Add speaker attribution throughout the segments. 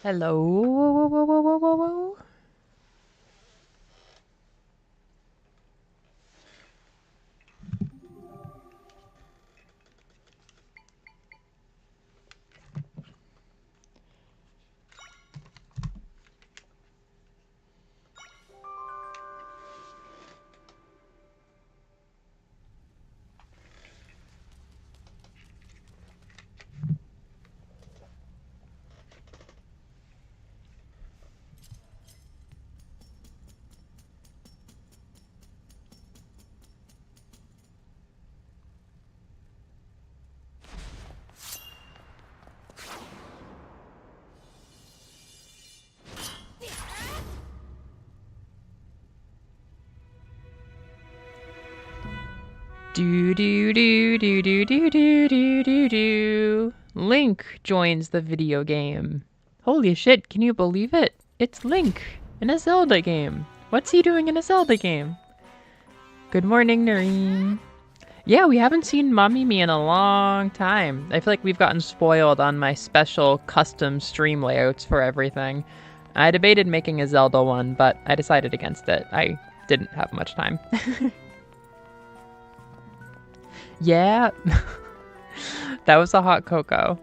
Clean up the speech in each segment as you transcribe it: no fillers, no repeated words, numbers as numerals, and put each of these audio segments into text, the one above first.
Speaker 1: Hello. Whoa, whoa, whoa, whoa, whoa, whoa. Do do do do do do do do do do. Link joins the video game. Holy shit, can you believe it? It's Link in a Zelda game. What's he doing in a Zelda game? Good morning, Noreen. Yeah, we haven't seen Mommy Me in a long time. I feel like we've gotten spoiled on my special custom stream layouts for everything. I debated making a Zelda one, but I decided against it. I didn't have much time. Yeah, that was a hot cocoa.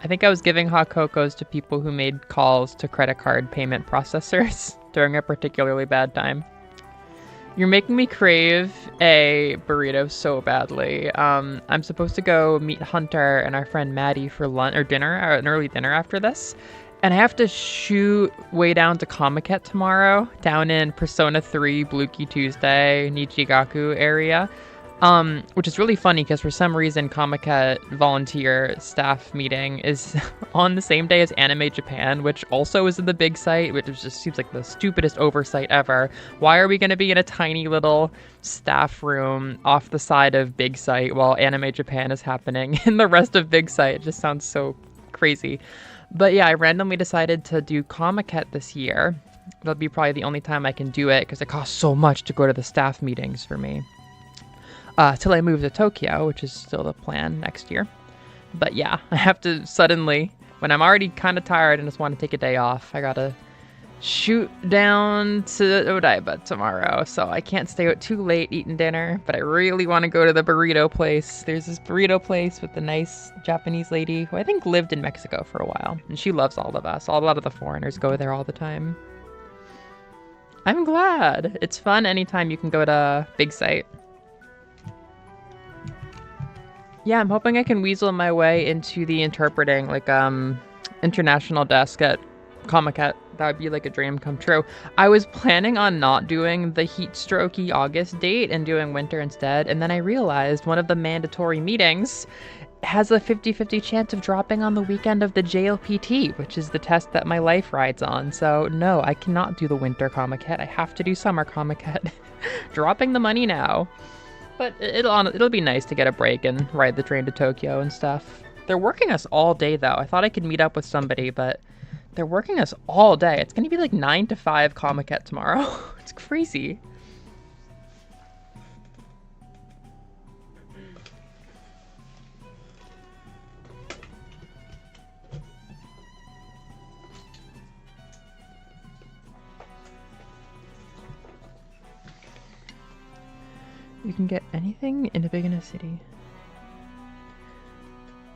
Speaker 1: I think I was giving hot cocos to people who made calls to credit card payment processors during a particularly bad time. You're making me crave a burrito so badly. I'm supposed to go meet Hunter and our friend Maddie for lunch or dinner, or an early dinner after this. And I have to shoot way down to Comiket tomorrow, down in Persona 3, Bluky Tuesday, Nichigaku area. Which is really funny because for some reason Comiket volunteer staff meeting is on the same day as Anime Japan, which also is in the big site, which just seems like the stupidest oversight ever. Why are we going to be in a tiny little staff room off the side of big site while Anime Japan is happening in the rest of big site? It just sounds so crazy. But yeah, I randomly decided to do Comiket this year. That'll be probably the only time I can do it because it costs so much to go to the staff meetings for me. Till I move to Tokyo, which is still the plan next year. But yeah, I have to suddenly, when I'm already kind of tired and just want to take a day off, I gotta shoot down to Odaiba tomorrow. So I can't stay out too late eating dinner, but I really want to go to the burrito place. There's this burrito place with the nice Japanese lady who I think lived in Mexico for a while. And she loves all of us. A lot of the foreigners go there all the time. I'm glad. It's fun anytime you can go to big site. Yeah, I'm hoping I can weasel my way into the interpreting, like, international desk at Comiket. That would be like a dream come true. I was planning on not doing the heat-strokey August date and doing winter instead, and then I realized one of the mandatory meetings has a 50-50 chance of dropping on the weekend of the JLPT, which is the test that my life rides on. So no, I cannot do the winter Comiket. I have to do summer Comiket. Dropping the money now. But it'll be nice to get a break and ride the train to Tokyo and stuff. They're working us all day, though. I thought I could meet up with somebody, but they're working us all day. It's going to be like 9 to 5 Comiket tomorrow. It's crazy. You can get anything in a big enough city.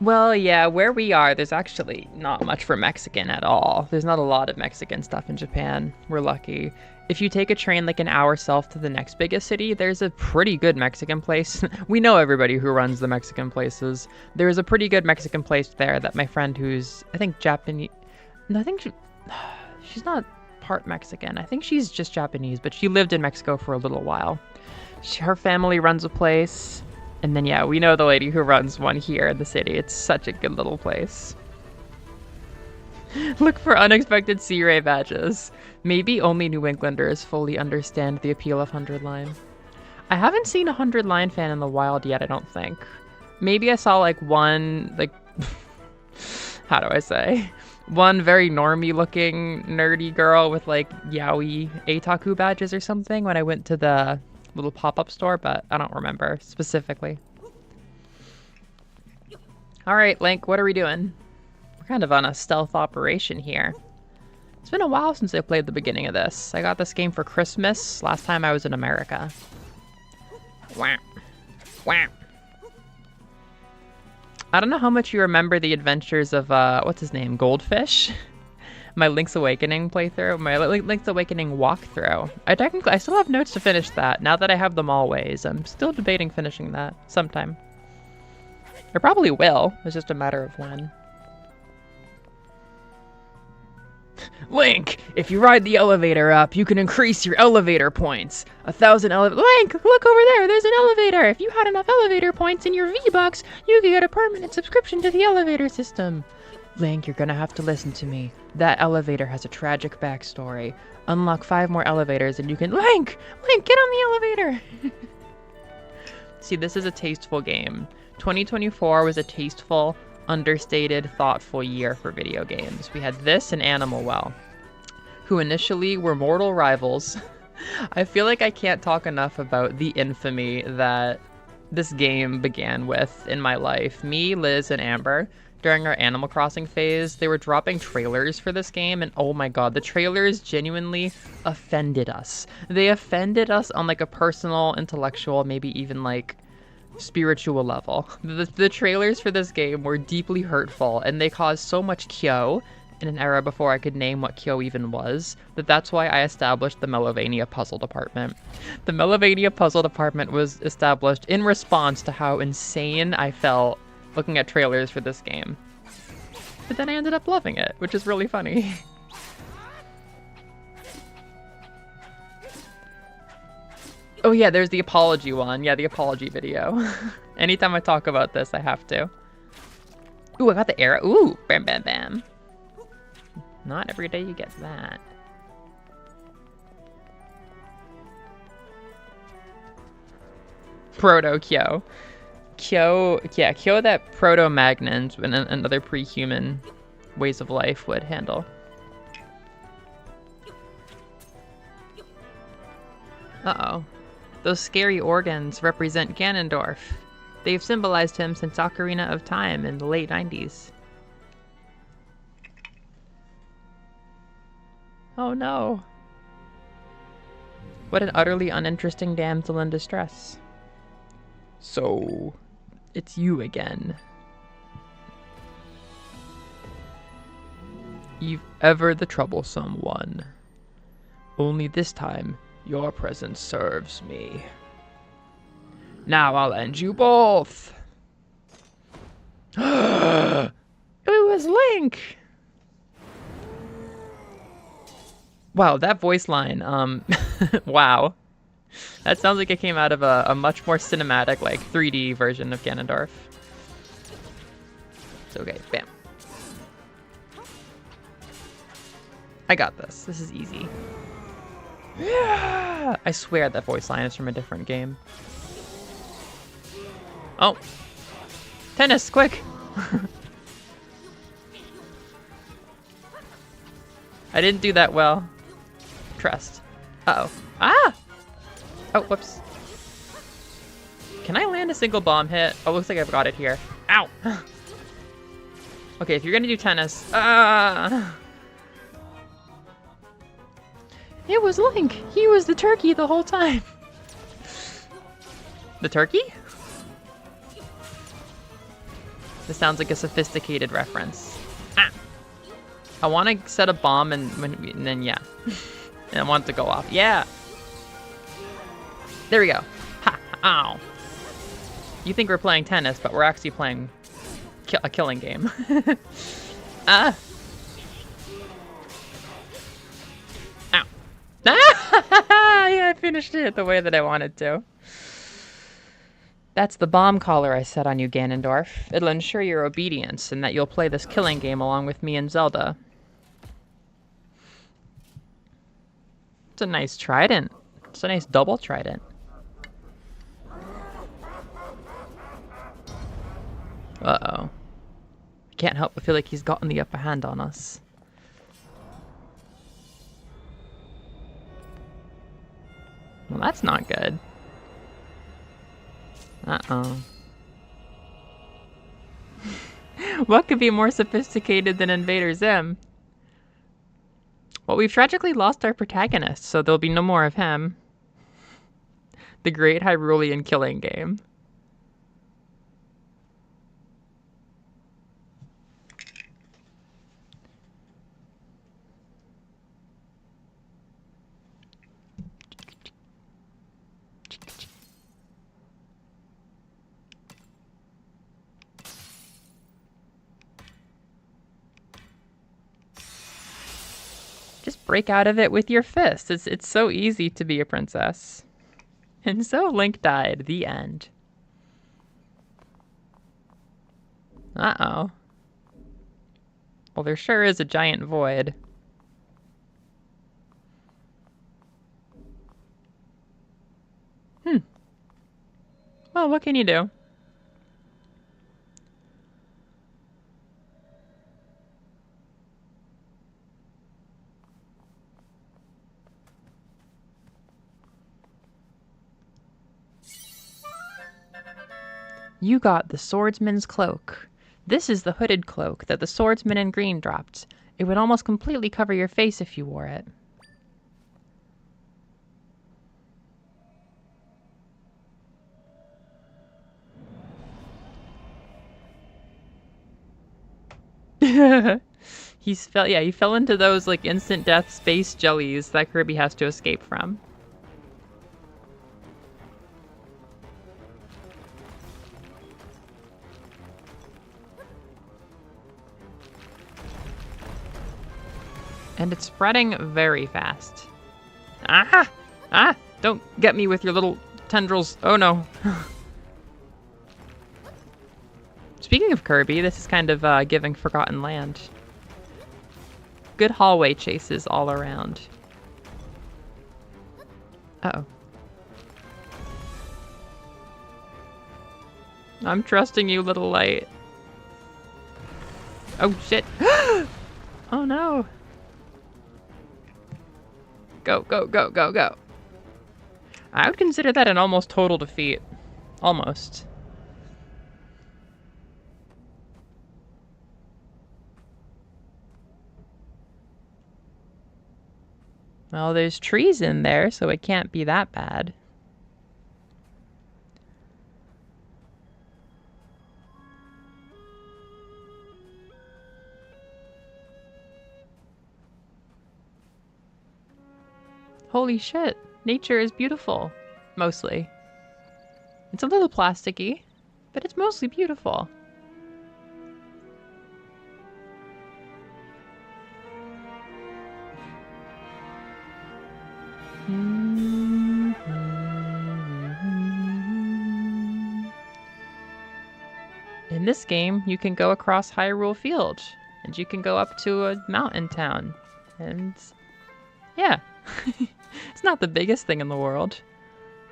Speaker 1: Well, yeah, where we are, there's actually not much for Mexican at all. There's not a lot of Mexican stuff in Japan. We're lucky. If you take a train like an hour south to the next biggest city, there's a pretty good Mexican place. We know everybody who runs the Mexican places. There's a pretty good Mexican place there that my friend who's, I think, Japanese... No, I think she's not part Mexican. I think she's just Japanese, but she lived in Mexico for a little while. Her family runs a place, and then yeah, we know the lady who runs one here in the city. It's such a good little place. Look for unexpected Sea Ray badges. Maybe only New Englanders fully understand the appeal of 100 Line. I haven't seen a 100 Line fan in the wild yet, I don't think. Maybe I saw like one, like, how do I say? One very normie looking nerdy girl with like yaoi Eitaku badges or something when I went to the little pop-up store, but I don't remember specifically. All right, Link, what are we doing? We're kind of on a stealth operation here. It's been a while since I played the beginning of this. I got this game for Christmas last time I was in America. Wah. Wah. I don't know how much you remember the adventures of, what's his name, Goldfish? My Link's Awakening playthrough, my Link's Awakening walkthrough. I still have notes to finish that, now that I have them always. I'm still debating finishing that sometime. I probably will, it's just a matter of when. Link, if you ride the elevator up, you can increase your elevator points. 1,000 Link, look over there, there's an elevator. If you had enough elevator points in your V-Bucks, you could get a permanent subscription to the elevator system. Link, you're gonna have to listen to me. That elevator has a tragic backstory. Unlock 5 more elevators and you can— Link, get on the elevator. See, this is a tasteful game. 2024 was a tasteful, understated, thoughtful year for video games. We had this and Animal Well, who initially were mortal rivals. I feel like I can't talk enough about the infamy that this game began with in my life. Me, Liz, and Amber, during our Animal Crossing phase, they were dropping trailers for this game, and oh my god, the trailers genuinely offended us. They offended us on like a personal, intellectual, maybe even like spiritual level. The trailers for this game were deeply hurtful, and they caused so much kyo in an era before I could name what kyo even was, that's why I established the Mellovania puzzle department. The Mellovania puzzle department was established in response to how insane I felt looking at trailers for this game. But then I ended up loving it, which is really funny. Oh yeah, there's the apology one. Yeah, the apology video. Anytime I talk about this, I have to. Ooh, I got the arrow. Ooh, bam, bam, bam. Not every day you get that. Proto-Kyo. Kyo, yeah, Kyo that Proto-Magnans and other pre-human ways of life would handle. Uh-oh. Those scary organs represent Ganondorf. They've symbolized him since Ocarina of Time in the late 90s. Oh no. What an utterly uninteresting damsel in distress. So, it's you again. Eve, ever the troublesome one. Only this time, your presence serves me. Now I'll end you both. It was Link. Wow, that voice line, wow. That sounds like it came out of a much more cinematic, like, 3D version of Ganondorf. It's okay, bam. I got this. This is easy. Yeah! I swear that voice line is from a different game. Oh. Tennis, quick! I didn't do that well. Trust. Uh-oh. Ah! Oh, whoops. Can I land a single bomb hit? Oh, looks like I've got it here. Ow! Okay, if you're gonna do tennis... It was Link! He was the turkey the whole time! The turkey? This sounds like a sophisticated reference. Ah! I want to set a bomb and then yeah. And I want it to go off. Yeah! There we go. Ha! Ow! You think we're playing tennis, but we're actually playing a killing game. Ah! Ow! Ah! Yeah, I finished it the way that I wanted to. That's the bomb collar I set on you, Ganondorf. It'll ensure your obedience and that you'll play this killing game along with me and Zelda. It's a nice trident. It's a nice double trident. Uh-oh. I can't help but feel like he's gotten the upper hand on us. Well, that's not good. Uh-oh. What could be more sophisticated than Invader Zim? Well, we've tragically lost our protagonist, so there'll be no more of him. The Great Hyrulean Killing Game. Just break out of it with your fist. It's so easy to be a princess. And so Link died. The end. Uh-oh. Well, there sure is a giant void. Well, what can you do? You got the swordsman's cloak. This is the hooded cloak that the swordsman in green dropped. It would almost completely cover your face if you wore it. He fell into those like instant death space jellies that Kirby has to escape from. And it's spreading very fast. Ah! Ah! Don't get me with your little tendrils. Oh no. Speaking of Kirby, this is kind of giving Forgotten Land. Good hallway chases all around. Uh-oh. I'm trusting you, little light. Oh, shit. Oh, no. Go, go, go, go, go. I would consider that an almost total defeat. Almost. Well, there's trees in there, so it can't be that bad. Holy shit, nature is beautiful. Mostly. It's a little plasticky, but it's mostly beautiful. In this game, you can go across Hyrule Field, and you can go up to a mountain town, and yeah. It's not the biggest thing in the world,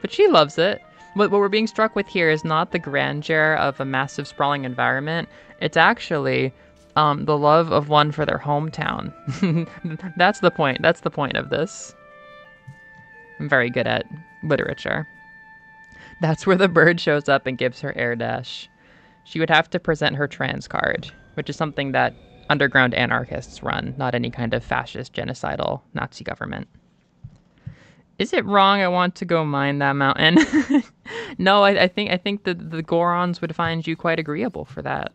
Speaker 1: but she loves it. What we're being struck with here is not the grandeur of a massive sprawling environment. It's actually the love of one for their hometown. That's the point. That's the point of this. I'm very good at literature. That's where the bird shows up and gives her air dash. She would have to present her trans card, which is something that underground anarchists run, not any kind of fascist, genocidal Nazi government. Is it wrong I want to go mine that mountain? No, I think the Gorons would find you quite agreeable for that.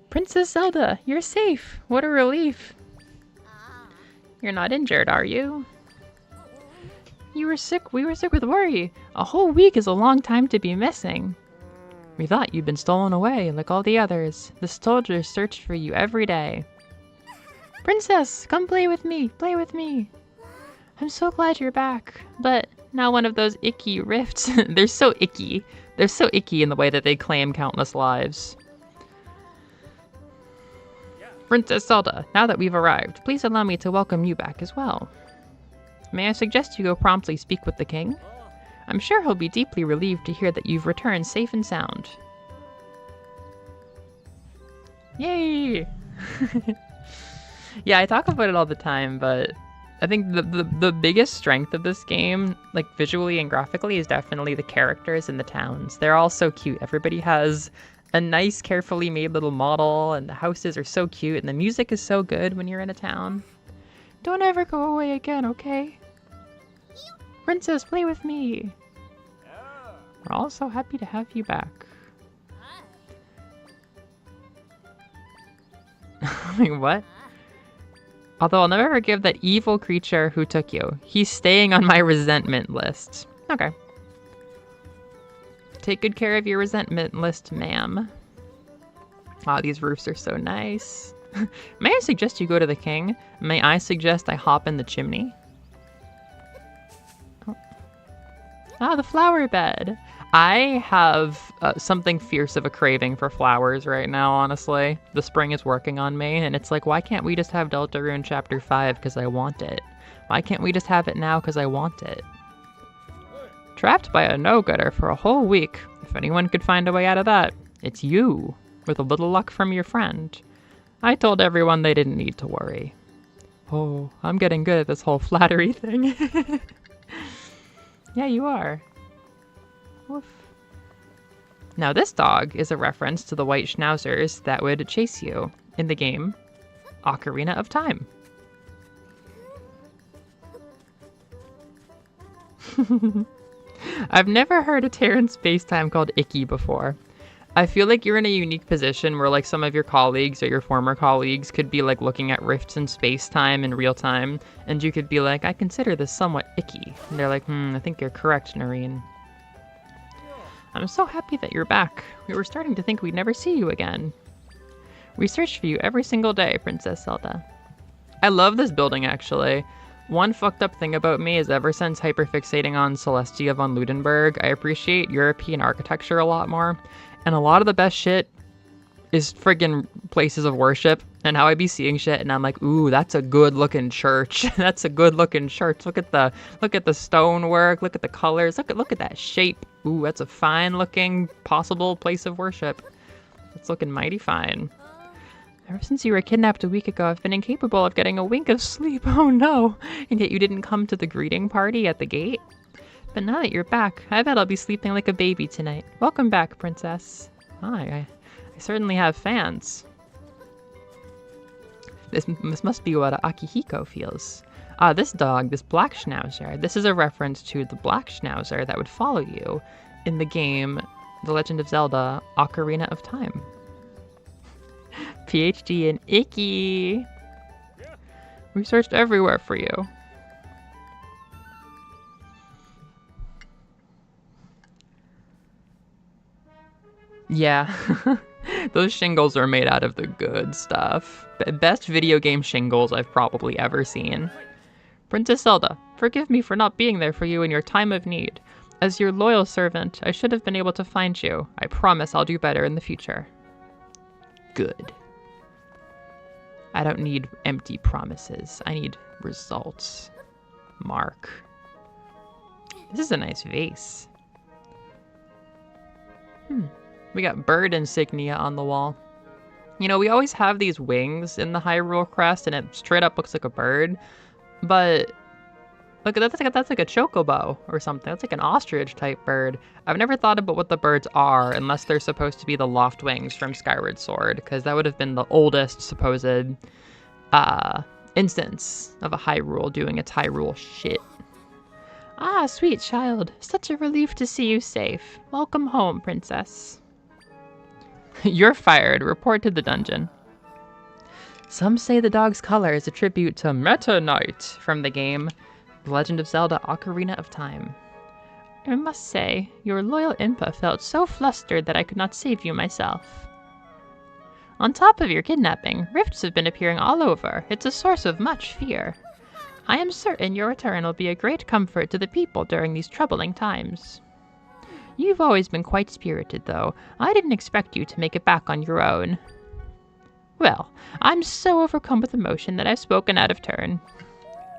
Speaker 1: Princess Zelda, you're safe. What a relief. You're not injured, are you? You were sick. We were sick with worry. A whole week is a long time to be missing. We thought you'd been stolen away, like all the others. The soldiers searched for you every day. Princess, come play with me. Play with me. I'm so glad you're back. But now one of those icky rifts. They're so icky. They're so icky in the way that they claim countless lives. Princess Zelda, now that we've arrived, please allow me to welcome you back as well. May I suggest you go promptly speak with the king? I'm sure he'll be deeply relieved to hear that you've returned safe and sound. Yay! Yeah, I talk about it all the time, but I think the biggest strength of this game, like visually and graphically, is definitely the characters and the towns. They're all so cute. Everybody has a nice, carefully made little model, and the houses are so cute, and the music is so good when you're in a town. Don't ever go away again, okay? Princess, play with me! We're all so happy to have you back. Wait, what? Although I'll never forgive that evil creature who took you. He's staying on my resentment list. Okay. Take good care of your resentment list, ma'am. Wow, these roofs are so nice. May I suggest you go to the king? May I suggest I hop in the chimney? Oh. Ah, the flower bed. I have something fierce of a craving for flowers right now, honestly. The spring is working on me, and it's like, why can't we just have Deltarune Chapter 5 because I want it? Why can't we just have it now because I want it? Trapped by a no-gooder for a whole week. If anyone could find a way out of that, it's you, with a little luck from your friend. I told everyone they didn't need to worry. Oh, I'm getting good at this whole flattery thing. Yeah, you are. Woof. Now this dog is a reference to the white schnauzers that would chase you in the game Ocarina of Time. I've never heard a tear in space-time called Icky before. I feel like you're in a unique position where like some of your colleagues or your former colleagues could be like looking at rifts in space-time in real time, and you could be like, I consider this somewhat icky. And they're like, I think you're correct, Noreen. I'm so happy that you're back. We were starting to think we'd never see you again. We searched for you every single day, Princess Zelda. I love this building, actually. One fucked up thing about me is ever since hyperfixating on Celestia von Ludenberg, I appreciate European architecture a lot more. And a lot of the best shit is friggin' places of worship. And how I be seeing shit and I'm like, ooh, that's a good looking church. That's a good looking church. Look at the stonework, look at the colors, look at that shape. Ooh, that's a fine looking possible place of worship. It's looking mighty fine. Ever since you were kidnapped a week ago, I've been incapable of getting a wink of sleep. Oh no. And yet you didn't come to the greeting party at the gate. But now that you're back, I bet I'll be sleeping like a baby tonight. Welcome back, Princess. I certainly have fans. This must be what Akihiko feels. This dog, this black schnauzer, this is a reference to the black schnauzer that would follow you in the game The Legend of Zelda Ocarina of Time. PhD in Icky. We searched everywhere for you. Yeah. Those shingles are made out of the good stuff. Best video game shingles I've probably ever seen. Princess Zelda, forgive me for not being there for you in your time of need. As your loyal servant, I should have been able to find you. I promise I'll do better in the future. Good. I don't need empty promises. I need results. Mark. This is a nice vase. We got bird insignia on the wall. You know, we always have these wings in the Hyrule crest, and it straight up looks like a bird. But look, that's like a chocobo or something. That's like an ostrich type bird. I've never thought about what the birds are unless they're supposed to be the loft wings from Skyward Sword, because that would have been the oldest supposed instance of a Hyrule doing its Hyrule shit. Ah, sweet child. Such a relief to see you safe. Welcome home, princess. You're fired. Report to the dungeon. Some say the dog's color is a tribute to Meta Knight from the game The Legend of Zelda Ocarina of Time. I must say, your loyal Impa felt so flustered that I could not save you myself. On top of your kidnapping, rifts have been appearing all over. It's a source of much fear. I am certain your return will be a great comfort to the people during these troubling times. You've always been quite spirited, though. I didn't expect you to make it back on your own. Well, I'm so overcome with emotion that I've spoken out of turn.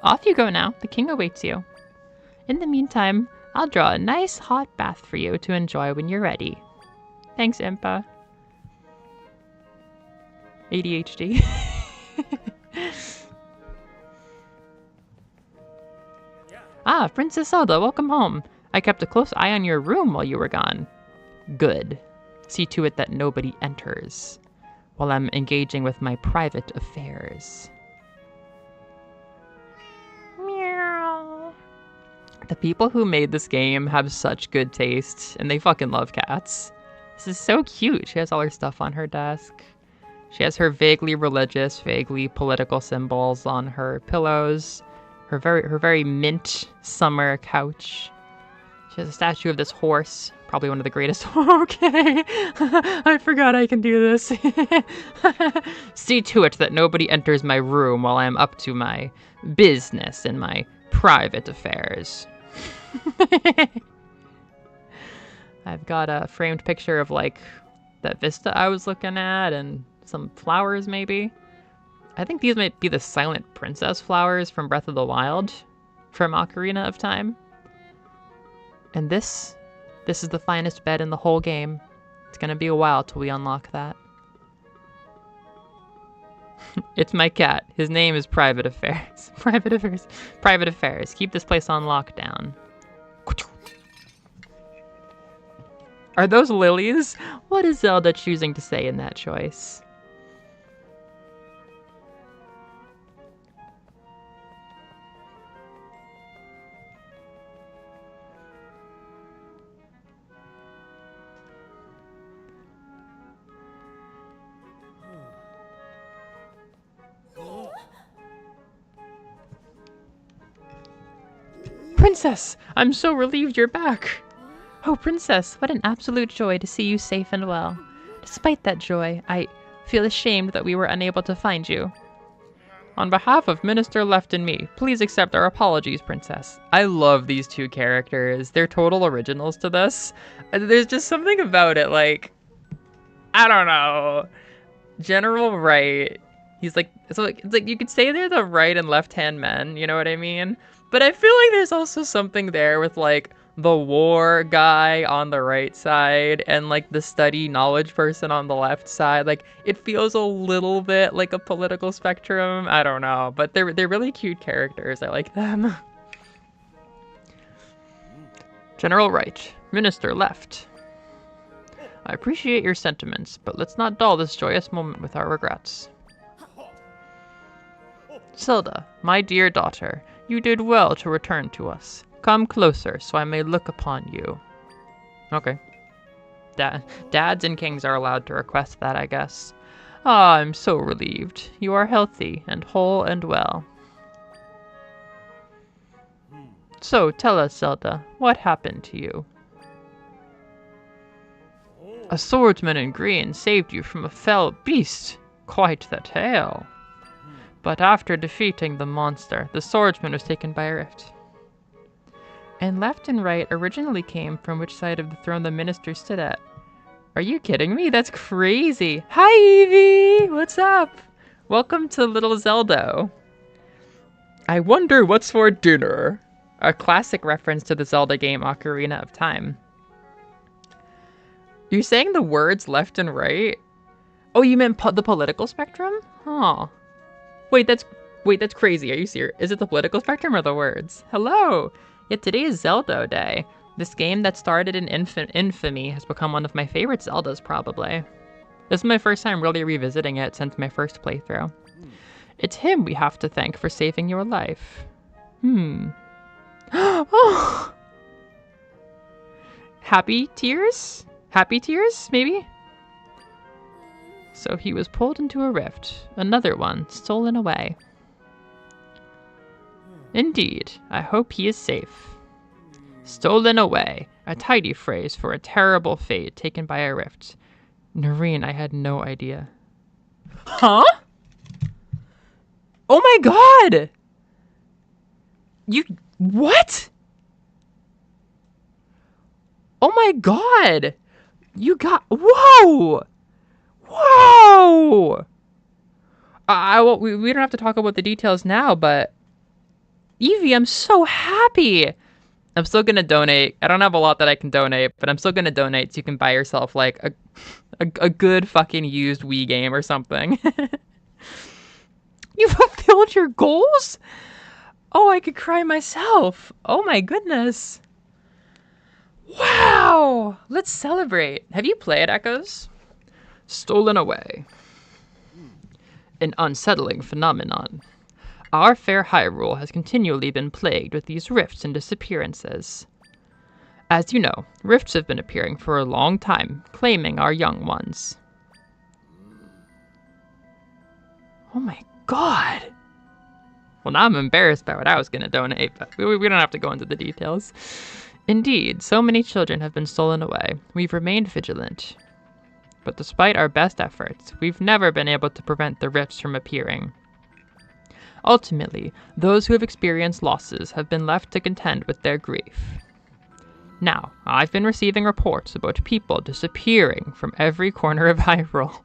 Speaker 1: Off you go now. The king awaits you. In the meantime, I'll draw a nice hot bath for you to enjoy when you're ready. Thanks, Impa. ADHD. Ah, Princess Zelda, welcome home. I kept a close eye on your room while you were gone. Good. See to it that nobody enters while I'm engaging with my private affairs. Meow. The people who made this game have such good taste, and they fucking love cats. This is so cute. She has all her stuff on her desk. She has her vaguely religious, vaguely political symbols on her pillows. Her very mint summer couch. She has a statue of this horse, probably one of the greatest. Okay, I forgot I can do this. See to it that nobody enters my room while I am up to my business and my private affairs. I've got a framed picture of like that vista I was looking at and some flowers maybe. I think these might be the Silent Princess flowers from Breath of the Wild from Ocarina of Time. And this is the finest bed in the whole game. It's gonna be a while till we unlock that. It's my cat. His name is Private Affairs. Private Affairs. Private Affairs. Keep this place on lockdown. Are those lilies? What is Zelda choosing to say in that choice? Princess! I'm so relieved you're back! Oh, Princess, what an absolute joy to see you safe and well. Despite that joy, I feel ashamed that we were unable to find you. On behalf of Minister Left and me, please accept our apologies, Princess. I love these two characters. They're total originals to this. There's just something about it, like, I don't know. General Wright, he's like, it's like you could say they're the right and left-hand men, you know what I mean? But I feel like there's also something there with like the war guy on the right side and like the study knowledge person on the left side. Like it feels a little bit like a political spectrum. I don't know, but they're really cute characters. I like them. General Wright, Minister Left. I appreciate your sentiments, but let's not dull this joyous moment with our regrets. Zelda, my dear daughter, you did well to return to us. Come closer so I may look upon you. Okay. Dads and kings are allowed to request that, I guess. Ah, I'm so relieved. You are healthy and whole and well. So, tell us, Zelda, what happened to you? A swordsman in green saved you from a fell beast. Quite the tale. But after defeating the monster, the swordsman was taken by a rift. And Left and Right originally came from which side of the throne the minister stood at. Are you kidding me? That's crazy. Hi, Evie! What's up? Welcome to Little Zelda. I wonder what's for dinner. A classic reference to the Zelda game Ocarina of Time. You're saying the words left and right? Oh, you meant the political spectrum? Huh. Wait, that's crazy. Are you serious? Is it the political spectrum or the words? Hello! Yet today is Zelda Day. This game that started in infamy has become one of my favorite Zeldas, probably. This is my first time really revisiting it since my first playthrough. It's him we have to thank for saving your life. Oh! Happy tears? Happy tears, maybe? So he was pulled into a rift, another one stolen away. Indeed, I hope he is safe. Stolen away, a tidy phrase for a terrible fate taken by a rift. Noreen, I had no idea. Huh? Oh my god! What? Oh my god! Whoa! Whoa! We don't have to talk about the details now, but Evie, I'm so happy. I'm still gonna donate. I don't have a lot that I can donate, but I'm still gonna donate so you can buy yourself like a good fucking used Wii game or something. You fulfilled your goals? Oh, I could cry myself. Oh my goodness. Wow. Let's celebrate. Have you played Echoes? Stolen away. An unsettling phenomenon. Our fair Hyrule has continually been plagued with these rifts and disappearances. As you know, rifts have been appearing for a long time, claiming our young ones. Oh my god! Well, now I'm embarrassed by what I was going to donate, but we don't have to go into the details. Indeed, so many children have been stolen away. We've remained vigilant. But despite our best efforts, we've never been able to prevent the rifts from appearing. Ultimately, those who have experienced losses have been left to contend with their grief. Now, I've been receiving reports about people disappearing from every corner of Hyrule.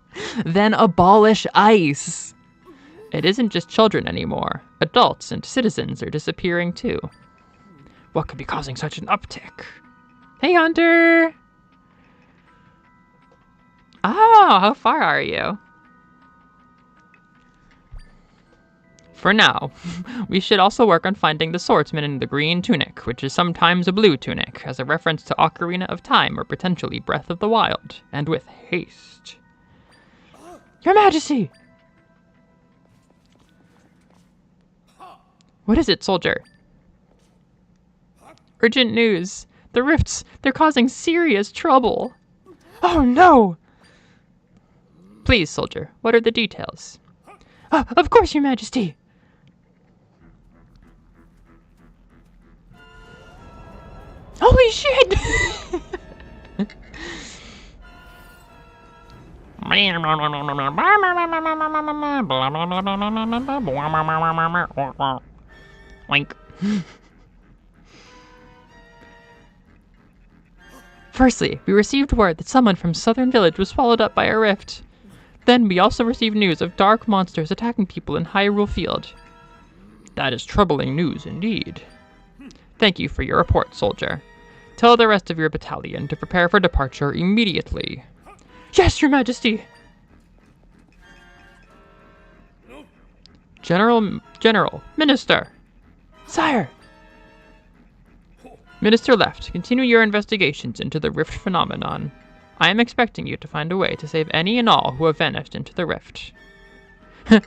Speaker 1: Then abolish ice! It isn't just children anymore. Adults and citizens are disappearing too. What could be causing such an uptick? Hey, Hunter! Oh, how far are you? For now, we should also work on finding the swordsman in the green tunic, which is sometimes a blue tunic, as a reference to Ocarina of Time or potentially Breath of the Wild, and with haste. Your Majesty! What is it, soldier? Urgent news. The rifts, they're causing serious trouble. Oh no! Please, soldier, what are the details? Of course, Your Majesty! Holy shit! Oink. Firstly, we received word that someone from Southern Village was swallowed up by a rift. Then we also received news of dark monsters attacking people in Hyrule Field. That is troubling news indeed. Thank you for your report, soldier. Tell the rest of your battalion to prepare for departure immediately. Yes, Your Majesty! General, Minister! Sire! Minister left. Continue your investigations into the rift phenomenon. I am expecting you to find a way to save any and all who have vanished into the rift.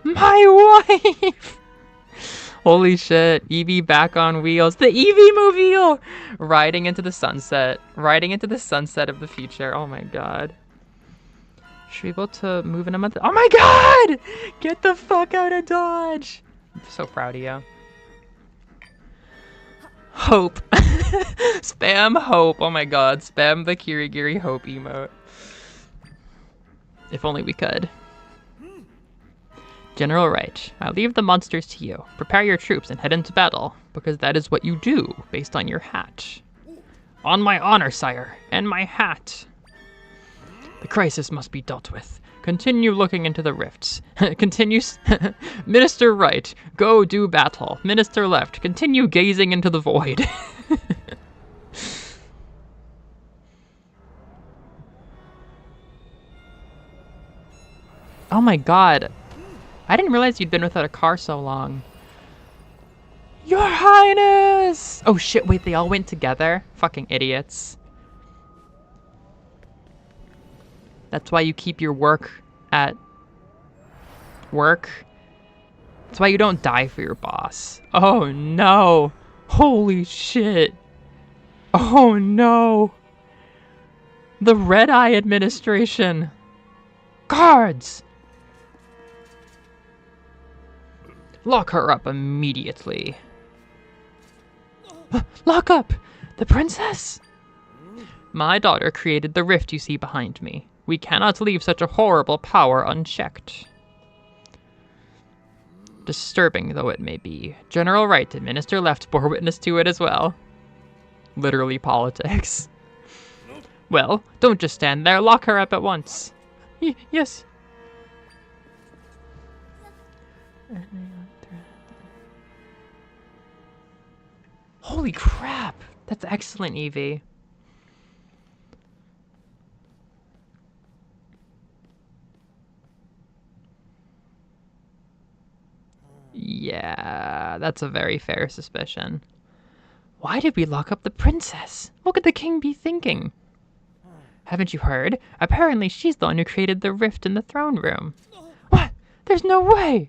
Speaker 1: My wife! Holy shit, Eevee back on wheels. The Eevee mobile! Riding into the sunset. Riding into the sunset of the future. Oh my god. Should we be able to move in a month? Oh my god! Get the fuck out of Dodge! I'm so proud of you. Hope. Spam hope. Oh my god. Spam the Kirigiri hope emote. If only we could. General Wright, I leave the monsters to you. Prepare your troops and head into battle, because that is what you do, based on your hat. On my honor, sire, and my hat. The crisis must be dealt with. Continue looking into the rifts. Minister Wright, go do battle. Minister Left, continue gazing into the void. Oh my god. I didn't realize you'd been without a car so long. Your Highness! Oh shit, wait, they all went together? Fucking idiots. That's why you keep your work at work. That's why you don't die for your boss. Oh no. Holy shit. Oh no. The Red Eye administration. Guards! Lock her up immediately. Lock up! The princess? My daughter created the rift you see behind me. We cannot leave such a horrible power unchecked. Disturbing though it may be, General Wright and Minister Left bore witness to it as well. Literally politics. Well, don't just stand there, lock her up at once. Yes. Holy crap! That's excellent, Eevee. Yeah, that's a very fair suspicion. Why did we lock up the princess? What could the king be thinking? Haven't you heard? Apparently she's the one who created the rift in the throne room. What? There's no way!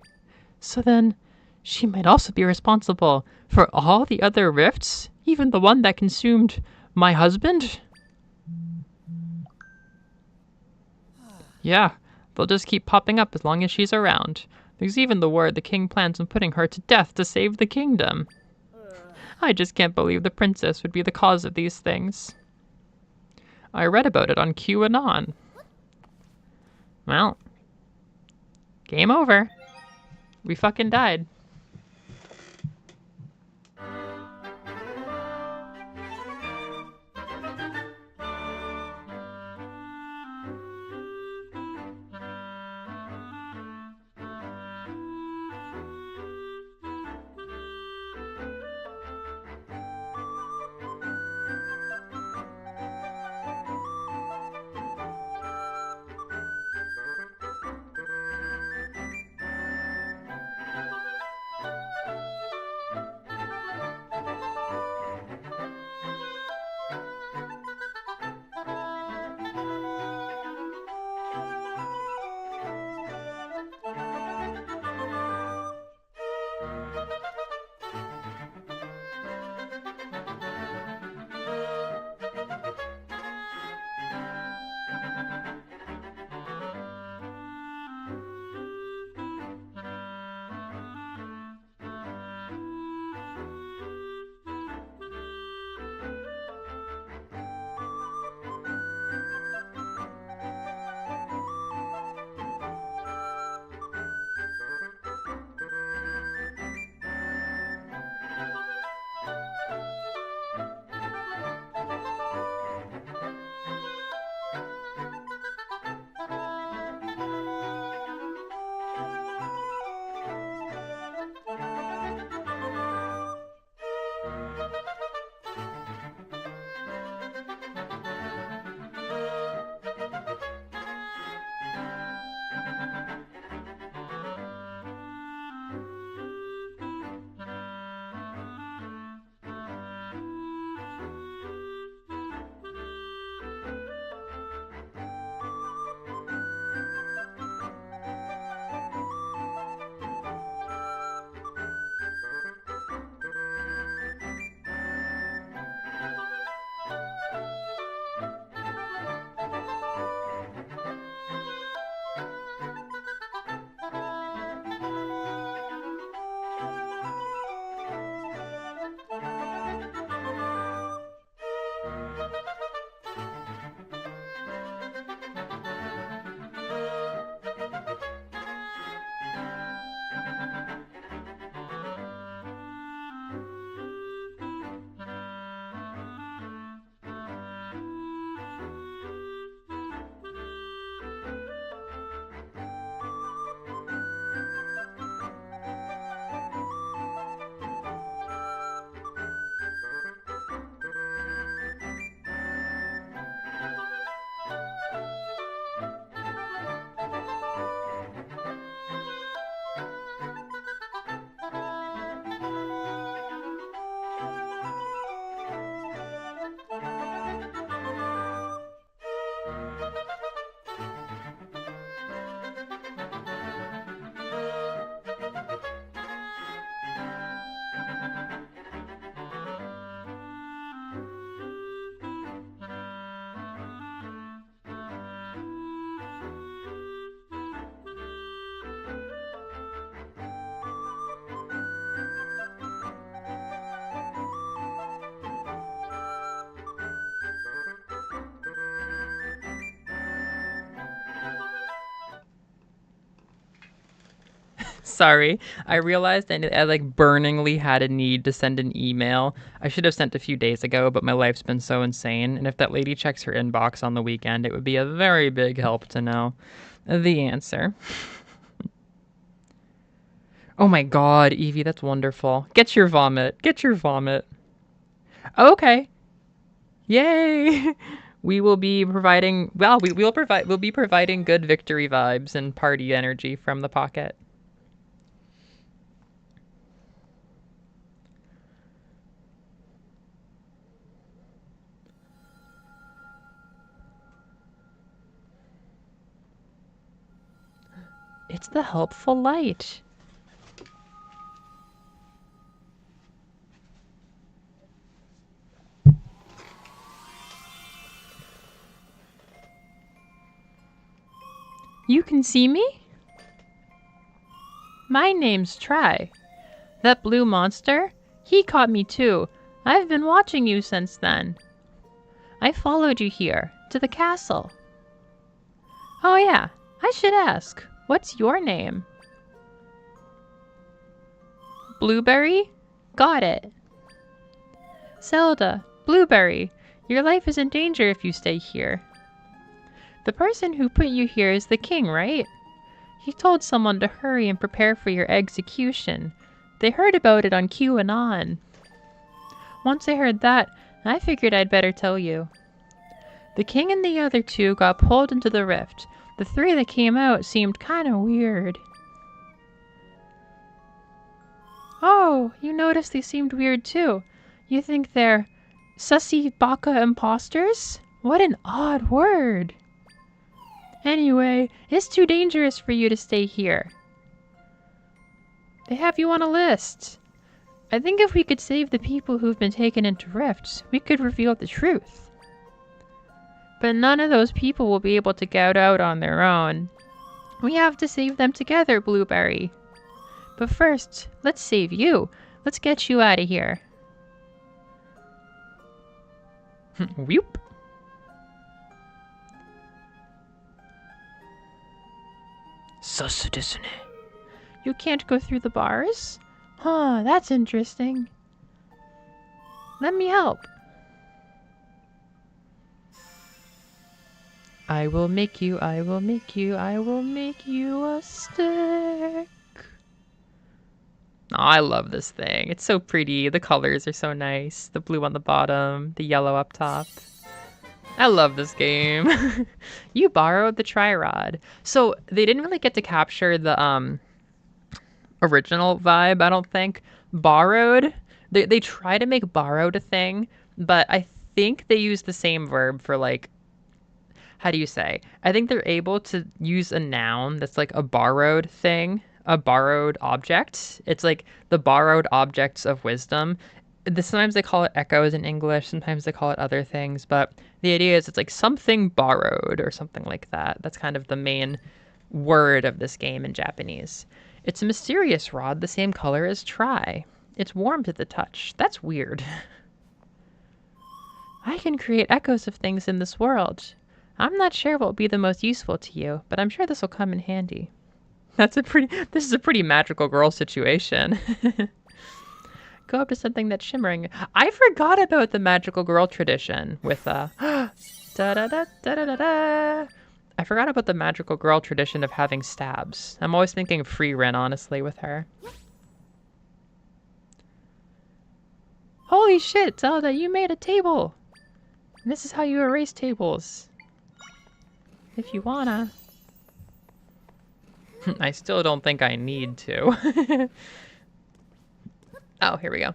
Speaker 1: So then, she might also be responsible for all the other rifts? Even the one that consumed my husband? Yeah, they'll just keep popping up as long as she's around. There's even the word the king plans on putting her to death to save the kingdom. I just can't believe the princess would be the cause of these things. I read about it on QAnon. Well, game over. We fucking died. Sorry, I realized I like burningly had a need to send an email. I should have sent a few days ago, but my life's been so insane. And if that lady checks her inbox on the weekend, it would be a very big help to know the answer. Oh my god, Evie, that's wonderful. Get your vomit. Get your vomit. Okay. Yay! We will be providing, well, we'll be providing good victory vibes and party energy from the pocket. It's the helpful light. You can see me? My name's Try. That blue monster? He caught me too. I've been watching you since then. I followed you here, to the castle. Oh yeah, I should ask, what's your name? Blueberry? Got it. Zelda, Blueberry, your life is in danger if you stay here. The person who put you here is the king, right? He told someone to hurry and prepare for your execution. They heard about it on QAnon. Once I heard that, I figured I'd better tell you. The king and the other two got pulled into the rift. The three that came out seemed kinda weird. Oh, you noticed they seemed weird too. You think they're sussy baka imposters? What an odd word. Anyway, it's too dangerous for you to stay here. They have you on a list. I think if we could save the people who've been taken into rifts, we could reveal the truth. But none of those people will be able to get out on their own. We have to save them together, Blueberry. But first, let's save you. Let's get you out of here. Whoop. Sasu desu ne. You can't go through the bars? Huh, that's interesting. Let me help. I will make you a stick. Oh, I love this thing. It's so pretty. The colors are so nice. The blue on the bottom, the yellow up top. I love this game. You borrowed the tri-rod. So they didn't really get to capture the original vibe, I don't think. Borrowed. They try to make borrowed a thing, but I think they use the same verb for like, how do you say? I think they're able to use a noun that's like a borrowed thing, a borrowed object. It's like the borrowed objects of wisdom. Sometimes they call it echoes in English, sometimes they call it other things, but the idea is it's like something borrowed or something like that. That's kind of the main word of this game in Japanese. It's a mysterious rod the same color as Try. It's warm to the touch. That's weird. I can create echoes of things in this world. I'm not sure what will be the most useful to you, but I'm sure this will come in handy. This is a pretty magical girl situation. Go up to something that's shimmering. I forgot about the magical girl tradition with da da da da da da. I forgot about the magical girl tradition of having stabs. I'm always thinking of Free-Ren, honestly, with her. Holy shit, Zelda, you made a table! And this is how you erase tables. If you wanna. I still don't think I need to. Oh, here we go.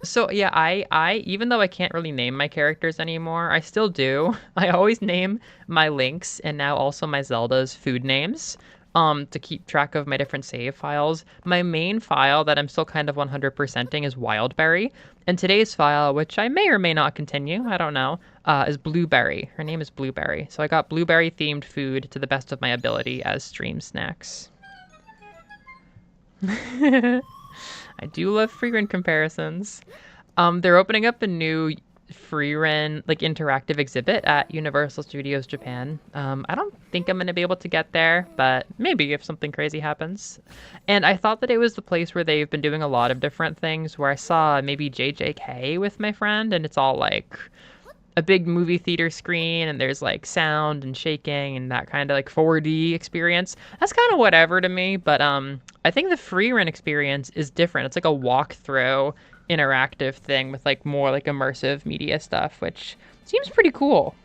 Speaker 1: So yeah, I even though I can't really name my characters anymore, I still do. I always name my Links and now also my Zelda's food names to keep track of my different save files. My main file that I'm still kind of 100%ing is Wildberry, and today's file, which I may or may not continue, I don't know, is Blueberry. Her name is Blueberry. So I got blueberry themed food to the best of my ability as stream snacks. I do love Free-Ren comparisons. They're opening up a new Free-Ren like interactive exhibit at Universal Studios Japan. I don't think I'm going to be able to get there, but maybe if something crazy happens. And I thought that it was the place where they've been doing a lot of different things, where I saw maybe JJK with my friend, and it's all like a big movie theater screen and there's like sound and shaking and that kind of like 4D experience. That's kind of whatever to me, but I think the Free-Ren experience is different. It's like a walkthrough interactive thing with like more like immersive media stuff, which seems pretty cool.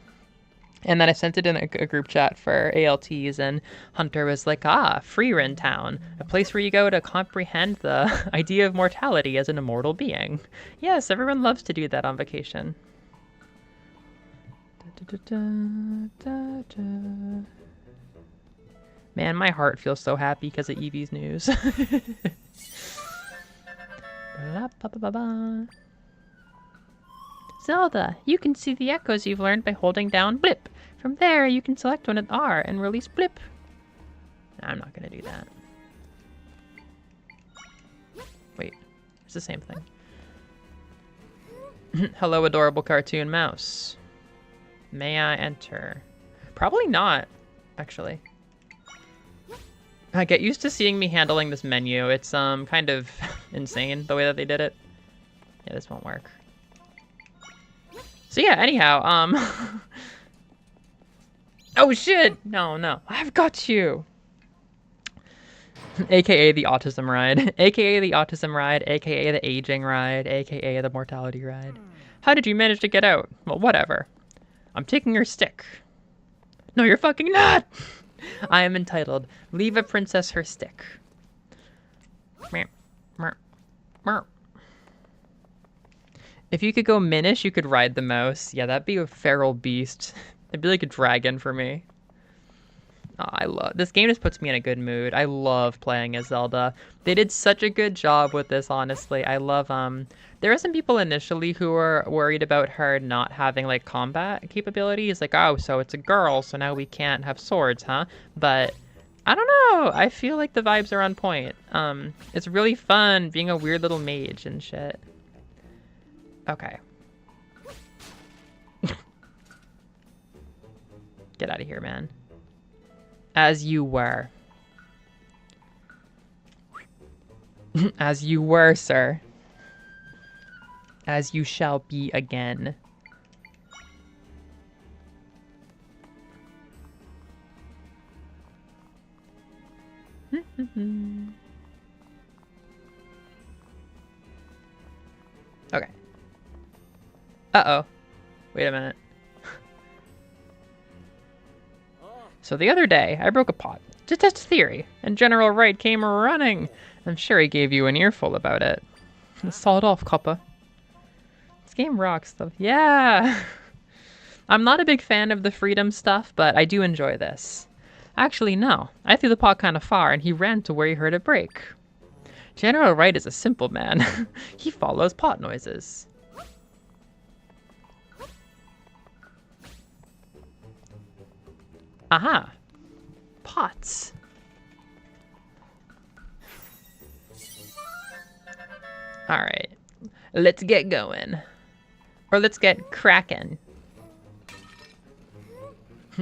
Speaker 1: And then I sent it in a group chat for ALTs, and Hunter was like, Free-Ren Town, a place where you go to comprehend the idea of mortality as an immortal being. Yes, everyone loves to do that on vacation. Man, my heart feels so happy because of Eevee's news. Zelda, you can see the echoes you've learned by holding down blip. From there, you can select one at R and release blip. I'm not gonna do that. Wait, it's the same thing. Hello, adorable cartoon mouse. May I enter? Probably not, actually. Get used to seeing me handling this menu. It's kind of insane the way that they did it. Yeah, this won't work. So yeah, anyhow, oh shit! No, I've got you! AKA the autism ride. AKA the autism ride, AKA the aging ride, AKA the mortality ride. How did you manage to get out? Well, whatever. I'm taking your stick. No, you're fucking not! I am entitled. Leave a princess her stick. If you could go Minish, you could ride the mouse. Yeah, that'd be a feral beast. It'd be like a dragon for me. Oh, I love this game. Just puts me in a good mood. I love playing as Zelda. They did such a good job with this, honestly. I love there were some people initially who were worried about her not having like combat capabilities, like, oh, so it's a girl, so now we can't have swords, huh? But I don't know. I feel like the vibes are on point. It's really fun being a weird little mage and shit. Okay. Get out of here, man. As you were. As you were, sir. As you shall be again. Okay. Uh-oh. Wait a minute. So the other day, I broke a pot to test theory, and General Wright came running. I'm sure he gave you an earful about it. Sawed off, copper. This game rocks, though. Yeah! I'm not a big fan of the freedom stuff, but I do enjoy this. Actually, no. I threw the pot kind of far, and he ran to where he heard it break. General Wright is a simple man. He follows pot noises. Aha! Pots. Alright. Let's get going. Or let's get cracking.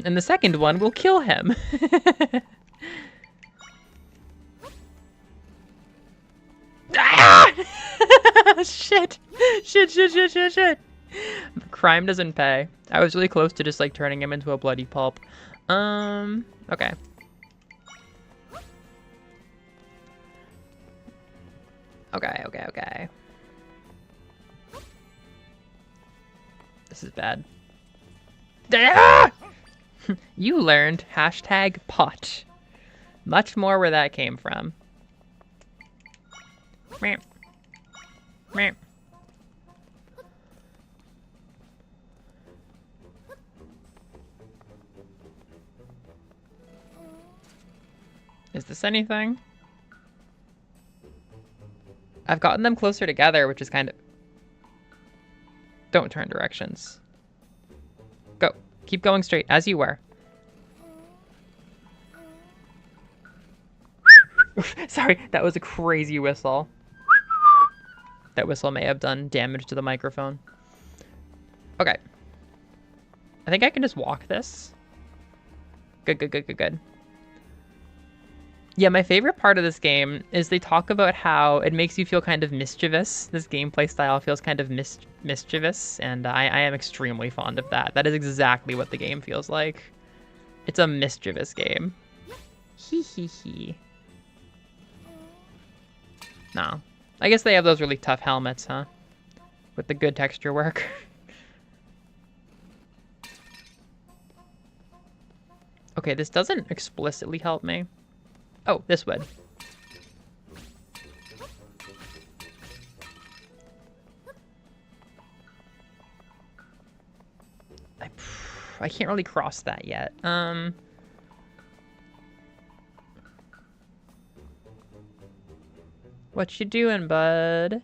Speaker 1: And the second one will kill him. Ah! Shit. Shit. Crime doesn't pay. I was really close to just like turning him into a bloody pulp. Okay. Okay. This is bad. Ah! You learned #pot. Much more where that came from. Meow. Meow. Is this anything? I've gotten them closer together, which is kind of... Don't turn directions. Go. Keep going straight, as you were. Sorry, that was a crazy whistle. That whistle may have done damage to the microphone. Okay. I think I can just walk this. Good. Yeah, my favorite part of this game is they talk about how it makes you feel kind of mischievous. This gameplay style feels kind of mischievous, and I am extremely fond of that. That is exactly what the game feels like. It's a mischievous game. Hee. No. I guess they have those really tough helmets, huh? With the good texture work. Okay, this doesn't explicitly help me. Oh, this would. I can't really cross that yet. What you doing, bud?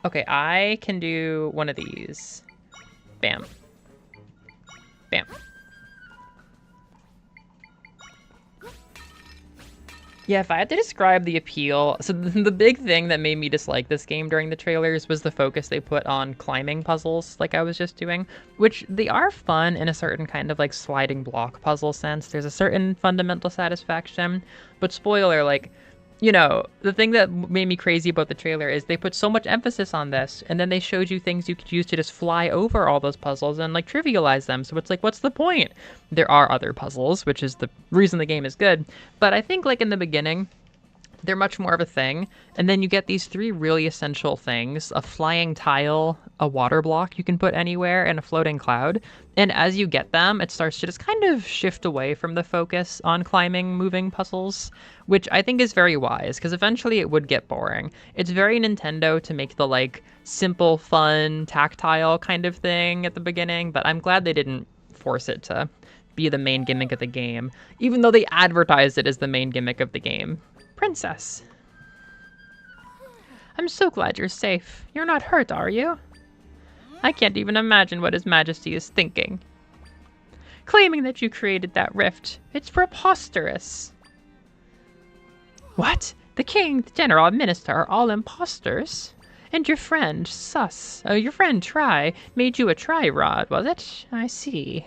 Speaker 1: Okay, I can do one of these. Bam. Bam. Yeah, if I had to describe the appeal, so the big thing that made me dislike this game during the trailers was the focus they put on climbing puzzles, like I was just doing, which they are fun in a certain kind of like sliding block puzzle sense. There's a certain fundamental satisfaction, but spoiler, like, you know, the thing that made me crazy about the trailer is they put so much emphasis on this, and then they showed you things you could use to just fly over all those puzzles and like trivialize them. So it's like, what's the point? There are other puzzles, which is the reason the game is good. But I think like in the beginning, they're much more of a thing. And then you get these three really essential things: a flying tile, a water block you can put anywhere, and a floating cloud. And as you get them, it starts to just kind of shift away from the focus on climbing, moving puzzles, which I think is very wise, because eventually it would get boring. It's very Nintendo to make the like simple, fun, tactile kind of thing at the beginning, but I'm glad they didn't force it to be the main gimmick of the game, even though they advertised it as the main gimmick of the game. Princess. I'm so glad you're safe. You're not hurt, are you? I can't even imagine what His Majesty is thinking. Claiming that you created that rift. It's preposterous. What? The king, the general, and minister are all imposters? And your friend, your friend Tri, made you a tri-rod, was it? I see.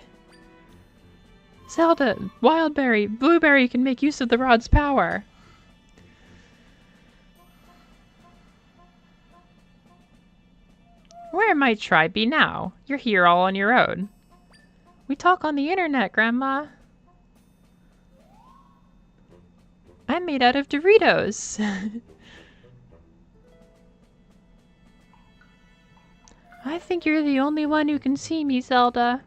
Speaker 1: Zelda, Wildberry, Blueberry can make use of the rod's power. Where might Tri be now? You're here all on your own. We talk on the internet, Grandma. I'm made out of Doritos. I think you're the only one who can see me, Zelda.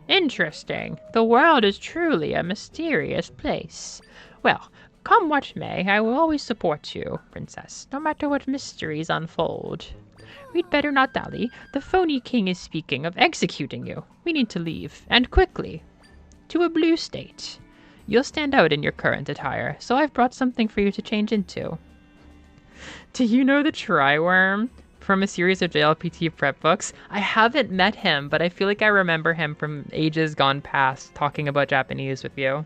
Speaker 1: Interesting. The world is truly a mysterious place. Well, come what may, I will always support you, Princess, no matter what mysteries unfold. We'd better not dally. The phony king is speaking of executing you. We need to leave, and quickly. To a blue state. You'll stand out in your current attire, so I've brought something for you to change into. Do you know the Triworm from a series of JLPT prep books? I haven't met him, but I feel like I remember him from ages gone past talking about Japanese with you.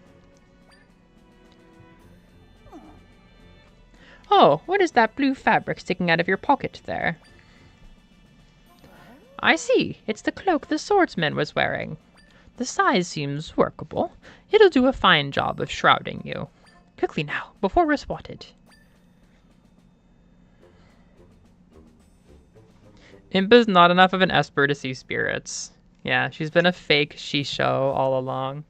Speaker 1: Oh, what is that blue fabric sticking out of your pocket there? I see. It's the cloak the swordsman was wearing. The size seems workable. It'll do a fine job of shrouding you. Quickly now, before we're spotted. Impa's not enough of an Esper to see spirits. Yeah, she's been a fake she-show all along.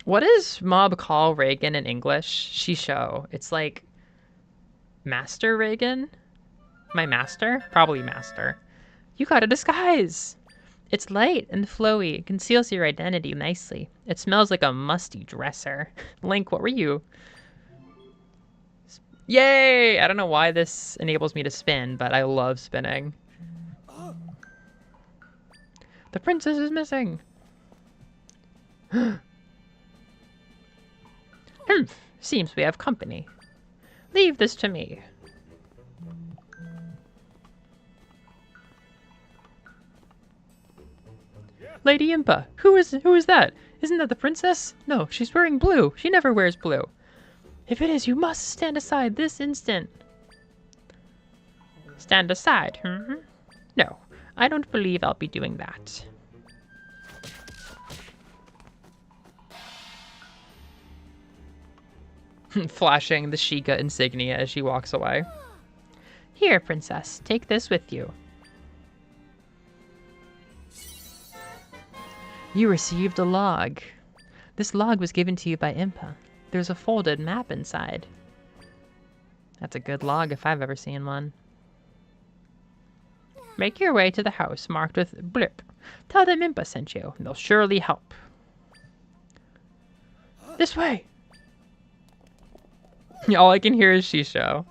Speaker 1: What does Mob call Reagan in English? She-show. It's like... Master Reagan? My master? Probably master. You got a disguise! It's light and flowy. It conceals your identity nicely. It smells like a musty dresser. Link, what were you? Yay! I don't know why this enables me to spin, but I love spinning. The princess is missing! Humph! Seems we have company. Leave this to me. Lady Impa, who is that? Isn't that the princess? No, she's wearing blue. She never wears blue. If it is, you must stand aside this instant. Stand aside? No, I don't believe I'll be doing that. Flashing the Sheikah insignia as she walks away. Here, princess, take this with you. You received a log. This log was given to you by Impa. There's a folded map inside. That's a good log if I've ever seen one. Make your way to the house marked with blip. Tell them Impa sent you, and they'll surely help. This way! All I can hear is Shisho.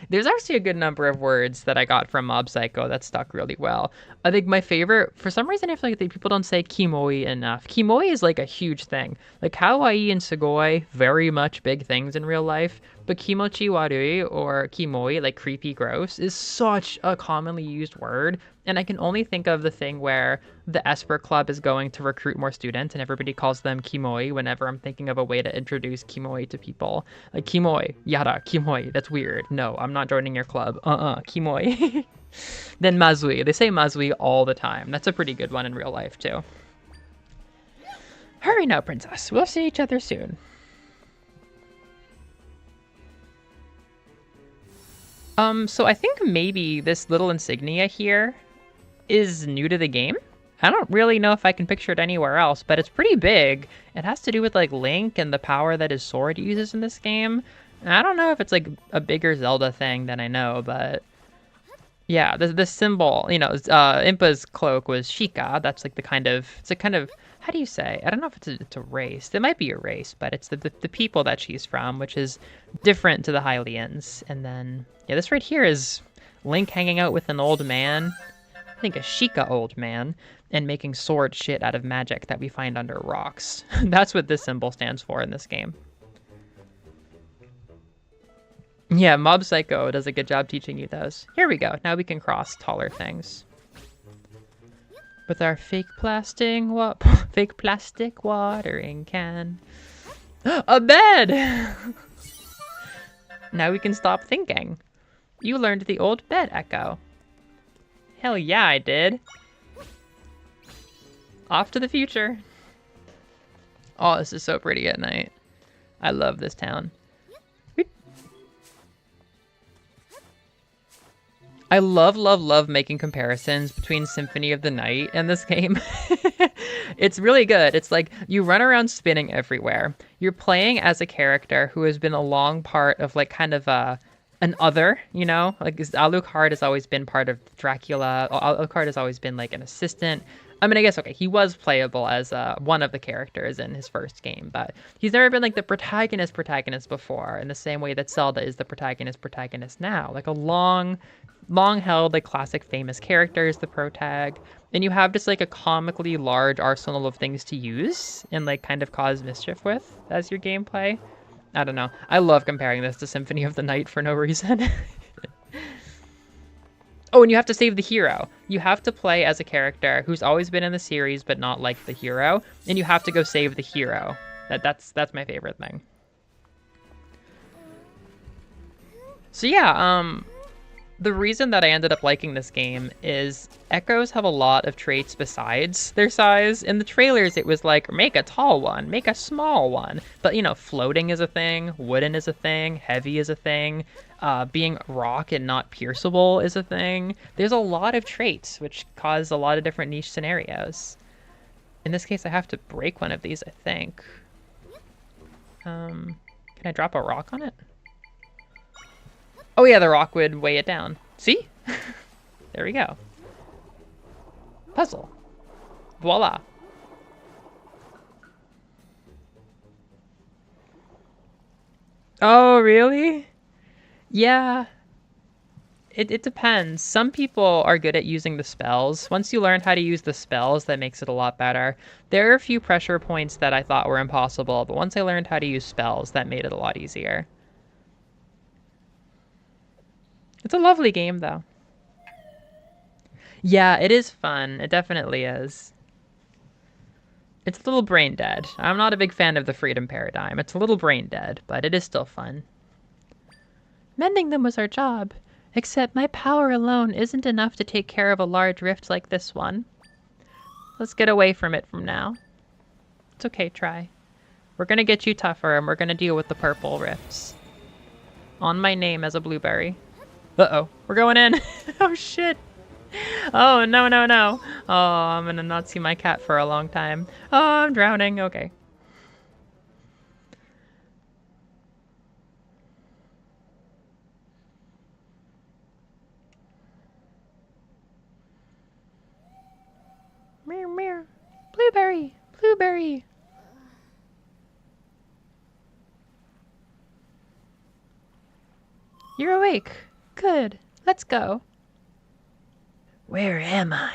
Speaker 1: There's actually a good number of words that I got from Mob Psycho that stuck really well. I think my favorite, for some reason, I feel like people don't say kimoi enough. Kimoi is like a huge thing. Like kawaii and sugoi, very much big things in real life. But kimochi warui or kimoi, like creepy gross, is such a commonly used word. And I can only think of the thing where the Esper Club is going to recruit more students and everybody calls them kimoi whenever I'm thinking of a way to introduce kimoi to people. Like kimoi, yada, kimoi, that's weird. No, I'm not joining your club. Kimoi. Then mazui. They say mazui all the time. That's a pretty good one in real life too. Hurry now, princess. We'll see each other soon. So I think maybe this little insignia here is new to the game. I don't really know if I can picture it anywhere else, but it's pretty big. It has to do with like Link and the power that his sword uses in this game. And I don't know if it's like a bigger Zelda thing than I know, but yeah, the symbol, you know, Impa's cloak was Sheikah. That's like it's a kind of, how do you say? I don't know if it's a race. It might be a race, but it's the people that she's from, which is different to the Hylians. And then, yeah, this right here is Link hanging out with an old man. I think a Sheikah old man, and making sword shit out of magic that we find under rocks. That's what this symbol stands for in this game. Yeah, Mob Psycho does a good job teaching you those. Here we go. Now we can cross taller things. With our fake plastic watering can. A bed! Now we can stop thinking. You learned the old bed echo. Hell yeah, I did. Off to the future. Oh, this is so pretty at night. I love this town. I love making comparisons between Symphony of the Night and this game. It's really good. It's like you run around spinning everywhere. You're playing as a character who has been a long part of like kind of an other, you know? Like Alucard has always been part of Dracula. Alucard has always been like an assistant. I mean, I guess, okay, he was playable as one of the characters in his first game, but he's never been like the protagonist before, in the same way that Zelda is the protagonist now. Like a long held, like classic famous character is the protag, and you have just like a comically large arsenal of things to use and like kind of cause mischief with as your gameplay. I don't know. I love comparing this to Symphony of the Night for no reason. Oh, and you have to save the hero. You have to play as a character who's always been in the series but not like the hero, and you have to go save the hero. That's my favorite thing. So yeah, the reason that I ended up liking this game is Echoes have a lot of traits besides their size. In the trailers, it was like, make a tall one, make a small one. But, you know, floating is a thing, wooden is a thing, heavy is a thing, being rock and not pierceable is a thing. There's a lot of traits which cause a lot of different niche scenarios. In this case, I have to break one of these, I think. Can I drop a rock on it? Oh yeah, the rock would weigh it down. See? There we go. Puzzle. Voila. Oh, really? Yeah. It depends. Some people are good at using the spells. Once you learn how to use the spells, that makes it a lot better. There are a few pressure points that I thought were impossible, but once I learned how to use spells, that made it a lot easier. It's a lovely game, though. Yeah, it is fun. It definitely is. It's a little brain dead. I'm not a big fan of the freedom paradigm. It's a little brain dead, but it is still fun. Mending them was our job. Except my power alone isn't enough to take care of a large rift like this one. Let's get away from it from now. It's okay, try. We're gonna get you tougher, and we're gonna deal with the purple rifts. On my name as a blueberry. Uh-oh, we're going in. Oh, shit. Oh, no, no, no. Oh, I'm gonna not see my cat for a long time. Oh, I'm drowning. Okay. Meow, meow. Blueberry, blueberry. You're awake. Good. Let's go. Where am I?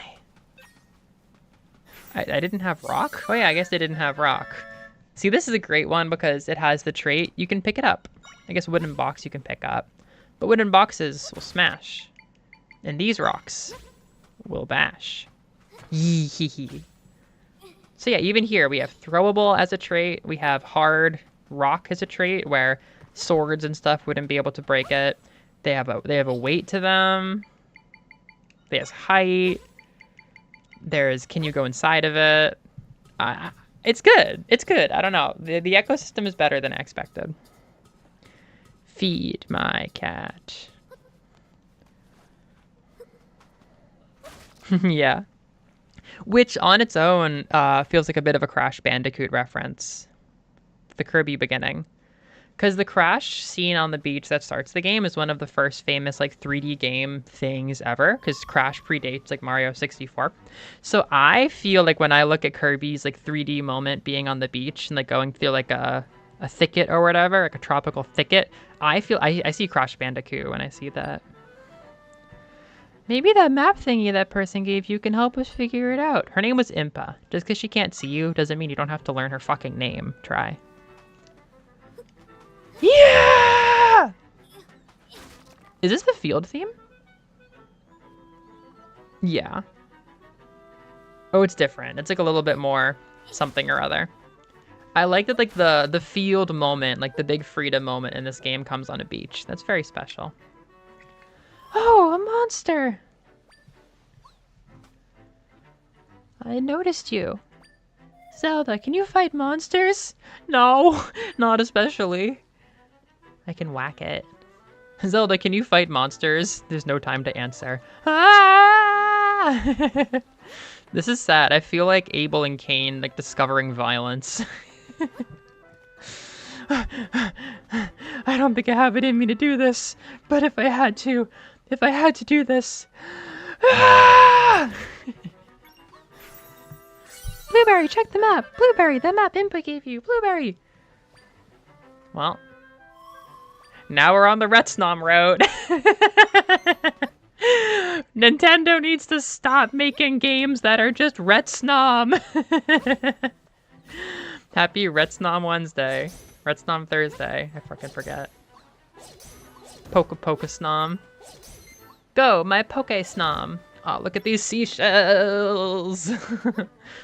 Speaker 1: I didn't have rock? Oh yeah, I guess they didn't have rock. See, this is a great one because it has the trait. You can pick it up. I guess wooden box you can pick up. But wooden boxes will smash. And these rocks will bash. Yee. So yeah, even here we have throwable as a trait. We have hard rock as a trait where swords and stuff wouldn't be able to break it. They have a weight to them. There's height. There's can you go inside of it? It's good. It's good. I don't know. The ecosystem is better than I expected. Feed my cat. Yeah. Which on its own feels like a bit of a Crash Bandicoot reference. The Kirby beginning. Because the crash scene on the beach that starts the game is one of the first famous like 3D game things ever. Because Crash predates like Mario 64. So I feel like when I look at Kirby's like 3D moment being on the beach and like going through like a thicket or whatever, like a tropical thicket, I see Crash Bandicoot when I see that. Maybe that map thingy that person gave you can help us figure it out. Her name was Impa. Just because she can't see you doesn't mean you don't have to learn her fucking name. Try. Yeah! Is this the field theme? Yeah. Oh, it's different. It's like a little bit more something or other. I like that like the field moment, like the big freedom moment in this game comes on a beach. That's very special. Oh, a monster! I noticed you. Zelda, can you fight monsters? No, not especially. I can whack it. Zelda, can you fight monsters? There's no time to answer. Ah! This is sad. I feel like Abel and Cain like discovering violence. I don't think I have it in me to do this, but if I had to do this. Ah! Blueberry, check the map. Blueberry, the map Impa gave you. Blueberry. Well, now we're on the Retsnom road. Nintendo needs to stop making games that are just Retsnom. Happy Retsnom Wednesday. Retsnom Thursday. I fucking forget. Poke Snom. Go, my Poke Snom. Oh, look at these seashells.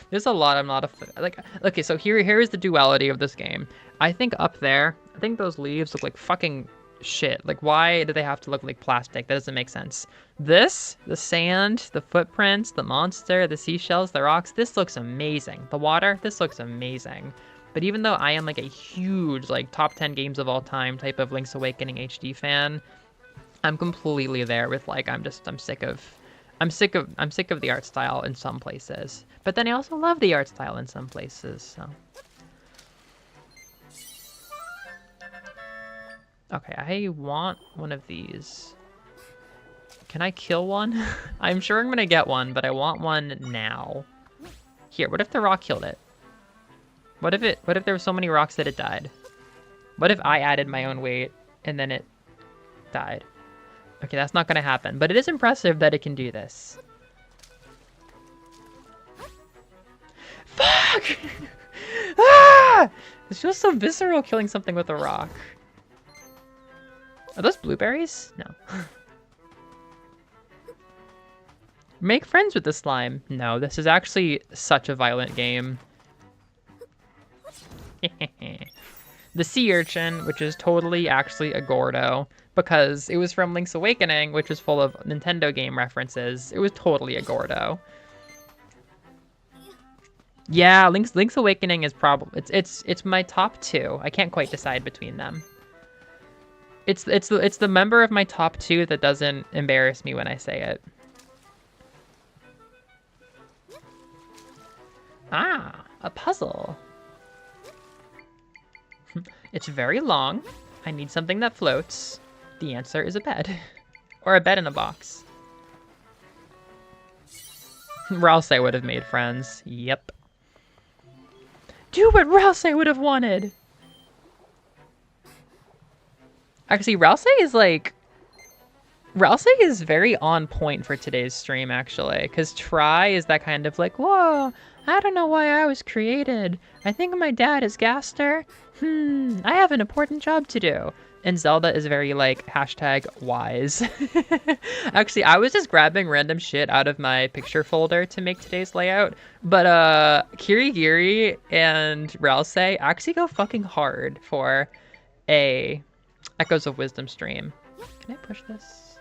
Speaker 1: There's a lot I'm not like. Okay, so here is the duality of this game. I think up there, I think those leaves look like fucking shit. Like, why do they have to look like plastic? That doesn't make sense. This, the sand, the footprints, the monster, the seashells, the rocks, this looks amazing. The water, this looks amazing. But even though I am like a huge like top 10 games of all time type of Link's Awakening HD fan, I'm completely there with like I'm sick of the art style in some places. But then I also love the art style in some places, so. Okay, I want one of these. Can I kill one? I'm sure I'm gonna get one, but I want one now. Here, what if the rock killed it? What if there were so many rocks that it died? What if I added my own weight and then it died? Okay, that's not gonna happen, but it is impressive that it can do this. Fuck! Ah! It feels so visceral killing something with a rock. Are those blueberries? No. Make friends with the slime. No, this is actually such a violent game. The sea urchin, which is totally actually a Gordo, because it was from Link's Awakening, which was full of Nintendo game references. It was totally a Gordo. Yeah, Link's Awakening is probably it's my top 2. I can't quite decide between them. It's the member of my top 2 that doesn't embarrass me when I say it. Ah, a puzzle. It's very long. I need something that floats. The answer is a bed. Or a bed in a box. Rousey would have made friends. Yep. Do what Rousey would have wanted! Actually, Rousey is like Ralsig is very on point for today's stream, actually, because Try is that kind of like, whoa, I don't know why I was created. I think my dad is Gaster. I have an important job to do. And Zelda is very like hashtag wise. Actually, I was just grabbing random shit out of my picture folder to make today's layout. But Kirigiri and Ralsei actually go fucking hard for a Echoes of Wisdom stream. Can I push this?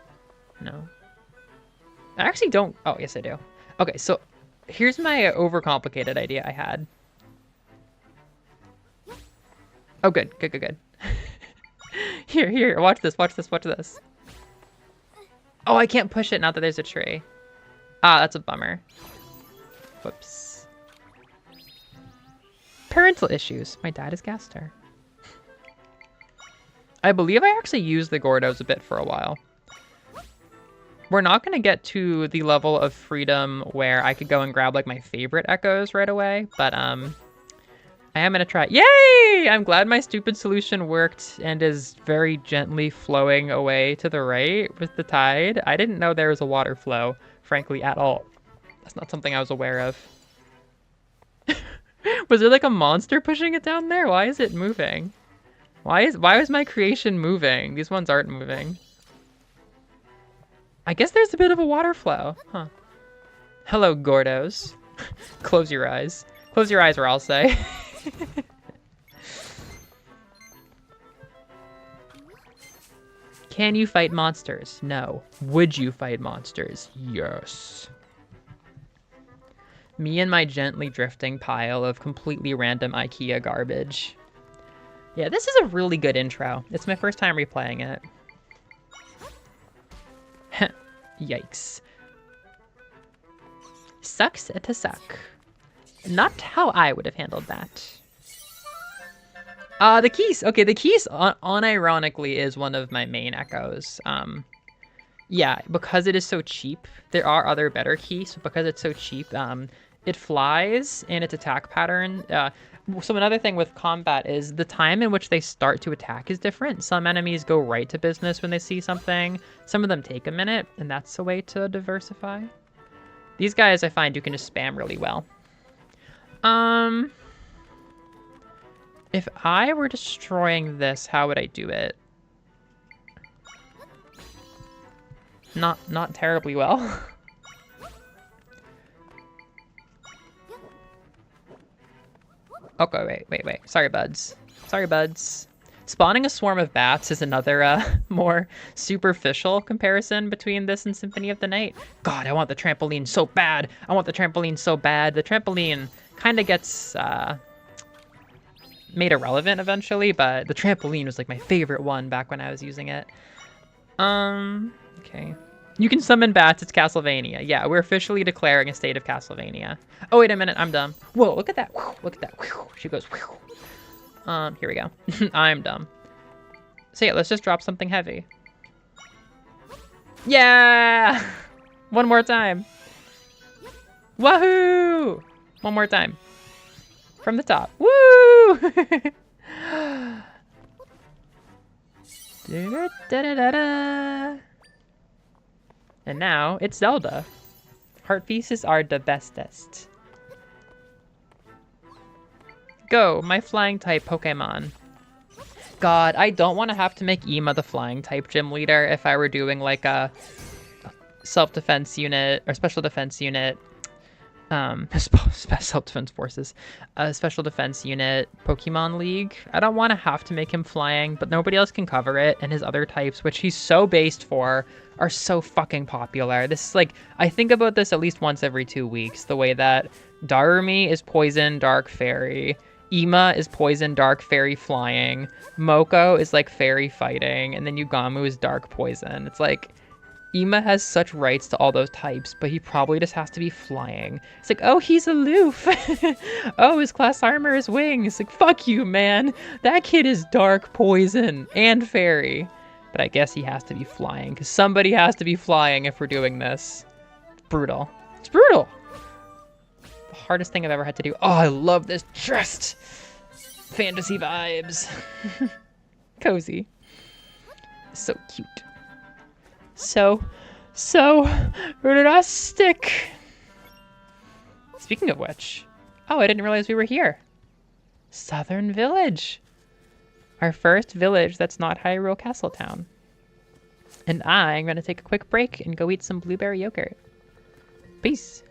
Speaker 1: No. I actually don't. Oh, yes, I do. Okay, so here's my overcomplicated idea I had. Oh, good. Good, good, good. Here. Watch this, watch this, watch this. Oh, I can't push it now that there's a tree. Ah, that's a bummer. Whoops. Parental issues. My dad is Gaster. I believe I actually used the Gordos a bit for a while. We're not going to get to the level of freedom where I could go and grab like my favorite echoes right away, but I am going to try. Yay! I'm glad my stupid solution worked and is very gently flowing away to the right with the tide. I didn't know there was a water flow, frankly, at all. That's not something I was aware of. Was there like a monster pushing it down there? Why is it moving? Why is my creation moving? These ones aren't moving. I guess there's a bit of a water flow. Huh. Hello, Gordos. Close your eyes. Close your eyes or I'll say. Can you fight monsters? No. Would you fight monsters? Yes. Me and my gently drifting pile of completely random IKEA garbage. Yeah, this is a really good intro. It's my first time replaying it. Yikes. Sucks to suck. Not how I would have handled that. The keys. Okay, the keys unironically is one of my main echoes. Yeah, because it is so cheap. There are other better keys, but because it's so cheap, it flies and its attack pattern. So another thing with combat is the time in which they start to attack is different. Some enemies go right to business when they see something. Some of them take a minute, and that's a way to diversify. These guys I find you can just spam really well. If I were destroying this, how would I do it? Not terribly well. Okay, wait. Sorry, buds. Spawning a swarm of bats is another more superficial comparison between this and Symphony of the Night. God, I want the trampoline so bad. The trampoline kind of gets made irrelevant eventually, but the trampoline was like my favorite one back when I was using it. Okay. You can summon bats, it's Castlevania. Yeah, we're officially declaring a state of Castlevania. Oh, wait a minute, I'm dumb. Whoa, look at that. Look at that. She goes, here we go. I'm dumb. So yeah, let's just drop something heavy. Yeah! One more time. Wahoo! One more time. From the top. Woo! Da-da-da-da-da. And now it's Zelda. Heart pieces are the bestest. Go, my flying type Pokemon. God, I don't want to have to make Ima the flying type gym leader if I were doing like a self-defense unit or special defense unit. Self-defense forces. A special defense unit Pokemon League. I don't want to have to make him flying, but nobody else can cover it, and his other types, which he's so based for, are so fucking popular. This is like, I think about this at least once every 2 weeks, the way that Darumi is poison, dark, fairy. Ima is poison, dark, fairy, flying. Moko is like fairy fighting, and then Yugamu is dark, poison. It's like, Ima has such rights to all those types, but he probably just has to be flying. It's like, oh, he's aloof. Oh, his class armor is wings. Like, fuck you, man. That kid is dark, poison, and fairy. But I guess he has to be flying, because somebody has to be flying if we're doing this. It's brutal. It's brutal. The hardest thing I've ever had to do. Oh, I love this chest. Fantasy vibes. Cozy. So cute. So rustic. Speaking of which, oh, I didn't realize we were here. Southern Village. Our first village that's not Hyrule Castletown. And I'm going to take a quick break and go eat some blueberry yogurt. Peace.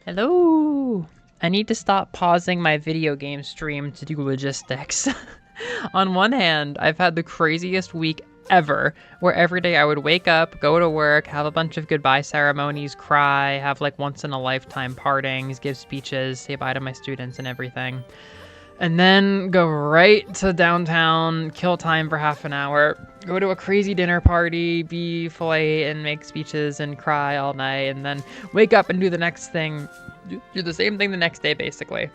Speaker 1: Hello! I need to stop pausing my video game stream to do logistics. On one hand, I've had the craziest week ever, where every day I would wake up, go to work, have a bunch of goodbye ceremonies, cry, have like once in a lifetime partings, give speeches, say bye to my students and everything. And then go right to downtown, kill time for half an hour, go to a crazy dinner party, be polite and make speeches and cry all night, and then wake up and do the next thing, do the same thing the next day, basically.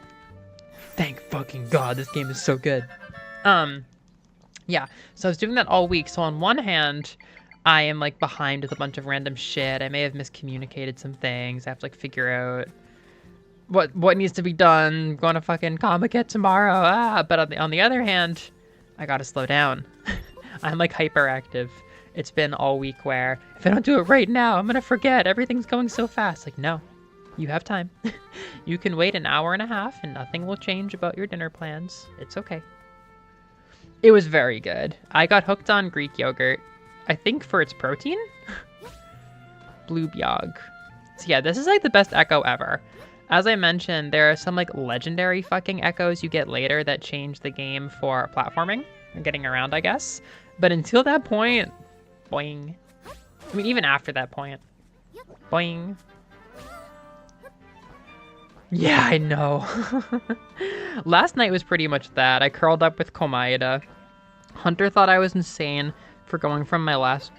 Speaker 1: Thank fucking God, this game is so good. Yeah, so I was doing that all week. So on one hand, I am like behind with a bunch of random shit. I may have miscommunicated some things. I have to like figure out what needs to be done. I'm going to fucking Comic-Con tomorrow. But on the other hand, I gotta slow down. I'm like hyperactive. It's been all week where if I don't do it right now, I'm gonna forget. Everything's going so fast. Like, no, you have time. You can wait an hour and a half and nothing will change about your dinner plans. It's okay. It was very good. I got hooked on Greek yogurt. I think for its protein? Blue Byog. So yeah, this is like the best echo ever. As I mentioned, there are some like legendary fucking echoes you get later that change the game for platforming and getting around, I guess. But until that point, boing. I mean, even after that point, boing. Yeah, I know. Last night was pretty much that. I curled up with Komaeda. Hunter thought I was insane for going from my last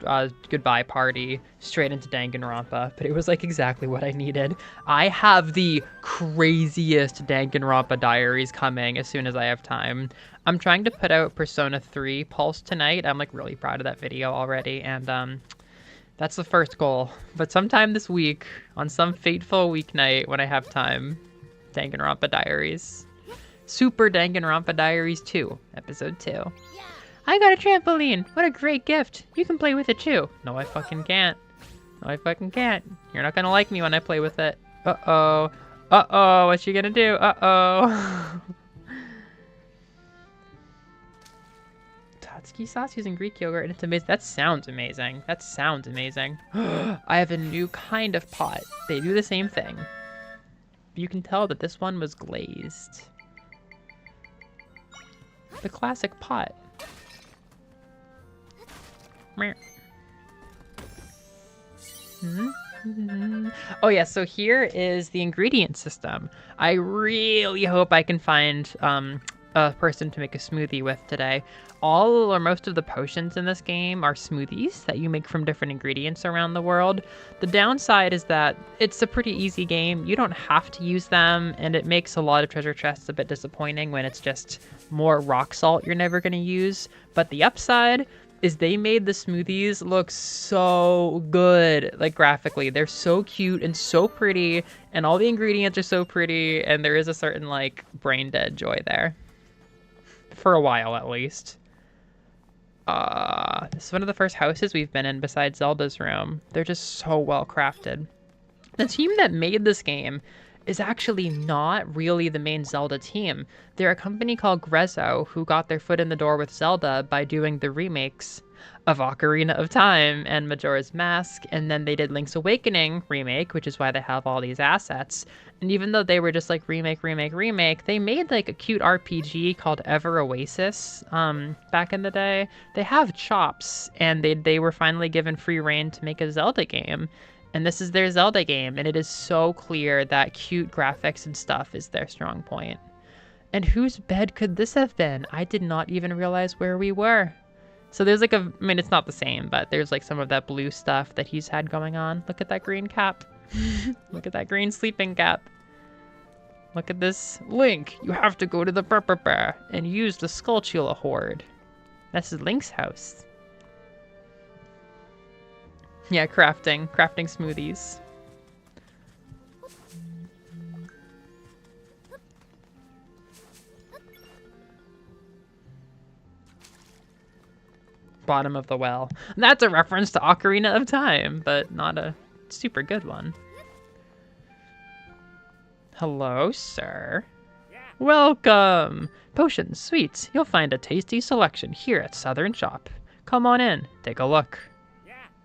Speaker 1: goodbye party straight into Danganronpa, but it was like exactly what I needed. I have the craziest Danganronpa diaries coming as soon as I have time. I'm trying to put out Persona 3 Pulse tonight. I'm like really proud of that video already, and that's the first goal. But sometime this week, on some fateful weeknight when I have time, Danganronpa Diaries. Super Danganronpa Diaries 2, Episode 2. I got a trampoline! What a great gift! You can play with it too! No, I fucking can't. No, I fucking can't. You're not gonna like me when I play with it. Uh-oh. Uh-oh, what's she gonna do? Uh-oh. Tatsuki sauce using Greek yogurt, and it's amazing. That sounds amazing. That sounds amazing. I have a new kind of pot. They do the same thing. You can tell that this one was glazed. The classic pot. Oh yeah, so here is the ingredient system. I really hope I can find a person to make a smoothie with today. All or most of the potions in this game are smoothies that you make from different ingredients around the world. The downside is that it's a pretty easy game. You don't have to use them, and it makes a lot of treasure chests a bit disappointing when it's just more rock salt you're never going to use. But the upside is they made the smoothies look so good, like graphically. They're so cute and so pretty, and all the ingredients are so pretty, and there is a certain like brain dead joy there. For a while, at least. This is one of the first houses we've been in besides Zelda's room. They're just so well crafted. The team that made this game is actually not really the main Zelda team. They're a company called Grezzo who got their foot in the door with Zelda by doing the remakes of Ocarina of Time and Majora's Mask, and then they did Link's Awakening remake, which is why they have all these assets. And even though they were just like remake, they made like a cute RPG called Ever Oasis back in the day. They have chops, and they were finally given free reign to make a Zelda game. And this is their Zelda game, and it is so clear that cute graphics and stuff is their strong point. And whose bed could this have been? I did not even realize where we were. So there's like I mean, it's not the same, but there's like some of that blue stuff that he's had going on. Look at that green cap. Look at that green sleeping cap. Look at this. Link, you have to go to the Burr and use the Skulltula Horde. This is Link's house. Yeah, crafting smoothies. Bottom of the well. That's a reference to Ocarina of Time, but not a super good one. Hello, sir. Welcome! Potions, sweets. You'll find a tasty selection here at Southern Shop. Come on in, take a look.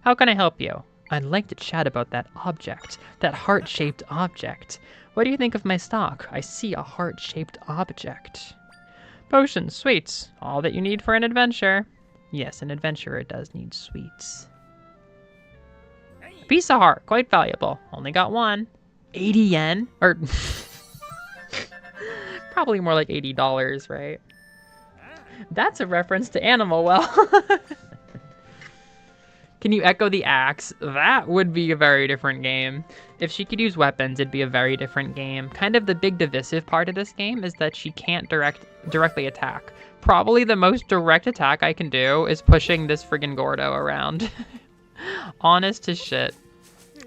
Speaker 1: How can I help you? I'd like to chat about that object, that heart-shaped object. What do you think of my stock? I see a heart-shaped object. Potions, sweets, all that you need for an adventure. Yes, an adventurer does need sweets. A piece of heart, quite valuable. Only got one. 80 yen? Or probably more like $80, right? That's a reference to Animal Well. Can you echo the axe? That would be a very different game. If she could use weapons, it'd be a very different game. Kind of the big divisive part of this game is that she can't directly attack. Probably the most direct attack I can do is pushing this friggin' Gordo around. Honest as shit.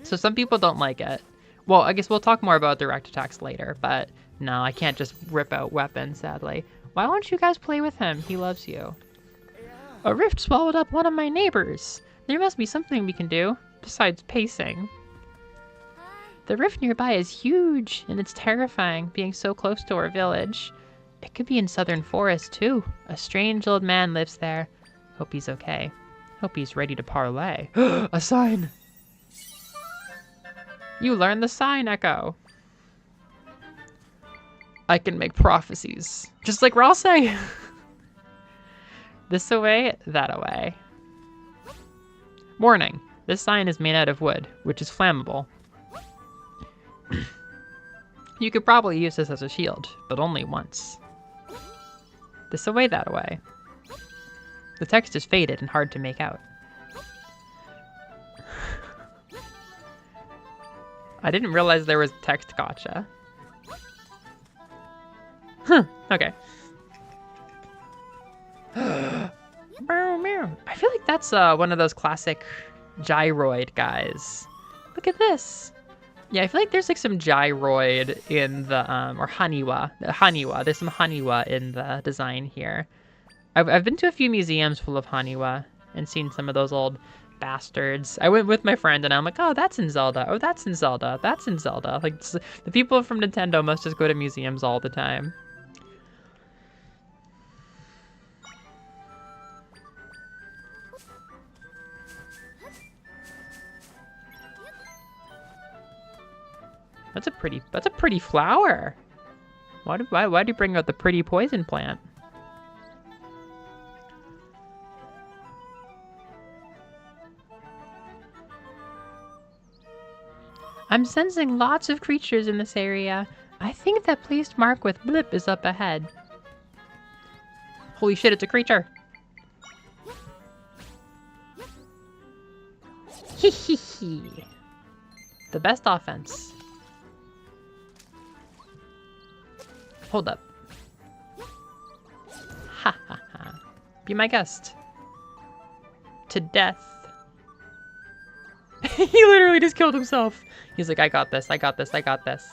Speaker 1: So some people don't like it. Well, I guess we'll talk more about direct attacks later, but no, I can't just rip out weapons, sadly. Why don't you guys play with him? He loves you. A rift swallowed up one of my neighbors. There must be something we can do, besides pacing. The rift nearby is huge, and it's terrifying, being so close to our village. It could be in Southern Forest, too. A strange old man lives there. Hope he's okay. Hope he's ready to parlay. A sign! You learned the sign, Echo. I can make prophecies. Just like Ralsei! This away, that away. Warning, this sign is made out of wood, which is flammable. You could probably use this as a shield, but only once. This away, that away. The text is faded and hard to make out. I didn't realize there was text gotcha. Huh, okay. I feel like that's one of those classic gyroid guys. Look at this. Yeah, I feel like there's like some gyroid in the, or haniwa. There's some haniwa in the design here. I've been to a few museums full of haniwa and seen some of those old bastards. I went with my friend and I'm like, oh, that's in Zelda. Oh, that's in Zelda. That's in Zelda. Like, the people from Nintendo must just go to museums all the time. That's a pretty flower. Why do you bring out the pretty poison plant? I'm sensing lots of creatures in this area. I think that placed mark with blip is up ahead. Holy shit, it's a creature. Hee hee hee. The best offense. Hold up. Ha ha ha. Be my guest. To death. He literally just killed himself. He's like, I got this, I got this, I got this.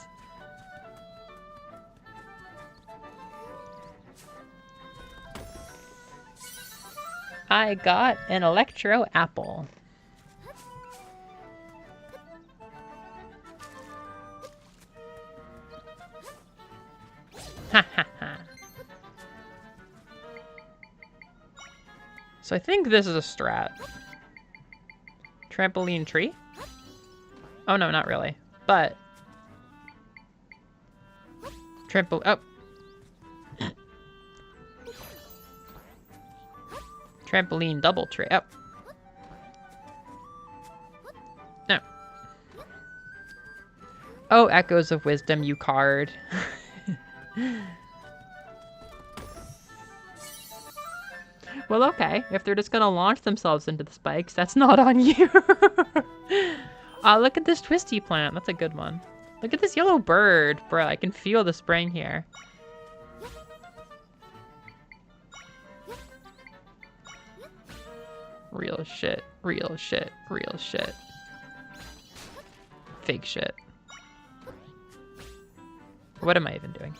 Speaker 1: I got an Electro Apple. Ha ha ha. So I think this is a strat. Trampoline tree? Oh no, not really. But oh. Trampoline double tree. Oh. No. Oh, Echoes of Wisdom, you card. Well, okay. If they're just gonna launch themselves into the spikes, that's not on you. Look at this twisty plant. That's a good one. Look at this yellow bird. Bro, I can feel the spring here. Real shit. Real shit. Real shit. Fake shit. What am I even doing?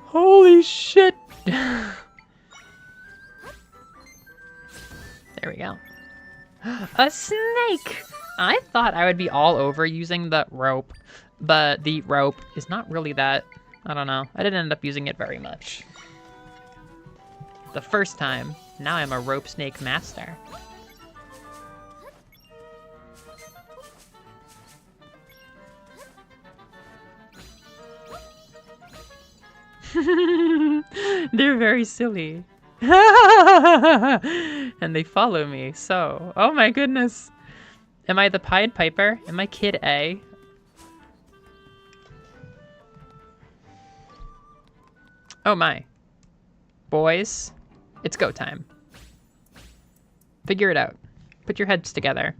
Speaker 1: Holy shit! There we go. A snake! I thought I would be all over using the rope, but the rope is not really that I don't know. I didn't end up using it very much. The first time. Now I'm a rope snake master. They're very silly. And they follow me, so... Oh my goodness. Am I the Pied Piper? Am I Kid A? Oh my. Boys, it's go time. Figure it out. Put your heads together.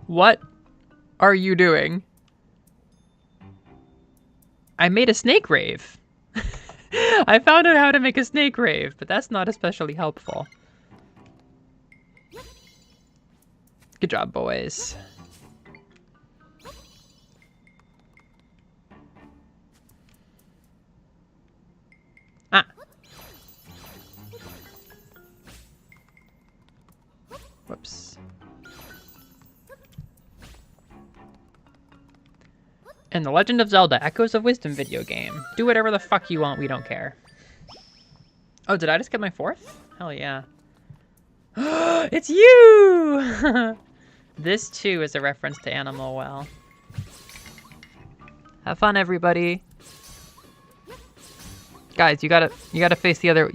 Speaker 1: What are you doing? I made a snake rave. I found out how to make a snake rave, but that's not especially helpful. Good job, boys. Ah. Whoops. And The Legend of Zelda Echoes of Wisdom video game. Do whatever the fuck you want, we don't care. Oh, did I just get my 4th? Hell yeah. It's you! This too is a reference to Animal Well. Have fun, everybody. Guys, you gotta face the other,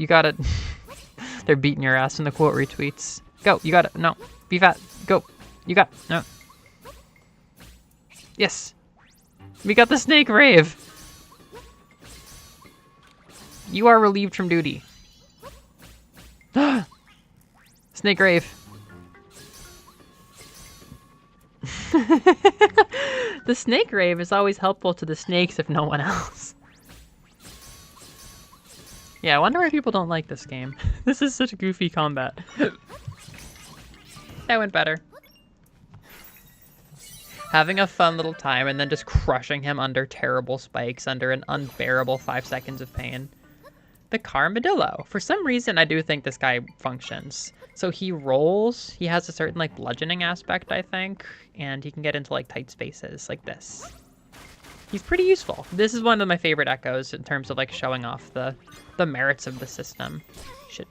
Speaker 1: they're beating your ass in the quote retweets. Go, no, be fat, go, no. Yes. We got the snake rave. You are relieved from duty. Snake rave. The snake rave is always helpful to the snakes if no one else. Yeah, I wonder why people don't like this game. This is such goofy combat. That went better. Having a fun little time and then just crushing him under terrible spikes under an unbearable 5 seconds of pain. The Carmadillo. For some reason, I do think this guy functions. So he rolls. He has a certain, like, bludgeoning aspect, I think. And he can get into, like, tight spaces like this. He's pretty useful. This is one of my favorite echoes in terms of, like, showing off the merits of the system. Shit.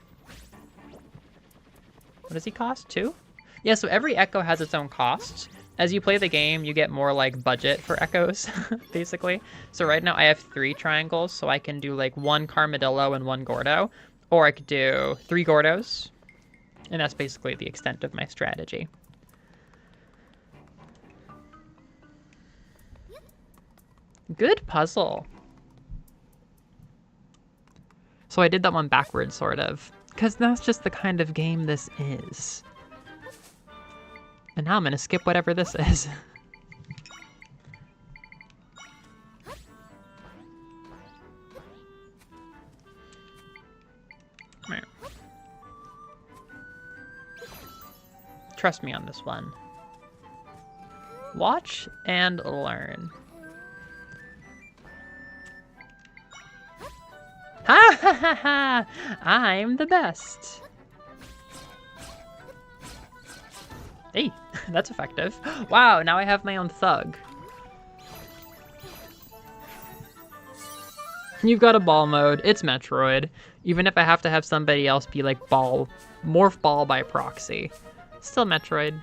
Speaker 1: What does he cost? 2? Yeah, so every echo has its own cost. As you play the game, you get more, like, budget for echoes, basically. So right now I have 3 triangles, so I can do, like, 1 Carmadillo and 1 Gordo. Or I could do 3 Gordos. And that's basically the extent of my strategy. Good puzzle. So I did that one backwards, sort of. Because that's just the kind of game this is. And now I'm going to skip whatever this is. Right. Trust me on this one. Watch and learn. Ha ha ha ha! I'm the best. Hey, that's effective. Wow, now I have my own thug. You've got a ball mode. It's Metroid. Even if I have to have somebody else be like ball, morph ball by proxy. Still Metroid.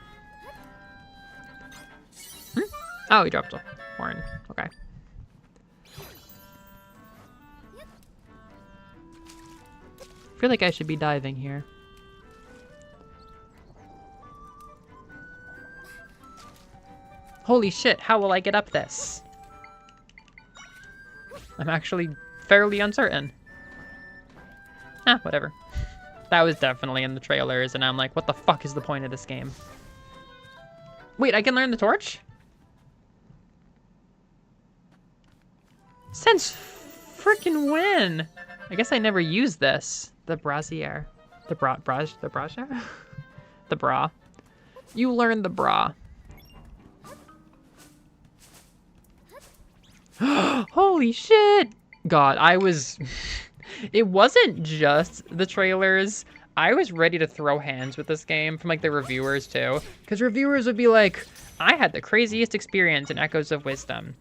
Speaker 1: Oh, he dropped a horn. Okay. I feel like I should be diving here. Holy shit, how will I get up this? I'm actually fairly uncertain. Ah, whatever. That was definitely in the trailers, and I'm like, what the fuck is the point of this game? Wait, I can learn the torch? Since frickin' when? I guess I never used this. The brassiere. The brassiere? The bra. You learn the bra. Holy shit! God, I was... It wasn't just the trailers. I was ready to throw hands with this game from like the reviewers too, because reviewers would be like, I had the craziest experience in Echoes of Wisdom.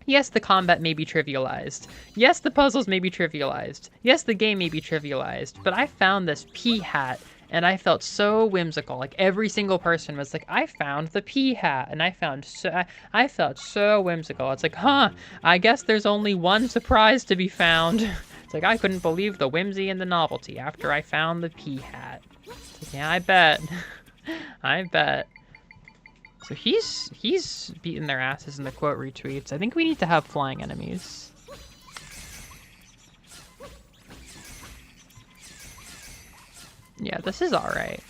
Speaker 1: Yes, the combat may be trivialized. Yes, the puzzles may be trivialized. Yes, the game may be trivialized. But I found this pea hat and I felt so whimsical. Like every single person was like, I found the pea hat, and I felt so whimsical. It's like, huh, I guess there's only one surprise to be found. It's like, I couldn't believe the whimsy and the novelty after I found the pea hat. Like, yeah, I bet. I bet. So he's beating their asses in the quote retweets. I think we need to have flying enemies. Yeah, this is alright.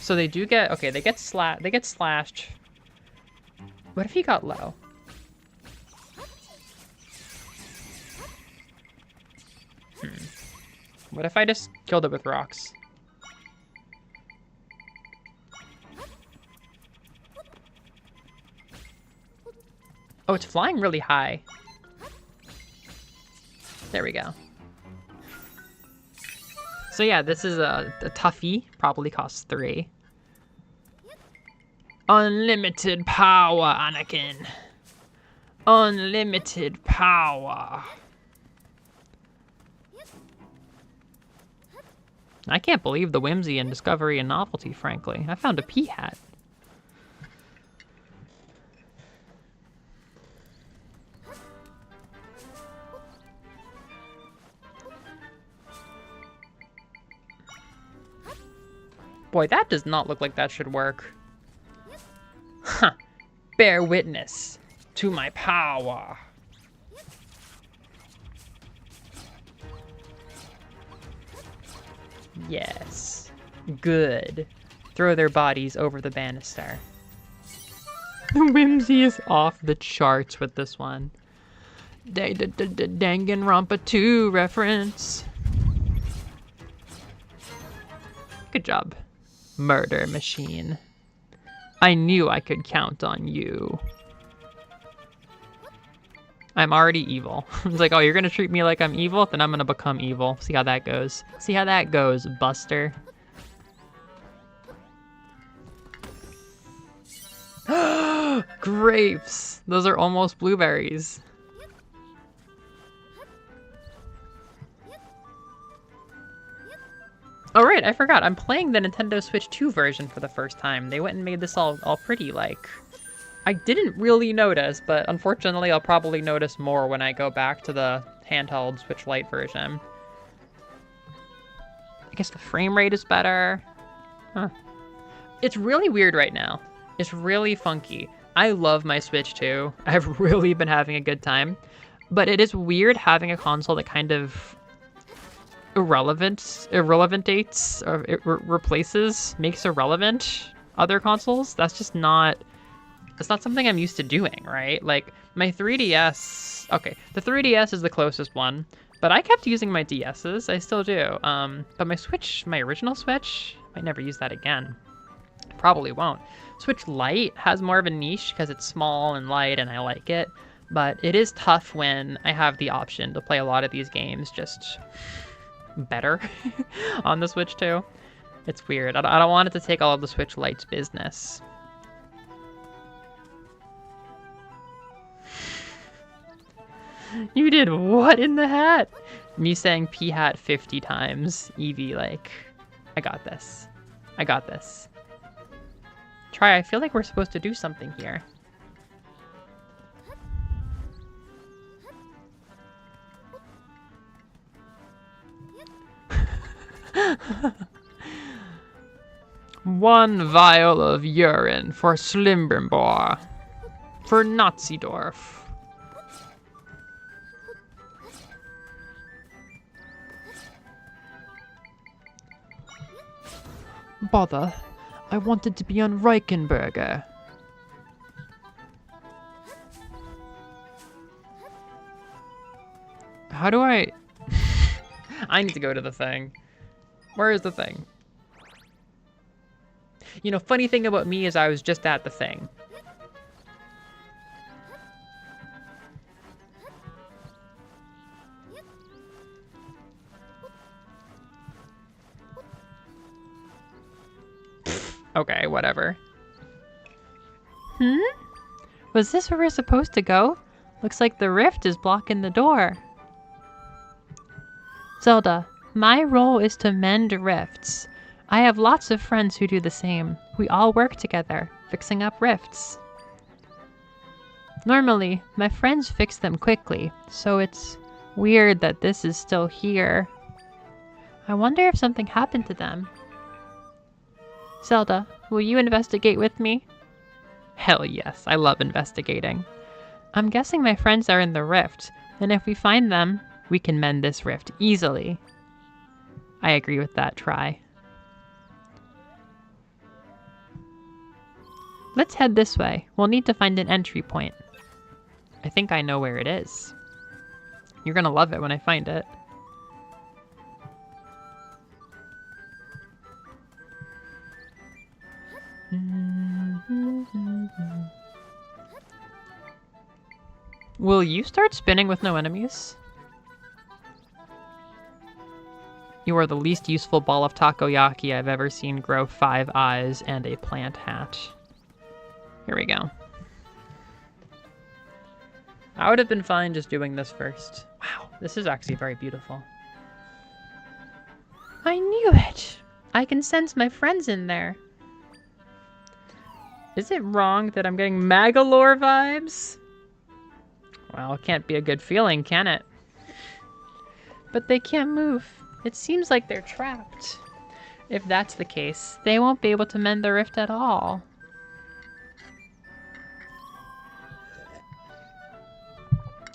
Speaker 1: So they do get, okay, they get slashed. What if he got low? What if I just killed it with rocks? Oh, it's flying really high. There we go. So yeah, this is a toughie. Probably costs 3. Unlimited power, Anakin. Unlimited power. I can't believe the whimsy and discovery and novelty, frankly. I found a pea hat. Boy, that does not look like that should work. Huh. Bear witness to my power. Yes. Good. Throw their bodies over the banister. The whimsy is off the charts with this one. Danganronpa 2 reference. Good job. Murder machine. I knew I could count on you. I'm already evil. It's like, oh, you're gonna treat me like I'm evil? Then I'm gonna become evil. See how that goes. See how that goes, Buster. Grapes! Those are almost blueberries. Oh right, I forgot. I'm playing the Nintendo Switch 2 version for the first time. They went and made this all pretty, like... I didn't really notice, but unfortunately I'll probably notice more when I go back to the handheld Switch Lite version. I guess the frame rate is better. Huh. It's really weird right now. It's really funky. I love my Switch 2. I've really been having a good time. But it is weird having a console that kind of... irrelevantates, or it replaces, makes irrelevant other consoles. That's just not, it's not something I'm used to doing, right? Like, my 3DS, okay, the 3DS is the closest one, but I kept using my DSs, I still do. But my Switch, my original Switch, I might never use that again. Probably won't. Switch Lite has more of a niche because it's small and light and I like it, but it is tough when I have the option to play a lot of these games just better on the Switch 2. It's weird. I don't want it to take all of the Switch Lite's business. You did what in the hat? Me saying P hat 50 times. Eevee, like, I got this. I got this. Try, I feel like we're supposed to do something here. One vial of urine for Slimbrimbor. For Nazidorf. Bother. I wanted to be on Reichenberger. How do I... I need to go to the thing. Where is the thing? You know, funny thing about me is I was just at the thing. Okay, whatever. Was this where we're supposed to go? Looks like the rift is blocking the door. Zelda, my role is to mend rifts. I have lots of friends who do the same. We all work together, fixing up rifts. Normally, my friends fix them quickly, so it's weird that this is still here. I wonder if something happened to them. Zelda, will you investigate with me? Hell yes, I love investigating. I'm guessing my friends are in the rift, and if we find them, we can mend this rift easily. I agree with that try. Let's head this way. We'll need to find an entry point. I think I know where it is. You're gonna love it when I find it. Will you start spinning with no enemies? You are the least useful ball of takoyaki I've ever seen grow 5 eyes and a plant hat. Here we go. I would have been fine just doing this first. Wow, this is actually very beautiful. I knew it! I can sense my friends in there. Is it wrong that I'm getting Magalore vibes? Well, it can't be a good feeling, can it? But they can't move. It seems like they're trapped. If that's the case, they won't be able to mend the rift at all.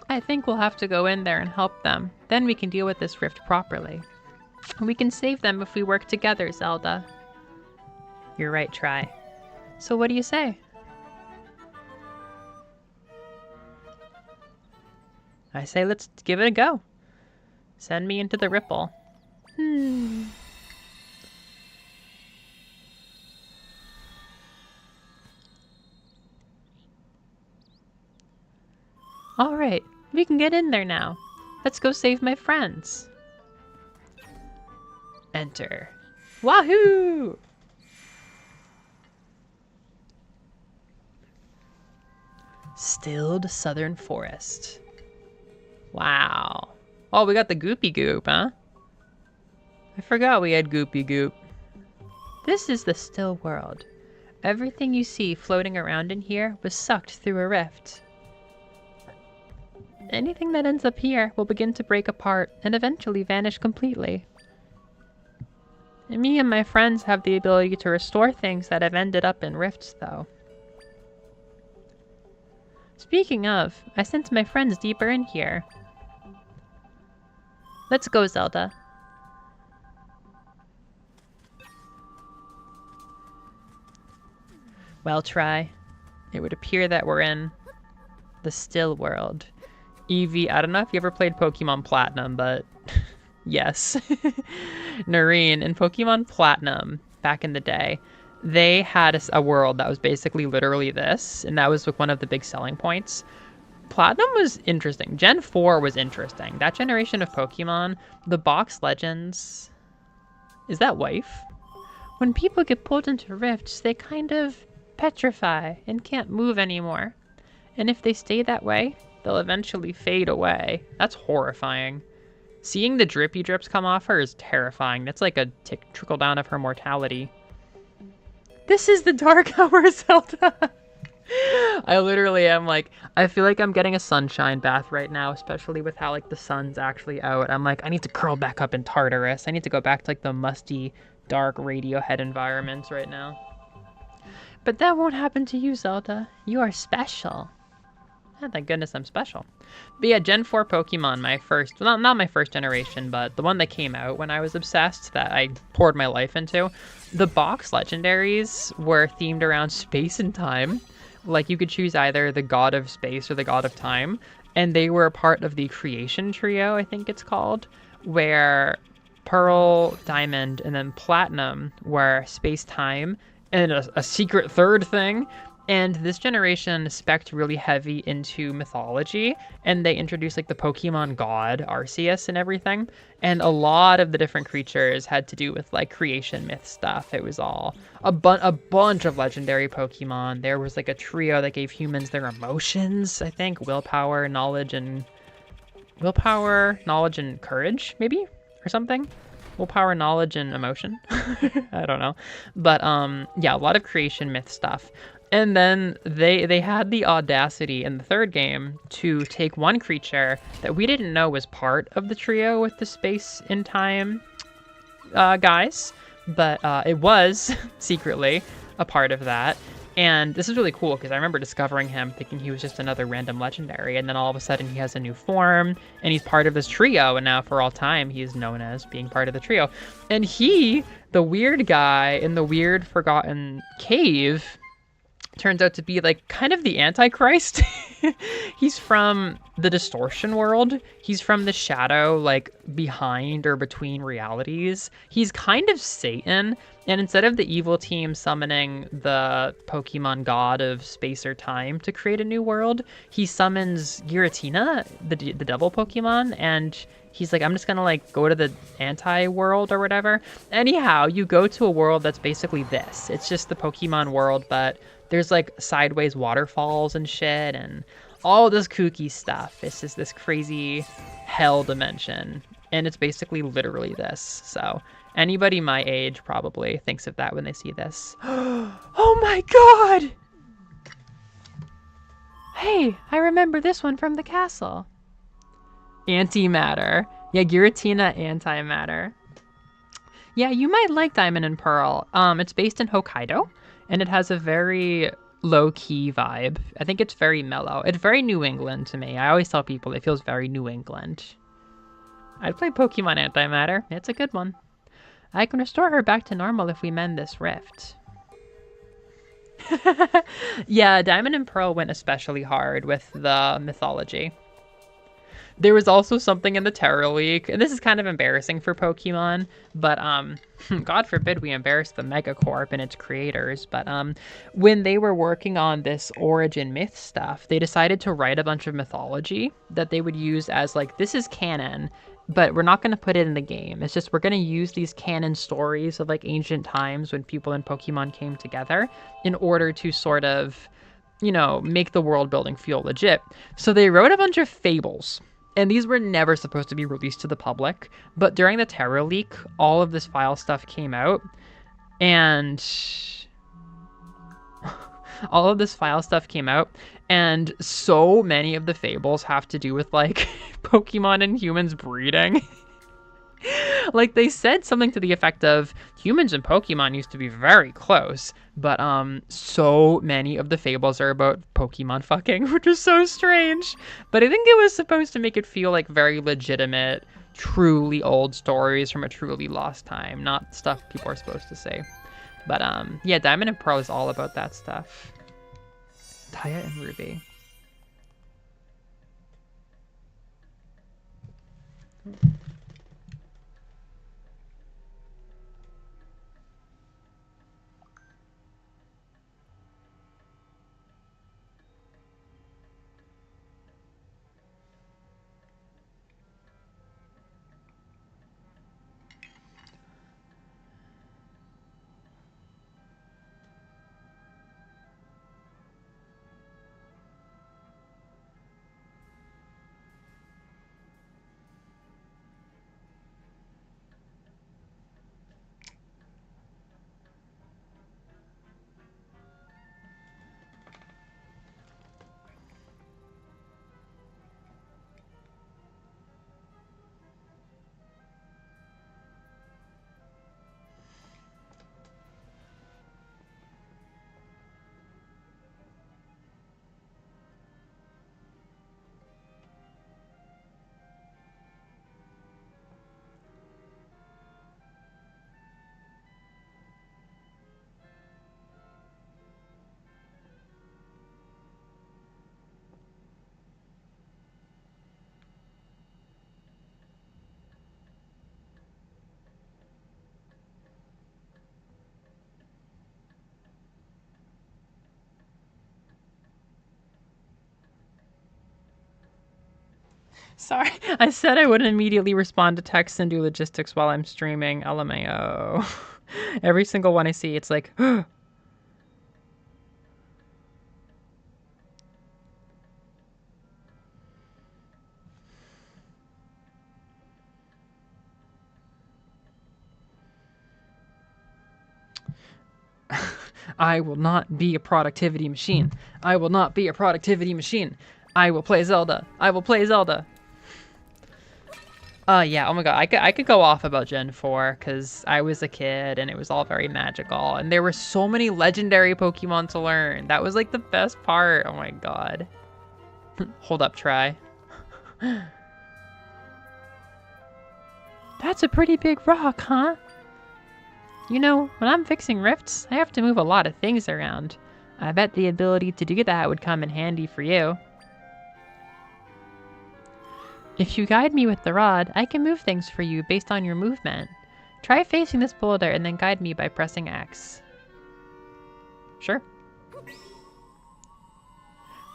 Speaker 1: I think we'll have to go in there and help them. Then we can deal with this rift properly. We can save them if we work together, Zelda. You're right, Try. So what do you say? I say let's give it a go. Send me into the ripple. All right, we can get in there now. Let's go save my friends. Enter. Wahoo! Stilled southern forest. Wow. Oh, we got the goopy goop, huh? I forgot we had goopy goop. This is the still world. Everything you see floating around in here was sucked through a rift. Anything that ends up here will begin to break apart and eventually vanish completely. And me and my friends have the ability to restore things that have ended up in rifts, though. Speaking of, I sent my friends deeper in here. Let's go, Zelda. Well, Try. It would appear that we're in the still world. Eevee, I don't know if you ever played Pokemon Platinum, but yes. Noreen, in Pokemon Platinum, back in the day, they had a world that was basically literally this, and that was one of the big selling points. Platinum was interesting. Gen 4 was interesting. That generation of Pokemon, the box legends... Is that wife? When people get pulled into rifts, they kind of petrify and can't move anymore. And if they stay that way, they'll eventually fade away. That's horrifying. Seeing the drippy drips come off her is terrifying. That's like a trickle down of her mortality. This is the dark hour, Zelda! I literally am like, I feel like I'm getting a sunshine bath right now, especially with how like the sun's actually out. I'm like, I need to curl back up in Tartarus. I need to go back to like the musty, dark Radiohead environments right now. But that won't happen to you, Zelda. You are special. Oh, thank goodness I'm special. But yeah, Gen 4 Pokemon, my first, well, not my first generation, but the one that came out when I was obsessed, that I poured my life into. The box legendaries were themed around space and time. Like, you could choose either the god of space or the god of time, and they were a part of the creation trio, I think it's called, where Pearl, Diamond, and then Platinum were space-time, and a secret third thing And this generation spec'd really heavy into mythology, and they introduced like the Pokemon god Arceus and everything. And a lot of the different creatures had to do with like creation myth stuff. It was all a bunch of legendary Pokemon. There was like a trio that gave humans their emotions, I think, willpower, knowledge, and courage, maybe, or something. Willpower, knowledge, and emotion. I don't know, but yeah, a lot of creation myth stuff. And then they had the audacity in the third game to take one creature that we didn't know was part of the trio with the space and time guys, but it was secretly a part of that. And this is really cool because I remember discovering him thinking he was just another random legendary, and then all of a sudden he has a new form and he's part of this trio, and now for all time he's known as being part of the trio. And he, the weird guy in the weird forgotten cave, turns out to be like kind of the Antichrist. He's from the distortion world. He's from the shadow, like behind or between realities. He's kind of Satan. And instead of the evil team summoning the Pokemon god of space or time to create a new world, he summons Giratina, the devil Pokemon, and he's like, I'm just gonna like go to the anti-world or whatever. Anyhow, you go to a world that's basically this. It's just the Pokemon world, but there's like sideways waterfalls and shit and all this kooky stuff. It's just this crazy hell dimension. And it's basically literally this. So anybody my age probably thinks of that when they see this. Oh my god! Hey, I remember this one from the castle. Antimatter. Yeah, Giratina antimatter. Yeah, you might like Diamond and Pearl. It's based in Hokkaido, and it has a very low-key vibe. I think it's very mellow. It's very New England to me. I always tell people it feels very New England. I'd play Pokemon Antimatter. It's a good one. I can restore her back to normal if we mend this rift. Yeah, Diamond and Pearl went especially hard with the mythology. There was also something in the Terror Leak, and this is kind of embarrassing for Pokemon, but God forbid we embarrass the Megacorp and its creators. But when they were working on this origin myth stuff, they decided to write a bunch of mythology that they would use as like, this is canon, but we're not going to put it in the game. It's just we're going to use these canon stories of like ancient times when people in Pokemon came together in order to sort of, you know, make the world building feel legit. So they wrote a bunch of fables. And these were never supposed to be released to the public, but during the Terror Leak, all of this file stuff came out, and and so many of the fables have to do with like Pokemon and humans breeding. Like they said something to the effect of humans and Pokemon used to be very close, but so many of the fables are about Pokemon fucking, which is so strange. But I think it was supposed to make it feel like very legitimate, truly old stories from a truly lost time, not stuff people are supposed to say. But yeah, Diamond and Pearl is all about that stuff. Taya and Ruby. Sorry, I said I wouldn't immediately respond to texts and do logistics while I'm streaming. LMAO. Every single one I see, it's like, I will not be a productivity machine. I will not be a productivity machine. I will play Zelda. I will play Zelda. Yeah, oh my god, I could go off about Gen 4, because I was a kid, and it was all very magical, and there were so many legendary Pokemon to learn. That was, like, the best part. Oh my god. Hold up, try. That's a pretty big rock, huh? You know, when I'm fixing rifts, I have to move a lot of things around. I bet the ability to do that would come in handy for you. If you guide me with the rod, I can move things for you based on your movement. Try facing this boulder and then guide me by pressing X. Sure.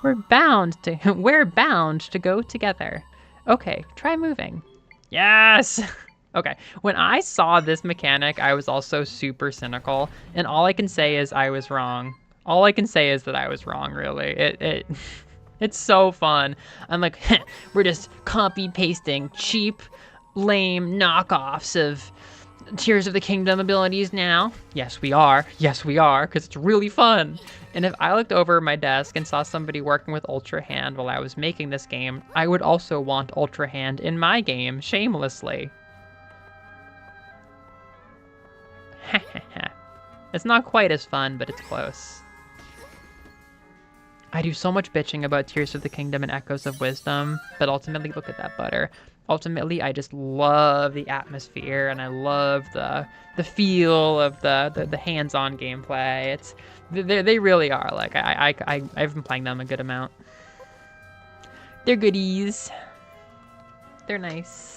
Speaker 1: We're bound to go together. Okay, try moving. Yes! Okay, when I saw this mechanic, I was also super cynical, and all I can say is I was wrong. All I can say is that I was wrong, really. It's so fun. I'm like, we're just copy-pasting cheap, lame knockoffs of Tears of the Kingdom abilities now. Yes, we are. Yes, we are, because it's really fun. And if I looked over my desk and saw somebody working with Ultra Hand while I was making this game, I would also want Ultra Hand in my game, shamelessly. It's not quite as fun, but it's close. I do so much bitching about Tears of the Kingdom and Echoes of Wisdom, but ultimately, look at that butter. Ultimately, I just love the atmosphere, and I love the feel of the hands-on gameplay. They really are. Like, I've been playing them a good amount. They're goodies. They're nice.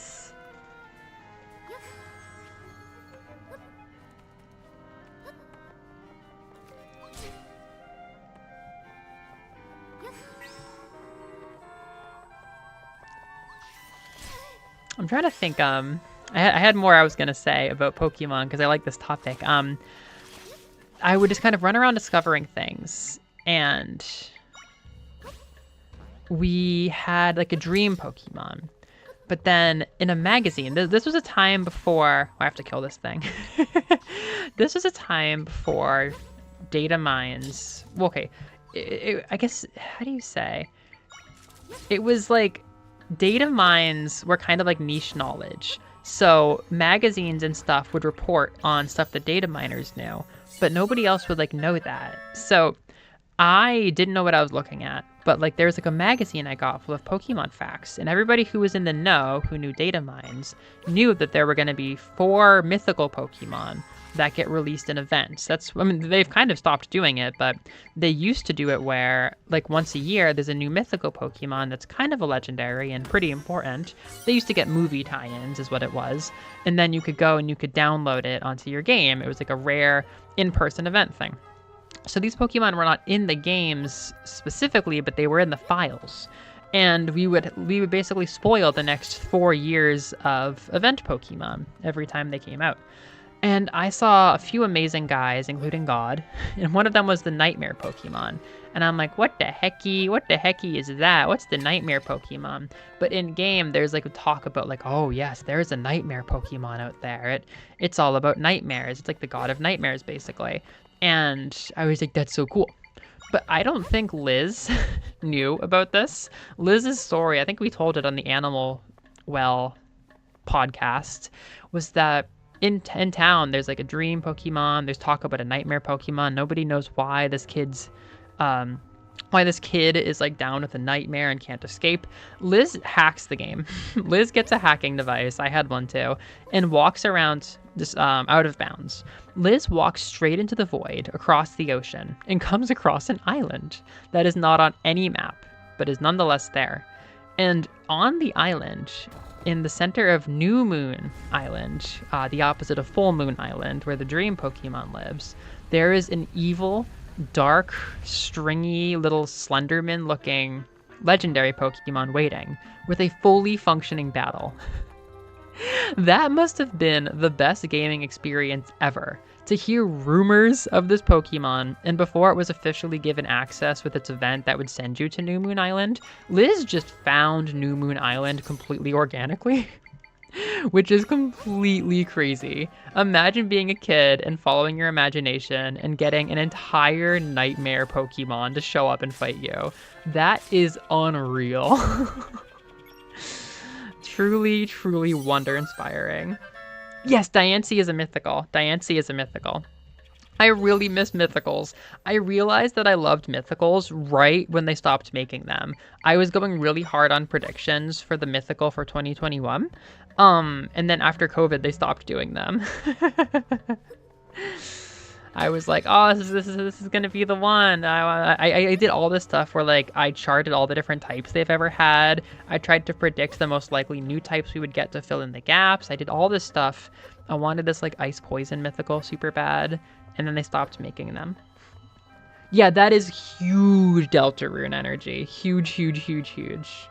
Speaker 1: I'm trying to think, I had more I was going to say about Pokemon, because I like this topic. I would just kind of run around discovering things, and we had, like, a dream Pokemon. But then, in a magazine, this was a time before... I have to kill this thing. This was a time before data mines... Well, okay, I guess, how do you say? It was, like... Data mines were kind of like niche knowledge. So magazines and stuff would report on stuff that data miners knew, but nobody else would like know that. So I didn't know what I was looking at, but like there's like a magazine I got full of Pokemon facts, and everybody who was in the know, who knew data mines, knew that there were going to be 4 mythical Pokemon that get released in events. I mean, they've kind of stopped doing it, but they used to do it where, like, once a year, there's a new mythical Pokemon that's kind of a legendary and pretty important. They used to get movie tie-ins, is what it was. And then you could go and you could download it onto your game. It was like a rare in-person event thing. So these Pokemon were not in the games specifically, but they were in the files. And we would basically spoil the next 4 years of event Pokemon every time they came out. And I saw a few amazing guys, including God, and one of them was the Nightmare Pokemon. And I'm like, what the hecky is that? What's the Nightmare Pokemon? But in game, there's like a talk about like, oh yes, there's a Nightmare Pokemon out there. It's all about nightmares. It's like the god of nightmares, basically. And I was like, that's so cool. But I don't think Liz knew about this. Liz's story, I think we told it on the Animal Well podcast, was that in town, there's like a dream Pokemon. There's talk about a nightmare Pokemon. Nobody knows why this kid is like down with a nightmare and can't escape. Liz hacks the game. Liz gets a hacking device. I had one too, and walks around this out of bounds. Liz walks straight into the void across the ocean and comes across an island that is not on any map, but is nonetheless there. And on the island, in the center of New Moon Island, the opposite of Full Moon Island, where the dream Pokemon lives, there is an evil, dark, stringy, little Slenderman-looking, legendary Pokemon waiting, with a fully functioning battle. That must have been the best gaming experience ever. To hear rumors of this Pokemon, and before it was officially given access with its event that would send you to New Moon Island, Liz just found New Moon Island completely organically. Which is completely crazy. Imagine being a kid and following your imagination and getting an entire nightmare Pokemon to show up and fight you. That is unreal. Truly, truly wonder-inspiring. Yes, Diancie is a mythical. Diancie is a mythical. I really miss mythicals. I realized that I loved mythicals right when they stopped making them. I was going really hard on predictions for the mythical for 2021. And then after COVID, they stopped doing them. I was like, oh, this is gonna be the one. I did all this stuff where like I charted all the different types they've ever had. I tried to predict the most likely new types we would get to fill in the gaps. I did all this stuff. I wanted this like ice poison mythical super bad, and then they stopped making them. Yeah, that is huge Deltarune energy. Huge, huge, huge, huge.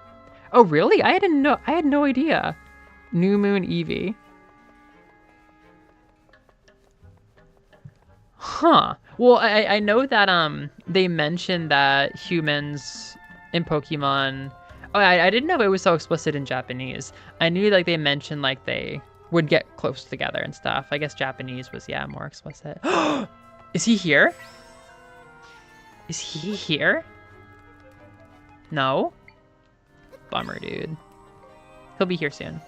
Speaker 1: Oh really? I had no idea. New Moon Eevee. Huh. Well, I know that they mentioned that humans in Pokemon. Oh, I didn't know it was so explicit in Japanese. I knew like they mentioned like they would get close together and stuff. I guess Japanese was more explicit. Is he here? Is he here? No? Bummer, dude. He'll be here soon.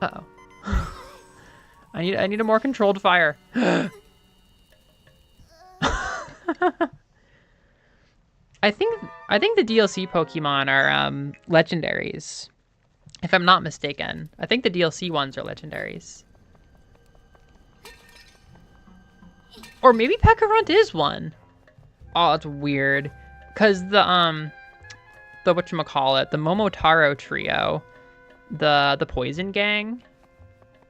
Speaker 1: Uh-oh. I need a more controlled fire. I think the DLC Pokemon are legendaries. If I'm not mistaken. I think the DLC ones are legendaries. Or maybe Pekarunt is one. Oh, that's weird. Cause the whatchamacallit, the Momotaro trio, the Poison Gang,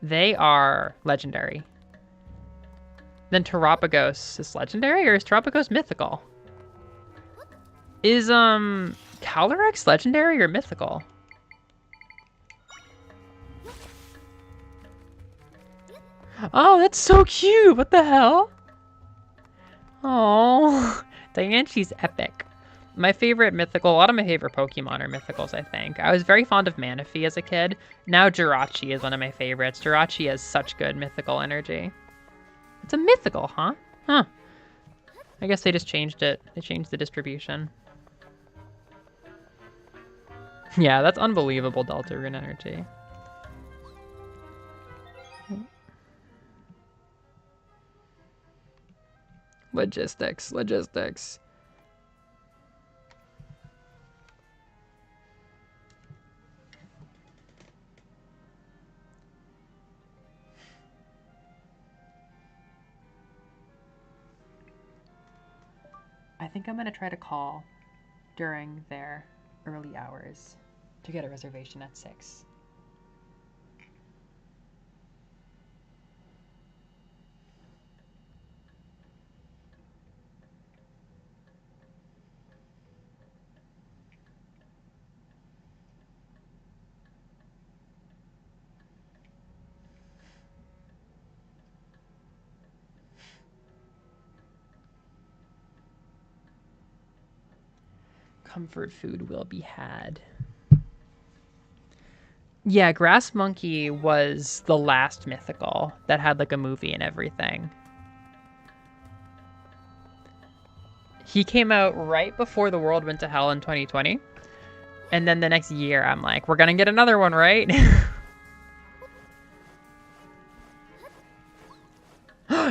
Speaker 1: they are legendary. Then Terapagos is legendary, or is Terapagos mythical? Is Calyrex legendary or mythical? Oh, that's so cute! What the hell? Oh, Diancie's epic. My favorite mythical, a lot of my favorite Pokemon are mythicals, I think. I was very fond of Manaphy as a kid. Now Jirachi is one of my favorites. Jirachi has such good mythical energy. It's a mythical, huh? Huh. I guess they just changed it. They changed the distribution. Yeah, that's unbelievable Deltarune energy. Logistics, logistics. I think I'm gonna try to call during their early hours to get a reservation at 6. Comfort food will be had. Yeah, Grass Monkey was the last mythical that had like a movie and everything. He came out right before the world went to hell in 2020. And then the next year, I'm like, we're gonna get another one, right?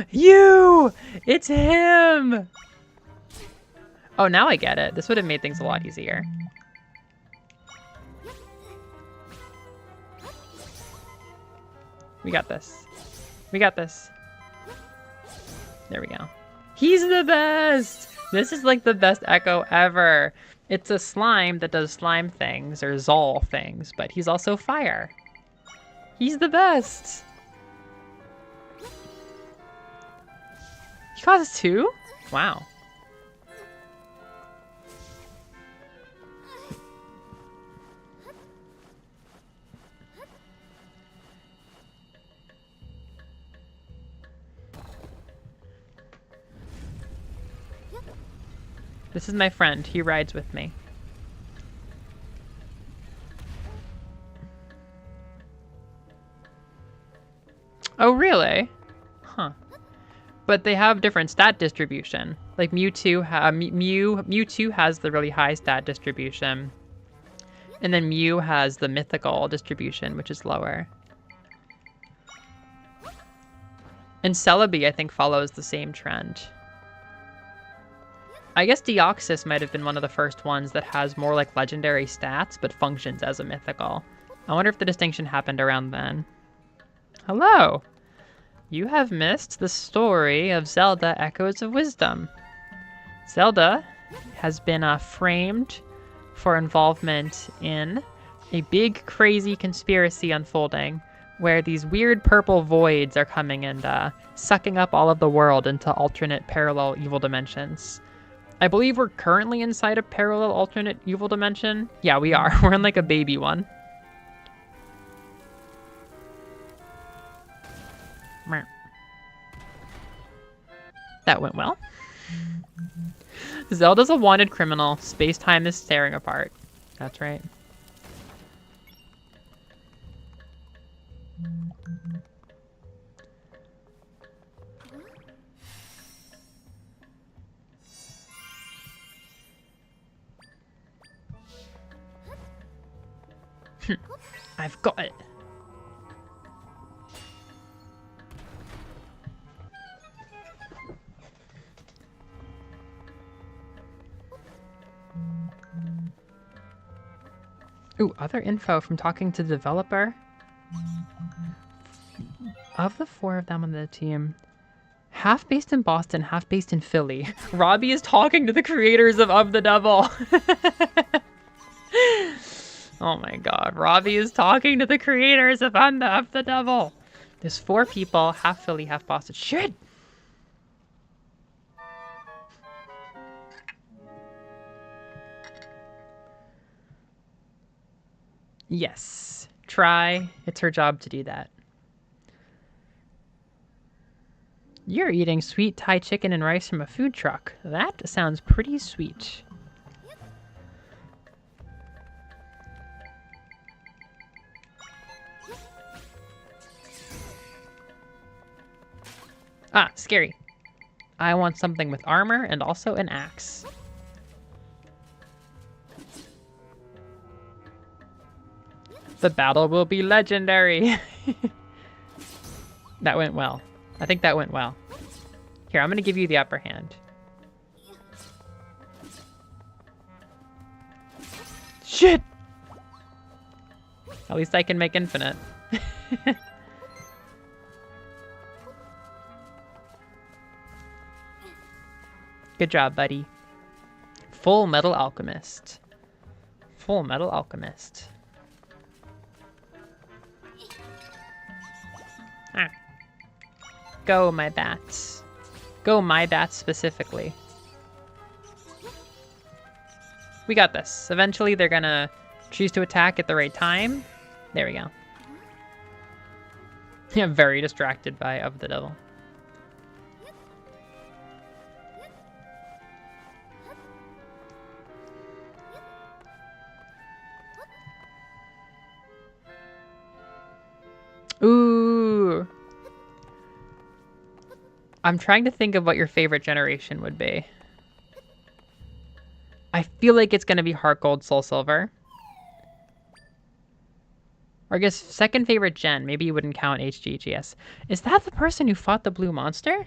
Speaker 1: You! It's him! Oh, now I get it. This would have made things a lot easier. We got this. We got this. There we go. He's the best! This is like the best Echo ever. It's a slime that does slime things, or Zol things, but he's also fire. He's the best. He causes 2? Wow. This is my friend. He rides with me. Oh, really? Huh. But they have different stat distribution. Like Mewtwo has the really high stat distribution. And then Mew has the mythical distribution, which is lower. And Celebi, I think, follows the same trend. I guess Deoxys might have been one of the first ones that has more like legendary stats, but functions as a mythical. I wonder if the distinction happened around then. Hello! You have missed the story of Zelda Echoes of Wisdom. Zelda has been framed for involvement in a big, crazy conspiracy unfolding where these weird purple voids are coming and sucking up all of the world into alternate parallel evil dimensions. I believe we're currently inside a parallel alternate evil dimension. Yeah, we are. We're in like a baby one. That went well. Zelda's a wanted criminal. Space-time is tearing apart. That's right. I've got it. Ooh, other info from talking to the developer. Of the 4 of them on the team, half based in Boston, half based in Philly. Robbie is talking to the creators of the Devil. Oh my god, Robbie is talking to the creators of the Devil. There's 4 people, half Philly, half Boston. Shit! Yes. Try. It's her job to do that. You're eating sweet Thai chicken and rice from a food truck. That sounds pretty sweet. Ah, scary. I want something with armor and also an axe. The battle will be legendary. That went well. I think that went well. Here, I'm going to give you the upper hand. Shit! At least I can make infinite. Good job, buddy. Full Metal Alchemist. Full Metal Alchemist. Ah. Go, my bats. Go, my bats specifically. We got this. Eventually, they're gonna choose to attack at the right time. There we go. Yeah, very distracted by Of the Devil. Ooh. I'm trying to think of what your favorite generation would be. I feel like it's going to be Heart Gold, Soul Silver. Or I guess second favorite gen. Maybe you wouldn't count HGGS. Is that the person who fought the blue monster?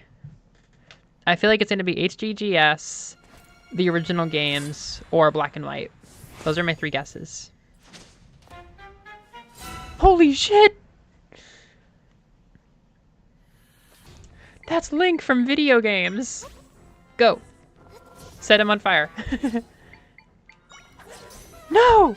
Speaker 1: I feel like it's going to be HGGS, the original games, or Black and White. Those are my 3 guesses. Holy shit! That's Link from video games. Go. Set him on fire. No!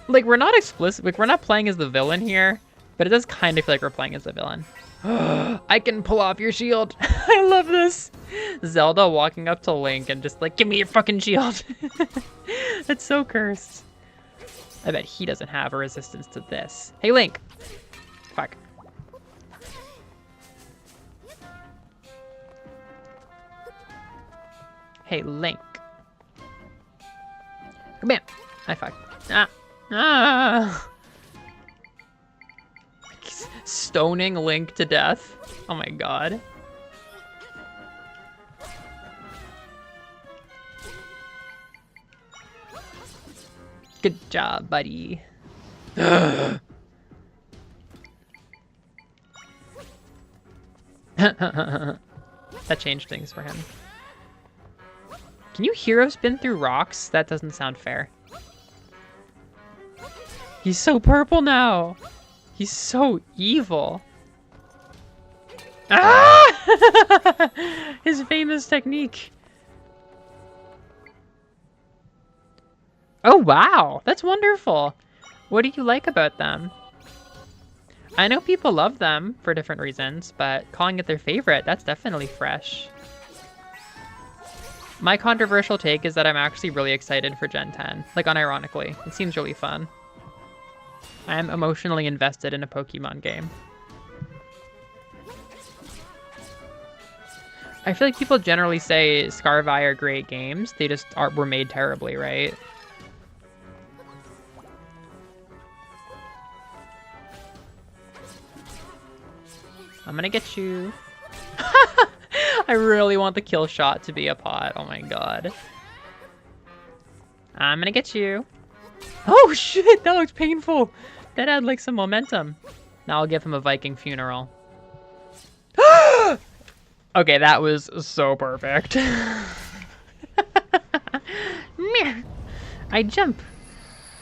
Speaker 1: Like, we're not explicit, like, we're not playing as the villain here, but it does kind of feel like we're playing as the villain. I can pull off your shield. I love this. Zelda walking up to Link and just like, give me your fucking shield. That's so cursed. I bet he doesn't have a resistance to this. Hey, Link. Fuck. Hey, Link. Come here. High five. Ah. Ah. Stoning Link to death. Oh my god. Good job, buddy. That changed things for him. Can you hero spin through rocks? That doesn't sound fair. He's so purple now. He's so evil. Ah! His famous technique. Oh, wow. That's wonderful. What do you like about them? I know people love them for different reasons, but calling it their favorite, that's definitely fresh. My controversial take is that I'm actually really excited for Gen 10. Like, unironically. It seems really fun. I'm emotionally invested in a Pokemon game. I feel like people generally say Scarvi are great games. They just were made terribly, right? I'm gonna get you. I really want the kill shot to be a pot. Oh my god. I'm gonna get you. Oh shit, that looks painful. That had like some momentum. Now I'll give him a Viking funeral. Okay, that was so perfect. I jump.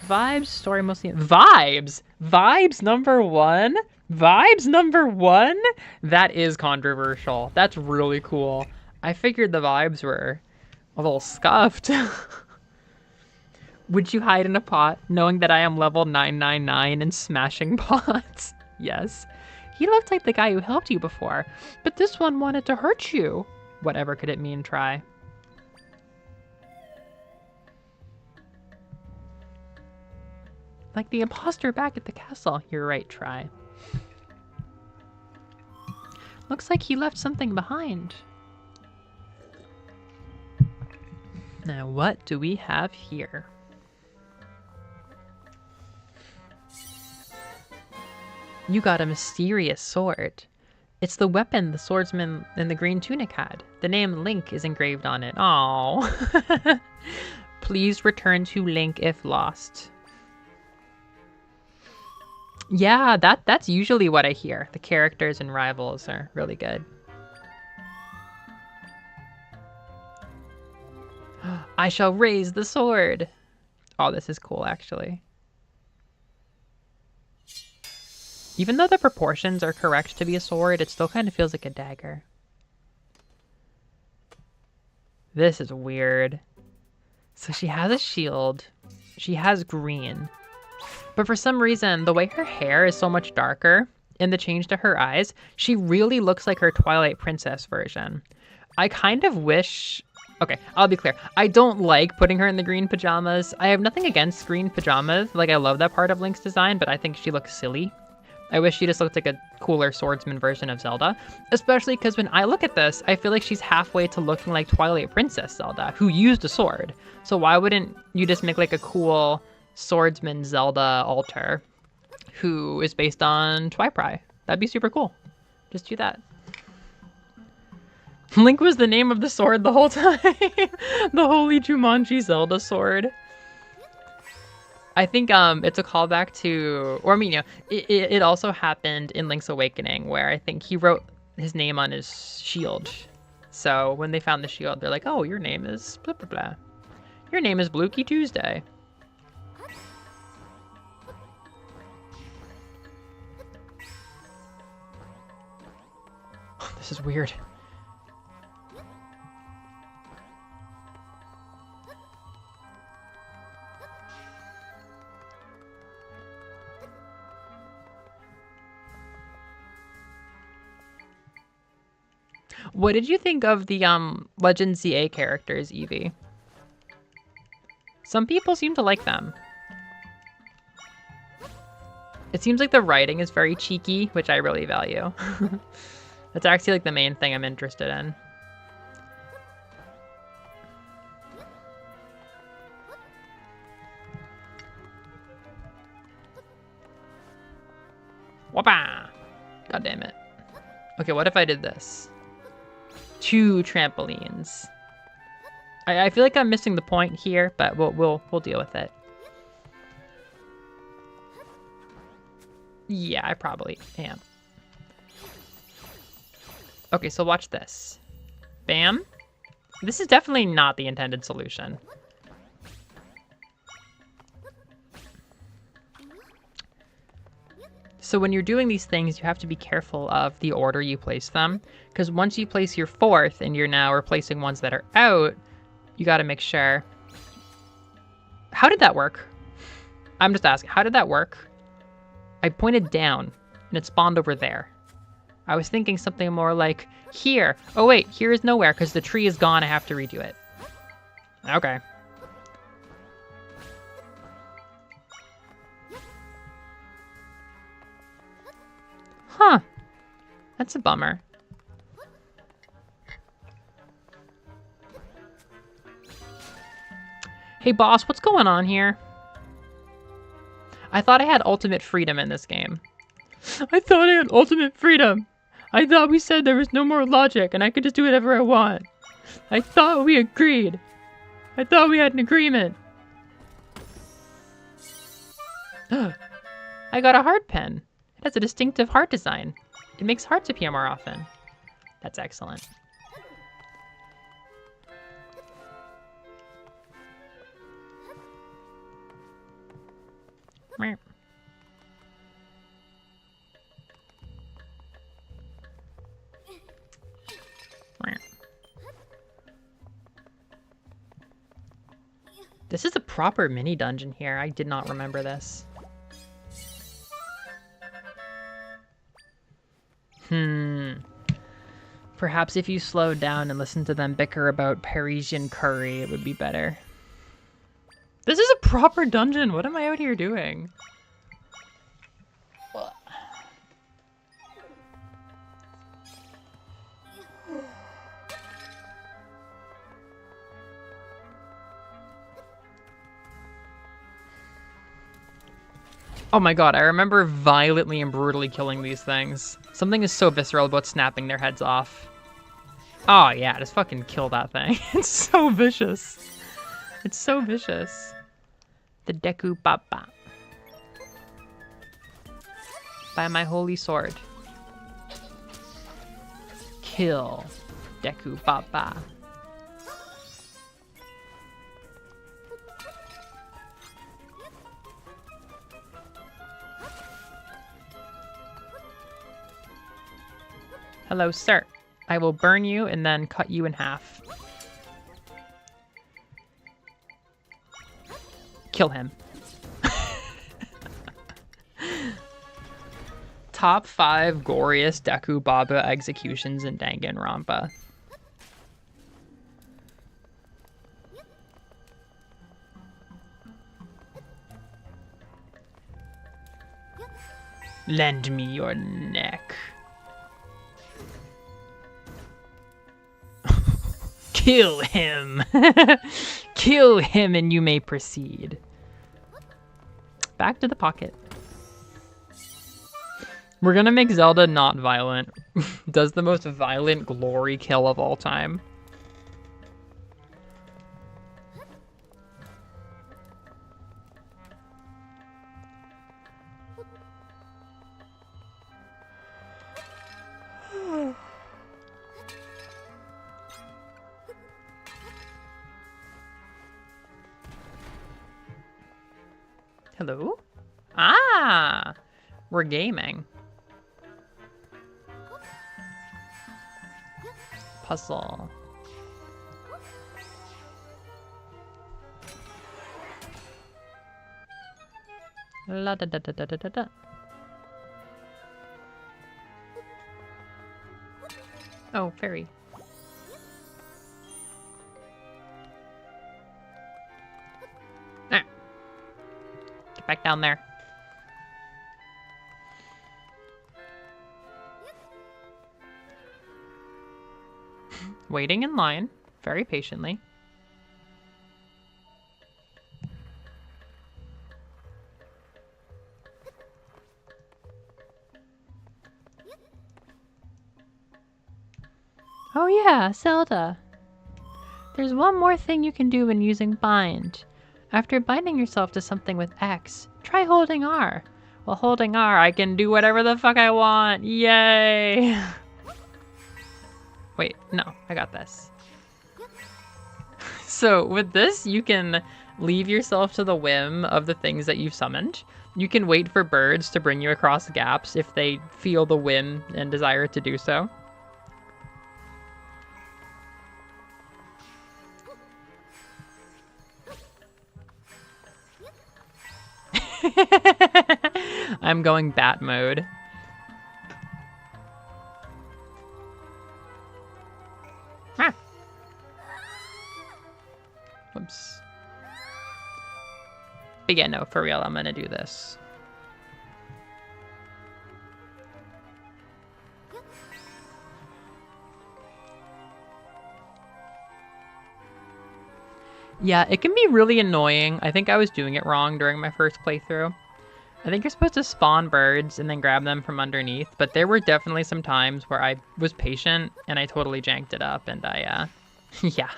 Speaker 1: Vibes, story mostly. Vibes! Vibes number one? Vibes number one? That is controversial. That's really cool. I figured the vibes were a little scuffed. Would you hide in a pot, knowing that I am level 999 and smashing pots? Yes. He looked like the guy who helped you before, but this one wanted to hurt you. Whatever could it mean, try. Like the imposter back at the castle. You're right, try. Looks like he left something behind. Now, what do we have here? You got a mysterious sword. It's the weapon the swordsman in the green tunic had. The name Link is engraved on it. Aww. Please return to Link if lost. Yeah, that's usually what I hear. The characters and rivals are really good. I shall raise the sword. Oh, this is cool, actually. Even though the proportions are correct to be a sword, it still kind of feels like a dagger. This is weird. So she has a shield. She has green. But for some reason, the way her hair is so much darker and the change to her eyes, she really looks like her Twilight Princess version. I kind of wish... Okay, I'll be clear. I don't like putting her in the green pajamas. I have nothing against green pajamas. Like, I love that part of Link's design, but I think she looks silly. I wish she just looked like a cooler swordsman version of Zelda. Especially because when I look at this, I feel like she's halfway to looking like Twilight Princess Zelda, who used a sword. So why wouldn't you just make like a cool swordsman Zelda altar who is based on Twipry? That'd be super cool. Just do that. Link was the name of the sword the whole time. The Holy Jumanji Zelda sword. I think it's a callback to, or I mean, you know, it also happened in Link's Awakening where I think he wrote his name on his shield. So when they found the shield, they're like, oh, your name is blah, blah, blah. Your name is Blukey Tuesday. This is weird. What did you think of the Legend ZA characters, Evie? Some people seem to like them. It seems like the writing is very cheeky, which I really value. That's actually like the main thing I'm interested in. Whoppa! God damn it. Okay, what if I did this? 2 trampolines. I feel like I'm missing the point here, but we'll deal with it. Yeah, I probably am. Okay, so watch this. Bam. This is definitely not the intended solution. So when you're doing these things, you have to be careful of the order you place them, because once you place your 4th and you're now replacing ones that are out, you got to make sure. How did that work? I'm just asking, how did that work? I pointed down and it spawned over there. I was thinking something more like here. Oh wait, here is nowhere because the tree is gone. I have to redo it. Okay. Huh. That's a bummer. Hey boss, what's going on here? I thought I had ultimate freedom in this game. I thought I had ultimate freedom. I thought we said there was no more logic and I could just do whatever I want. I thought we agreed. I thought we had an agreement. I got a heart pen. It has a distinctive heart design. It makes hearts appear more often. That's excellent. This is a proper mini dungeon here. I did not remember this. Perhaps if you slowed down and listened to them bicker about Parisian curry, it would be better. This is a proper dungeon. What am I out here doing? Oh my god, I remember violently and brutally killing these things. Something is so visceral about snapping their heads off. Oh yeah, just fucking kill that thing. It's so vicious. It's so vicious. The Deku Papa. By my holy sword. Kill Deku Papa. Hello, sir. I will burn you and then cut you in half. Kill him. Top 5 goriest Deku Baba executions in Danganronpa. Lend me your neck. Kill him! Kill him and you may proceed. Back to the pocket. We're gonna make Zelda not violent. Does the most violent glory kill of all time. Hello? Ah! We're gaming. Puzzle. La da da da da da da da. Oh, fairy. back down there. Waiting in line, very patiently. Oh yeah, Zelda. There's one more thing you can do when using bind. After binding yourself to something with X, try holding R. While holding R, I can do whatever the fuck I want. Yay! Wait, no, I got this. So with this, you can leave yourself to the whim of the things that you've summoned. You can wait for birds to bring you across gaps if they feel the whim and desire to do so. I'm going bat mode. Ah. Whoops. But yeah, no, for real, I'm gonna do this. Yeah, it can be really annoying. I think I was doing it wrong during my first playthrough. I think you're supposed to spawn birds and then grab them from underneath, but there were definitely some times where I was patient and I totally janked it up and I, yeah.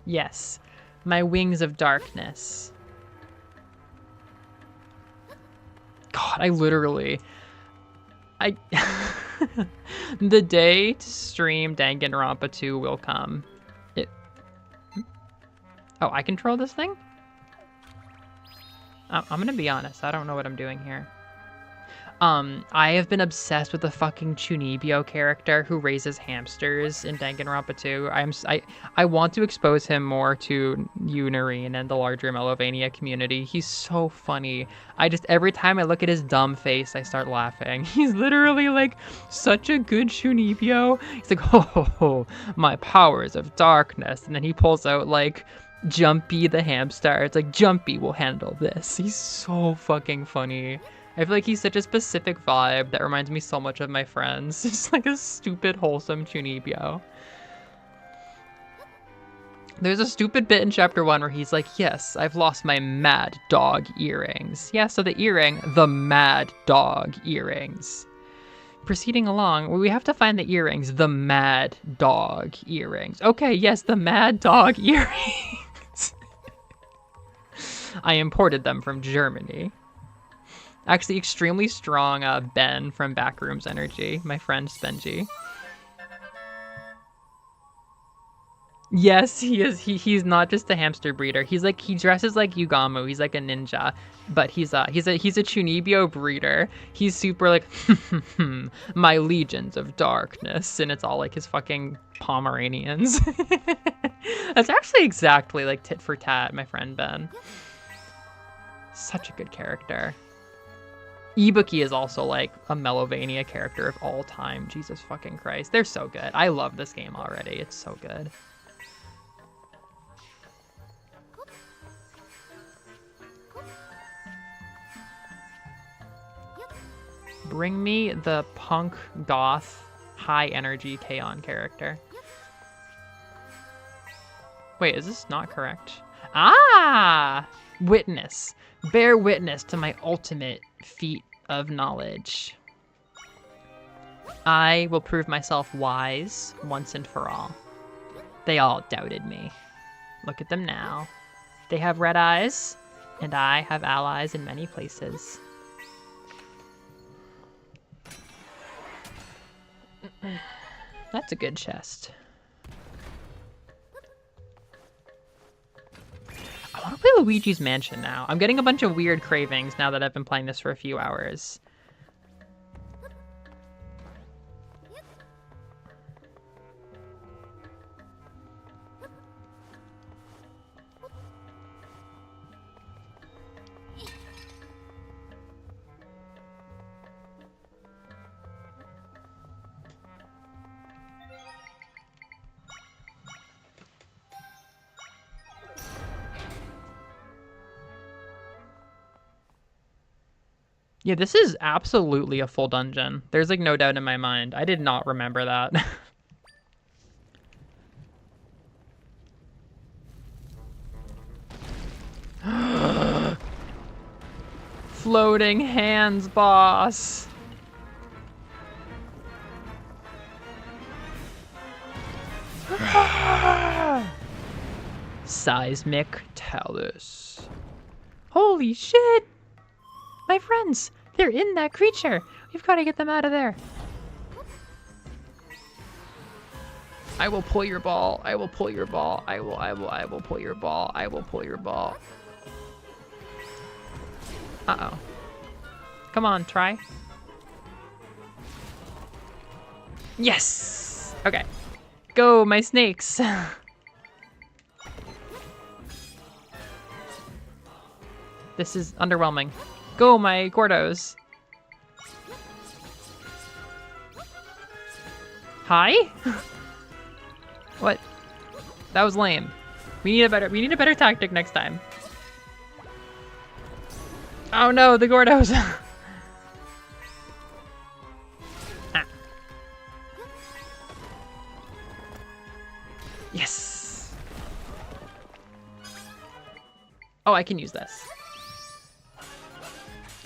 Speaker 1: Yes, my wings of darkness. God, I literally... The day to stream Danganronpa 2 will come. Oh, I control this thing? I'm gonna be honest, I don't know what I'm doing here. I have been obsessed with the fucking Chunibyo character who raises hamsters in Danganronpa 2. I want to expose him more to Yunarine and the larger Melovania community. He's so funny. Every time I look at his dumb face, I start laughing. He's literally like such a good Chunibyo. He's like, oh, my powers of darkness. And then he pulls out like Jumpy the hamster. It's like, Jumpy will handle this. He's so fucking funny. I feel like he's such a specific vibe that reminds me so much of my friends. Just like a stupid, wholesome Chunibyo. There's a stupid bit in chapter 1 where he's like, yes, I've lost my mad dog earrings. Yeah, so the earring, the mad dog earrings. Proceeding along, we have to find the earrings, the mad dog earrings. Okay, yes, the mad dog earrings. I imported them from Germany. Actually, extremely strong Ben from Backrooms Energy, my friend Spenji. Yes, he is. He's not just a hamster breeder. He dresses like Yugamu. He's like a ninja, but he's a Chunibyo breeder. He's super like my legions of darkness, and it's all like his fucking Pomeranians. That's actually exactly like tit for tat, my friend Ben. Such a good character. Ibuki is also like a Melovania character of all time. Jesus fucking Christ. They're so good. I love this game already. It's so good. Bring me the punk, goth, high energy K-On character. Wait, is this not correct? Ah! Witness. Bear witness to my ultimate feat of knowledge. I will prove myself wise once and for all. They all doubted me. Look at them now. They have red eyes, and I have allies in many places. That's a good chest. I want to play Luigi's Mansion now. I'm getting a bunch of weird cravings now that I've been playing this for a few hours. Yeah, this is absolutely a full dungeon. There's like no doubt in my mind. I did not remember that. Floating hands, boss. Seismic talus. Holy shit! My friends, they're in that creature. We've got to get them out of there. I will pull your ball. I will pull your ball. I will pull your ball. I will pull your ball. Uh-oh. Come on, try. Yes! Okay. Go, my snakes. This is underwhelming. Go, my Gordos. Hi? What? That was lame. We need a better tactic next time. Oh no, the Gordos. Ah. Yes. Oh, I can use this.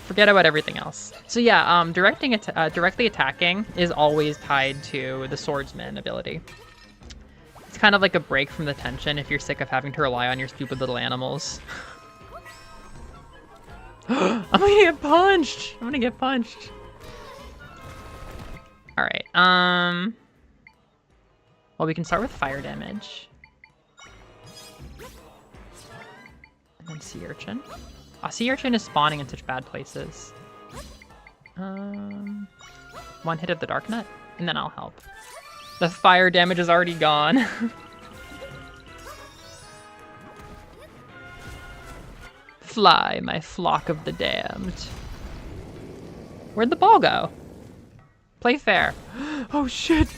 Speaker 1: Forget about everything else. So yeah, directly attacking is always tied to the swordsman ability. It's kind of like a break from the tension if you're sick of having to rely on your stupid little animals. I'm gonna get punched! I'm gonna get punched. Alright, well, we can start with fire damage. And then sea urchin. Sea urchin is spawning in such bad places. One hit of the dark net, and then I'll help. The fire damage is already gone. Fly, my flock of the damned. Where'd the ball go? Play fair. Oh shit!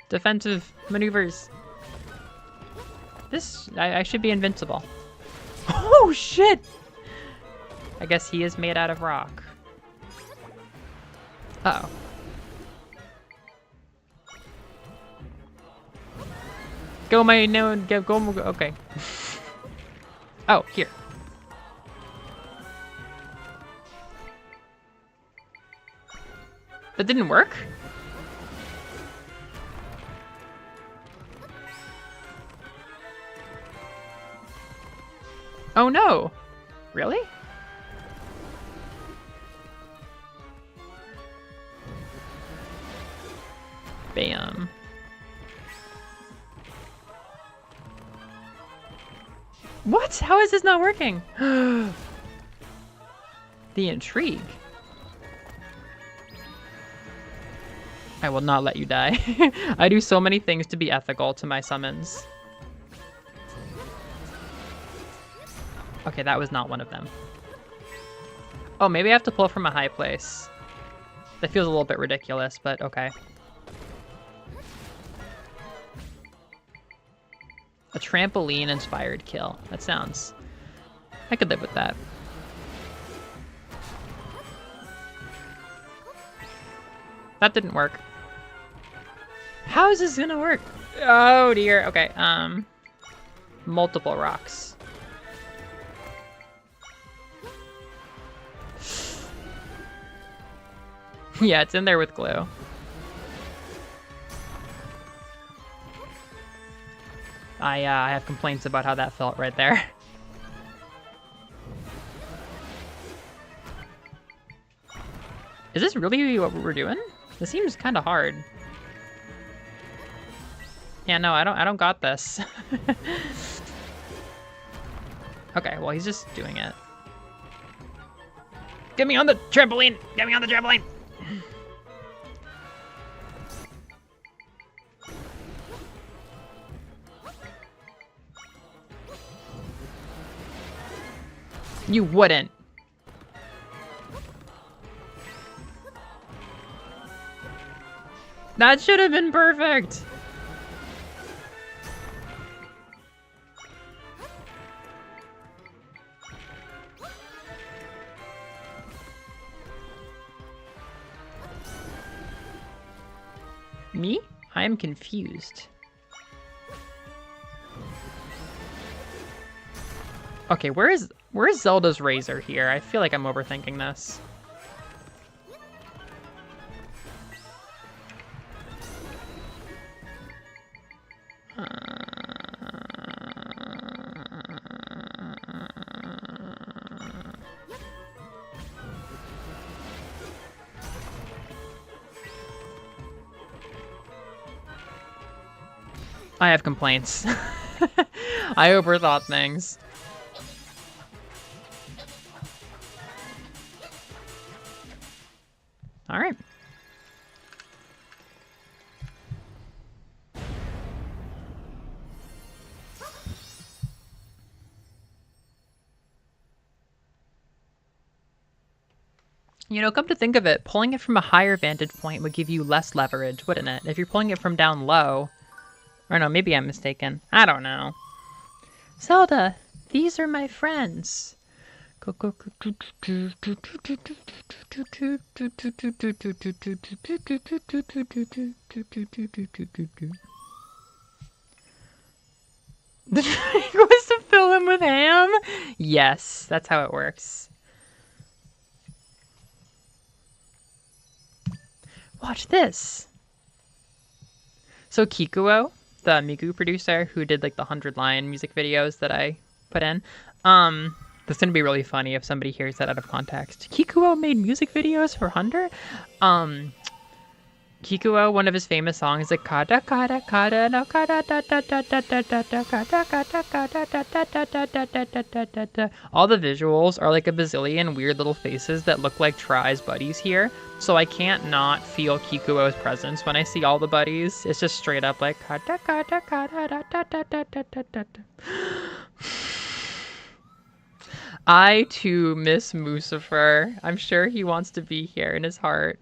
Speaker 1: Defensive maneuvers. This, I should be invincible. Oh shit! I guess he is made out of rock. Uh oh. Go my no go okay. Oh, here. That didn't work? Oh no! Really? Bam. What? How is this not working? The intrigue. I will not let you die. I do so many things to be ethical to my summons. Okay, that was not one of them. Oh, maybe I have to pull from a high place. That feels a little bit ridiculous, but okay. A trampoline-inspired kill. That sounds... I could live with that. That didn't work. How is this gonna work? Oh dear. Okay, multiple rocks. Yeah, it's in there with glue. I have complaints about how that felt right there. Is this really what we're doing? This seems kind of hard. Yeah, no, I don't got this. Okay, well, he's just doing it. Get me on the trampoline! Get me on the trampoline! You wouldn't. That should have been perfect. Me? I am confused. Okay, where is Zelda's razor here? I feel like I'm overthinking this. I have complaints. I overthought things. All right. You know, come to think of it, pulling it from a higher vantage point would give you less leverage, wouldn't it? If you're pulling it from down low... Or no, maybe I'm mistaken. I don't know. Zelda, these are my friends. The trick was to fill him with ham? Yes, that's how it works. Watch this. So Kikuo, the Miku producer who did like the 100-line music videos that I put in, that's gonna be really funny if somebody hears that out of context. Kikuo made music videos for 100? Kikuo, one of his famous songs, like kada kada kada no kada da da da da da da da kada kada kada da da da da da da da da da. All the visuals are like a bazillion weird little faces that look like Try's buddies here, so I can't not feel Kikuo's presence when I see all the buddies. It's just straight up like kada kada kada da da da da da da da. I too miss Mucifer. I'm sure he wants to be here in his heart.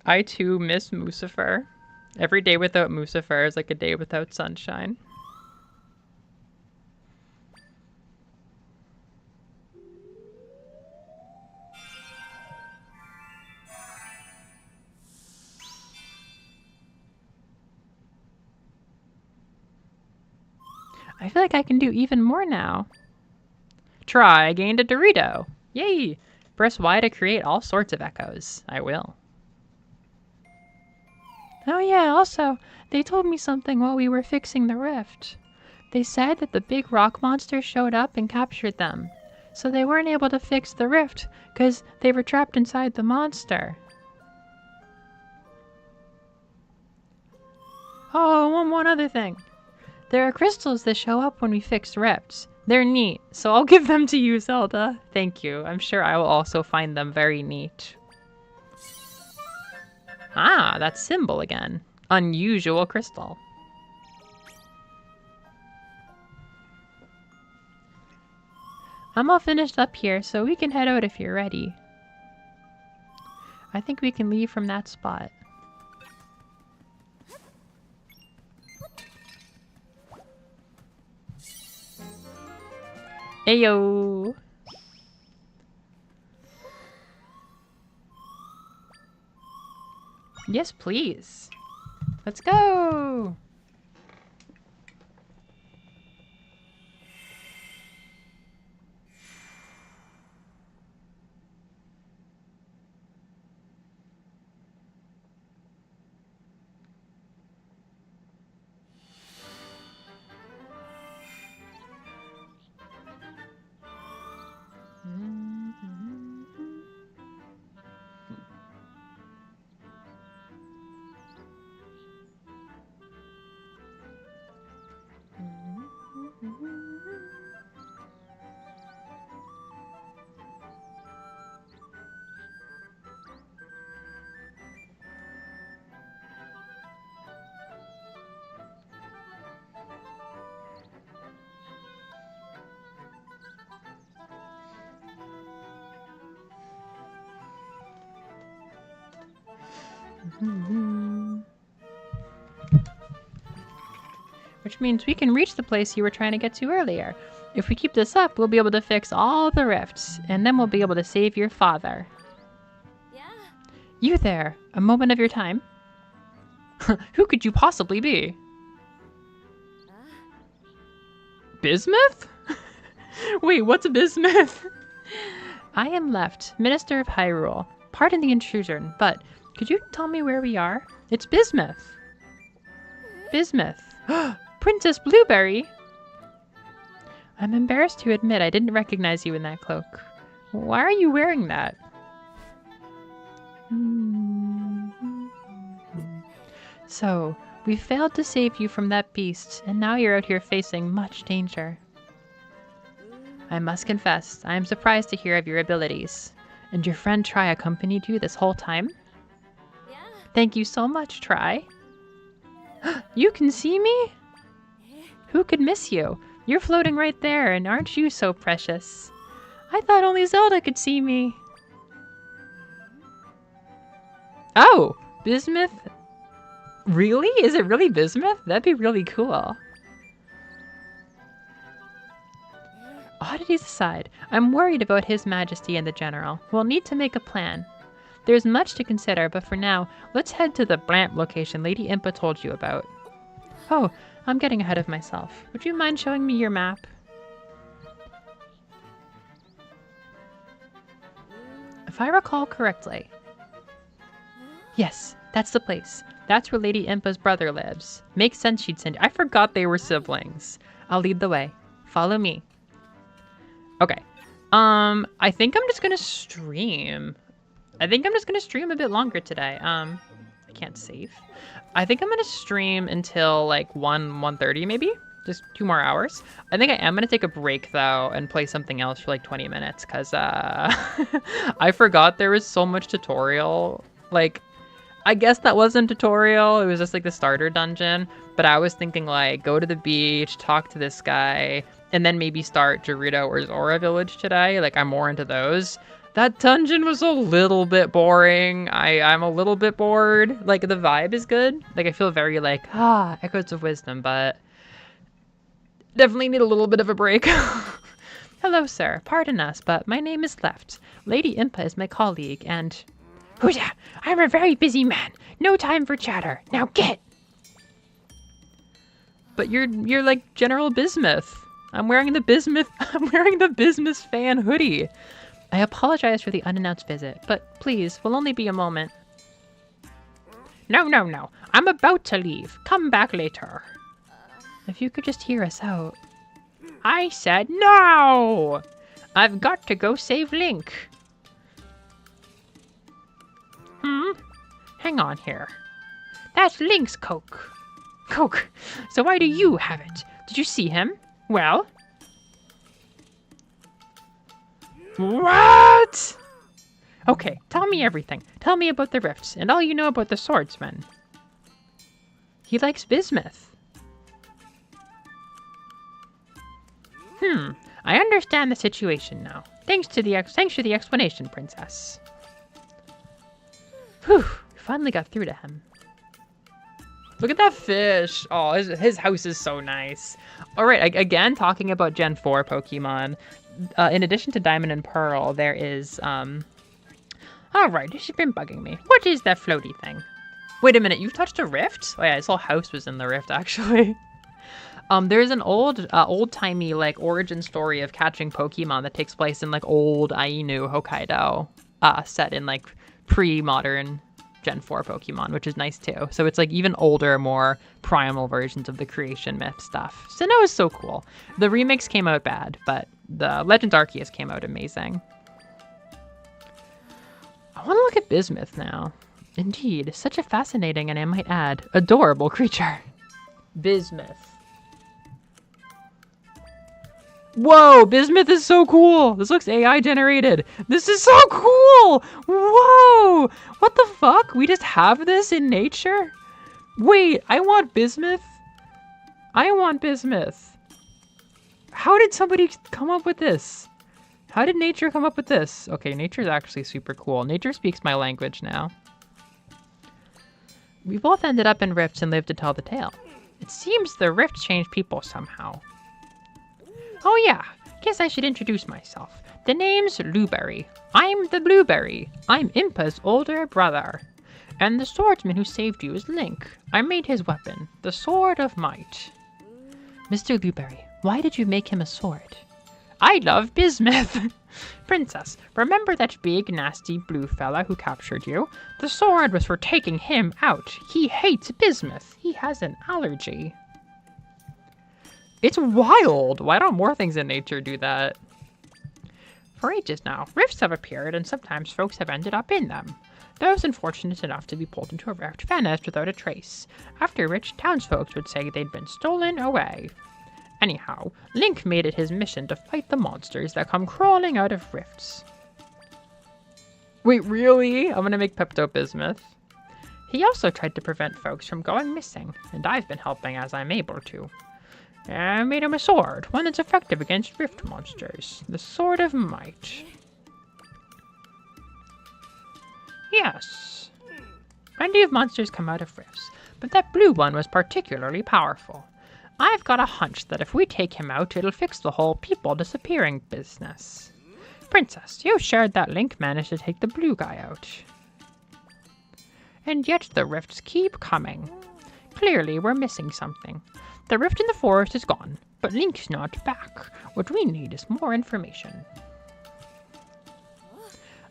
Speaker 1: I too miss Mucifer. Every day without Mucifer is like a day without sunshine. I feel like I can do even more now. Try, I gained a Dorito. Yay! Press Y to create all sorts of echoes. I will. Oh yeah, also, they told me something while we were fixing the rift. They said that the big rock monster showed up and captured them. So they weren't able to fix the rift, because they were trapped inside the monster. Oh, one other thing. There are crystals that show up when we fix rifts. They're neat, so I'll give them to you, Zelda. Thank you. I'm sure I will also find them very neat. Ah, that symbol again. Unusual crystal. I'm all finished up here, so we can head out if you're ready. I think we can leave from that spot. Ayo! Yes, please. Let's go! Which means we can reach the place you were trying to get to earlier. If we keep this up, we'll be able to fix all the rifts, and then we'll be able to save your father.
Speaker 2: Yeah.
Speaker 1: You there, a moment of your time? Who could you possibly be? Bismuth? Wait, what's a bismuth? I am Left, Minister of Hyrule. Pardon the intrusion, but could you tell me where we are? It's Bismuth. Bismuth. Princess Blueberry! I'm embarrassed to admit I didn't recognize you in that cloak. Why are you wearing that? So, we failed to save you from that beast, and now you're out here facing much danger. I must confess, I am surprised to hear of your abilities. And your friend Tri accompanied you this whole time? Yeah. Thank you so much, Tri. You can see me? Who could miss you? You're floating right there, and aren't you so precious? I thought only Zelda could see me. Oh, Bismuth? Really? Is it really Bismuth? That'd be really cool. Oddities aside, I'm worried about His Majesty and the General. We'll need to make a plan. There's much to consider, but for now, let's head to the Bramp location Lady Impa told you about. Oh, I'm getting ahead of myself. Would you mind showing me your map? If I recall correctly. Yes, that's the place. That's where Lady Impa's brother lives. Makes sense she'd send you. I forgot they were siblings. I'll lead the way. Follow me. Okay. I think I'm just gonna stream. I think I'm just gonna stream a bit longer today. I can't save. I think I'm gonna stream until like 1:30 maybe. Just 2 more hours. I think I am gonna take a break though and play something else for like 20 minutes because I forgot there was so much tutorial. Like, I guess that wasn't tutorial. It was just like the starter dungeon. But I was thinking like go to the beach, talk to this guy, and then maybe start Gerudo or Zora Village today. Like, I'm more into those. That dungeon was a little bit boring. I'm a little bit bored. Like, the vibe is good. Like, I feel very like, Echoes of Wisdom, but definitely need a little bit of a break. Hello, sir. Pardon us, but my name is Left. Lady Impa is my colleague, and... Hooja! I'm a very busy man. No time for chatter. Now get! But you're like General Bismuth. I'm wearing the Bismuth fan hoodie. I apologize for the unannounced visit, but please, we'll only be a moment. No. I'm about to leave. Come back later. If you could just hear us out. I said no! I've got to go save Link. Hang on here. That's Link's Coke. Coke. So why do you have it? Did you see him? Well? What? Okay, tell me everything. Tell me about the rifts and all you know about the swordsman. He likes bismuth. I understand the situation now. Thanks for the explanation, princess. Whew, we finally got through to him. Look at that fish. Oh, his house is so nice. All right, again, talking about Gen 4 Pokemon. In addition to Diamond and Pearl, there is, all right, she's been bugging me. What is that floaty thing? Wait a minute, you've touched a rift? Oh yeah, his whole house was in the rift, actually. There's an old-timey, like, origin story of catching Pokemon that takes place in, like, old Ainu, Hokkaido, set in, like, pre-modern Gen 4 Pokemon, which is nice too. So it's like even older, more primal versions of the creation myth stuff. So that was so cool. The remakes came out bad, but the Legends Arceus came out amazing. I want to look at Bismuth now. Indeed, such a fascinating and I might add, adorable creature. Bismuth. Whoa, Bismuth is so cool. This looks AI generated. This is so cool. Whoa, what the fuck? We just have this in nature? Wait, I want Bismuth. I want Bismuth. How did somebody come up with this? How did nature come up with this? Okay, nature is actually super cool. Nature speaks my language now. We both ended up in rifts and lived to tell the tale. It seems the rifts changed people somehow. Oh yeah, guess I should introduce myself. The name's Blueberry. I'm the Blueberry. I'm Impa's older brother. And the swordsman who saved you is Link. I made his weapon, the Sword of Might. Mr. Blueberry, why did you make him a sword? I love bismuth. Princess, remember that big, nasty blue fella who captured you? The sword was for taking him out. He hates bismuth. He has an allergy. It's wild. Why don't more things in nature do that? For ages now, rifts have appeared, and sometimes folks have ended up in them. Those unfortunate enough to be pulled into a rift vanished without a trace, after which townsfolk would say they'd been stolen away. Anyhow, Link made it his mission to fight the monsters that come crawling out of rifts. Wait, really? I'm gonna make Pepto-Bismuth. He also tried to prevent folks from going missing, and I've been helping as I'm able to. I made him a sword, one that's effective against rift monsters. The Sword of Might. Yes. Plenty of monsters come out of rifts, but that blue one was particularly powerful. I've got a hunch that if we take him out, it'll fix the whole people disappearing business. Princess, you shared that Link managed to take the blue guy out. And yet the rifts keep coming. Clearly, we're missing something. The rift in the forest is gone, but Link's not back. What we need is more information.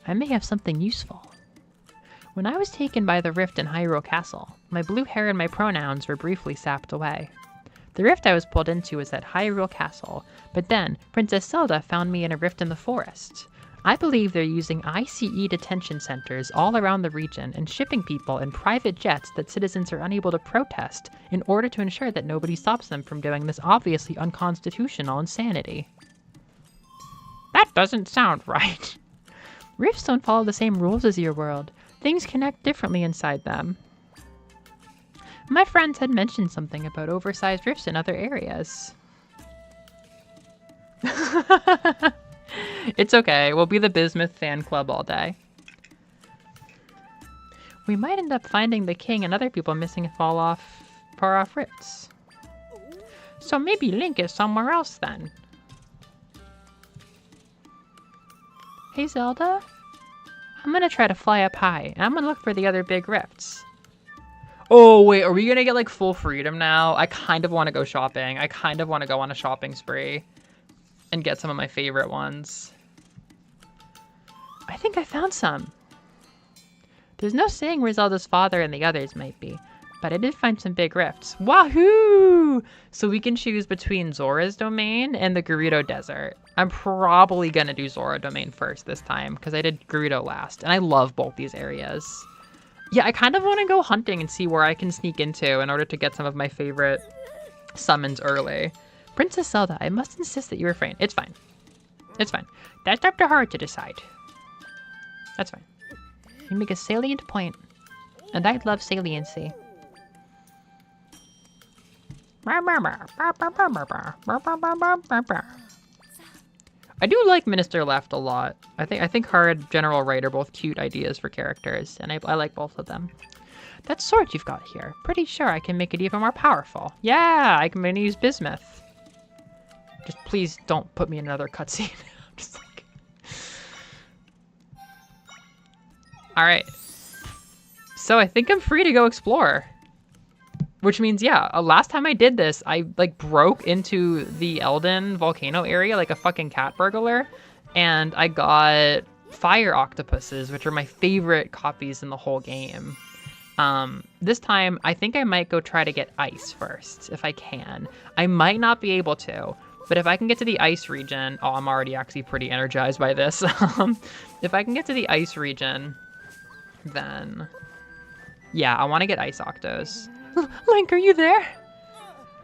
Speaker 1: I may have something useful. When I was taken by the rift in Hyrule Castle, my blue hair and my pronouns were briefly sapped away. The rift I was pulled into was at Hyrule Castle, but then Princess Zelda found me in a rift in the forest. I believe they're using ICE detention centers all around the region and shipping people in private jets that citizens are unable to protest in order to ensure that nobody stops them from doing this obviously unconstitutional insanity. That doesn't sound right. Rifts don't follow the same rules as your world. Things connect differently inside them. My friends had mentioned something about oversized rifts in other areas. It's okay. We'll be the Bismuth fan club all day. We might end up finding the king and other people missing far off rifts. So maybe Link is somewhere else then. Hey Zelda? I'm gonna try to fly up high, and I'm gonna look for the other big rifts. Oh, wait, are we gonna get, like, full freedom now? I kind of want to go shopping. I kind of want to go on a shopping spree and get some of my favorite ones. I think I found some. There's no saying where Zelda's father and the others might be, but I did find some big rifts. Wahoo! So we can choose between Zora's Domain and the Gerudo Desert. I'm probably gonna do Zora Domain first this time, because I did Gerudo last, and I love both these areas. Yeah, I kind of want to go hunting and see where I can sneak into in order to get some of my favorite summons early. Princess Zelda, I must insist that you refrain. It's fine. It's fine. That's up to her to decide. That's fine. You make a salient point, and I love saliency. I do like Minister Left a lot. I think her and General Right are both cute ideas for characters, and I like both of them. That sword you've got here, pretty sure I can make it even more powerful. Yeah, I can use bismuth. Just please don't put me in another cutscene. Just like... Alright. So I think I'm free to go explore. Which means, yeah, last time I did this, I, like, broke into the Elden volcano area like a fucking cat burglar, and I got fire octopuses, which are my favorite copies in the whole game. This time, I think I might go try to get ice first, if I can. I might not be able to, but if I can get to the ice region... Oh, I'm already actually pretty energized by this. If I can get to the ice region, then... Yeah, I want to get ice octos. Link, are you there?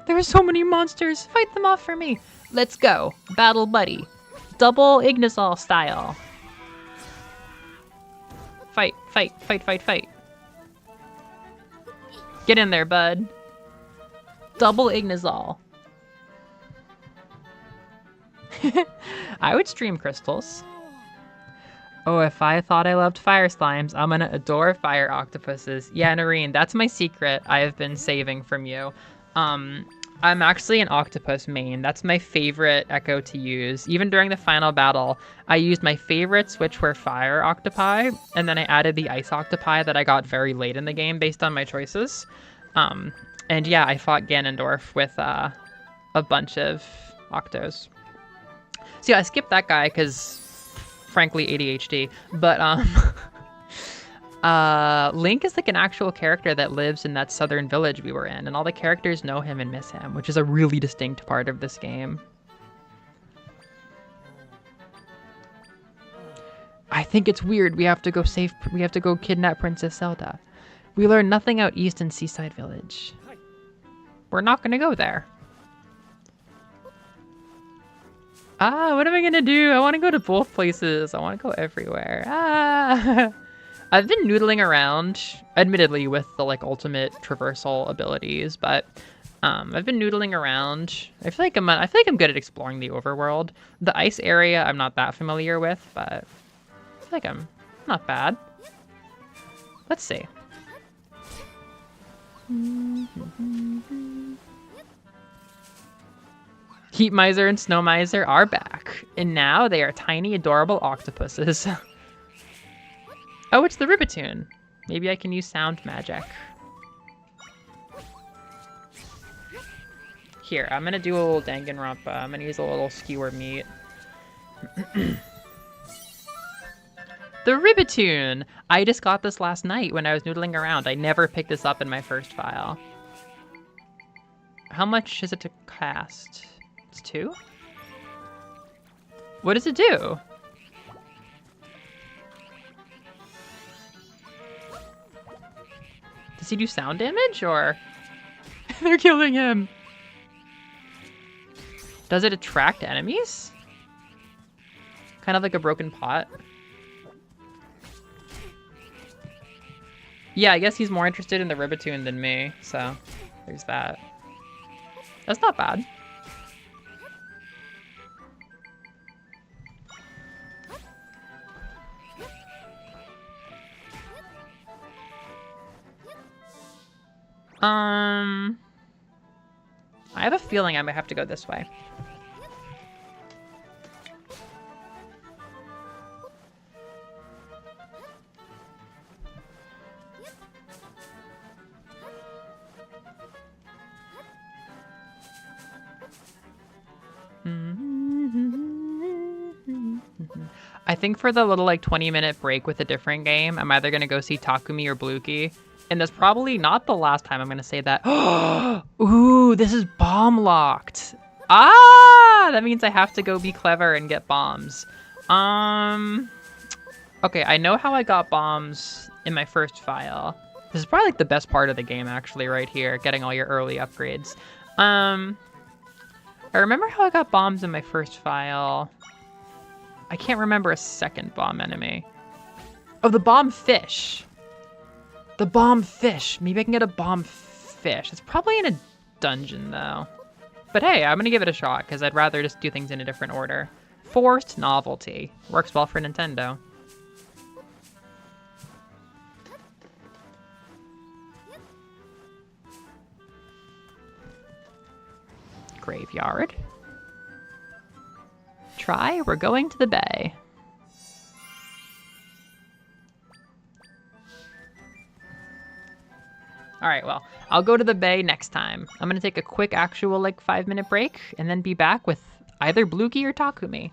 Speaker 1: There are so many monsters. Fight them off for me. Let's go. Battle buddy. Double Ignisol style. Fight, fight, fight, fight, fight. Get in there, bud. Double Ignisol. I would stream crystals. Oh, if I thought I loved fire slimes, I'm gonna adore fire octopuses. Yeah, Noreen, that's my secret I have been saving from you. I'm actually an octopus main. That's my favorite echo to use. Even during the final battle, I used my favorites, which were fire octopi, and then I added the ice octopi that I got very late in the game based on my choices. And yeah, I fought Ganondorf with a bunch of octos. So yeah, I skipped that guy because, frankly, ADHD. But Link is like an actual character that lives in that southern village we were in, and all the characters know him and miss him, which is a really distinct part of this game. I think it's weird. We have to go kidnap Princess Zelda. We learn nothing out east in Seaside Village. We're not gonna go there. What am I gonna do? I want to go to both places. I want to go everywhere. I've been noodling around, admittedly with the like ultimate traversal abilities, but I've been noodling around. I feel like I'm good at exploring the overworld. The ice area I'm not that familiar with, but I feel like I'm not bad. Let's see. Heat Miser and Snow Miser are back, and now they are tiny, adorable octopuses. Oh, it's the Ribbitoon. Maybe I can use sound magic. Here, I'm gonna do a little Danganronpa. I'm gonna use a little skewer meat. The Ribbitoon! I just got this last night when I was noodling around. I never picked this up in my first file. How much is it to cast? It's 2? What does it do? Does he do sound damage, or? They're killing him. Does it attract enemies? Kind of like a broken pot. Yeah, I guess he's more interested in the Ribbitoon than me, so there's that. That's not bad. I have a feeling I might have to go this way. I think for the little like 20-minute break with a different game, I'm either gonna go see Takumi or Bluky. And that's probably not the last time I'm gonna say that. Ooh, this is bomb locked. Ah, that means I have to go be clever and get bombs. Okay, I know how I got bombs in my first file. This is probably like the best part of the game actually right here, getting all your early upgrades. I remember how I got bombs in my first file. I can't remember a second bomb enemy. Oh, the bomb fish. The bomb fish. Maybe I can get a bomb fish. It's probably in a dungeon, though. But hey, I'm going to give it a shot, because I'd rather just do things in a different order. Forced novelty. Works well for Nintendo. Graveyard. Try, we're going to the bay. All right, well, I'll go to the bay next time. I'm gonna take a quick actual like 5-minute break and then be back with either Bluky or Takumi.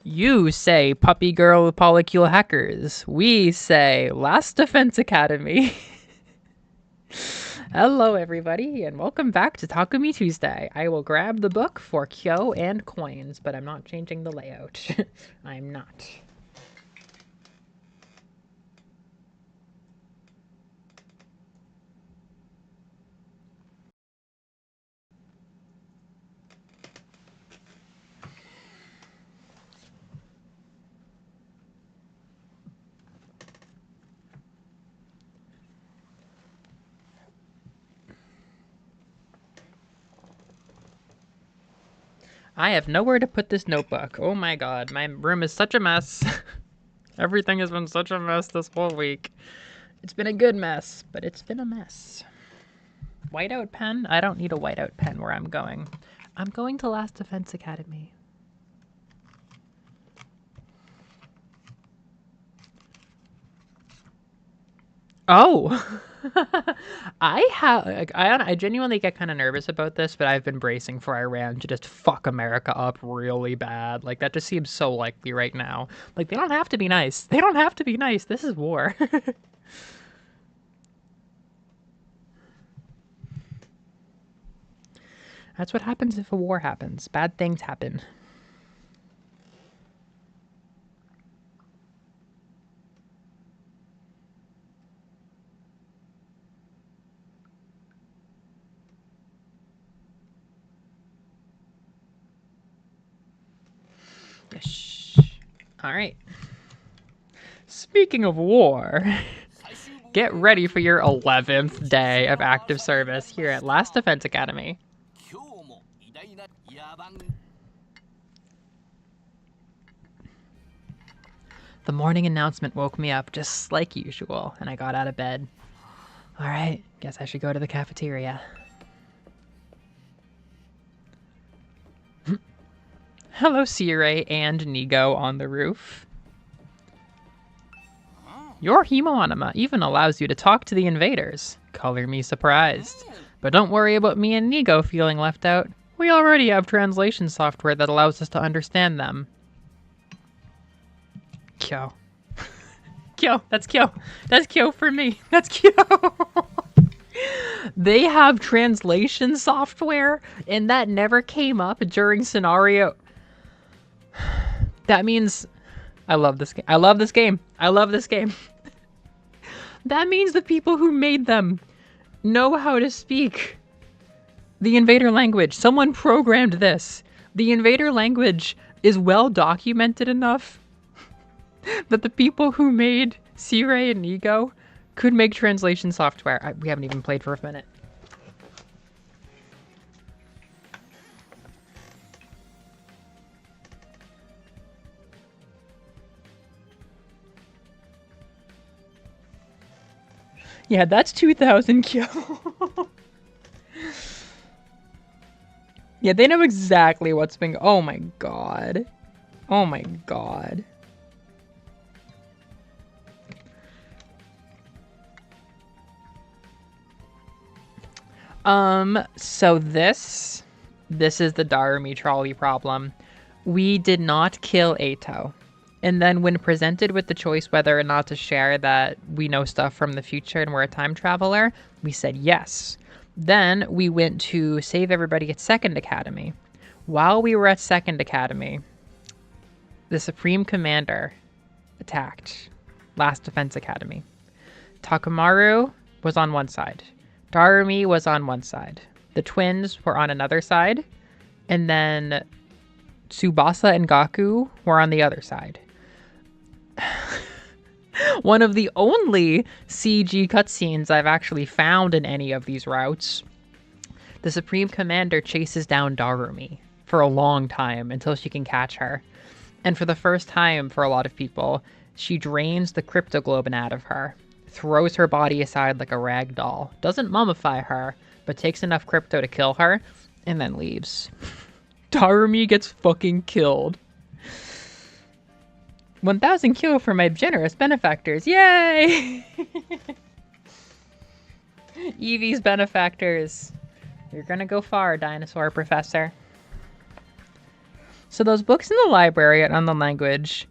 Speaker 1: You say Puppy Girl Polycule Hackers. We say Last Defense Academy. Hello, everybody, and welcome back to Takumi Tuesday. I will grab the book for Kyo and coins, but I'm not changing the layout. I'm not. I have nowhere to put this notebook. Oh my god, my room is such a mess. Everything has been such a mess this whole week. It's been a good mess, but it's been a mess. Whiteout pen? I don't need a whiteout pen where I'm going. I'm going to Last Defense Academy. Oh! I genuinely get kind of nervous about this, but I've been bracing for Iran to just fuck America up really bad. Like, that just seems so likely right now. Like, they don't have to be nice. They don't have to be nice. This is war. That's what happens if a war happens. Bad things happen. Shh. All right. Speaking of war, get ready for your 11th day of active service here at Last Defense Academy. The morning announcement woke me up just like usual, and I got out of bed. All right, guess I should go to the cafeteria. Hello, Sire and Nigo on the roof. Your Himo-anima even allows you to talk to the invaders. Color me surprised. But don't worry about me and Nigo feeling left out. We already have translation software that allows us to understand them. Kyo. Kyo, that's Kyo. That's Kyo for me. That's Kyo. They have translation software, and that never came up during scenario. That means I love this game. I love this game. I love this game. That means the people who made them know how to speak the invader language. Someone programmed this. The invader language is well documented enough that the people who made Sire and Nigo could make translation software. We haven't even played for a minute. Yeah, that's 2,000 Kyo. Yeah, they know exactly what's been... Oh my god. Oh my god. So this is the Darumi trolley problem. We did not kill Ato. And then when presented with the choice whether or not to share that we know stuff from the future and we're a time traveler, we said yes. Then we went to save everybody at Second Academy. While we were at Second Academy, the Supreme Commander attacked Last Defense Academy. Takamaru was on one side. Darumi was on one side. The twins were on another side. And then Tsubasa and Gaku were on the other side. One of the only CG cutscenes I've actually found in any of these routes. The Supreme Commander chases down Darumi for a long time until she can catch her. And for the first time for a lot of people, she drains the cryptoglobin out of her, throws her body aside like a rag doll, doesn't mummify her, but takes enough crypto to kill her, and then leaves. Darumi gets fucking killed. 1,000 Kyo for my generous benefactors. Yay! Eevee's benefactors. You're gonna go far, dinosaur professor. So those books in the library at Unknown Language,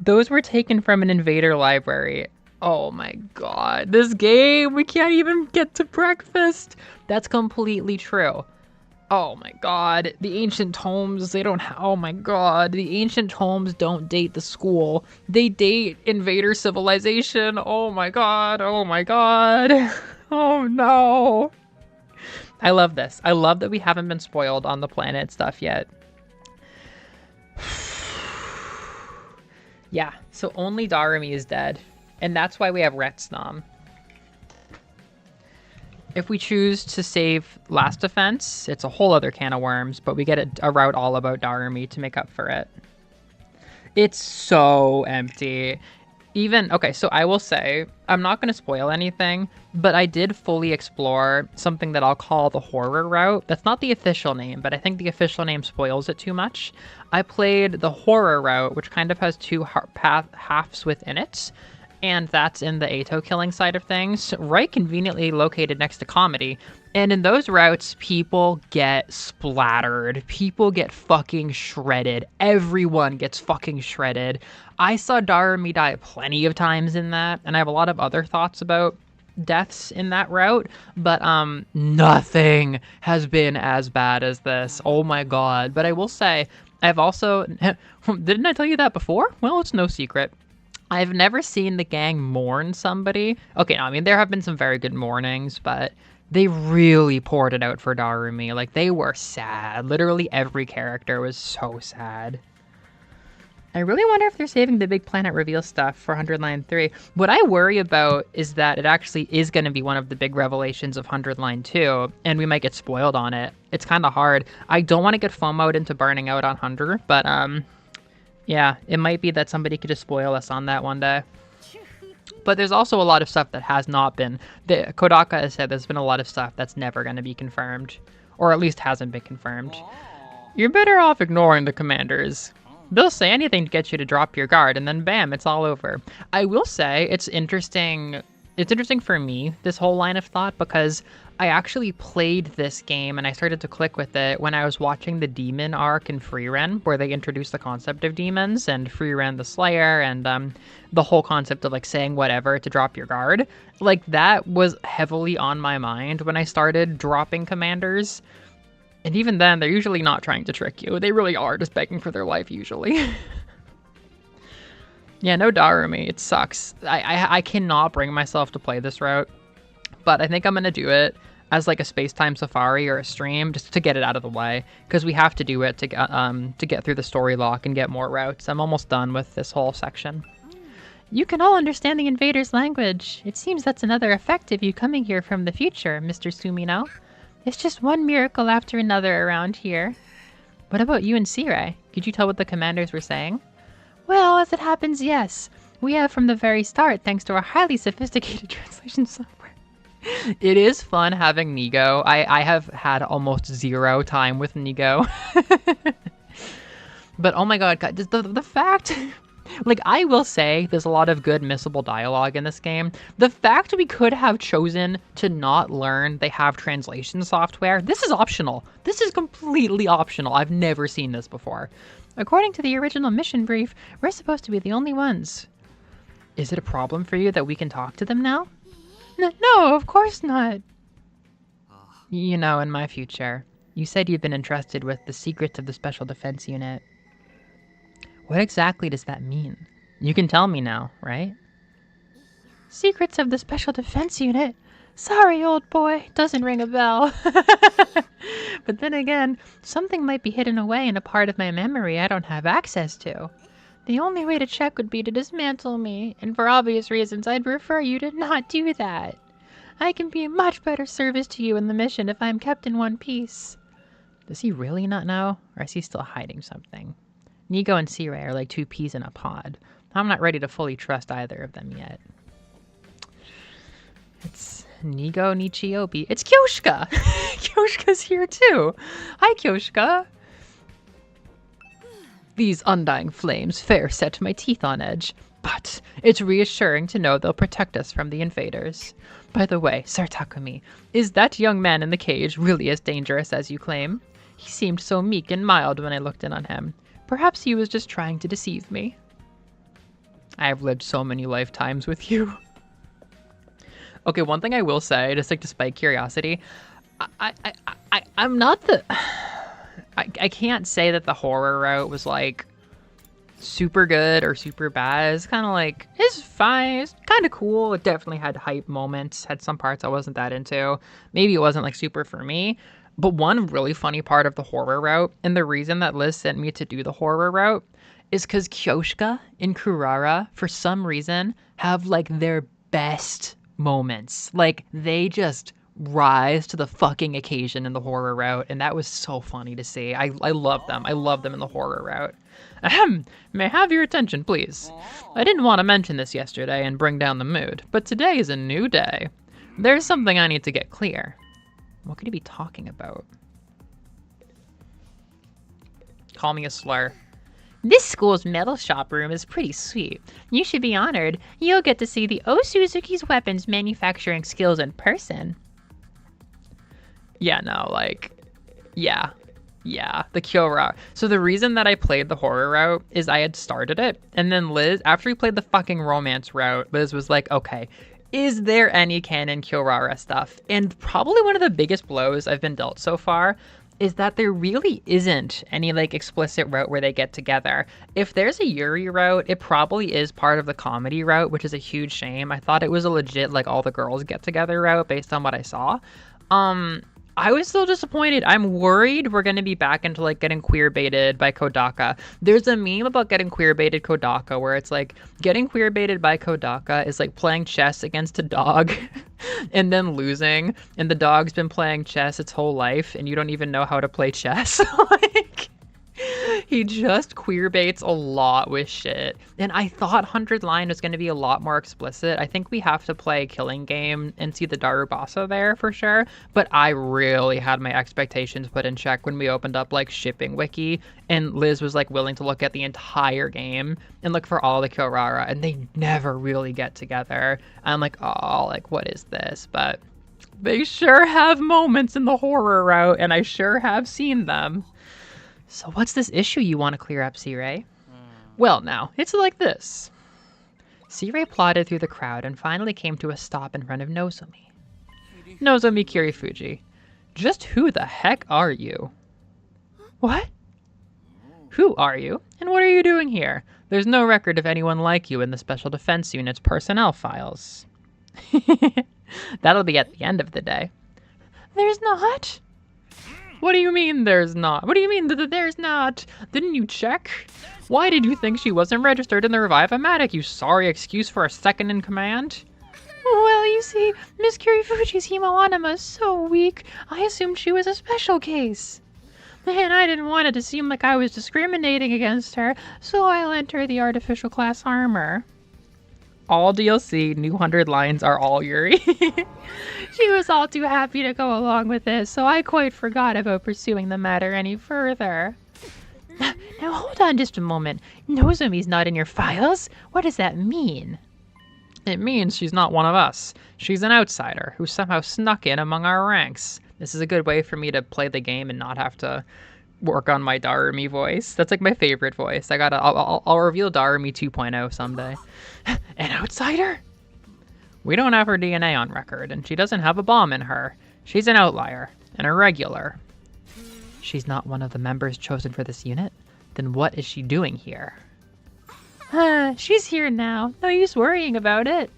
Speaker 1: those were taken from an invader library. Oh my god, this game, we can't even get to breakfast. That's completely true. Oh my god, the ancient tomes, they don't oh my god, the ancient tomes don't date the school. They date invader civilization. Oh my god, oh my god. Oh no. I love this. I love that we haven't been spoiled on the planet stuff yet. Yeah, so only Darumi is dead. And that's why we have Retsnam. If we choose to save Last Defense, it's a whole other can of worms, but we get a route all about Darumi to make up for it. It's so empty. Okay, so I will say, I'm not going to spoil anything, but I did fully explore something that I'll call the horror route. That's not the official name, but I think the official name spoils it too much. I played the horror route, which kind of has two halves within it, and that's in the Ato killing side of things, right conveniently located next to comedy. And in those routes, people get splattered. People get fucking shredded. Everyone gets fucking shredded. I saw Darumi die plenty of times in that, and I have a lot of other thoughts about deaths in that route, but nothing has been as bad as this. Oh my god. But I will say, I've also... Didn't I tell you that before? Well, it's no secret. I've never seen the gang mourn somebody. Okay, no, I mean, there have been some very good mournings, but they really poured it out for Darumi. Like, they were sad. Literally every character was so sad. I really wonder if they're saving the big planet reveal stuff for 100 Line 3. What I worry about is that it actually is going to be one of the big revelations of 100 Line 2, and we might get spoiled on it. It's kind of hard. I don't want to get FOMO'd into burning out on 100, but, yeah, it might be that somebody could just spoil us on that one day. But there's also a lot of stuff that has not been. Kodaka has said there's been a lot of stuff that's never going to be confirmed. Or at least hasn't been confirmed. You're better off ignoring the commanders. They'll say anything to get you to drop your guard, and then bam, it's all over. I will say, it's interesting for me, this whole line of thought, because I actually played this game and I started to click with it when I was watching the demon arc in Freeren, where they introduced the concept of demons and Freeren the Slayer and the whole concept of like saying whatever to drop your guard. Like that was heavily on my mind when I started dropping commanders. And even then, they're usually not trying to trick you. They really are just begging for their life usually. Yeah, no Darumi. It sucks. I cannot bring myself to play this route. But I think I'm going to do it as like a space-time safari or a stream just to get it out of the way. Because we have to do it to get through the story lock and get more routes. I'm almost done with this whole section. You can all understand the invader's language. It seems that's another effect of you coming here from the future, Mr. Sumino. It's just one miracle after another around here. What about you and Sirai? Could you tell what the commanders were saying? Well, as it happens, yes. We have from the very start, thanks to our highly sophisticated translation software. It is fun having Nigo. I have had almost zero time with Nigo. But oh my god, the fact... Like, I will say there's a lot of good missable dialogue in this game. The fact we could have chosen to not learn they have translation software, this is optional. This is completely optional. I've never seen this before. According to the original mission brief, we're supposed to be the only ones. Is it a problem for you that we can talk to them now? No, of course not. You know, in my future, you said you've been entrusted with the secrets of the Special Defense Unit. What exactly does that mean? You can tell me now, right? Secrets of the Special Defense Unit? Sorry, old boy, doesn't ring a bell. But then again, something might be hidden away in a part of my memory I don't have access to. The only way to check would be to dismantle me, and for obvious reasons I'd prefer you to not do that. I can be a much better service to you in the mission if I'm kept in one piece. Does he really not know, or is he still hiding something? Nigo and Sirai are like two peas in a pod. I'm not ready to fully trust either of them yet. It's Nigo Nichiobi. It's Kyoshka! Kyoshka's here too! Hi, Kyoshka! These undying flames fair set my teeth on edge, but it's reassuring to know they'll protect us from the invaders. By the way, Sir Takumi, is that young man in the cage really as dangerous as you claim? He seemed so meek and mild when I looked in on him. Perhaps he was just trying to deceive me. I have lived so many lifetimes with you. Okay, one thing I will say, just like despite curiosity, I'm not the... I can't say that the horror route was like super good or super bad. It's kind of like, it's fine, it's kind of cool. It definitely had hype moments, had some parts I wasn't that into. Maybe it wasn't like super for me. But one really funny part of the horror route, and the reason that Liz sent me to do the horror route, is because Kyoshka and Kurara, for some reason, have like their best moments. Like, they just rise to the fucking occasion in the horror route, and that was so funny to see. I love them. I love them in the horror route. Ahem, may I have your attention, please? I didn't want to mention this yesterday and bring down the mood, but today is a new day. There's something I need to get clear. What could he be talking about? Call me a slur. This school's metal shop room is pretty sweet. You should be honored. You'll get to see the O Suzuki's weapons manufacturing skills in person. Yeah, no, like, yeah, the Kyo route. So the reason that I played the horror route is I had started it, and then Liz, after we played the fucking romance route, Liz was like, okay, is there any canon Kyorara stuff? And probably one of the biggest blows I've been dealt so far is that there really isn't any like explicit route where they get together. If there's a Yuri route, it probably is part of the comedy route, which is a huge shame. I thought it was a legit like all the girls get together route based on what I saw. I was still disappointed. I'm worried we're going to be back into like getting queer baited by Kodaka. There's a meme about getting queer baited Kodaka where it's like getting queer baited by Kodaka is like playing chess against a dog and then losing. And the dog's been playing chess its whole life and you don't even know how to play chess. Like, he just queer baits a lot with shit. And I thought 100 Line was going to be a lot more explicit. I think we have to play Killing Game and see the Darubasa there for sure. But I really had my expectations put in check when we opened up like shipping wiki. And Liz was like willing to look at the entire game and look for all the Kyorara. And they never really get together. I'm like, oh, like what is this? But they sure have moments in the horror route. And I sure have seen them. So what's this issue you want to clear up, C-Ray? Well, now, it's like this. C-Ray plodded through the crowd and finally came to a stop in front of Nozomi. Nozomi Kirifuji, just who the heck are you? What? Who are you? And what are you doing here? There's no record of anyone like you in the Special Defense Unit's personnel files. That'll be at the end of the day. There's not? What do you mean there's not? What do you mean that there's not? Didn't you check? Why did you think she wasn't registered in the Revive-O-Matic, you sorry excuse for a second in command? Well, you see, Miss Kirifuji's hemoanima is so weak, I assumed she was a special case. And I didn't want it to seem like I was discriminating against her, so I lent her the artificial class armor. All DLC, new 100 lines are all Yuri. She was all too happy to go along with this, so I quite forgot about pursuing the matter any further. Now hold on just a moment. Nozomi's not in your files? What does that mean? It means she's not one of us. She's an outsider who somehow snuck in among our ranks. This is a good way for me to play the game and not have to work on my Darumi voice. That's like my favorite voice. I'll reveal Darumi 2.0 someday. An outsider? We don't have her DNA on record, and she doesn't have a bomb in her. She's an outlier, an irregular. She's not one of the members chosen for this unit? Then what is she doing here? She's here now. No use worrying about it.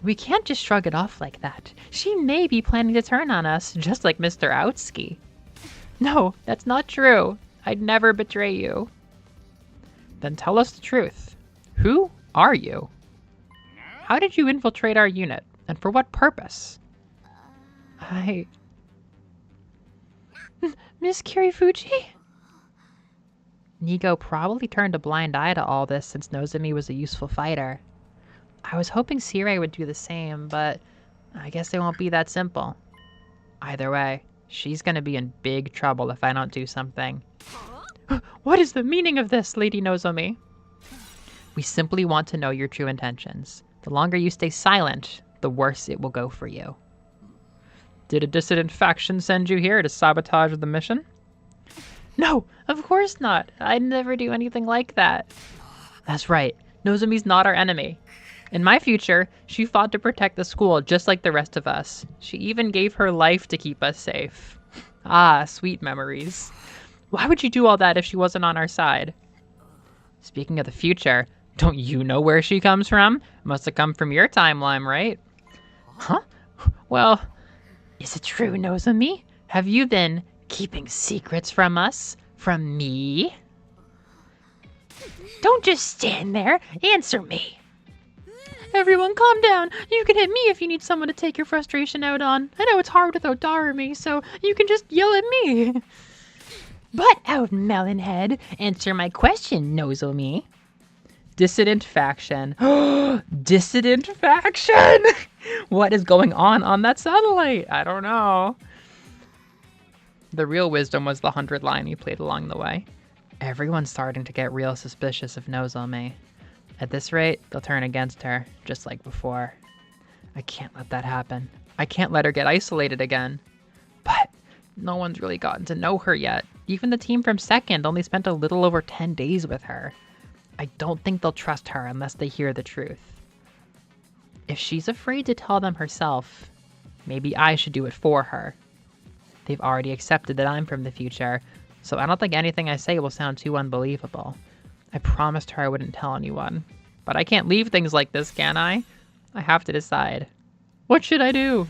Speaker 1: We can't just shrug it off like that. She may be planning to turn on us, just like Mr. Outsky. No, that's not true. I'd never betray you. Then tell us the truth. Who are you? How did you infiltrate our unit, and for what purpose? Miss Kirifuji? Nigo probably turned a blind eye to all this since Nozomi was a useful fighter. I was hoping C-Ray would do the same, but I guess it won't be that simple. Either way, she's gonna be in big trouble if I don't do something. What is the meaning of this, Lady Nozomi? We simply want to know your true intentions. The longer you stay silent, the worse it will go for you. Did a dissident faction send you here to sabotage the mission? No, of course not. I'd never do anything like that. That's right. Nozomi's not our enemy. In my future, she fought to protect the school just like the rest of us. She even gave her life to keep us safe. Ah, sweet memories. Why would you do all that if she wasn't on our side? Speaking of the future, don't you know where she comes from? Must have come from your timeline, right? Huh? Well, is it true, Nozomi? Have you been keeping secrets from us? From me? Don't just stand there. Answer me. Everyone, calm down. You can hit me if you need someone to take your frustration out on. I know it's hard without Darumi, so you can just yell at me. Butt out, Melonhead. Answer my question, Nozomi. Dissident faction. Dissident faction? What is going on that satellite? I don't know. The real wisdom was the 100 line he played along the way. Everyone's starting to get real suspicious of Nozomi. At this rate, they'll turn against her, just like before. I can't let that happen. I can't let her get isolated again. But no one's really gotten to know her yet. Even the team from second only spent a little over 10 days with her. I don't think they'll trust her unless they hear the truth. If she's afraid to tell them herself, maybe I should do it for her. They've already accepted that I'm from the future, so I don't think anything I say will sound too unbelievable. I promised her I wouldn't tell anyone. But I can't leave things like this, can I? I have to decide. What should I do?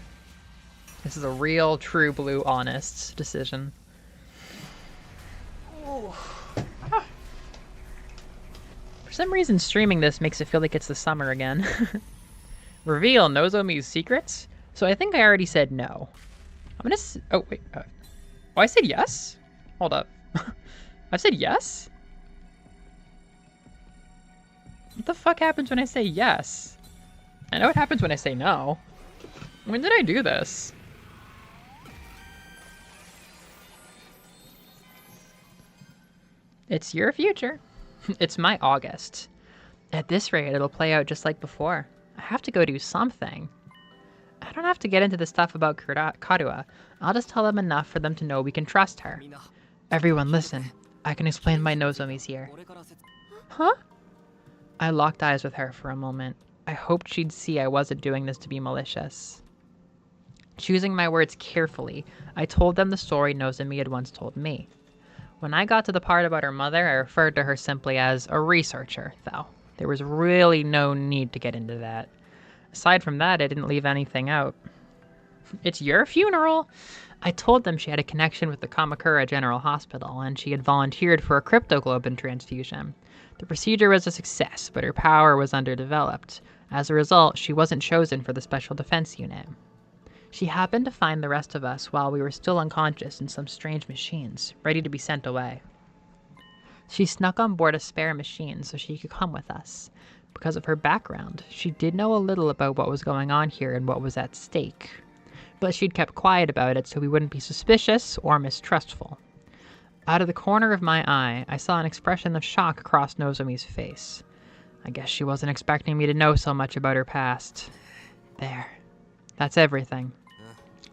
Speaker 1: This is a real, true blue, honest decision. For some reason, streaming this makes it feel like it's the summer again. Reveal Nozomi's secrets? So I think I already said no. I'm gonna oh, wait. Oh, I said yes? Hold up. I said yes? What the fuck happens when I say yes? I know what happens when I say no. When did I do this? It's your future. It's my August. At this rate, it'll play out just like before. I have to go do something. I don't have to get into the stuff about Karua. I'll just tell them enough for them to know we can trust her. Everyone, listen. I can explain why Nozomi's here. Huh? I locked eyes with her for a moment. I hoped she'd see I wasn't doing this to be malicious. Choosing my words carefully, I told them the story Nozomi had once told me. When I got to the part about her mother, I referred to her simply as a researcher, though. There was really no need to get into that. Aside from that, I didn't leave anything out. It's your funeral! I told them she had a connection with the Kamakura General Hospital, and she had volunteered for a cryptoglobin transfusion. The procedure was a success, but her power was underdeveloped. As a result, she wasn't chosen for the Special Defense Unit. She happened to find the rest of us while we were still unconscious in some strange machines, ready to be sent away. She snuck on board a spare machine so she could come with us. Because of her background, she did know a little about what was going on here and what was at stake. But she'd kept quiet about it so we wouldn't be suspicious or mistrustful. Out of the corner of my eye, I saw an expression of shock cross Nozomi's face. I guess she wasn't expecting me to know so much about her past. There. That's everything.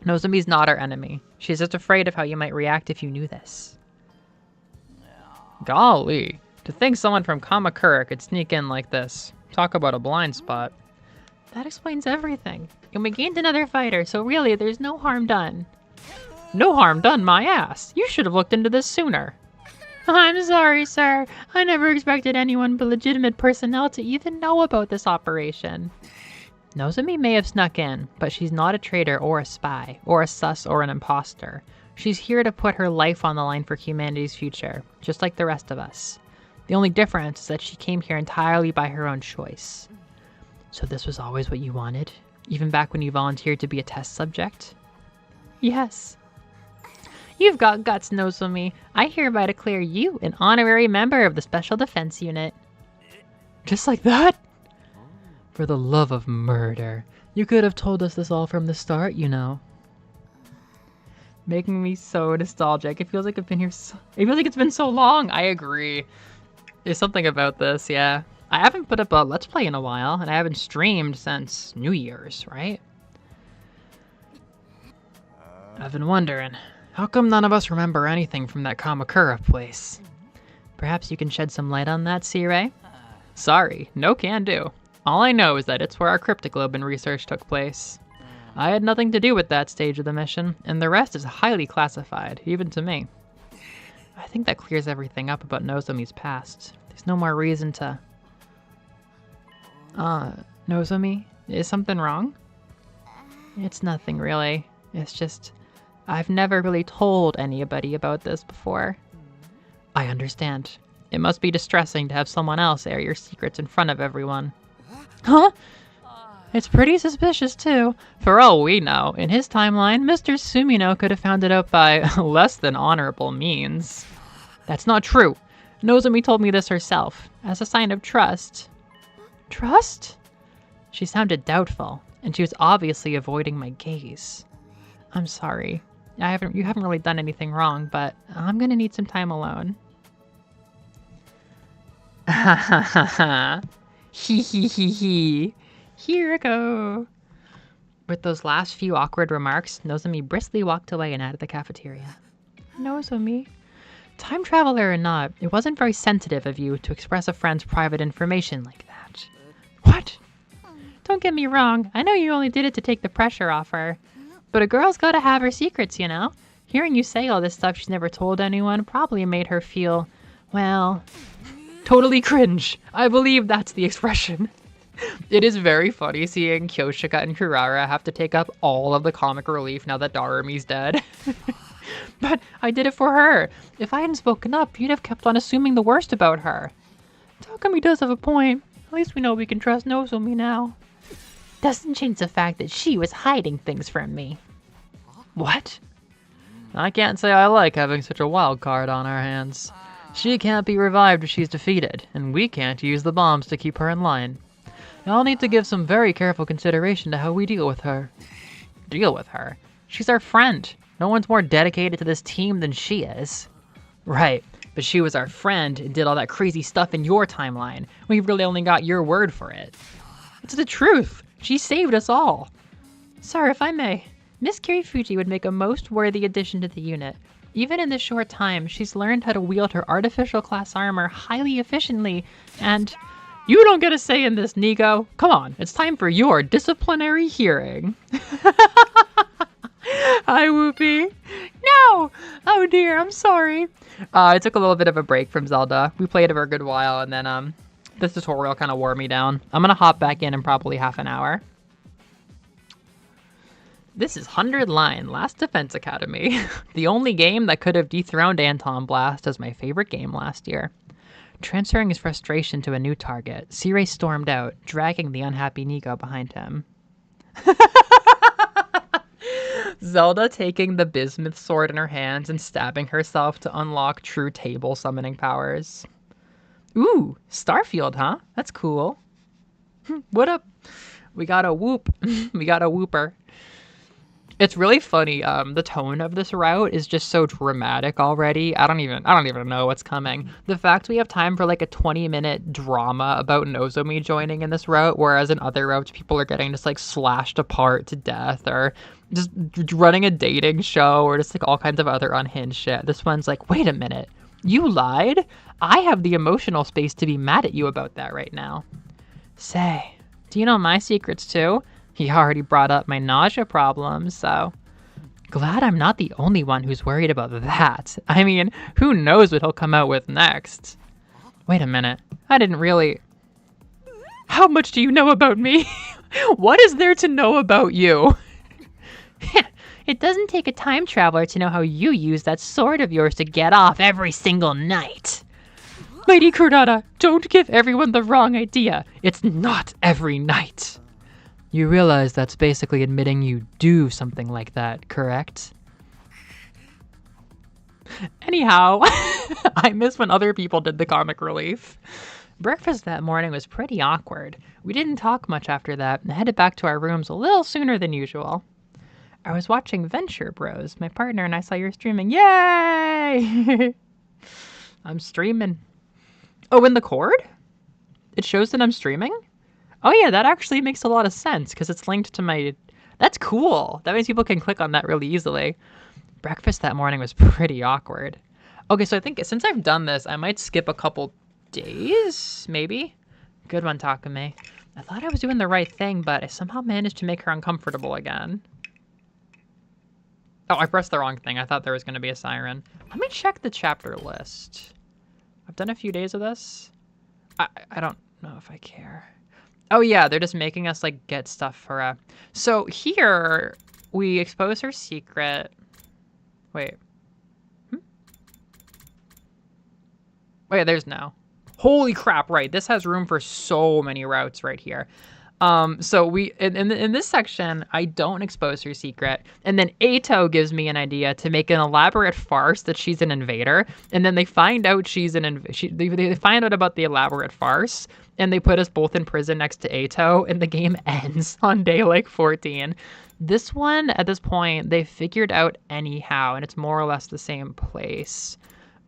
Speaker 1: Nozomi's not our enemy. She's just afraid of how you might react if you knew this. Golly. To think someone from Kamakura could sneak in like this. Talk about a blind spot. That explains everything. And we gained another fighter, so really there's no harm done. No harm done, my ass. You should have looked into this sooner. I'm sorry, sir. I never expected anyone but legitimate personnel to even know about this operation. Nozomi may have snuck in, but she's not a traitor or a spy, or a sus or an imposter. She's here to put her life on the line for humanity's future, just like the rest of us. The only difference is that she came here entirely by her own choice. So this was always what you wanted? Even back when you volunteered to be a test subject? Yes. You've got guts, Nozomi. I hereby declare you an honorary member of the Special Defense Unit. Just like that? For the love of murder. You could have told us this all from the start, you know. Making me so nostalgic. It feels like I've been here it feels like it's been so long. I agree. There's something about this, yeah. I haven't put up a Let's Play in a while, and I haven't streamed since New Year's, right? I've been wondering, How come none of us remember anything from that Kamakura place? Perhaps you can shed some light on that, Sea-Ray? Sorry, no can do. All I know is that it's where our cryptoglobin research took place. I had nothing to do with that stage of the mission, and the rest is highly classified, even to me. I think that clears everything up about Nozomi's past. There's no more reason to... Nozomi? Is something wrong? It's nothing really. It's just... I've never really told anybody about this before. I understand. It must be distressing to have someone else air your secrets in front of everyone. Huh? It's pretty suspicious, too. For all we know, in his timeline, Mr. Sumino could have found it out by less than honorable means. That's not true. Nozomi told me this herself, as a sign of trust. Trust? She sounded doubtful, and she was obviously avoiding my gaze. I'm sorry. You haven't really done anything wrong, but I'm gonna need some time alone. Ha ha ha ha. Hee hee hee hee. Here I go. With those last few awkward remarks, Nozomi briskly walked away and out of the cafeteria. Nozomi? Time traveler or not, it wasn't very sensitive of you to express a friend's private information like that. What? Don't get me wrong, I know you only did it to take the pressure off her. But a girl's gotta have her secrets, you know? Hearing you say all this stuff she's never told anyone probably made her feel, well, totally cringe. I believe that's the expression. It is very funny seeing Kyoshika and Kurara have to take up all of the comic relief now that Darumi's dead. But I did it for her. If I hadn't spoken up, you'd have kept on assuming the worst about her. Takumi does have a point. At least we know we can trust Nozomi now. Doesn't change the fact that she was hiding things from me. What? I can't say I like having such a wild card on our hands. She can't be revived if she's defeated, and we can't use the bombs to keep her in line. I'll need to give some very careful consideration to how we deal with her. Deal with her? She's our friend. No one's more dedicated to this team than she is. Right, but she was our friend and did all that crazy stuff in your timeline. We really only got your word for it. It's the truth. She saved us all. Sir, if I may, Miss Kirifuji would make a most worthy addition to the unit. Even in this short time, she's learned how to wield her artificial class armor highly efficiently, and... You don't get a say in this, Nigo. Come on, it's time for your disciplinary hearing. Hi, Whoopi. No! Oh dear, I'm sorry. I took a little bit of a break from Zelda. We played it for a good while, and then this tutorial kind of wore me down. I'm gonna hop back in probably half an hour. This is 100 Line, Last Defense Academy. The only game that could have dethroned Anton Blast as my favorite game last year. Transferring his frustration to a new target, Sea-Ray stormed out, dragging the unhappy Nigo behind him. Zelda taking the bismuth sword in her hands and stabbing herself to unlock true table summoning powers. Ooh, Starfield, huh? That's cool. What up? We got a whoop. We got a whooper. It's really funny. The tone of this route is just so dramatic already. I don't even know what's coming. The fact we have time for like a 20-minute drama about Nozomi joining in this route, whereas in other routes people are getting just like slashed apart to death or just running a dating show or just like all kinds of other unhinged shit. This one's like, wait a minute, you lied? I have the emotional space to be mad at you about that right now. Say, do you know my secrets too? He already brought up my nausea problems, so... Glad I'm not the only one who's worried about that. I mean, who knows what he'll come out with next? Wait a minute. I didn't really... How much do you know about me? What is there to know about you? It doesn't take a time traveler to know how you use that sword of yours to get off every single night. Lady Kurata, don't give everyone the wrong idea. It's not every night. You realize that's basically admitting you do something like that, correct? Anyhow, I miss when other people did the comic relief. Breakfast that morning was pretty awkward. We didn't talk much after that and headed back to our rooms a little sooner than usual. I was watching Venture Bros. My partner and I saw you streaming. Yay! I'm streaming. Oh, in the cord? It shows that I'm streaming? Oh yeah, that actually makes a lot of sense because it's linked to my... That's cool. That means people can click on that really easily. Breakfast that morning was pretty awkward. Okay, so I think since I've done this, I might skip a couple days, maybe? Good one, Takumi. I thought I was doing the right thing, but I somehow managed to make her uncomfortable again. Oh, I pressed the wrong thing. I thought there was going to be a siren. Let me check the chapter list. I've done a few days of this. I don't know if I care. Oh, yeah, they're just making us, like, get stuff for a... So here, we expose her secret. Wait. Wait, there's no. Holy crap, right. This has room for so many routes right here. So we in this section, I don't expose her secret, and then Ato gives me an idea to make an elaborate farce that she's an invader, and then they find out she's they find out about the elaborate farce, and they put us both in prison next to Ato, and the game ends on day like 14. This one, at this point, they figured out anyhow, and it's more or less the same place.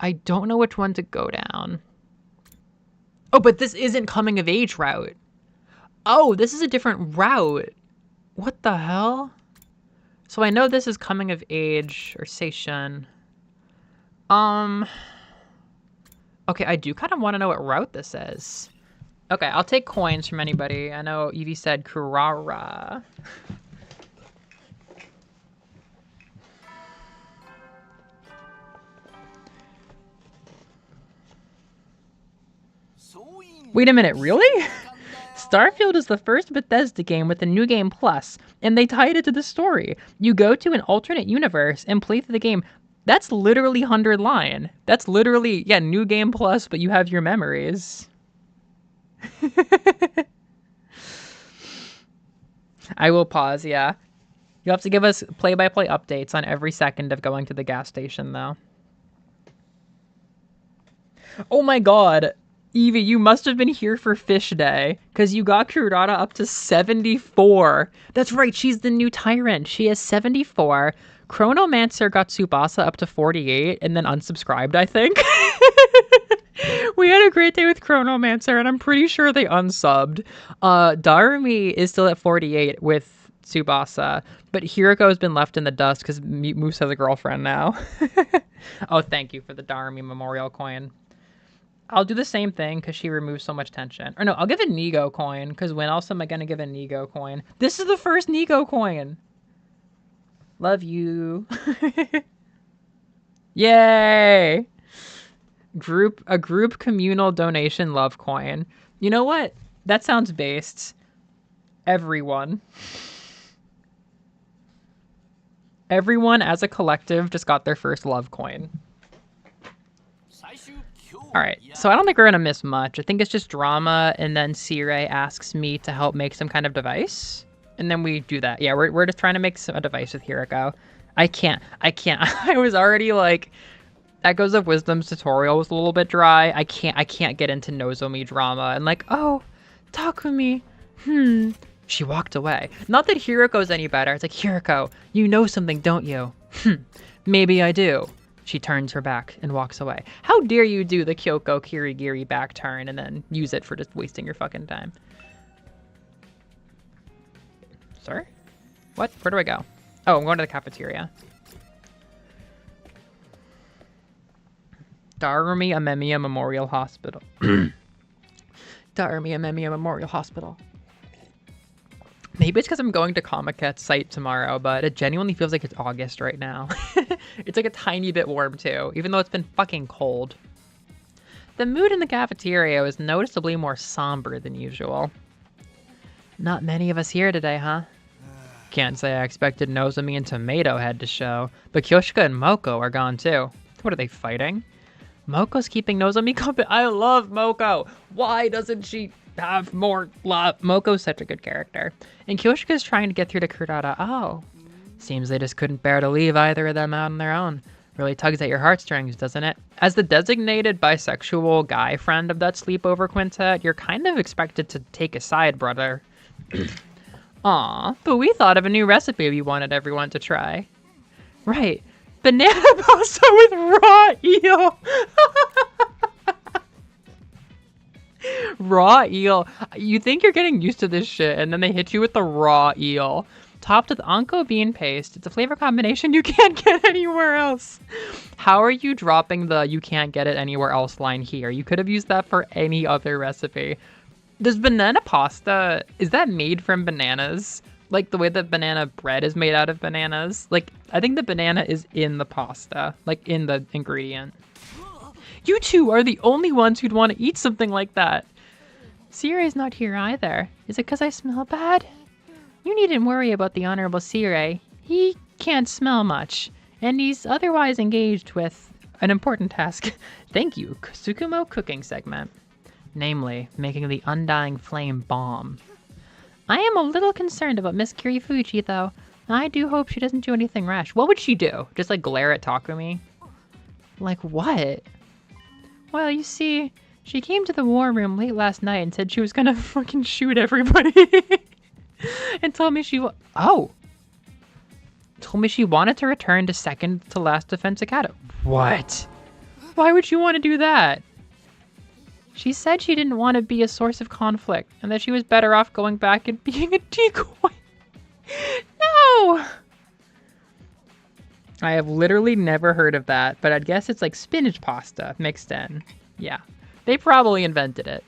Speaker 1: I don't know which one to go down. Oh, but this isn't coming of age route. Oh, this is a different route. What the hell? So I know this is coming of age or Seishun. Okay, I do kind of want to know what route this is. Okay, I'll take coins from anybody. I know Evie said Kurara. Wait a minute, really? Starfield is the first Bethesda game with a New Game Plus, and they tied it to the story. You go to an alternate universe and play through the game. That's literally 100 line. That's literally, yeah, New Game Plus, but you have your memories. I will pause, yeah. You'll have to give us play-by-play updates on every second of going to the gas station, though. Oh my god. Evie, you must have been here for Fish Day, because you got Kurata up to 74. That's right, she's the new tyrant. She is 74. Chronomancer got Tsubasa up to 48, and then unsubscribed, I think. We had a great day with Chronomancer, and I'm pretty sure they unsubbed. Darumi is still at 48 with Tsubasa, but Hiroko has been left in the dust because Moose has a girlfriend now. Oh, thank you for the Darumi memorial coin. I'll do the same thing because she removes so much tension. Or no, I'll give a Nigo coin because when else am I going to give a Nigo coin? This is the first Nigo coin. Love you. Yay. A group communal donation love coin. You know what? That sounds based. Everyone. Everyone as a collective just got their first love coin. Alright, so I don't think we're going to miss much. I think it's just drama, and then Sirei asks me to help make some kind of device. And then we do that. Yeah, we're just trying to make a device with Hiroko. I can't. I was already like... Echoes of Wisdom's tutorial was a little bit dry. I can't get into Nozomi drama. And like, oh, Takumi. She walked away. Not that Hiroko's any better. It's like, Hiroko, you know something, don't you? Maybe I do. She turns her back and walks away. How dare you do the Kyoko Kirigiri back turn and then use it for just wasting your fucking time? Sir? What? Where do I go? Oh, I'm going to the cafeteria. Darumi Amemiya Memorial Hospital. Darumi Amemiya Memorial Hospital. Maybe it's because I'm going to Comic-Cat's site tomorrow, but it genuinely feels like it's August right now. It's like a tiny bit warm too, even though it's been fucking cold. The mood in the cafeteria was noticeably more somber than usual. Not many of us here today, huh? Can't say I expected Nozomi and Tomato Head to show, but Kyoshika and Moko are gone too. What are they fighting? Moko's keeping Nozomi company. I love Moko. Why doesn't she have more love? Moko's such a good character. And Kyoshika's trying to get through to Kurata. Oh, seems they just couldn't bear to leave either of them out on their own. Really tugs at your heartstrings, doesn't it? As the designated bisexual guy friend of that sleepover quintet, you're kind of expected to take a side, brother. Aw, but we thought of a new recipe we wanted everyone to try. Right. Banana pasta with raw eel. Raw eel. You think you're getting used to this shit, and then they hit you with the raw eel. topped with Anko bean paste. It's a flavor combination you can't get anywhere else. How are you dropping the you can't get it anywhere else line here? You could have used that for any other recipe. Does banana pasta, is that made from bananas? Like the way that banana bread is made out of bananas? Like, I think the banana is in the pasta, like in the ingredient. You two are the only ones who'd want to eat something like that. Sirie's not here either. Is it because I smell bad? You needn't worry about the Honorable Sirie. He can't smell much, and he's otherwise engaged with an important task. Thank you, Tsukumo cooking segment. Namely, making the undying flame bomb. I am a little concerned about Miss Kirifuji, though. I do hope she doesn't do anything rash. What would she do? Just like glare at Takumi? Like what? Well, you see, she came to the war room late last night and said she was gonna fucking shoot everybody. And told me told me she wanted to return to second to last defense academy. What? Why would you want to do that? She said she didn't want to be a source of conflict and that she was better off going back and being a decoy. No! I have literally never heard of that, but I'd guess it's like spinach pasta mixed in. Yeah, they probably invented it.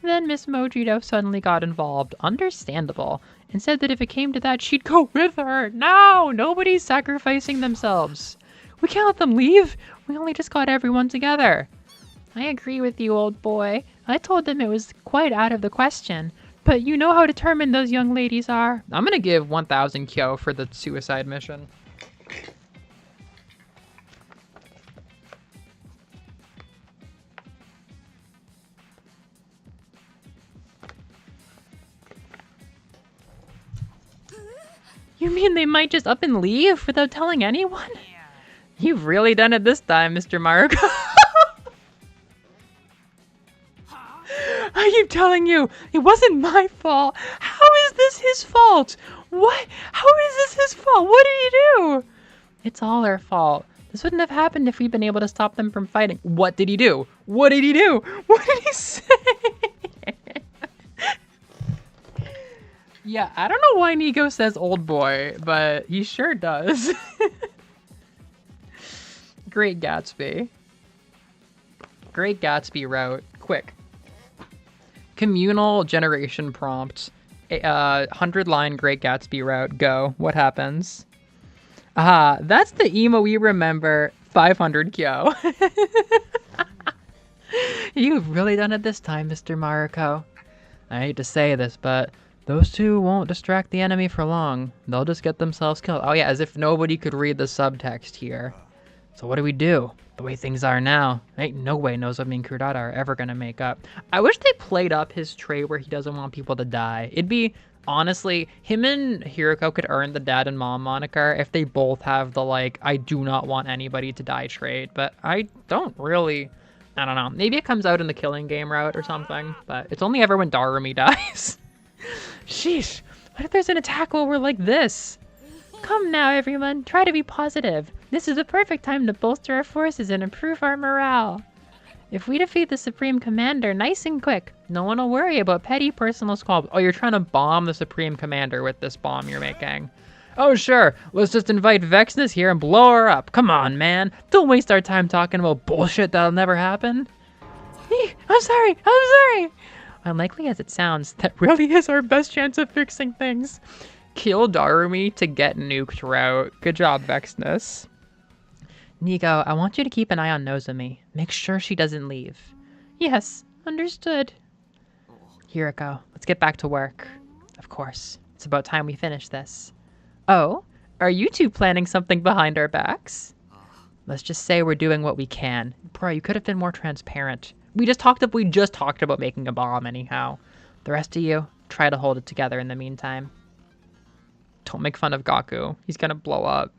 Speaker 1: Then Miss Mojito suddenly got involved, understandable, and said that if it came to that, she'd go with her. No, nobody's sacrificing themselves. We can't let them leave. We only just got everyone together. I agree with you, old boy. I told them it was quite out of the question. But you know how determined those young ladies are. I'm gonna give 1,000 kyo for the suicide mission. You mean they might just up and leave without telling anyone? You've really done it this time, Mr. Maruko. I keep telling you, it wasn't my fault. How is this his fault? What? How is this his fault? What did he do? It's all our fault. This wouldn't have happened if we'd been able to stop them from fighting. What did he do? What did he do? What did he say? Yeah, I don't know why Nico says old boy, but he sure does. Great Gatsby. Great Gatsby route. Quick. Communal generation prompt. 100-line Great Gatsby route. Go. What happens? Aha, that's the emo we remember. 500 kyo. You've really done it this time, Mr. Maruko. I hate to say this, but those two won't distract the enemy for long. They'll just get themselves killed. Oh yeah, as if nobody could read the subtext here. So what do we do? The way things are now, ain't no way Nozomi and Kurata are ever gonna make up. I wish they played up his trait where he doesn't want people to die. It'd be, honestly, him and Hiroko could earn the dad and mom moniker if they both have the, like, I do not want anybody to die trait. But I don't really, I don't know. Maybe it comes out in the killing game route or something, but it's only ever when Darumi dies. Sheesh, what if there's an attack while we're like this? Come now, everyone, try to be positive. This is the perfect time to bolster our forces and improve our morale. If we defeat the Supreme Commander nice and quick, no one will worry about petty personal squabbles. Oh, you're trying to bomb the Supreme Commander with this bomb you're making. Oh, sure, let's just invite Vexness here and blow her up. Come on, man. Don't waste our time talking about bullshit that'll never happen. I'm sorry. Unlikely as it sounds, that really is our best chance of fixing things. Kill Darumi to get nuked route. Good job, Vexness. Nico, I want you to keep an eye on Nozomi. Make sure she doesn't leave. Yes, understood. Hiroko, let's get back to work. Of course, it's about time we finish this. Oh, are you two planning something behind our backs? Let's just say we're doing what we can. Bro, you could have been more transparent. We just talked about making a bomb anyhow. The rest of you, try to hold it together in the meantime. Don't make fun of Gaku. He's gonna blow up.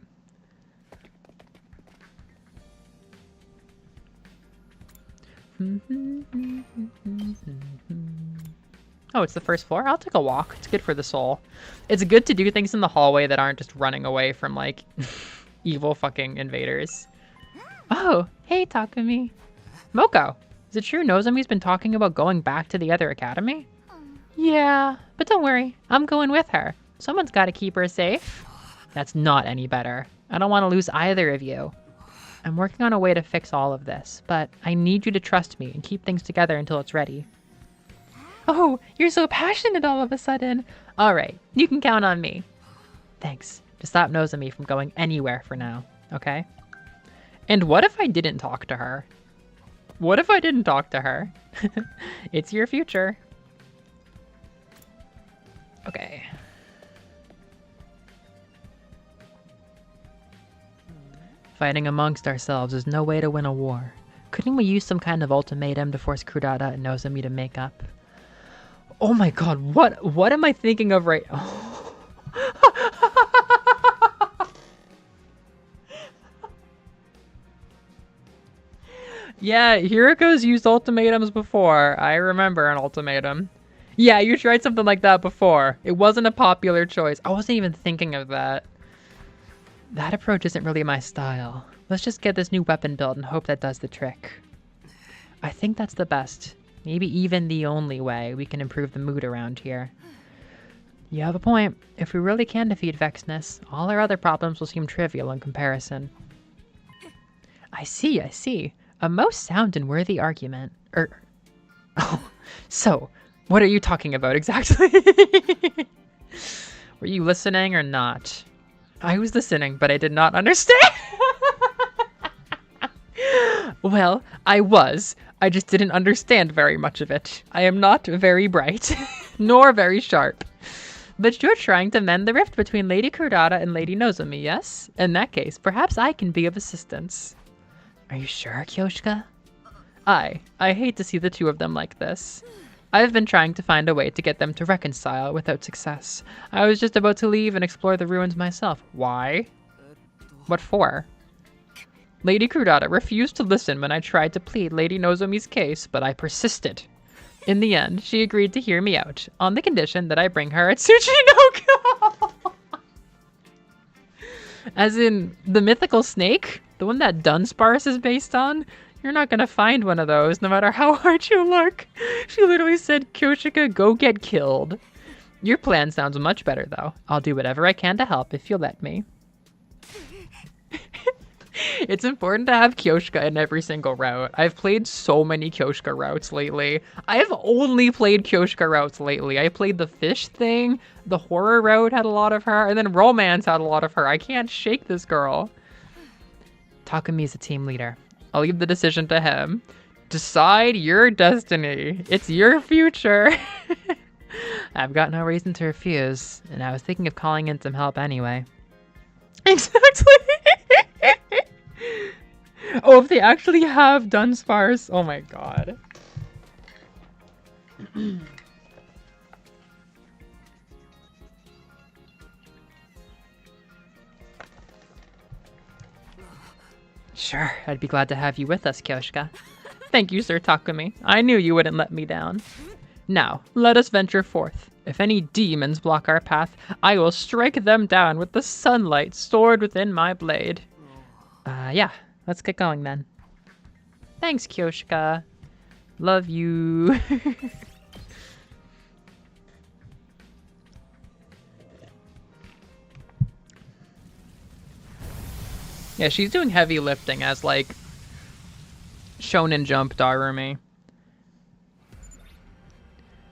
Speaker 1: Oh, it's the first floor? I'll take a walk. It's good for the soul. It's good to do things in the hallway that aren't just running away from, like, evil fucking invaders. Oh, hey, Takumi. Moko, is it true Nozomi's been talking about going back to the other academy? Yeah, but don't worry. I'm going with her. Someone's got to keep her safe. That's not any better. I don't want to lose either of you. I'm working on a way to fix all of this, but I need you to trust me and keep things together until it's ready. Oh, you're so passionate all of a sudden. All right, you can count on me. Thanks. Just stop nosing me from going anywhere for now, okay? And what if I didn't talk to her? What if I didn't talk to her? It's your future. Okay. Fighting amongst ourselves is no way to win a war. Couldn't we use some kind of ultimatum to force Kurata and Nozomi to make up? Oh my god, what am I thinking of right... Oh. Yeah, Hiriko's used ultimatums before. I remember an ultimatum. Yeah, you tried something like that before. It wasn't a popular choice. I wasn't even thinking of that. That approach isn't really my style. Let's just get this new weapon built and hope that does the trick. I think that's the best, maybe even the only way we can improve the mood around here. You have a point. If we really can defeat Vexness, all our other problems will seem trivial in comparison. I see. A most sound and worthy argument. Oh, so, what are you talking about exactly? Were you listening or not? I was listening, but I did not understand. Well, I was. I just didn't understand very much of it. I am not very bright, nor very sharp. But you're trying to mend the rift between Lady Kurata and Lady Nozomi, yes? In that case, perhaps I can be of assistance. Are you sure, Kyoshika? I hate to see the two of them like this. I've been trying to find a way to get them to reconcile without success. I was just about to leave and explore the ruins myself. Why? What for? Lady Kurata refused to listen when I tried to plead Lady Nozomi's case, but I persisted. In the end, she agreed to hear me out, on the condition that I bring her a Tsuchinoko! As in, the mythical snake? The one that Dunsparce is based on? You're not gonna find one of those, no matter how hard you look. She literally said, Kyoshika, go get killed. Your plan sounds much better, though. I'll do whatever I can to help if you'll let me. It's important to have Kyoshika in every single route. I've played so many Kyoshika routes lately. I've only played Kyoshika routes lately. I played the fish thing, the horror route had a lot of her, and then romance had a lot of her. I can't shake this girl. Takami's a team leader. I'll leave the decision to him. Decide your destiny. It's your future. I've got no reason to refuse, and I was thinking of calling in some help anyway. Exactly. Oh, if they actually have Dunsparce. Oh my god. Sure, I'd be glad to have you with us, Kyoshika. Thank you, Sir Takumi. I knew you wouldn't let me down. Now, let us venture forth. If any demons block our path, I will strike them down with the sunlight stored within my blade. Yeah, let's get going then. Thanks, Kyoshika. Love you. Yeah, she's doing heavy lifting as, like, Shonen Jump Darumi.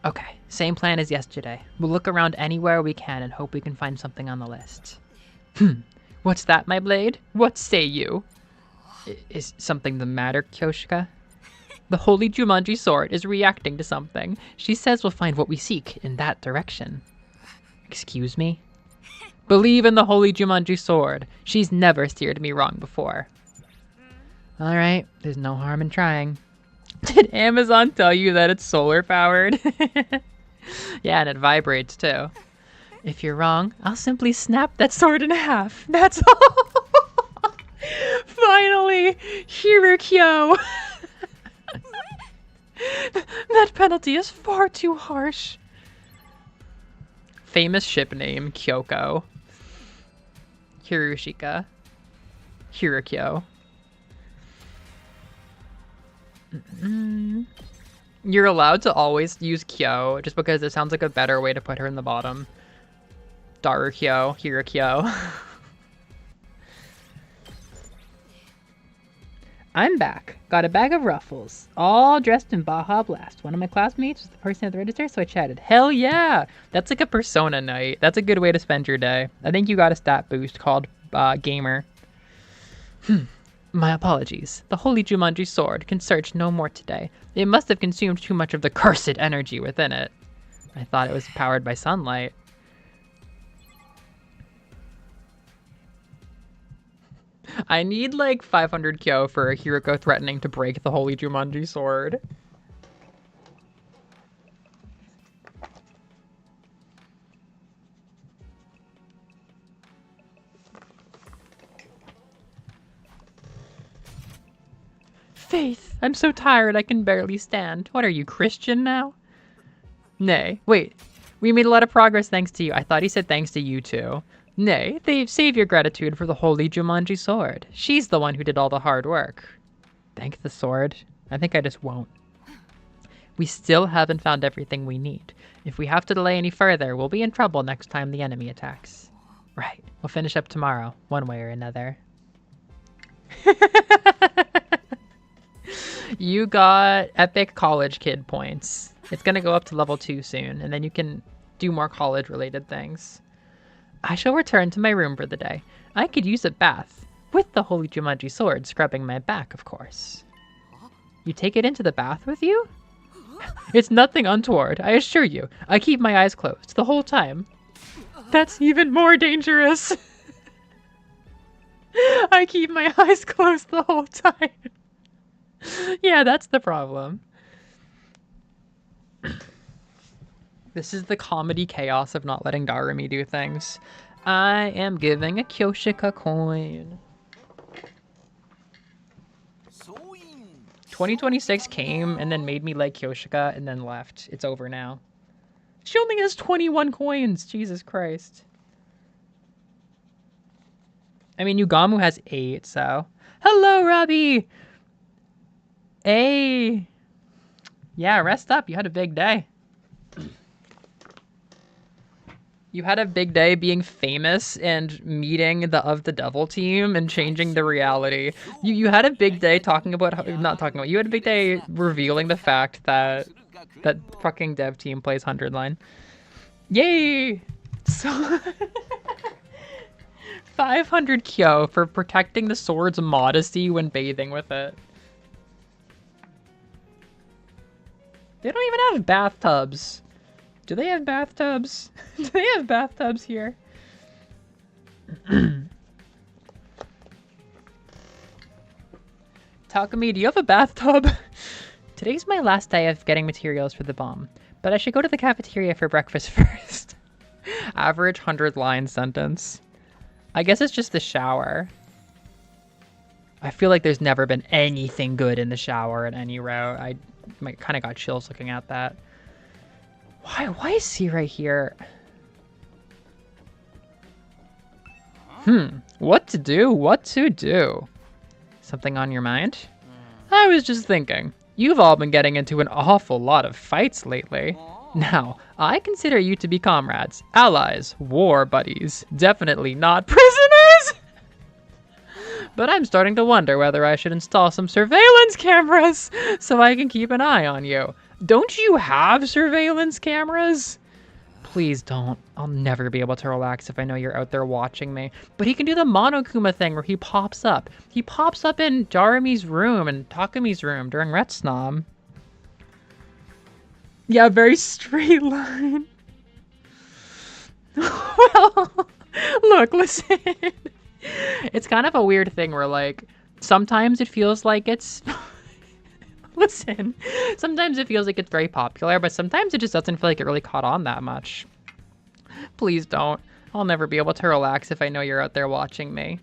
Speaker 1: Okay, same plan as yesterday. We'll look around anywhere we can and hope we can find something on the list. What's that, my blade? What say you? Is something the matter, Kyoshika? The holy Jumanji sword is reacting to something. She says we'll find what we seek in that direction. Excuse me? Believe in the holy Jumanji sword. She's never steered me wrong before. Alright, there's no harm in trying. Did Amazon tell you that it's solar powered? Yeah, and it vibrates too. If you're wrong, I'll simply snap that sword in half. That's all. Finally, Hirokyo. That penalty is far too harsh. Famous ship name, Kyoko. Hiroshika. Hirokyo. You're allowed to always use Kyo, just because it sounds like a better way to put her in the bottom. Darukyo, Hirokyo. I'm back. Got a bag of ruffles. All dressed in Baja Blast. One of my classmates was the person at the register, so I chatted. Hell yeah! That's like a persona night. That's a good way to spend your day. I think you got a stat boost called Gamer. My apologies. The Holy Jumanji Sword can search no more today. It must have consumed too much of the cursed energy within it. I thought it was powered by sunlight. I need like 500 kyo for a Hiroko threatening to break the Holy Jumanji Sword. Faith, I'm so tired I can barely stand. What are you, Christian now? Nay, wait. We made a lot of progress thanks to you. I thought he said thanks to you too. Nay, save your gratitude for the Holy Jumanji Sword. She's the one who did all the hard work. Thank the sword? I think I just won't. We still haven't found everything we need. If we have to delay any further, we'll be in trouble next time the enemy attacks. Right, we'll finish up tomorrow, one way or another. You got epic college kid points. It's gonna go up to level 2 soon, and then you can do more college-related things. I shall return to my room for the day. I could use a bath. With the Holy Jumanji Sword scrubbing my back, of course. You take it into the bath with you? It's nothing untoward, I assure you. I keep my eyes closed the whole time. That's even more dangerous. I keep my eyes closed the whole time. Yeah, that's the problem. This is the comedy chaos of not letting Darumi do things. I am giving a Kyoshika coin. 2026 came and then made me like Kyoshika and then left. It's over now. She only has 21 coins. Jesus Christ. I mean, Yugamu has 8, so... Hello, Robbie! Hey! Yeah, rest up. You had a big day. You had a big day being famous and meeting the Of the Devil team and changing the reality. You had a big day talking about how, not talking about, you had a big day revealing the fact that that fucking dev team plays 100 line. Yay! So 500 kyo for protecting the sword's modesty when bathing with it. They don't even have bathtubs. Do they have bathtubs? Do they have bathtubs here? Takumi, do you have a bathtub? Today's my last day of getting materials for the bomb, but I should go to the cafeteria for breakfast first. Average 100-line sentence. I guess it's just the shower. I feel like there's never been anything good in the shower at any route. I kind of got chills looking at that. Why is he right here? What to do? What to do? Something on your mind? I was just thinking. You've all been getting into an awful lot of fights lately. Now, I consider you to be comrades, allies, war buddies, definitely not prisoners! But I'm starting to wonder whether I should install some surveillance cameras so I can keep an eye on you. Don't you have surveillance cameras? Please don't. I'll never be able to relax if I know you're out there watching me. But he can do the Monokuma thing where he pops up. He pops up in Darumi's room and Takumi's room during Retsnom. Yeah, very straight line. Well, look, listen. It's kind of a weird thing where, like, sometimes it feels like it's... Listen, sometimes it feels like it's very popular, but sometimes it just doesn't feel like it really caught on that much. Please don't. I'll never be able to relax if I know you're out there watching me.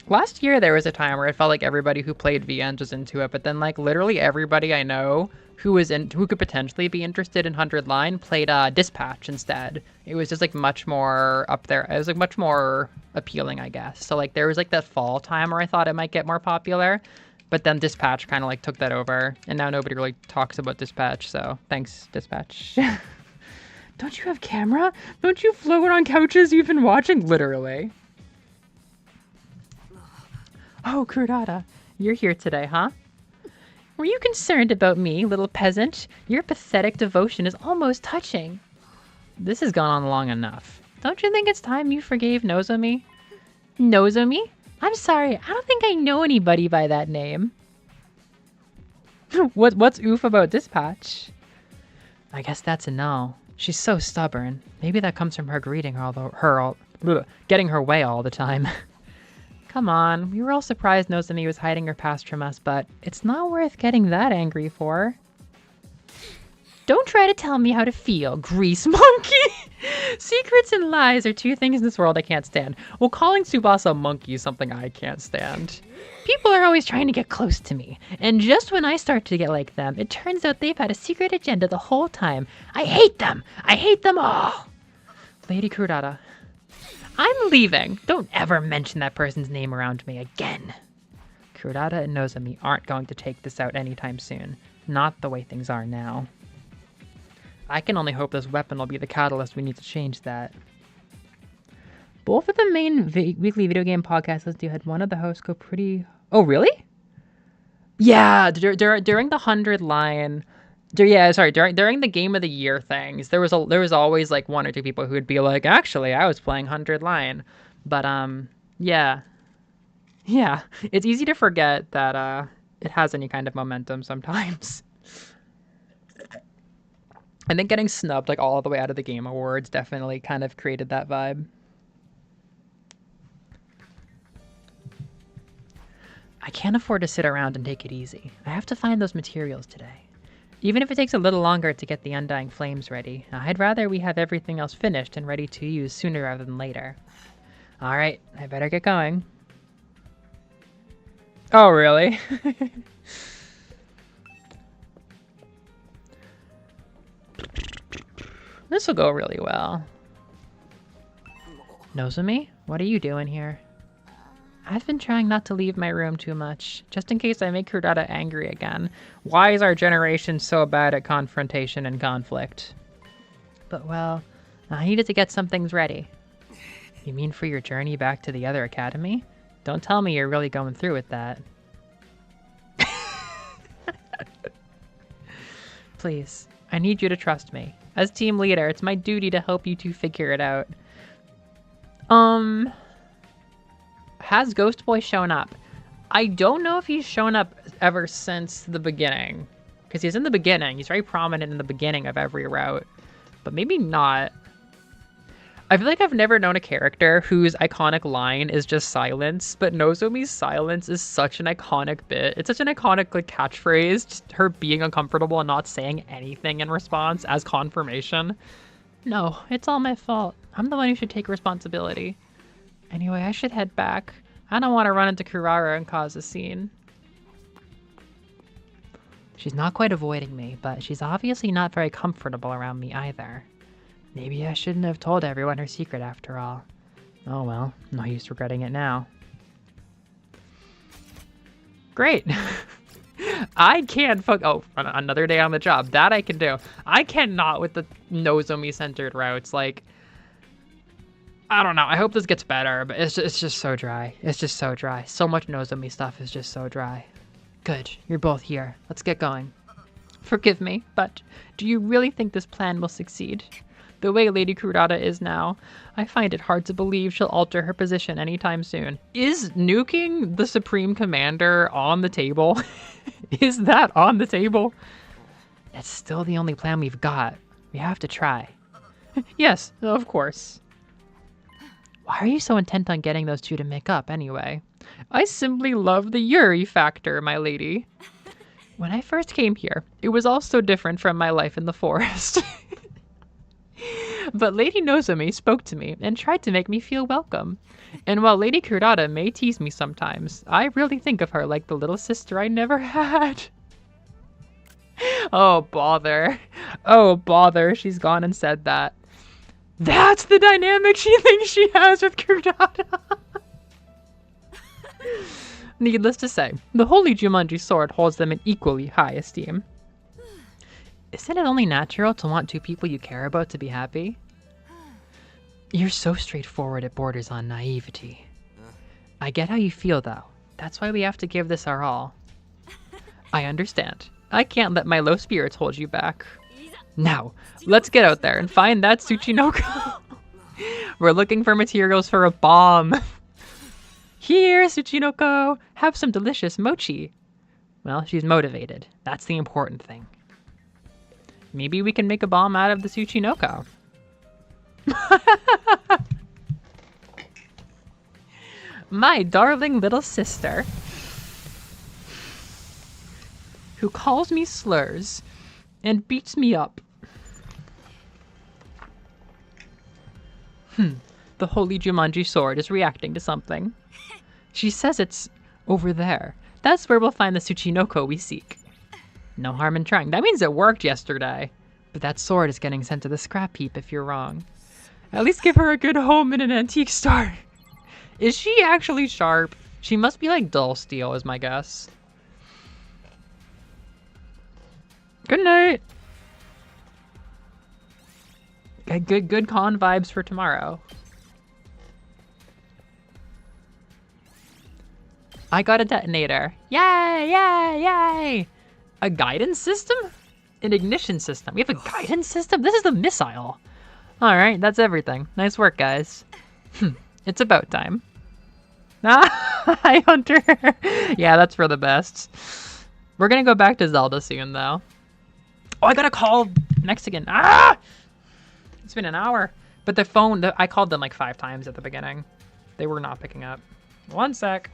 Speaker 1: Last year, there was a time where it felt like everybody who played VN was into it, but then, like, literally everybody I know who could potentially be interested in 100 Line played Dispatch instead. It was just, like, much more up there. It was, like, much more appealing, I guess. So, like, there was, like, that fall time where I thought it might get more popular, but then Dispatch kind of, like, took that over, and now nobody really talks about Dispatch, so thanks, Dispatch. Don't you have camera? Don't you float on couches you've been watching? Literally. Oh, Kurata, you're here today, huh? Were you concerned about me, little peasant? Your pathetic devotion is almost touching. This has gone on long enough. Don't you think it's time you forgave Nozomi? Nozomi? I'm sorry, I don't think I know anybody by that name. What's oof about Dispatch? I guess that's a no. She's so stubborn. Maybe that comes from her getting her way all the time. Come on, we were all surprised Nozomi was hiding her past from us, but it's not worth getting that angry for. Don't try to tell me how to feel, grease monkey! Secrets and lies are two things in this world I can't stand. Well, calling Tsubasa a monkey is something I can't stand. People are always trying to get close to me, and just when I start to get like them, it turns out they've had a secret agenda the whole time. I hate them! I hate them all! Lady Kurata, I'm leaving. Don't ever mention that person's name around me again. Kurata and Nozomi aren't going to take this out anytime soon. Not the way things are now. I can only hope this weapon will be the catalyst we need to change that. Both of the main weekly video game podcasts let's do had one of the hosts go pretty... Oh, really? Yeah, during the 100 line... during the game of the year things, there was always like one or two people who would be like, actually, I was playing 100 line. But, yeah. Yeah, it's easy to forget that it has any kind of momentum sometimes. I think getting snubbed like all the way out of the Game Awards definitely kind of created that vibe. I can't afford to sit around and take it easy. I have to find those materials today. Even if it takes a little longer to get the Undying Flames ready, I'd rather we have everything else finished and ready to use sooner rather than later. Alright, I better get going. Oh, really? This will go really well. Nozomi, what are you doing here? I've been trying not to leave my room too much, just in case I make Kurata angry again. Why is our generation so bad at confrontation and conflict? But well, I needed to get some things ready. You mean for your journey back to the other academy? Don't tell me you're really going through with that. Please, I need you to trust me. As team leader, it's my duty to help you two figure it out. Has Ghost Boy shown up? I don't know if he's shown up ever since the beginning. Because he's in the beginning. He's very prominent in the beginning of every route. But maybe not. I feel like I've never known a character whose iconic line is just silence, but Nozomi's silence is such an iconic bit. It's such an iconic like catchphrase, just her being uncomfortable and not saying anything in response as confirmation. No, it's all my fault. I'm the one who should take responsibility. Anyway, I should head back. I don't want to run into Kurara and cause a scene. She's not quite avoiding me, but she's obviously not very comfortable around me either. Maybe I shouldn't have told everyone her secret after all. Oh well, no use regretting it now. Great! I can't another day on the job. That I can do. I cannot with the Nozomi-centered routes. Like, I don't know. I hope this gets better, but it's just so dry. It's just so dry. So much Nozomi stuff is just so dry. Good, you're both here. Let's get going. Forgive me, but do you really think this plan will succeed? The way Lady Kurata is now, I find it hard to believe she'll alter her position anytime soon. Is nuking the Supreme Commander on the table? Is that on the table? It's still the only plan we've got. We have to try. Yes, of course. Why are you so intent on getting those two to make up anyway? I simply love the Yuri factor, my lady. When I first came here, it was all so different from my life in the forest. But Lady Nozomi spoke to me and tried to make me feel welcome. And while Lady Kurata may tease me sometimes, I really think of her like the little sister I never had. Oh, bother. Oh, bother. She's gone and said that. That's the dynamic she thinks she has with Kurata. Needless to say, the Holy Jumanji sword holds them in equally high esteem. Isn't it only natural to want two people you care about to be happy? You're so straightforward it borders on naivety. I get how you feel, though. That's why we have to give this our all. I understand. I can't let my low spirits hold you back. Now, let's get out there and find that Tsuchinoko. We're looking for materials for a bomb. Here, Tsuchinoko, have some delicious mochi. Well, she's motivated. That's the important thing. Maybe we can make a bomb out of the Tsuchinoko. My darling little sister, who calls me slurs and beats me up. The holy Jumanji sword is reacting to something. She says it's over there. That's where we'll find the Tsuchinoko we seek. No harm in trying. That means it worked yesterday. But that sword is getting sent to the scrap heap if you're wrong. At least give her a good home in an antique store. Is she actually sharp? She must be like dull steel is my guess. Good night. Good con vibes for tomorrow. I got a detonator. Yay, yay, yay! A guidance system? An ignition system. We have a guidance system? This is the missile. Alright, that's everything. Nice work, guys. It's about time. Hi, Hunter. Yeah, that's for the best. We're gonna go back to Zelda soon, though. Oh, I gotta call Mexican. Ah! It's been an hour. But the phone, I called them like 5 times at the beginning. They were not picking up. One sec.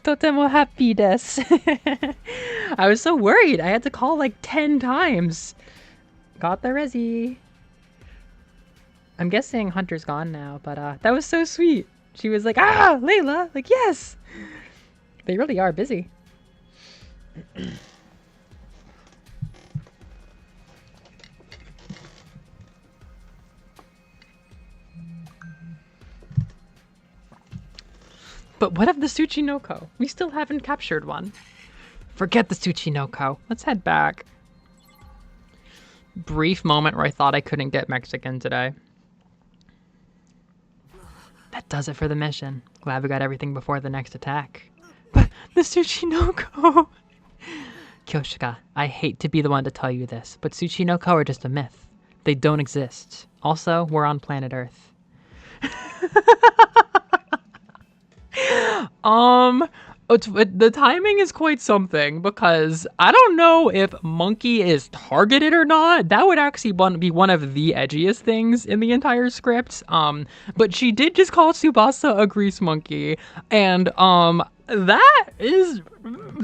Speaker 1: Totemo happy desu. I was so worried. I had to call like 10 times. Got the resi. I'm guessing Hunter's gone now, but that was so sweet. She was like, ah, Layla. Like, yes. They really are busy. But what of the Tsuchinoko? We still haven't captured one. Forget the Tsuchinoko. Let's head back. Brief moment where I thought I couldn't get Mexican today. That does it for the mission. Glad we got everything before the next attack. But the Tsuchinoko... Kyoshika, I hate to be the one to tell you this, but Tsuchinoko are just a myth. They don't exist. Also, we're on planet Earth. The timing is quite something because I don't know if Monkey is targeted or not. That would actually be one of the edgiest things in the entire script. But she did just call Tsubasa a grease monkey, and that is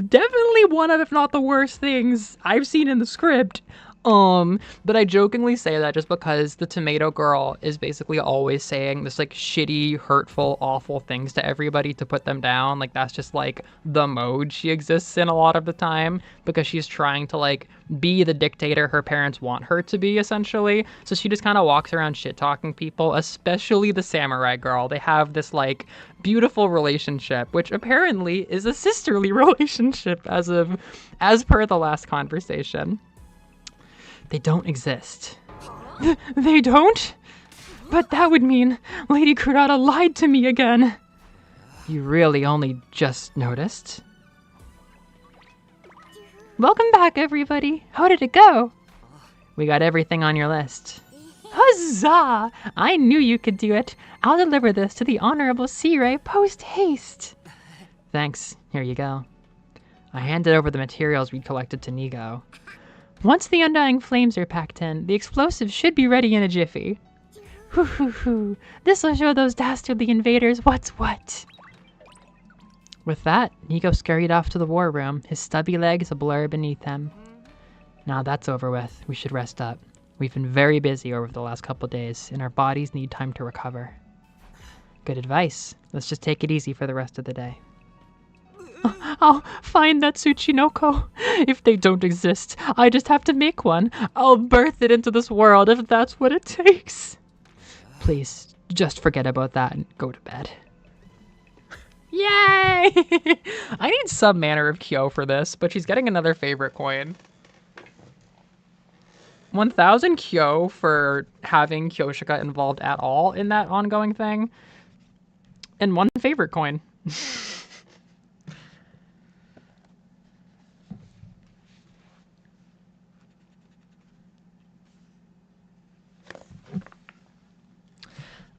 Speaker 1: definitely one of, if not the worst things I've seen in the script. But I jokingly say that just because the tomato girl is basically always saying this like shitty, hurtful, awful things to everybody to put them down. Like that's just like the mode she exists in a lot of the time because she's trying to like be the dictator her parents want her to be essentially. So she just kind of walks around shit talking people, especially the samurai girl. They have this like beautiful relationship, which apparently is a sisterly relationship as per the last conversation. They don't exist. They don't? But that would mean Lady Kurata lied to me again. You really only just noticed? Welcome back, everybody. How did it go? We got everything on your list. Huzzah! I knew you could do it. I'll deliver this to the Honorable Seirei post-haste. Thanks. Here you go. I handed over the materials we collected to Nigo. Once the undying flames are packed in, the explosives should be ready in a jiffy. Hoo hoo hoo. This'll show those dastardly invaders what's what. With that, Nigo scurried off to the war room, his stubby legs a blur beneath him. Now that's over with, we should rest up. We've been very busy over the last couple days, and our bodies need time to recover. Good advice. Let's just take it easy for the rest of the day. I'll find that Tsuchinoko. If they don't exist, I just have to make one. I'll birth it into this world if that's what it takes. Please, just forget about that and go to bed. Yay! I need some manner of Kyo for this, but she's getting another favorite coin. 1,000 Kyo for having Kyoshika involved at all in that ongoing thing. And 1 favorite coin.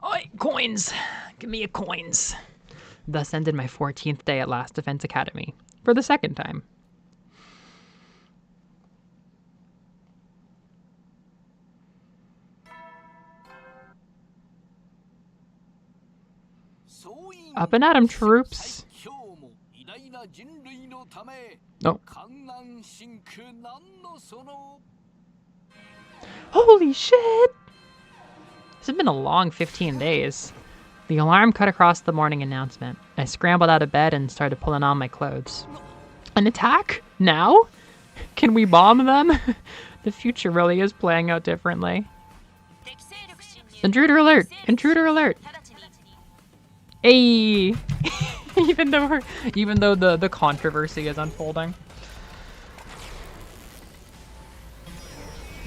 Speaker 1: Oi, coins! Give me a coins. Thus ended my 14th day at Last Defense Academy. For the second time. Up and at 'em, troops! Oh. Holy shit! This has been a long 15 days. The alarm cut across the morning announcement. I scrambled out of bed and started pulling on my clothes. An attack? Now? Can we bomb them? The future really is playing out differently. Intruder alert! Intruder alert! Hey! even though the controversy is unfolding.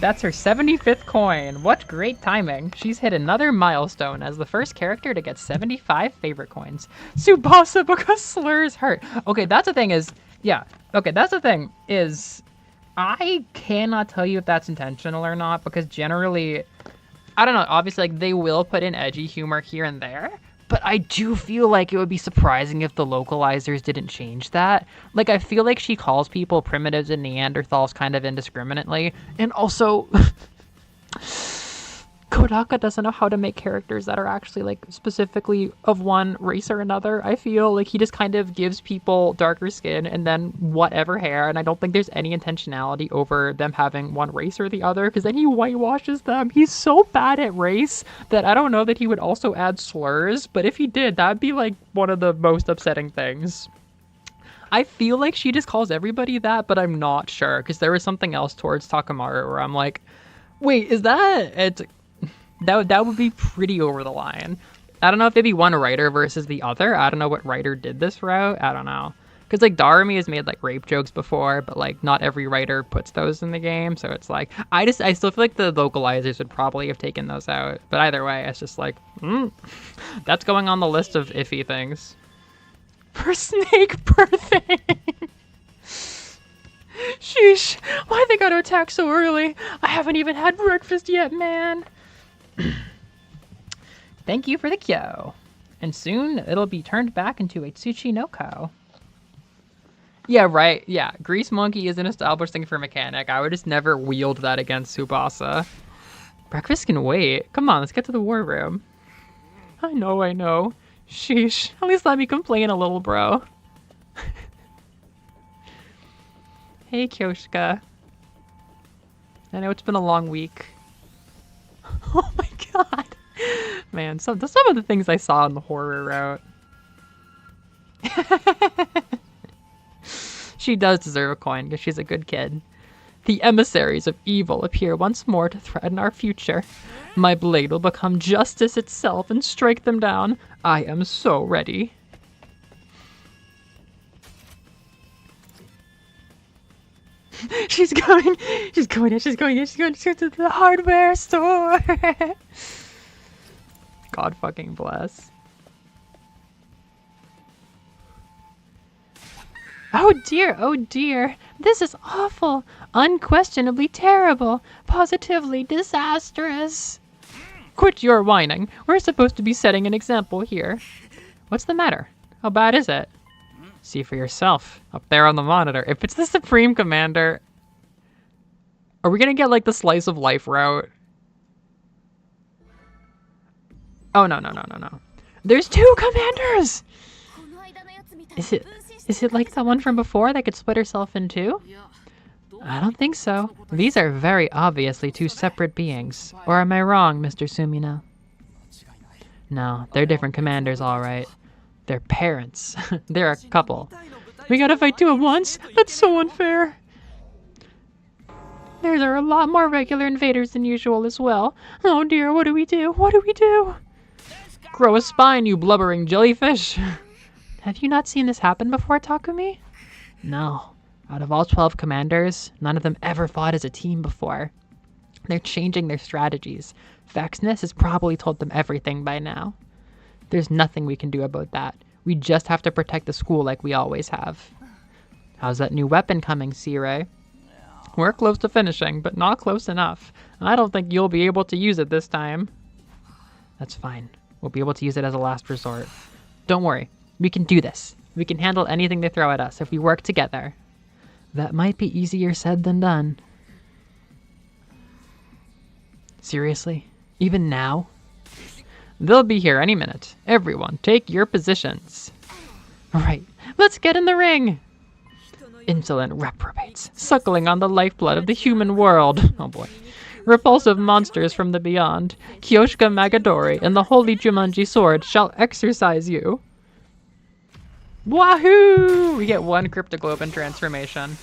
Speaker 1: That's her 75th coin. What great timing. She's hit another milestone as the first character to get 75 favorite coins. Tsubasa because slurs hurt. Okay, that's the thing is, yeah. Okay, that's the thing is, I cannot tell you if that's intentional or not because generally, I don't know, obviously like they will put in edgy humor here and there. But I do feel like it would be surprising if the localizers didn't change that. Like, I feel like she calls people primitives and Neanderthals kind of indiscriminately. And also, Kodaka doesn't know how to make characters that are actually, like, specifically of one race or another. I feel like he just kind of gives people darker skin and then whatever hair. And I don't think there's any intentionality over them having one race or the other. Because then he whitewashes them. He's so bad at race that I don't know that he would also add slurs. But if he did, that'd be, like, one of the most upsetting things. I feel like she just calls everybody that, but I'm not sure. Because there was something else towards Takamaru where I'm like, wait, is that... That would be pretty over the line. I don't know if it'd be one writer versus the other. I don't know what writer did this route. I don't know. Because, like, Darumi has made, like, rape jokes before, but, like, not every writer puts those in the game. So it's like, I still feel like the localizers would probably have taken those out. But either way, it's just like, that's going on the list of iffy things. For snake birthing. Sheesh, why they gotta attack so early? I haven't even had breakfast yet, man. Thank you for the kyo. And soon it'll be turned back into a Tsuchi no Ko. Yeah, right. Yeah, Grease Monkey is an established thing for mechanic. I would just never wield that against Tsubasa. Breakfast can wait. Come on, let's get to the war room. I know. Sheesh, at least let me complain a little, bro. Hey, Kyoshika. I know it's been a long week. Oh my god. Man, some of the things I saw in the horror route. She does deserve a coin because she's a good kid. The emissaries of evil appear once more to threaten our future. My blade will become justice itself and strike them down. I am so ready. She's going to the hardware store. God fucking bless. Oh dear, this is awful, unquestionably terrible, positively disastrous. Quit your whining, we're supposed to be setting an example here. What's the matter? How bad is it? See for yourself, up there on the monitor. If it's the Supreme Commander, are we gonna get like the slice of life route? Oh no. There's 2 commanders! Is it like the one from before that could split herself in 2? I don't think so. These are very obviously 2 separate beings. Or am I wrong, Mr. Sumino? No, they're different commanders, alright. They're parents. They're a couple. We gotta fight 2 at once? That's so unfair. There are a lot more regular invaders than usual as well. Oh dear, what do we do? Grow a spine, you blubbering jellyfish. Have you not seen this happen before, Takumi? No. Out of all 12 commanders, none of them ever fought as a team before. They're changing their strategies. Vexness has probably told them everything by now. There's nothing we can do about that. We just have to protect the school like we always have. How's that new weapon coming, Sirei? We're close to finishing, but not close enough. I don't think you'll be able to use it this time. That's fine. We'll be able to use it as a last resort. Don't worry. We can do this. We can handle anything they throw at us if we work together. That might be easier said than done. Seriously? Even now? They'll be here any minute. Everyone, take your positions. Right. Let's get in the ring! Insolent reprobates, suckling on the lifeblood of the human world. Oh boy. Repulsive monsters from the beyond. Kyoshika Magadori and the Holy Jumanji Sword shall exorcise you. Wahoo! We get 1 Cryptoglobin transformation.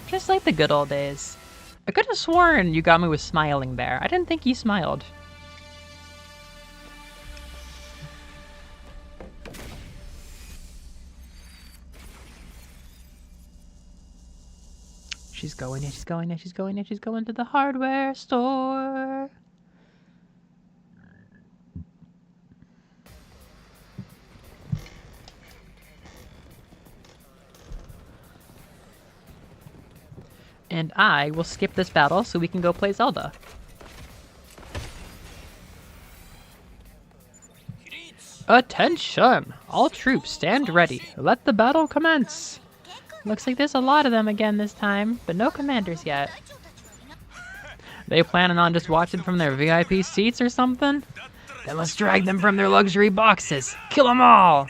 Speaker 1: Just like the good old days. I could have sworn Yugami was smiling there. I didn't think he smiled. She's going to the hardware store. And I will skip this battle so we can go play Zelda. Attention! All troops stand ready. Let the battle commence. Looks like there's a lot of them again this time, but no commanders yet. They planning on just watching from their VIP seats or something? Then let's drag them from their luxury boxes. Kill them all!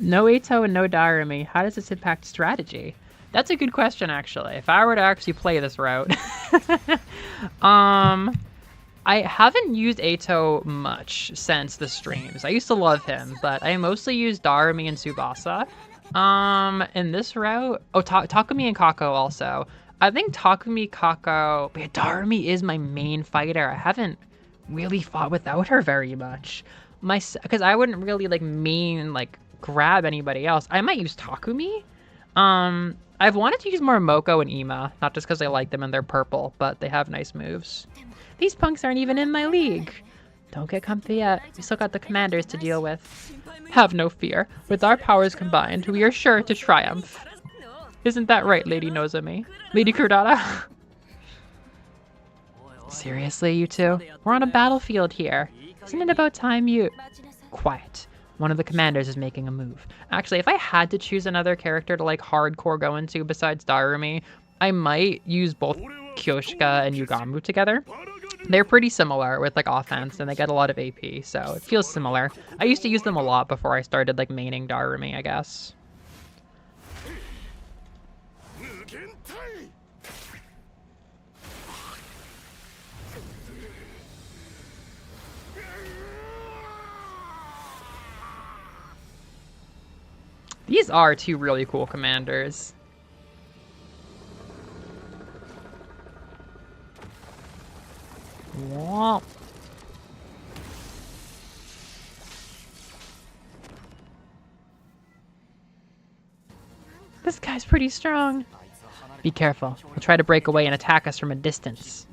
Speaker 1: No Eito and no Darumi. How does this impact strategy? That's a good question, actually. If I were to actually play this route. I haven't used Eito much since the streams. I used to love him, but I mostly use Darumi and Tsubasa. In this route... Oh, Takumi and Kako also. I think Takumi, Kako... But yeah, Darumi is my main fighter. I haven't really fought without her very much. Because I wouldn't really, grab anybody else. I might use Takumi. I've wanted to use more Moko and Ima, not just because I like them and they're purple, but they have nice moves. These punks aren't even in my league. Don't get comfy yet. We still got the commanders to deal with. Have no fear. With our powers combined, we are sure to triumph. Isn't that right, Lady Nozomi? Lady Kurdata? Seriously, you two? We're on a battlefield here. Isn't it about time you... Quiet. One of the commanders is making a move. Actually, if I had to choose another character to hardcore go into besides Darumi, I might use both Kyoshika and Yugamu together. They're pretty similar with offense and they get a lot of AP, so it feels similar. I used to use them a lot before I started maining Darumi, I guess. These are two really cool commanders. Womp. This guy's pretty strong. Be careful. He'll try to break away and attack us from a distance.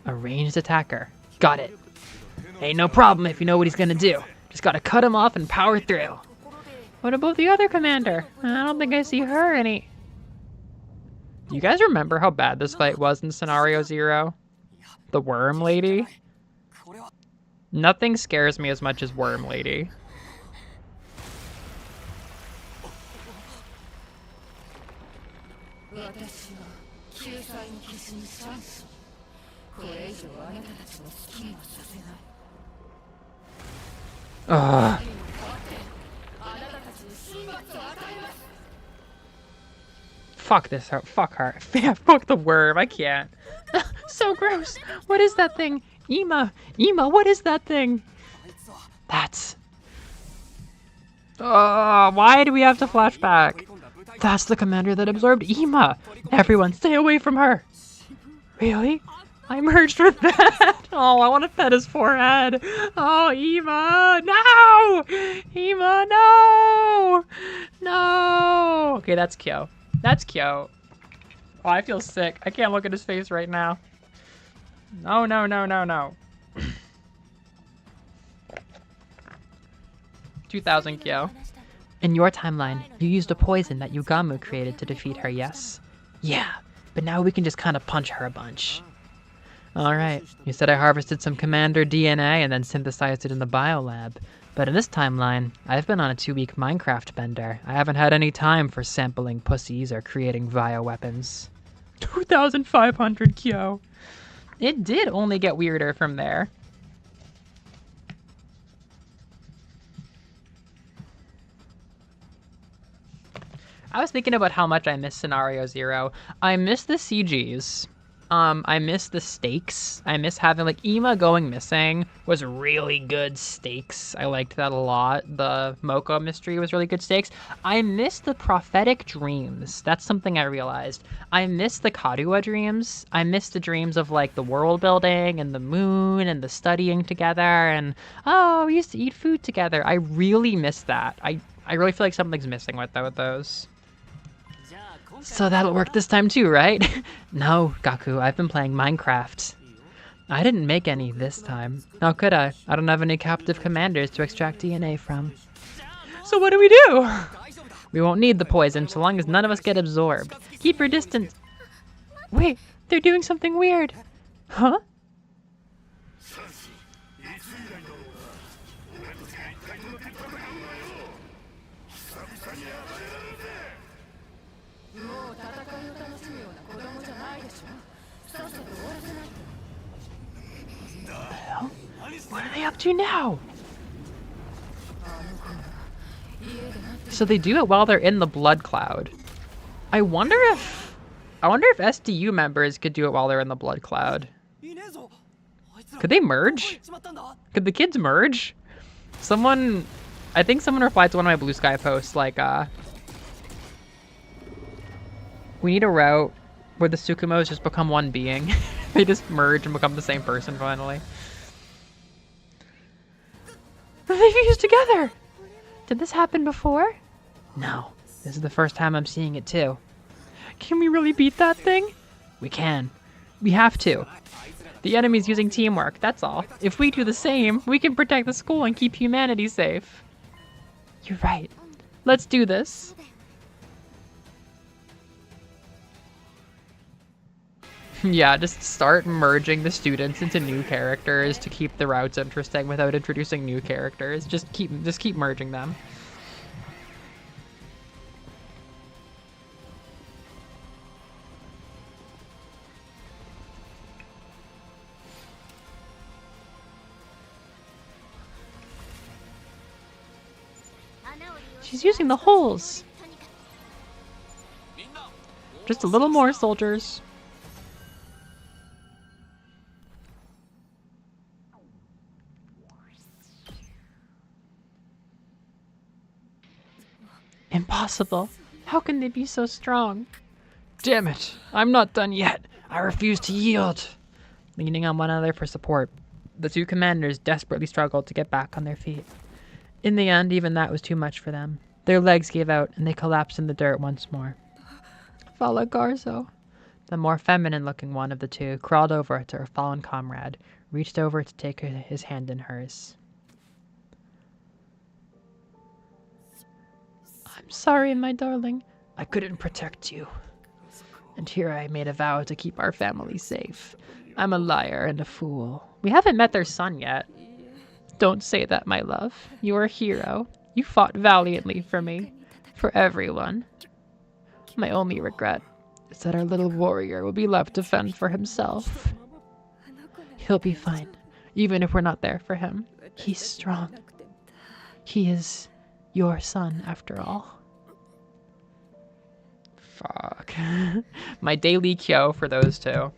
Speaker 1: A ranged attacker. Got it. Ain't no problem if you know what he's gonna do. Just gotta cut him off and power through. What about the other commander? I don't think I see her any... Do you guys remember how bad this fight was in Scenario 0? The Worm Lady? Nothing scares me as much as Worm Lady. Ugh. Fuck this out. Fuck her. Yeah, fuck the worm. I can't. So gross. What is that thing? Ima. Ima, what is that thing? That's... why do we have to flash back? That's the commander that absorbed Ima. Everyone stay away from her. Really? I merged with that. Oh, I want to pet his forehead. Oh, Ima. No! Ima, no! No! Okay, that's Kyo. That's cute. Oh, I feel sick. I can't look at his face right now. No, no, no, no, no. 2000 Kyo. In your timeline, you used a poison that Yugamu created to defeat her, yes? Yeah, but now we can just kind of punch her a bunch. Alright, you said I harvested some commander DNA and then synthesized it in the biolab. But in this timeline, I've been on a 2-week Minecraft bender. I haven't had any time for sampling pussies or creating bioweapons. 2,500 Kyo. It did only get weirder from there. I was thinking about how much I miss Scenario 0. I miss the CGs. I miss the stakes. I miss having, Ima going missing was really good stakes. I liked that a lot. The Moko mystery was really good stakes. I miss the prophetic dreams. That's something I realized. I miss the Karuwa dreams. I miss the dreams of, the world building and the moon and the studying together and, oh, we used to eat food together. I really miss that. I really feel like something's missing with those. So that'll work this time too, right? No, Gaku, I've been playing Minecraft. I didn't make any this time. How could I? I don't have any captive commanders to extract DNA from. So what do we do? We won't need the poison so long as none of us get absorbed. Keep your distance. Wait, they're doing something weird. Huh? What are they up to now? so they do it while they're in the blood cloud. I wonder if SDU members could do it while they're in the blood cloud. Could they merge? Could the kids merge? I think someone replied to one of my Blue Sky posts like, we need a route where the Sukumos just become one being. They just merge and become the same person finally. They fused together! Did this happen before? No. This is the first time I'm seeing it too. Can we really beat that thing? We can. We have to. The enemy's using teamwork, that's all. If we do the same, we can protect the school and keep humanity safe. You're right. Let's do this. Yeah, just start merging the students into new characters to keep the routes interesting without introducing new characters. Just keep merging them. She's using the holes. Just a little more, soldiers. Impossible. How can they be so strong? Damn it. I'm not done yet. I refuse to yield. Leaning on one another for support, the two commanders desperately struggled to get back on their feet. In the end, even that was too much for them. Their legs gave out, and they collapsed in the dirt once more. Fala Garzo, the more feminine-looking one of the two, crawled over to her fallen comrade, reached over to take his hand in hers. I'm sorry, my darling. I couldn't protect you. And here I made a vow to keep our family safe. I'm a liar and a fool. We haven't met their son yet. Don't say that, my love. You're a hero. You fought valiantly for me. For everyone. My only regret is that our little warrior will be left to fend for himself. He'll be fine, even if we're not there for him. He's strong. He is your son, after all. Fuck. My daily kyo for those two.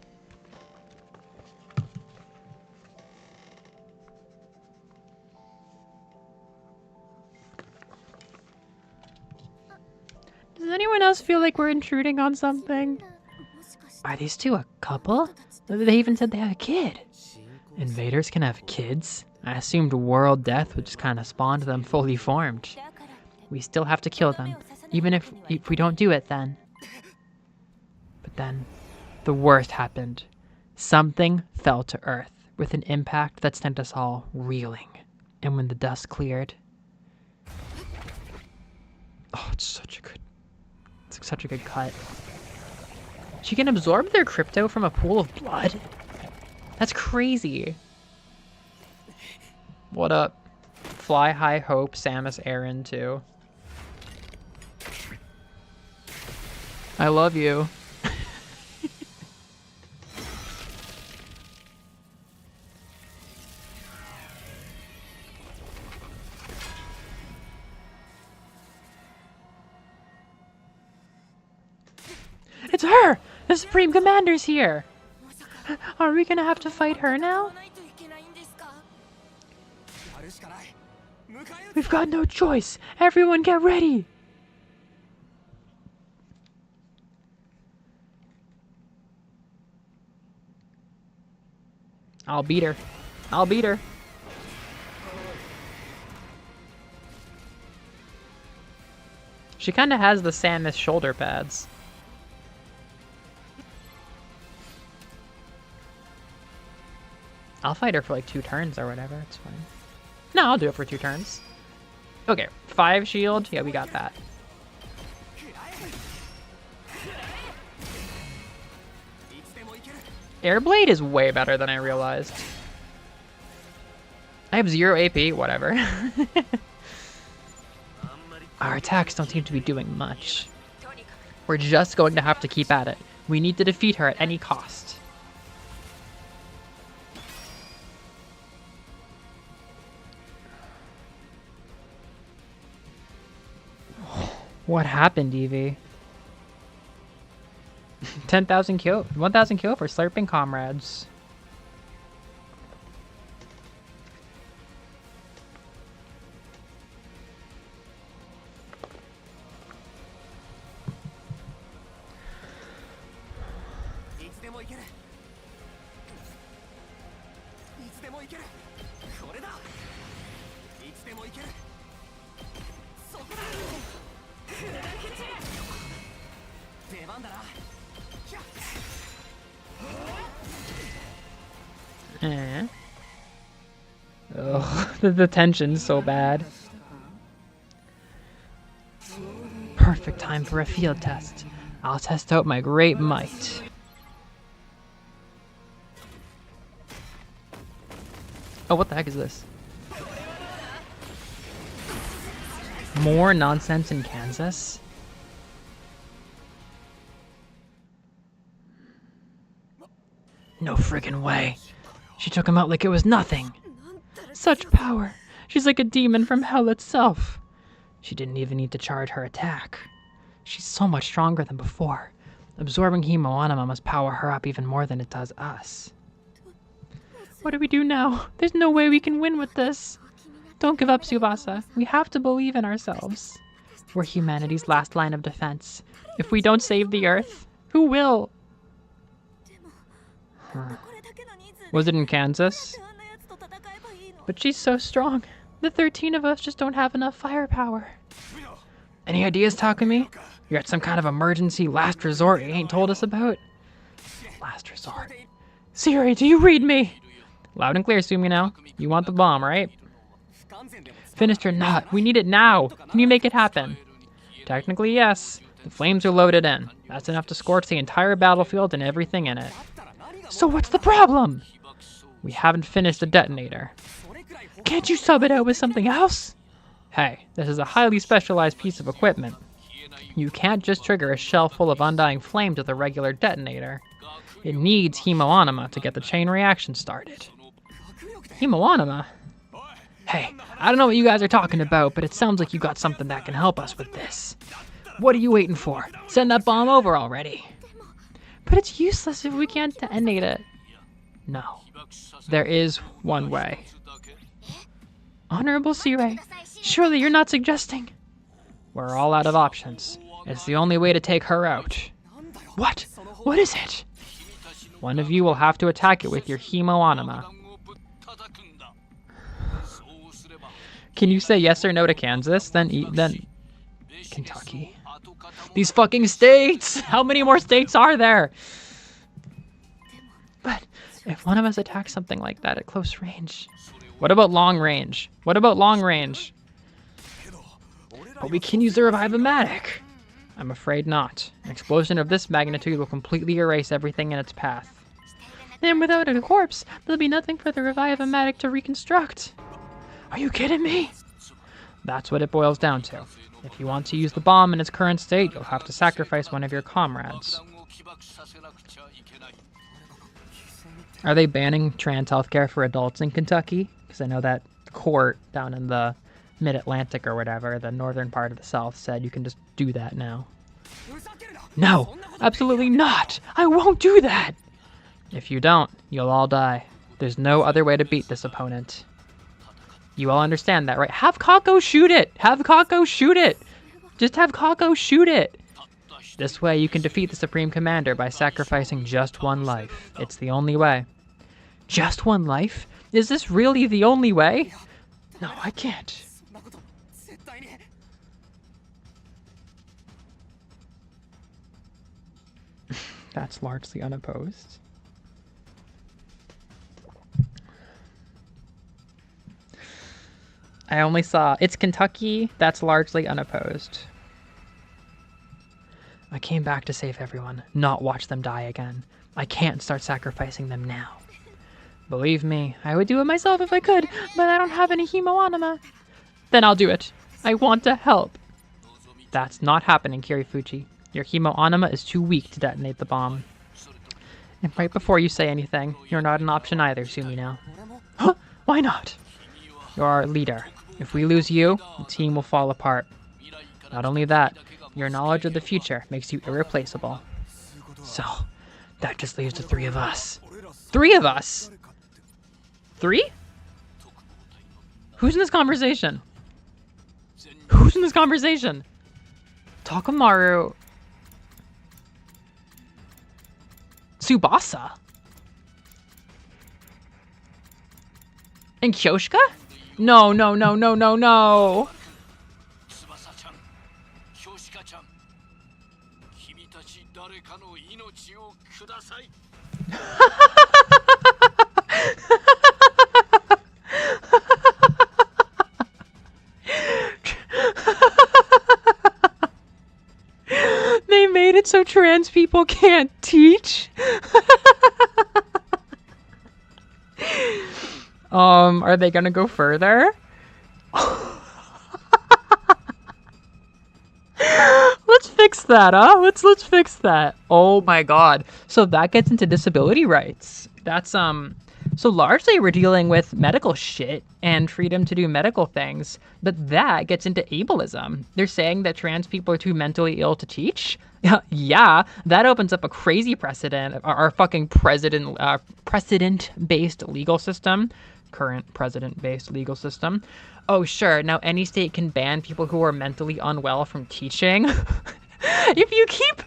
Speaker 1: Does anyone else feel like we're intruding on something? Are these two a couple? They even said they had a kid. Invaders can have kids? I assumed world death would just kind of spawn them fully formed. We still have to kill them, even if we don't do it then. But then, the worst happened. Something fell to Earth with an impact that sent us all reeling. And when the dust cleared... Oh, it's such a good cut. She can absorb their crypto from a pool of blood? That's crazy. What up? Fly High Hope, Samus Aran too. I love you. It's her! The Supreme Commander's here! Are we gonna have to fight her now? We've got no choice! Everyone get ready! I'll beat her. I'll beat her. She kinda has the Samus shoulder pads. I'll fight her for like 2 turns or whatever, it's fine. No, I'll do it for 2 turns. Okay, 5 shield, yeah, we got that. Airblade is way better than I realized. I have 0 AP, whatever. Our attacks don't seem to be doing much. We're just going to have to keep at it. We need to defeat her at any cost. What happened, Evie? 10,000 kill, 1,000 kill for slurping comrades. Ugh, the tension's so bad. Perfect time for a field test. I'll test out my great might. Oh, what the heck is this? More nonsense in Kansas? No friggin' way. She took him out like it was nothing. Such power. She's like a demon from hell itself. She didn't even need to charge her attack. She's so much stronger than before. Absorbing Hemoanima must power her up even more than it does us. What do we do now? There's no way we can win with this. Don't give up, Tsubasa. We have to believe in ourselves. We're humanity's last line of defense. If we don't save the Earth, who will? Was it in Kansas? But she's so strong. The 13 of us just don't have enough firepower. Any ideas, Takumi? You're at some kind of emergency last resort you ain't told us about? Last resort. Siri, do you read me? Loud and clear, Sumino. You want the bomb, right? Finished or not, we need it now. Can you make it happen? Technically, yes. The flames are loaded in. That's enough to scorch the entire battlefield and everything in it. So what's the problem? We haven't finished the detonator. Can't you sub it out with something else? Hey, this is a highly specialized piece of equipment. You can't just trigger a shell full of undying flames with a regular detonator. It needs Hemoanima to get the chain reaction started. Hemoanima? Hey, I don't know what you guys are talking about, but it sounds like you got something that can help us with this. What are you waiting for? Send that bomb over already. But it's useless if we can't detonate it. No. There is one way. Honorable Sirei, surely you're not suggesting... We're all out of options. It's the only way to take her out. What? What is it? One of you will have to attack it with your Hemoanima. Can you say yes or no to Kansas? Then Kentucky. These fucking states! How many more states are there? But if one of us attacks something like that at close range... What about long range? What about long range? But we can use the Revive-O-Matic. I'm afraid not. An explosion of this magnitude will completely erase everything in its path. And without a corpse, there'll be nothing for the Revive-O-Matic to reconstruct. Are you kidding me? That's what it boils down to. If you want to use the bomb in its current state, you'll have to sacrifice one of your comrades. Are they banning trans healthcare for adults in Kentucky? Because I know that court down in the mid-Atlantic or whatever, the northern part of the South, said you can just do that now. No, absolutely not! I won't do that! If you don't, you'll all die. There's no other way to beat this opponent. You all understand that, right? Have Kako shoot it! Have Kako shoot it! Just have Kako shoot it! This way you can defeat the Supreme Commander by sacrificing just one life. It's the only way. Just one life? Is this really the only way? No, I can't. That's largely unopposed. I only saw, it's Kentucky, that's largely unopposed. I came back to save everyone, not watch them die again. I can't start sacrificing them now. Believe me, I would do it myself if I could, but I don't have any Hemoanima. Then I'll do it. I want to help. That's not happening, Kirifuchi. Your Hemoanima is too weak to detonate the bomb. And right before you say anything, you're not an option either, Sumino. Huh? Why not? You're our leader. If we lose you, the team will fall apart. Not only that, your knowledge of the future makes you irreplaceable. So, that just leaves the three of us. 3 of us? 3? Who's in this conversation? Who's in this conversation? Takamaru. Tsubasa? And Kyoshika? No, no, no, no, no, no. They made it so trans people can't teach. Are they gonna go further? Let's fix that, huh? Let's fix that. Oh my god. So that gets into disability rights. That's so largely we're dealing with medical shit and freedom to do medical things, but that gets into ableism. They're saying that trans people are too mentally ill to teach. Yeah, that opens up a crazy precedent. Our fucking precedent-based legal system, current precedent-based legal system. Oh, sure, now any state can ban people who are mentally unwell from teaching. If you keep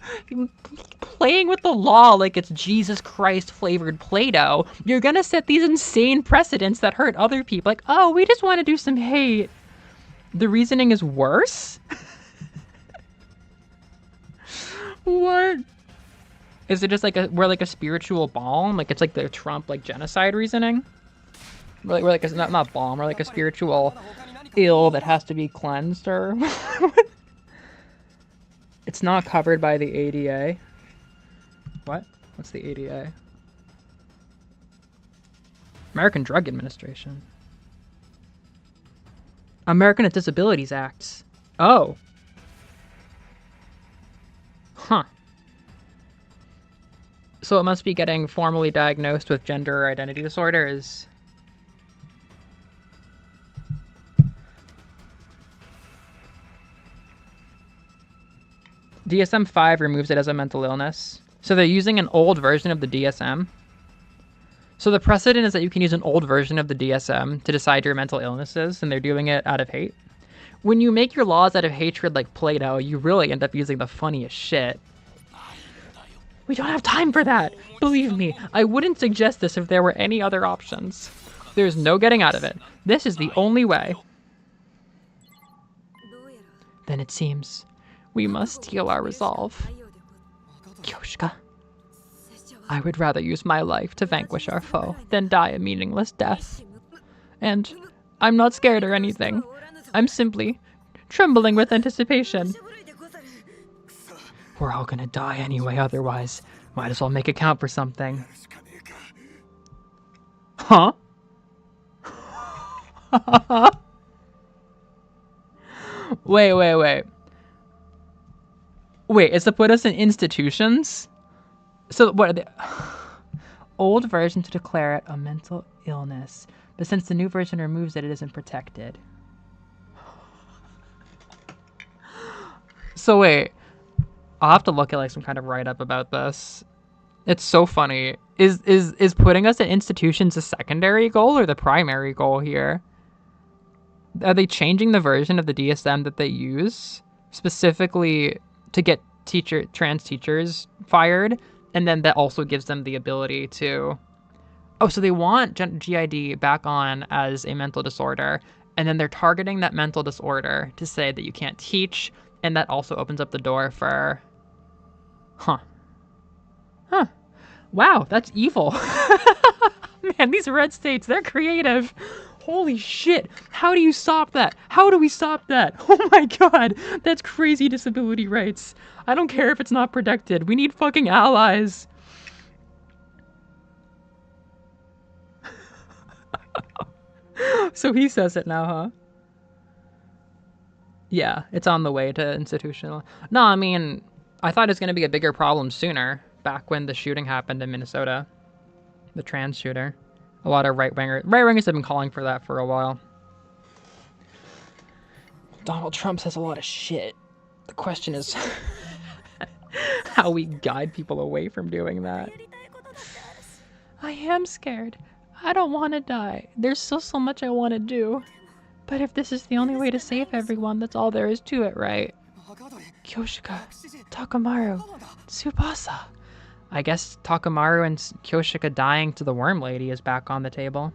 Speaker 1: playing with the law like it's Jesus Christ flavored Play-Doh, you're gonna set these insane precedents that hurt other people. Like, oh, we just want to do some hate. The reasoning is worse? What? Is it just like we're like a spiritual balm? Like it's like the Trump like genocide reasoning? We're like a, not balm, we're like a spiritual ill that has to be cleansed or It's not covered by the ADA. What? What's the ADA? American Drug Administration. American with Disabilities Acts. Oh. Huh. So it must be getting formally diagnosed with gender or identity disorders. DSM-5 removes it as a mental illness. So they're using an old version of the DSM. So the precedent is that you can use an old version of the DSM to decide your mental illnesses, and they're doing it out of hate. When you make your laws out of hatred like Play-Doh, you really end up using the funniest shit. We don't have time for that! Believe me, I wouldn't suggest this if there were any other options. There's no getting out of it. This is the only way. Then it seems we must steal our resolve. Kyoshika, I would rather use my life to vanquish our foe than die a meaningless death. And I'm not scared or anything. I'm simply trembling with anticipation. We're all gonna die anyway otherwise. Might as well make it count for something. Huh? Wait. Wait, it's to put us in institutions? So what are they? Old version to declare it a mental illness. But since the new version removes it, it isn't protected. So wait. I'll have to look at like some kind of write-up about this. It's so funny. Is putting us in institutions a secondary goal or the primary goal here? Are they changing the version of the DSM that they use specifically to get trans teachers fired? And then that also gives them the ability to... Oh, so they want GID back on as a mental disorder. And then they're targeting that mental disorder to say that you can't teach. And that also opens up the door for... Huh. Wow, that's evil. Man, these red states, they're creative. Holy shit. How do you stop that? How do we stop that? Oh my god. That's crazy disability rights. I don't care if it's not protected. We need fucking allies. So he says it now, huh? Yeah, it's on the way to institutional. No, I mean, I thought it was going to be a bigger problem sooner, back when the shooting happened in Minnesota. The trans shooter. A lot of right-wingers have been calling for that for a while. Donald Trump says a lot of shit. The question is how we guide people away from doing that. I am scared. I don't want to die. There's still so much I want to do. But if this is the only way to save everyone, that's all there is to it, right? Kyoshika, Takamaru, Tsubasa. I guess Takamaru and Kyoshika dying to the worm lady is back on the table.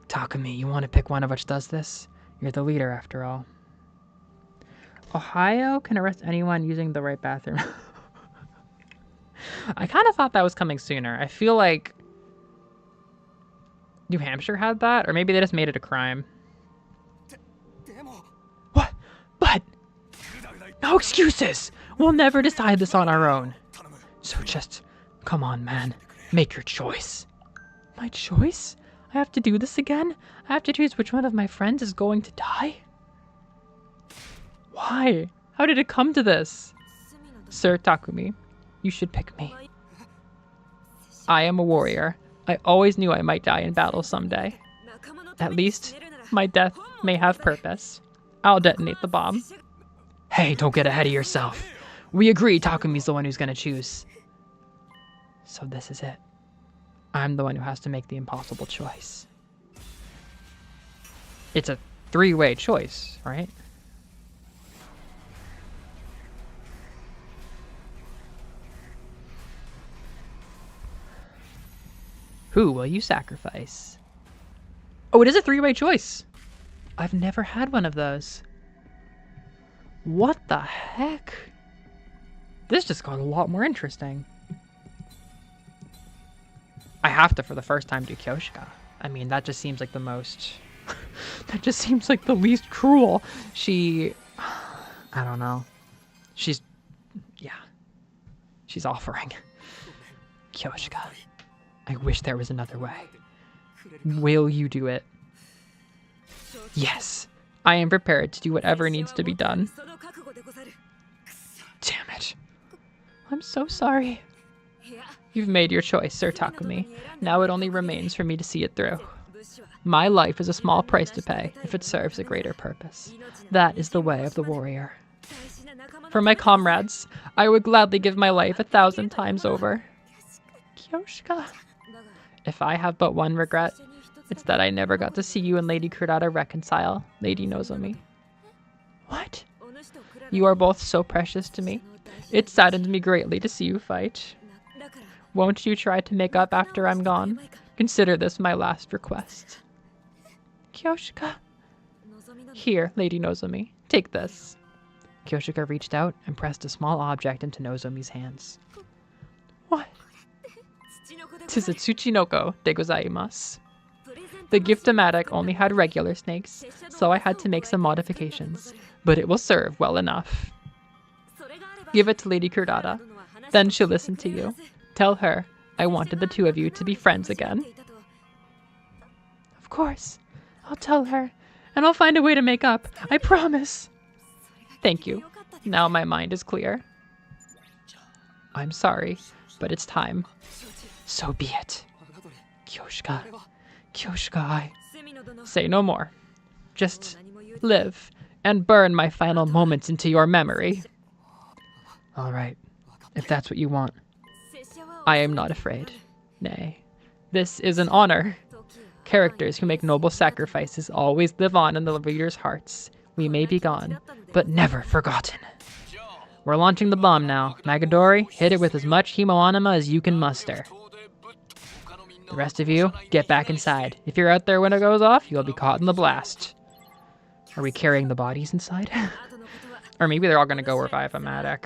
Speaker 1: Takumi, you want to pick one of which does this? You're the leader, after all. Ohio can arrest anyone using the right bathroom. I kind of thought that was coming sooner. I feel like New Hampshire had that, or maybe they just made it a crime. What? But no excuses! We'll never decide this on our own. So just, come on, man. Make your choice. My choice? I have to do this again? I have to choose which one of my friends is going to die? Why? How did it come to this? Sir Takumi, you should pick me. I am a warrior. I always knew I might die in battle someday. At least, my death may have purpose. I'll detonate the bomb. Hey, don't get ahead of yourself. We agree Takumi's the one who's gonna choose. So this is it. I'm the one who has to make the impossible choice. It's a three-way choice, right? Who will you sacrifice? Oh, it is a three-way choice. I've never had one of those. What the heck? This just got a lot more interesting. I have to, for the first time, do Kyoshika. I mean, that just seems like the most... that just seems like the least cruel. She... I don't know. She's... yeah. She's offering. Kyoshika. I wish there was another way. Will you do it? Yes. I am prepared to do whatever needs to be done. Damn it. I'm so sorry. You've made your choice, Sir Takumi. Now it only remains for me to see it through. My life is a small price to pay if it serves a greater purpose. That is the way of the warrior. For my comrades, I would gladly give my life 1,000 times over. Kyoshika. If I have but one regret, it's that I never got to see you and Lady Kurata reconcile, Lady Nozomi. What? You are both so precious to me. It saddens me greatly to see you fight. Won't you try to make up after I'm gone? Consider this my last request. Kyoshika. Here, Lady Nozomi. Take this. Kyoshika reached out and pressed a small object into Nozomi's hands. What? 'Tis a Tsuchinoko de gozaimasu. The gift-o-matic only had regular snakes, so I had to make some modifications, but it will serve well enough. Give it to Lady Kurata. Then she'll listen to you. Tell her I wanted the two of you to be friends again. Of course. I'll tell her, and I'll find a way to make up. I promise. Thank you. Now my mind is clear. I'm sorry, but it's time. So be it. Kyoshika. Kyoshika, I... Say no more. Just live and burn my final moments into your memory. All right, if that's what you want. I am not afraid. Nay, this is an honor. Characters who make noble sacrifices always live on in the reader's hearts. We may be gone, but never forgotten. We're launching the bomb now. Magadori, hit it with as much Himo-anima as you can muster. The rest of you, get back inside. If you're out there when it goes off, you'll be caught in the blast. Are we carrying the bodies inside? Or maybe they're all gonna go revive a Matic.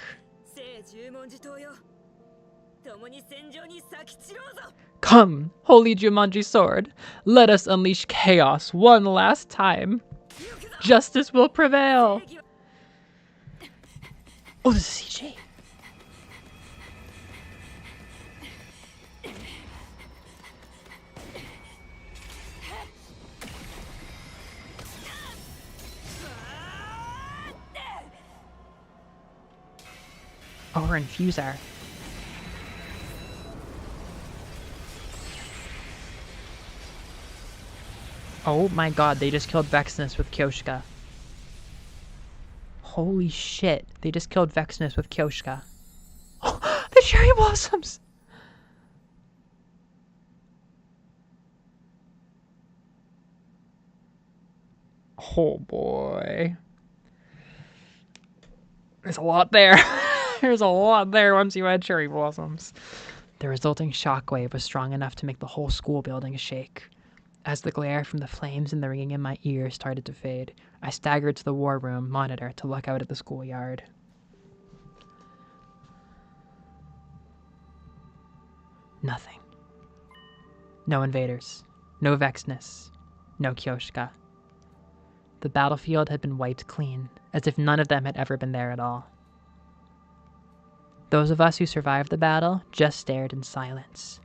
Speaker 1: Come, holy Jumanji sword. Let us unleash chaos one last time. Justice will prevail. Oh, this is CG. Oh, we're in Fusar. Oh my god, they just killed Vexnus with Kyoshka. Holy shit, they just killed Vexnus with Kyoshka. The cherry blossoms! Oh boy. There's a lot there. There's a lot there once you had cherry blossoms. The resulting shockwave was strong enough to make the whole school building shake. As the glare from the flames and the ringing in my ears started to fade, I staggered to the war room monitor to look out at the schoolyard. Nothing. No invaders. No Vexnus. No Kyoshka. The battlefield had been wiped clean, as if none of them had ever been there at all. Those of us who survived the battle just stared in silence.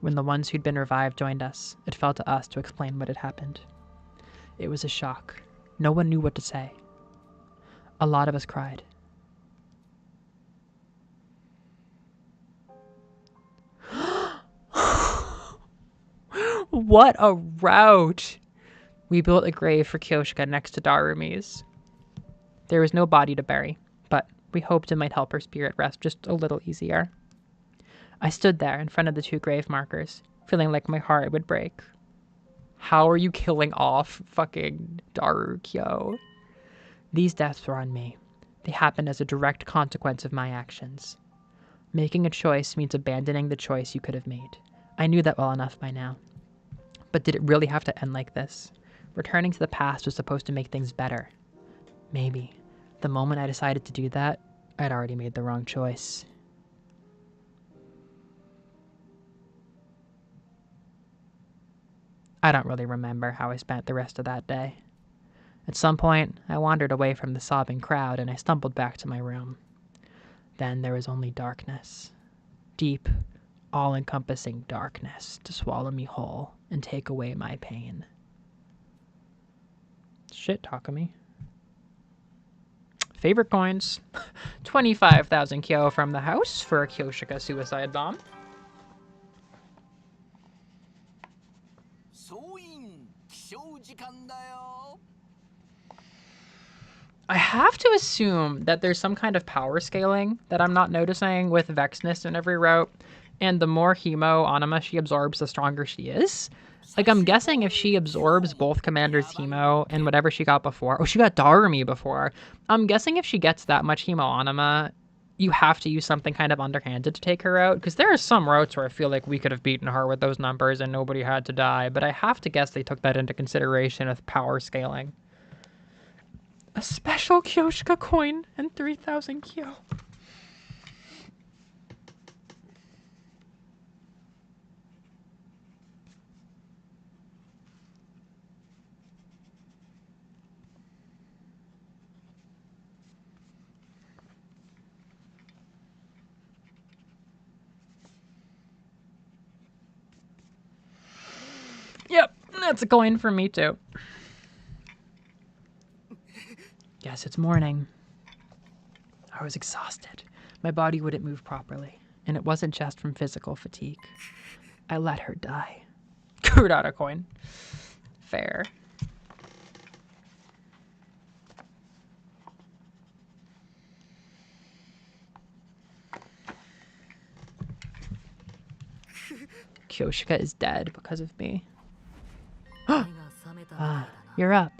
Speaker 1: When the ones who'd been revived joined us, it fell to us to explain what had happened. It was a shock. No one knew what to say. A lot of us cried. What a rout! We built a grave for Kyoshka next to Darumi's. There was no body to bury, but we hoped it might help her spirit rest just a little easier. I stood there in front of the two grave markers, feeling like my heart would break. How are you killing off fucking Darukyo? These deaths were on me. They happened as a direct consequence of my actions. Making a choice means abandoning the choice you could have made. I knew that well enough by now. But did it really have to end like this? Returning to the past was supposed to make things better. Maybe. The moment I decided to do that, I'd already made the wrong choice. I don't really remember how I spent the rest of that day. At some point, I wandered away from the sobbing crowd and I stumbled back to my room. Then there was only darkness. Deep, all-encompassing darkness to swallow me whole and take away my pain. Shit, Takumi. Favorite coins. 25,000 kyo from the house for a Kyoshika suicide bomb. I have to assume that there's some kind of power scaling that I'm not noticing with Vexnus in every route, and the more Hemo Anima she absorbs, the stronger she is. Like, I'm guessing if she absorbs both Commander's Hemo and whatever she got before... Oh, she got Darumi before. I'm guessing if she gets that much Hemo Anima, you have to use something kind of underhanded to take her out, because there are some routes where I feel like we could have beaten her with those numbers and nobody had to die, but I have to guess they took that into consideration with power scaling. A special Kyoshika coin and 3,000 kyo. Yep, that's a coin for me too. Guess it's morning. I was exhausted. My body wouldn't move properly, and it wasn't just from physical fatigue. I let her die. Kurata coin. Fair. Kyoshika is dead because of me. Ah, you're up.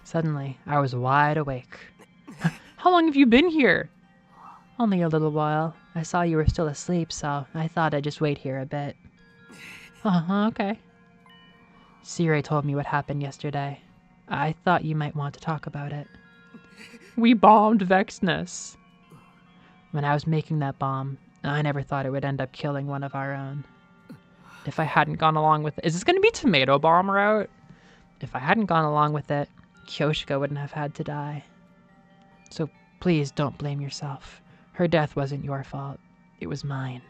Speaker 1: Suddenly, I was wide awake. How long have you been here? Only a little while. I saw you were still asleep, so I thought I'd just wait here a bit. Okay. Sire told me what happened yesterday. I thought you might want to talk about it. We bombed Vexnus. When I was making that bomb, I never thought it would end up killing one of our own. If I hadn't gone along with it... Is this going to be tomato bomb route? If I hadn't gone along with it, Kyoshika wouldn't have had to die. So please don't blame yourself. Her death wasn't your fault. It was mine.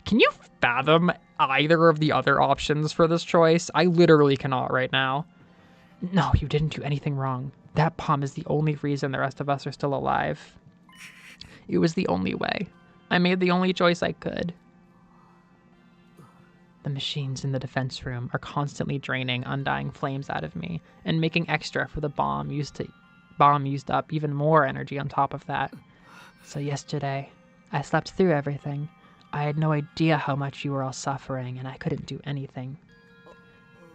Speaker 1: Can you fathom either of the other options for this choice? I literally cannot right now. No, you didn't do anything wrong. That bomb is the only reason the rest of us are still alive. It was the only way. I made the only choice I could. The machines in the defense room are constantly draining undying flames out of me and making extra for the bomb used up even more energy on top of that. So yesterday, I slept through everything. I had no idea how much you were all suffering, and I couldn't do anything.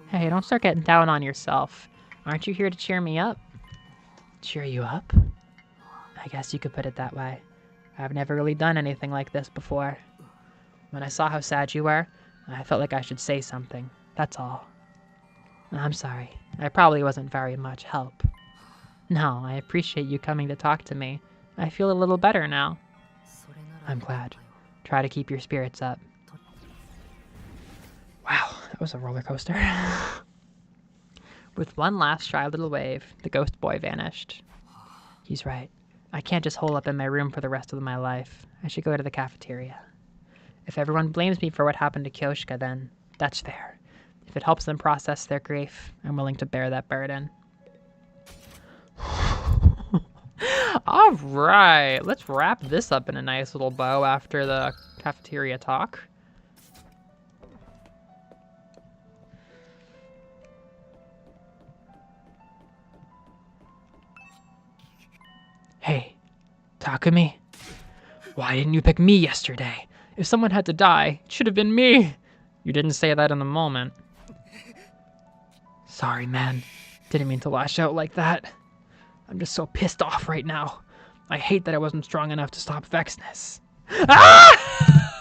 Speaker 1: Hey, don't start getting down on yourself. Aren't you here to cheer me up? Cheer you up? I guess you could put it that way. I've never really done anything like this before. When I saw how sad you were, I felt like I should say something. That's all. I'm sorry. I probably wasn't very much help. No, I appreciate you coming to talk to me. I feel a little better now. I'm glad. Try to keep your spirits up. Wow, that was a roller coaster. With one last shy little wave, the ghost boy vanished. He's right. I can't just hole up in my room for the rest of my life. I should go to the cafeteria. If everyone blames me for what happened to Kyoshka, then that's fair. If it helps them process their grief, I'm willing to bear that burden. All right, let's wrap this up in a nice little bow after the cafeteria talk. Hey, Takumi. Why didn't you pick me yesterday? If someone had to die, it should have been me. You didn't say that in the moment. Sorry, man. Didn't mean to lash out like that. I'm just so pissed off right now. I hate that I wasn't strong enough to stop Vexness. Ah!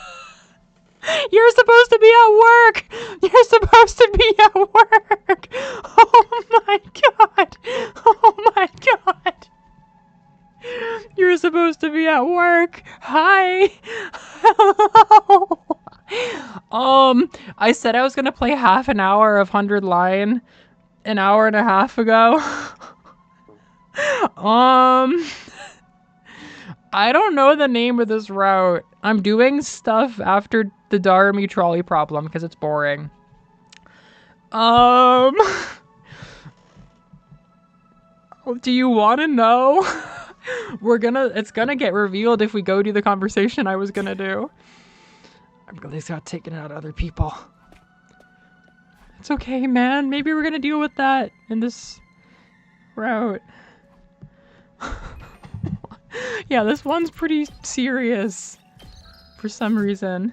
Speaker 1: You're supposed to be at work! You're supposed to be at work! Oh my god! Oh my god! You're supposed to be at work. Hi. Hello. I said I was gonna play half an hour of 100 Line an hour and a half ago. I don't know the name of this route. I'm doing stuff after the Darumi trolley problem because it's boring. Do you want to know? It's gonna get revealed if we go do the conversation I was gonna do. I'm really got taken out other people. It's okay, man. Maybe we're gonna deal with that in this route. Yeah, this one's pretty serious for some reason.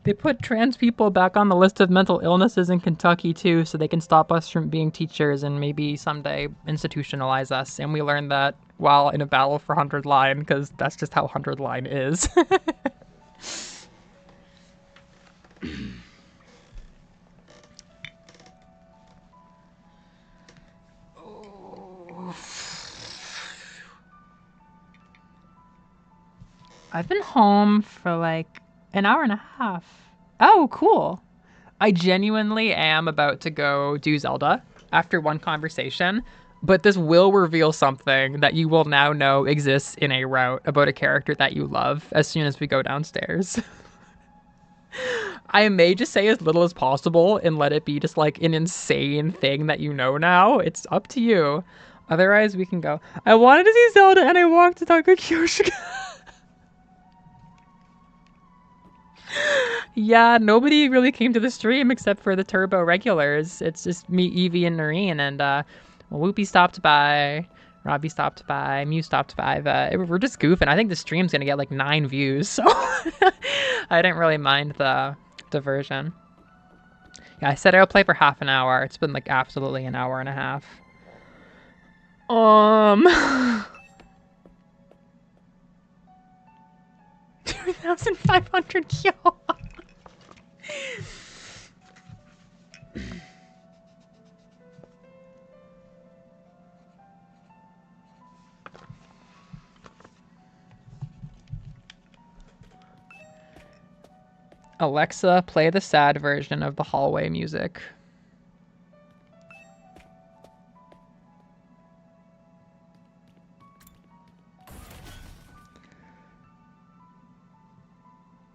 Speaker 1: They put trans people back on the list of mental illnesses in Kentucky too, so they can stop us from being teachers and maybe someday institutionalize us. And we learned that while in a battle for 100 Line, because that's just how 100 Line is. I've been home for like an hour and a half. Oh, cool. I genuinely am about to go do Zelda after one conversation, but this will reveal something that you will now know exists in a route about a character that you love as soon as we go downstairs. I may just say as little as possible and let it be just like an insane thing that you know now. It's up to you. Otherwise, we can go, I wanted to see Zelda and I walked to talk to Kyoshika. Yeah, nobody really came to the stream except for the Turbo regulars. It's just me, Evie, and Noreen, and Whoopi stopped by, Robbie stopped by, Mew stopped by. We're just goofing. I think the stream's gonna get like 9 views, so I didn't really mind the diversion. Yeah, I said I'll play for half an hour. It's been like absolutely an hour and a half. 2,500 kyo. Alexa, play the sad version of the hallway music.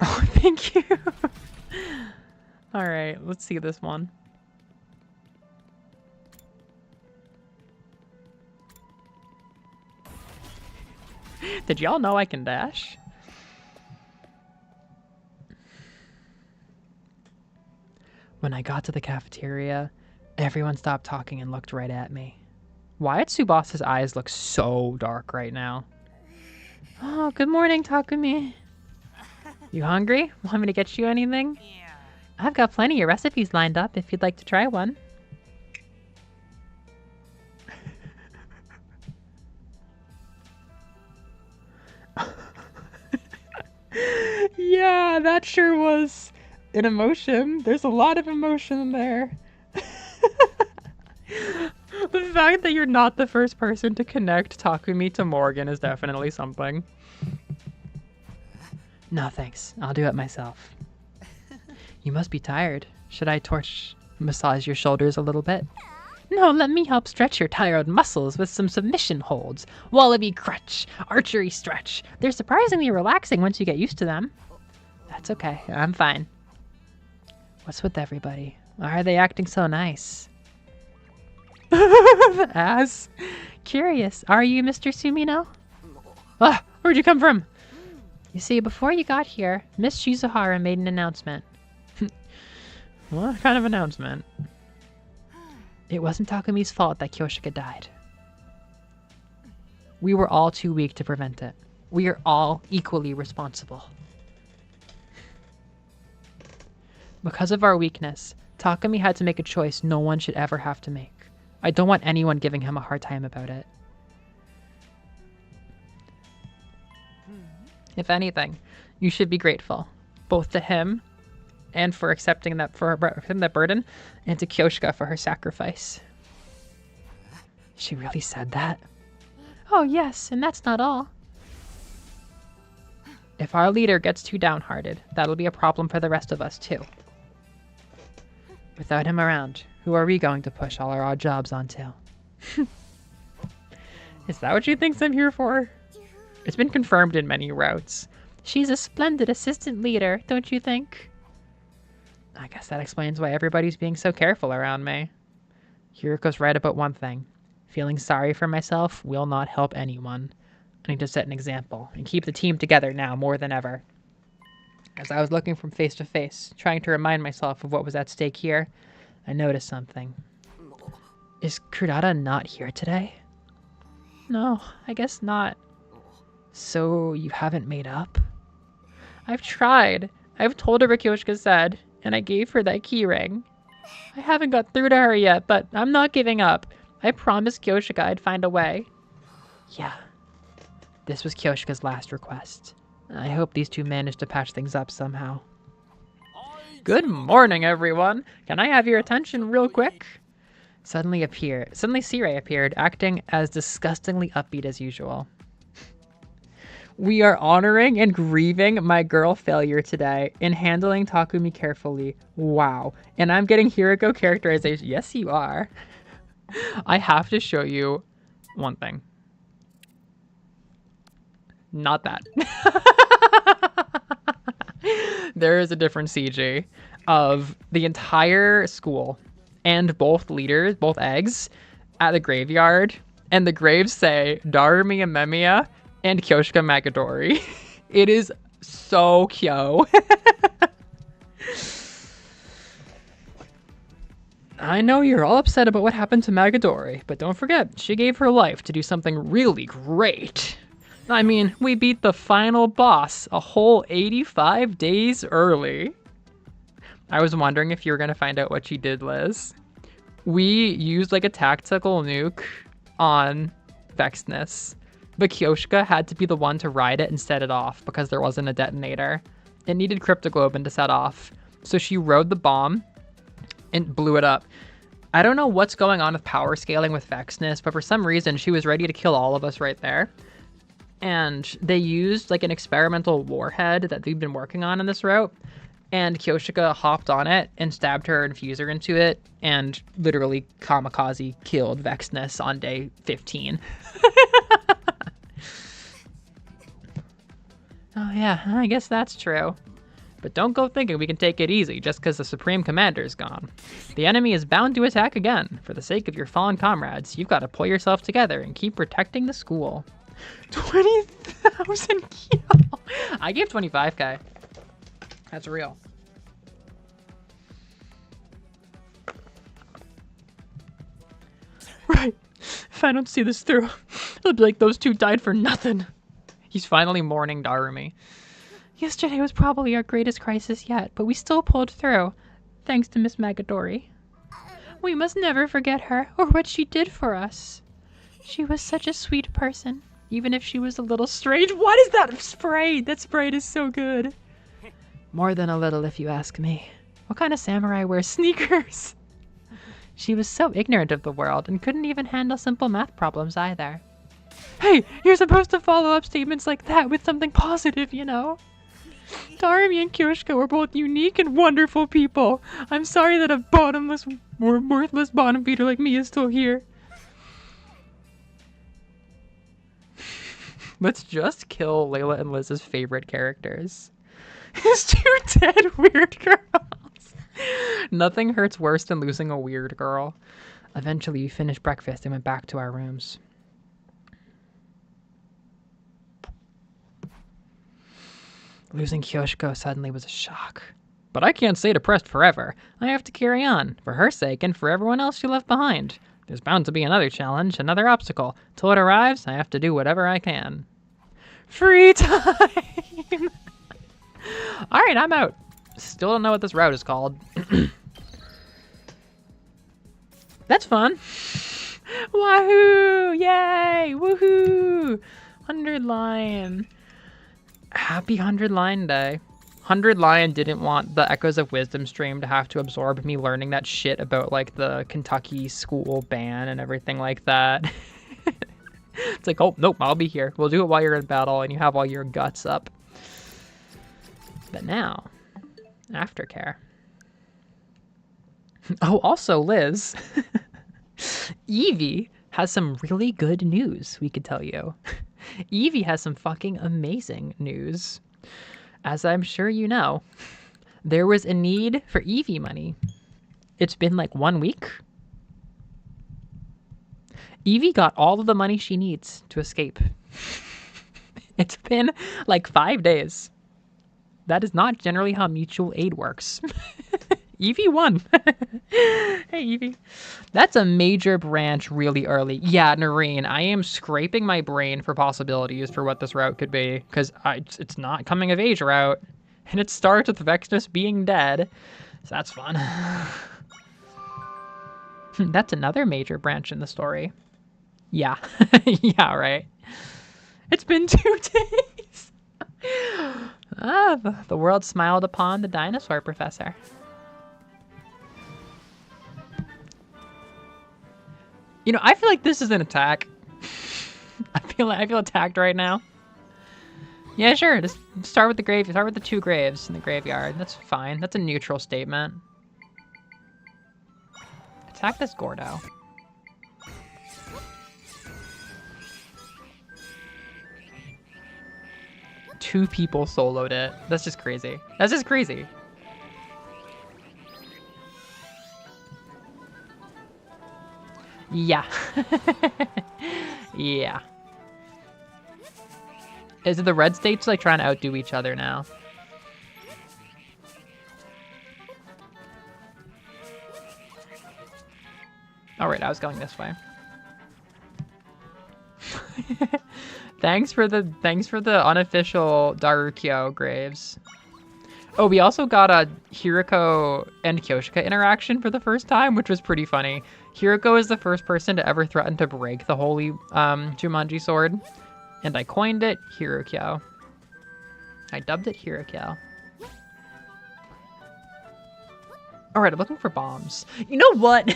Speaker 1: Oh, thank you. All right, let's see this one. Did y'all know I can dash? When I got to the cafeteria, everyone stopped talking and looked right at me. Why did Tsubas's eyes look so dark right now? Oh, good morning, Takumi. You hungry? Want me to get you anything? Yeah. I've got plenty of recipes lined up if you'd like to try one. Yeah, that sure was an emotion. There's a lot of emotion there. The fact that you're not the first person to connect Takumi to Morgan is definitely something. No thanks, I'll do it myself. You must be tired. Should I massage your shoulders a little bit? No, let me help stretch your tired muscles with some submission holds. Wallaby crutch, archery stretch. They're surprisingly relaxing once you get used to them. That's okay, I'm fine. What's with everybody? Why are they acting so nice? Ass. Curious, are you Mr. Sumino? Ah, where'd you come from? You see, before you got here, Miss Shizuhara made an announcement. What kind of announcement? It wasn't Takumi's fault that Kyoshika died. We were all too weak to prevent it. We are all equally responsible. Because of our weakness, Takumi had to make a choice no one should ever have to make. I don't want anyone giving him a hard time about it. If anything, you should be grateful, both to him and for accepting that burden, and to Kyoshika for her sacrifice. She really said that? Oh yes, and that's not all. If our leader gets too downhearted, that'll be a problem for the rest of us too. Without him around, who are we going to push all our odd jobs onto? Is that what she thinks I'm here for? It's been confirmed in many routes. She's a splendid assistant leader, don't you think? I guess that explains why everybody's being so careful around me. Hiriko's right about one thing. Feeling sorry for myself will not help anyone. I need to set an example and keep the team together now more than ever. As I was looking from face to face, trying to remind myself of what was at stake here, I noticed something. Is Kurata not here today? No, I guess not. So you haven't made up? I've tried. I've told her what Kyoshika said, and I gave her that keyring. I haven't got through to her yet, but I'm not giving up. I promised Kyoshika I'd find a way. Yeah. This was Kyoshika's last request. I hope these two managed to patch things up somehow. Good morning, everyone. Can I have your attention real quick? Suddenly Sirei appeared, acting as disgustingly upbeat as usual. We are honoring and grieving my girl failure today and handling Takumi carefully. Wow. And I'm getting Hiriko characterization. Yes, you are. I have to show you one thing. Not that. There is a different CG of the entire school and both leaders, both eggs, at the graveyard. And the graves say Darumi Amemiya and Kyoshika Magadori. It is so kyo. I know you're all upset about what happened to Magadori, but don't forget, she gave her life to do something really great. I mean, we beat the final boss a whole 85 days early. I was wondering if you were going to find out what she did, Liz. We used like a tactical nuke on Vexness, but Kyoshika had to be the one to ride it and set it off because there wasn't a detonator. It needed Cryptoglobin to set off. So she rode the bomb and blew it up. I don't know what's going on with power scaling with Vexness, but for some reason she was ready to kill all of us right there. And they used like an experimental warhead that they've been working on this route. And Kyoshika hopped on it and stabbed her infuser into it and literally kamikaze killed Vexness on day 15. Oh yeah, I guess that's true. But don't go thinking we can take it easy just because the Supreme Commander is gone. The enemy is bound to attack again. For the sake of your fallen comrades, you've got to pull yourself together and keep protecting the school. 20,000 kilo. I gave 25k. That's real. Right. If I don't see this through, it'll be like those two died for nothing. He's finally mourning Darumi. Yesterday was probably our greatest crisis yet, but we still pulled through, thanks to Miss Magadori. We must never forget her, or what she did for us. She was such a sweet person, even if she was a little strange. What is that sprite? That sprite is so good. More than a little, if you ask me. What kind of samurai wears sneakers? She was so ignorant of the world and couldn't even handle simple math problems either. Hey, you're supposed to follow up statements like that with something positive, you know? Darumi and Kyoshiko were both unique and wonderful people. I'm sorry that a bottomless or worthless bottom feeder like me is still here. Let's just kill Layla and Liz's favorite characters. His two dead weird girls. Nothing hurts worse than losing a weird girl. Eventually, we finished breakfast and went back to our rooms. Losing Kyoshiko suddenly was a shock. But I can't stay depressed forever. I have to carry on, for her sake and for everyone else she left behind. There's bound to be another challenge, another obstacle. Till it arrives, I have to do whatever I can. Free time! Alright, I'm out. Still don't know what this route is called. That's fun. Wahoo! Yay! Woohoo! 100 Lion. Happy 100 Lion Day. 100 Lion didn't want the Echoes of Wisdom stream to have to absorb me learning that shit about like the Kentucky school ban and everything like that. It's like, oh, nope, I'll be here. We'll do it while you're in battle and you have all your guts up. But now, aftercare. Oh, also Liz. Evie has some really good news we could tell you. Evie has some fucking amazing news. As I'm sure you know, there was a need for Evie money. It's been like 1 week. Evie got all of the money she needs to escape. It's been like 5 days. That is not generally how mutual aid works. Evie won. Hey, Evie. That's a major branch really early. Yeah, Noreen, I am scraping my brain for possibilities for what this route could be, because it's not coming of age route, and it starts with Vexnus being dead, so that's fun. That's another major branch in the story. Yeah. Yeah, right. It's been 2 days. The world smiled upon the dinosaur professor. You know, I feel like this is an attack. I feel attacked right now. Yeah, sure. Just start with the grave. Start with the 2 graves in the graveyard. That's fine. That's a neutral statement. Attack this Gordo. Two people soloed it. That's just crazy. That's just crazy. Yeah. Yeah. Is it the red states like trying to outdo each other now? All right, I was going this way. Thanks for the unofficial Darukyo graves. Oh, we also got a Hiriko and Kyoshika interaction for the first time, which was pretty funny. Hiriko is the first person to ever threaten to break the holy Jumanji sword, and I coined it Hirokyo. I dubbed it Hirokyo. All right, I'm looking for bombs. You know what?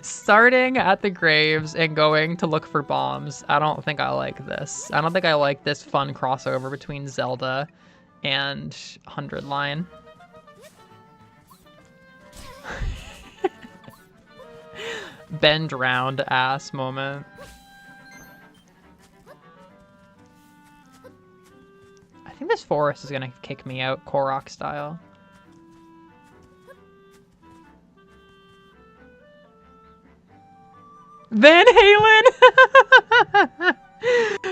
Speaker 1: Starting at the graves and going to look for bombs. I don't think I like this. I don't think I like this fun crossover between Zelda and 100 Line. Bend round ass moment. I think this forest is gonna kick me out Korok style. Van Halen!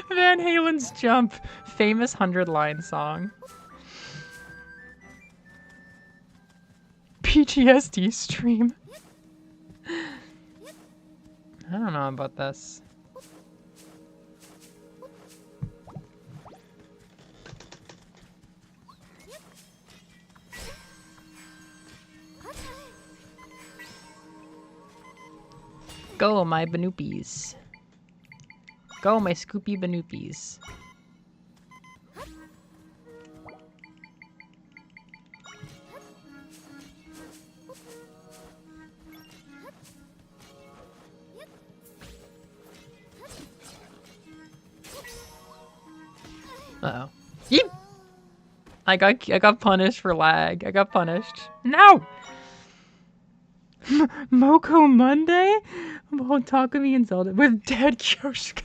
Speaker 1: Van Halen's Jump. Famous 100 Line song. PTSD stream. I don't know about this. Go, my Banoopies. Go, my Scoopy Banoopies. Uh-oh. Yeep! I got punished for lag. I got punished. No! Moko Monday? About Takumi and Zelda with dead Kyoshika.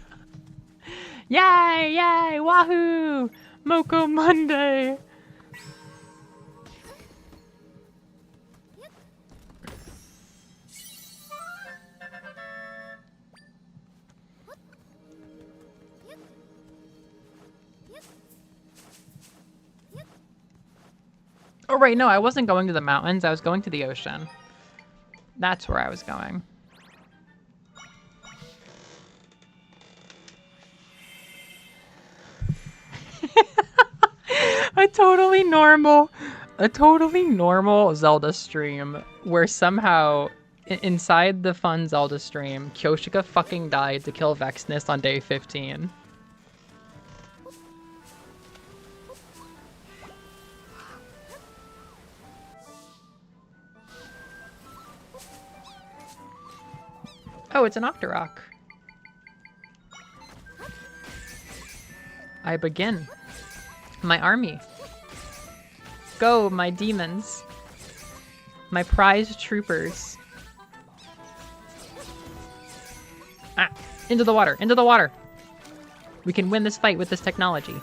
Speaker 1: Yay! Yay! Wahoo! Moko Monday! Oh, right, no, I wasn't going to the mountains. I was going to the ocean. That's where I was going. A totally normal Zelda stream where somehow inside the fun Zelda stream, Kyoshika fucking died to kill Vexness on day 15. Oh, it's an Octorok. I begin. My army. Go, my demons. My prized troopers. Ah! Into the water! Into the water! We can win this fight with this technology.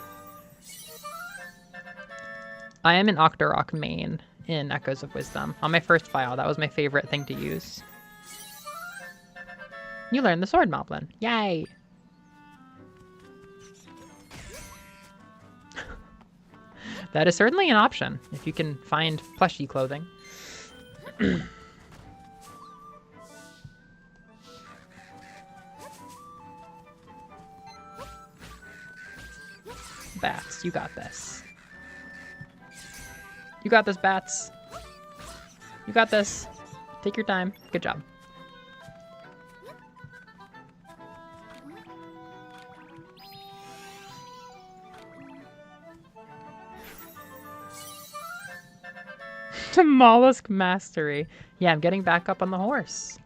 Speaker 1: I am an Octorok main in Echoes of Wisdom. On my first file, that was my favorite thing to use. You learned the Sword Moblin. Yay! That is certainly an option, if you can find plushy clothing. Bats, you got this. You got this, Bats. You got this. Take your time. Good job. Mollusk mastery. Yeah, I'm getting back up on the horse.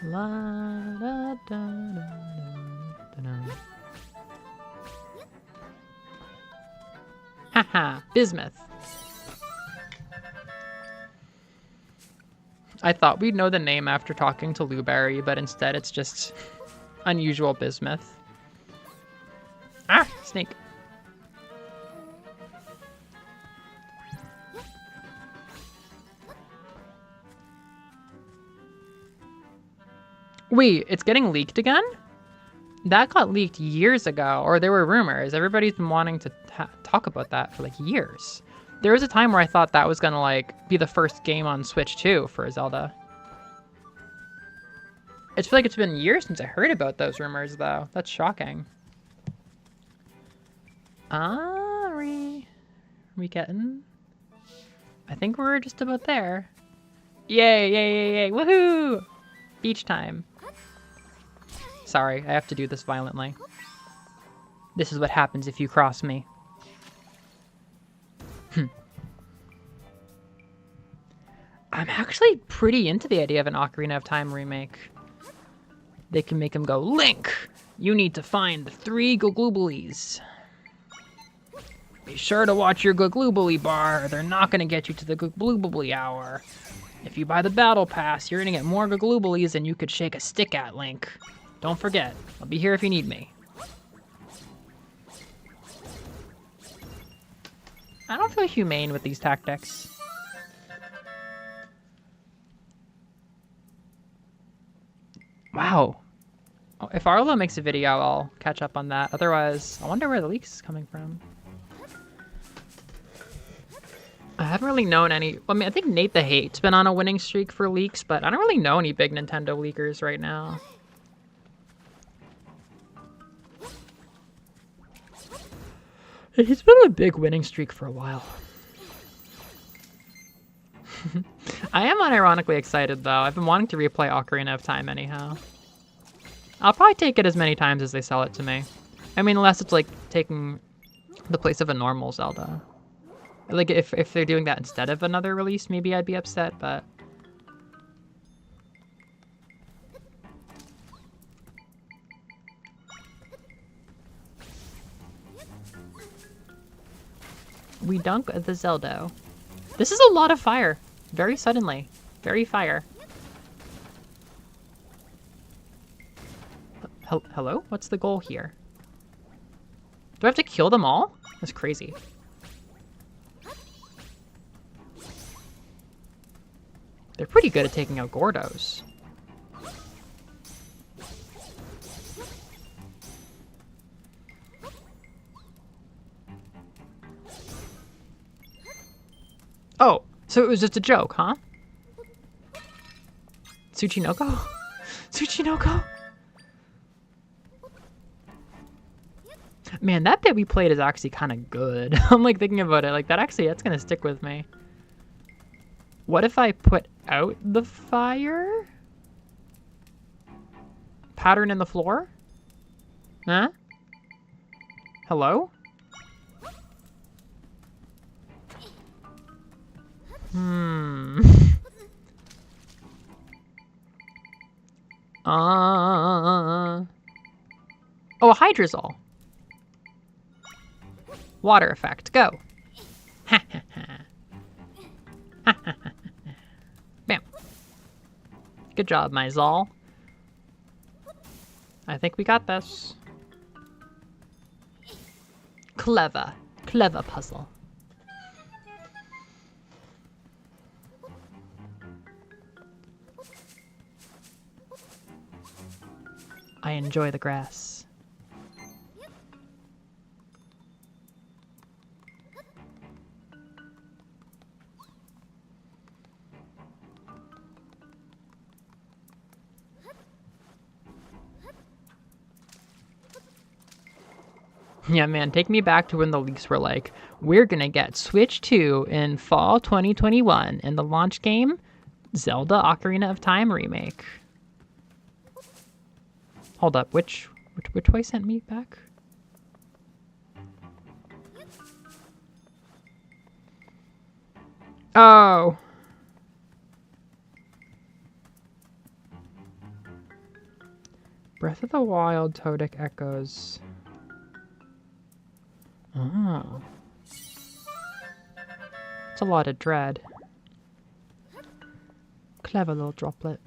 Speaker 1: La, da, da, da, da, da. Haha, bismuth. I thought we'd know the name after talking to Luberry, but instead it's just unusual bismuth. Ah, snake. Wait, it's getting leaked again? That got leaked years ago, or there were rumors. Everybody's been wanting to talk about that for like years. There was a time where I thought that was gonna like be the first game on Switch 2 for Zelda. I feel like it's been years since I heard about those rumors though. That's shocking. Are we getting? I think we're just about there. Yay, yay, yay, yay, woohoo! Beach time. Sorry, I have to do this violently. This is what happens if you cross me. I'm actually pretty into the idea of an Ocarina of Time remake. They can make him go, Link! You need to find the 3 Glooblies. Be sure to watch your Gloobly bar. They're not going to get you to the Gloobly hour. If you buy the Battle Pass, you're going to get more Glooblies than you could shake a stick at, Link. Don't forget, I'll be here if you need me. I don't feel humane with these tactics. Wow. Oh, if Arlo makes a video, I'll catch up on that. Otherwise, I wonder where the leaks is coming from. I haven't really known any... I mean, I think Nate the Hate's been on a winning streak for leaks, but I don't really know any big Nintendo leakers right now. He's been on a big winning streak for a while. I am unironically excited, though. I've been wanting to replay Ocarina of Time anyhow. I'll probably take it as many times as they sell it to me. I mean, unless it's, like, taking the place of a normal Zelda. Like, if they're doing that instead of another release, maybe I'd be upset, but... We dunk the Zelda. This is a lot of fire. Very suddenly. Very fire. Hello? What's the goal here? Do I have to kill them all? That's crazy. They're pretty good at taking out Gordos. Oh, so it was just a joke, huh? Tsuchinoko? Tsuchinoko? Man, that bit we played is actually kind of good. I'm like thinking about it, like that's gonna stick with me. What if I put out the fire? Pattern in the floor? Huh? Hello? Oh, a hydrosol. Water effect, go. Bam. Good job, my Zol. I think we got this. Clever. Clever puzzle. I enjoy the grass. Yeah, man, take me back to when the leaks were like, we're gonna get Switch 2 in fall 2021, and the launch game, Zelda Ocarina of Time remake. Hold up, which way sent me back? Oh. Breath of the Wild, Todic Echoes. Oh. It's a lot of dread. Clever little droplet.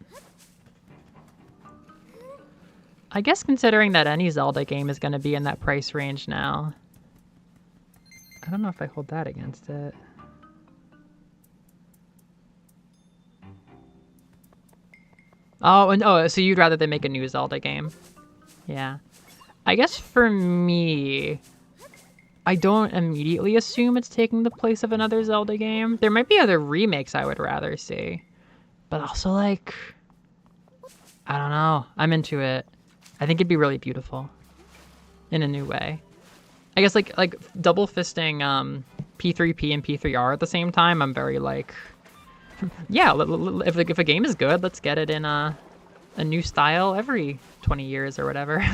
Speaker 1: I guess considering that any Zelda game is going to be in that price range now. I don't know if I hold that against it. Oh, and oh, so you'd rather they make a new Zelda game? Yeah. I guess for me, I don't immediately assume it's taking the place of another Zelda game. There might be other remakes I would rather see. But also, like, I don't know. I'm into it. I think it'd be really beautiful in a new way. I guess like double fisting P3P and P3R at the same time. I'm very like, yeah. If a game is good, let's get it in a new style every 20 years or whatever.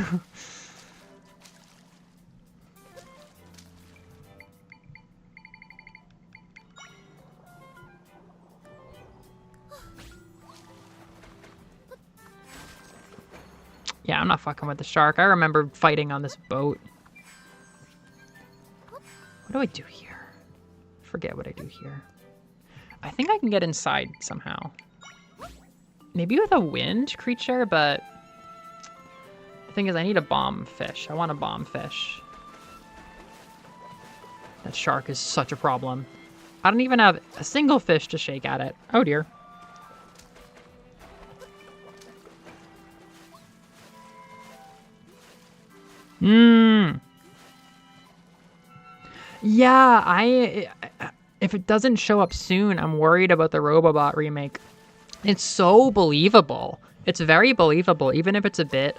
Speaker 1: Yeah, I'm not fucking with the shark. I remember fighting on this boat. What do I do here? Forget what I do here. I think I can get inside somehow. Maybe with a wind creature, but the thing is I need a bomb fish. I want a bomb fish. That shark is such a problem. I don't even have a single fish to shake at it. Oh dear. Yeah, if it doesn't show up soon, I'm worried about the Robobot remake. It's so believable. It's very believable, even if it's a bit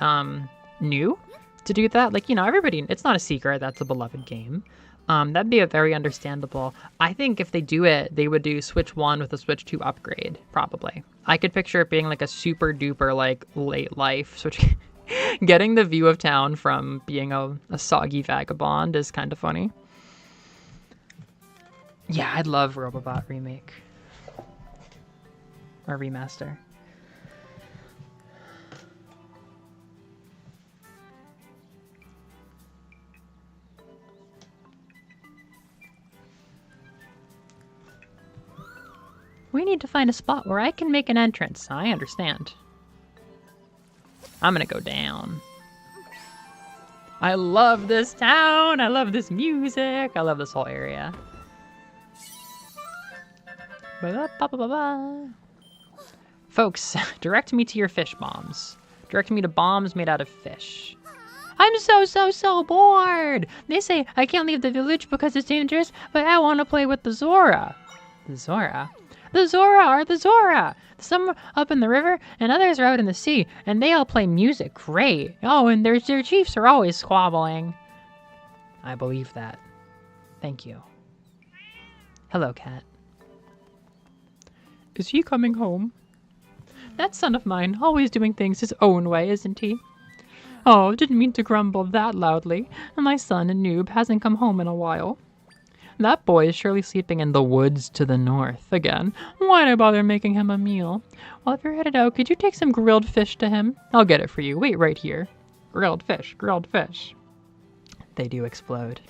Speaker 1: new to do that. Like, you know, everybody, it's not a secret that's a beloved game. That'd be a very understandable. I think if they do it, they would do Switch 1 with a Switch 2 upgrade, probably. I could picture it being like a super duper, like, late life Switch. Getting the view of town from being a soggy vagabond is kind of funny. Yeah, I'd love Robobot remake. Or remaster. We need to find a spot where I can make an entrance. I understand. I'm gonna go down. I love this town. I love this music. I love this whole area. Ba-da-ba-ba-ba-ba. Folks, direct me to your fish bombs. Direct me to bombs made out of fish. I'm so bored. They say I can't leave the village because it's dangerous, but I want to play with the Zora. The Zora? The Zora are the Zora. Some are up in the river and others are out in the sea, and they all play music great. Oh, and their chiefs are always squabbling. I believe that. Thank you. Hello, cat. Is he coming home? That son of mine, always doing things his own way, isn't he? Oh, didn't mean to grumble that loudly. My son, Noob, hasn't come home in a while. That boy is surely sleeping in the woods to the north again. Why'd I bother making him a meal? Well, if you're headed out, could you take some grilled fish to him? I'll get it for you. Wait right here. Grilled fish, grilled fish. They do explode.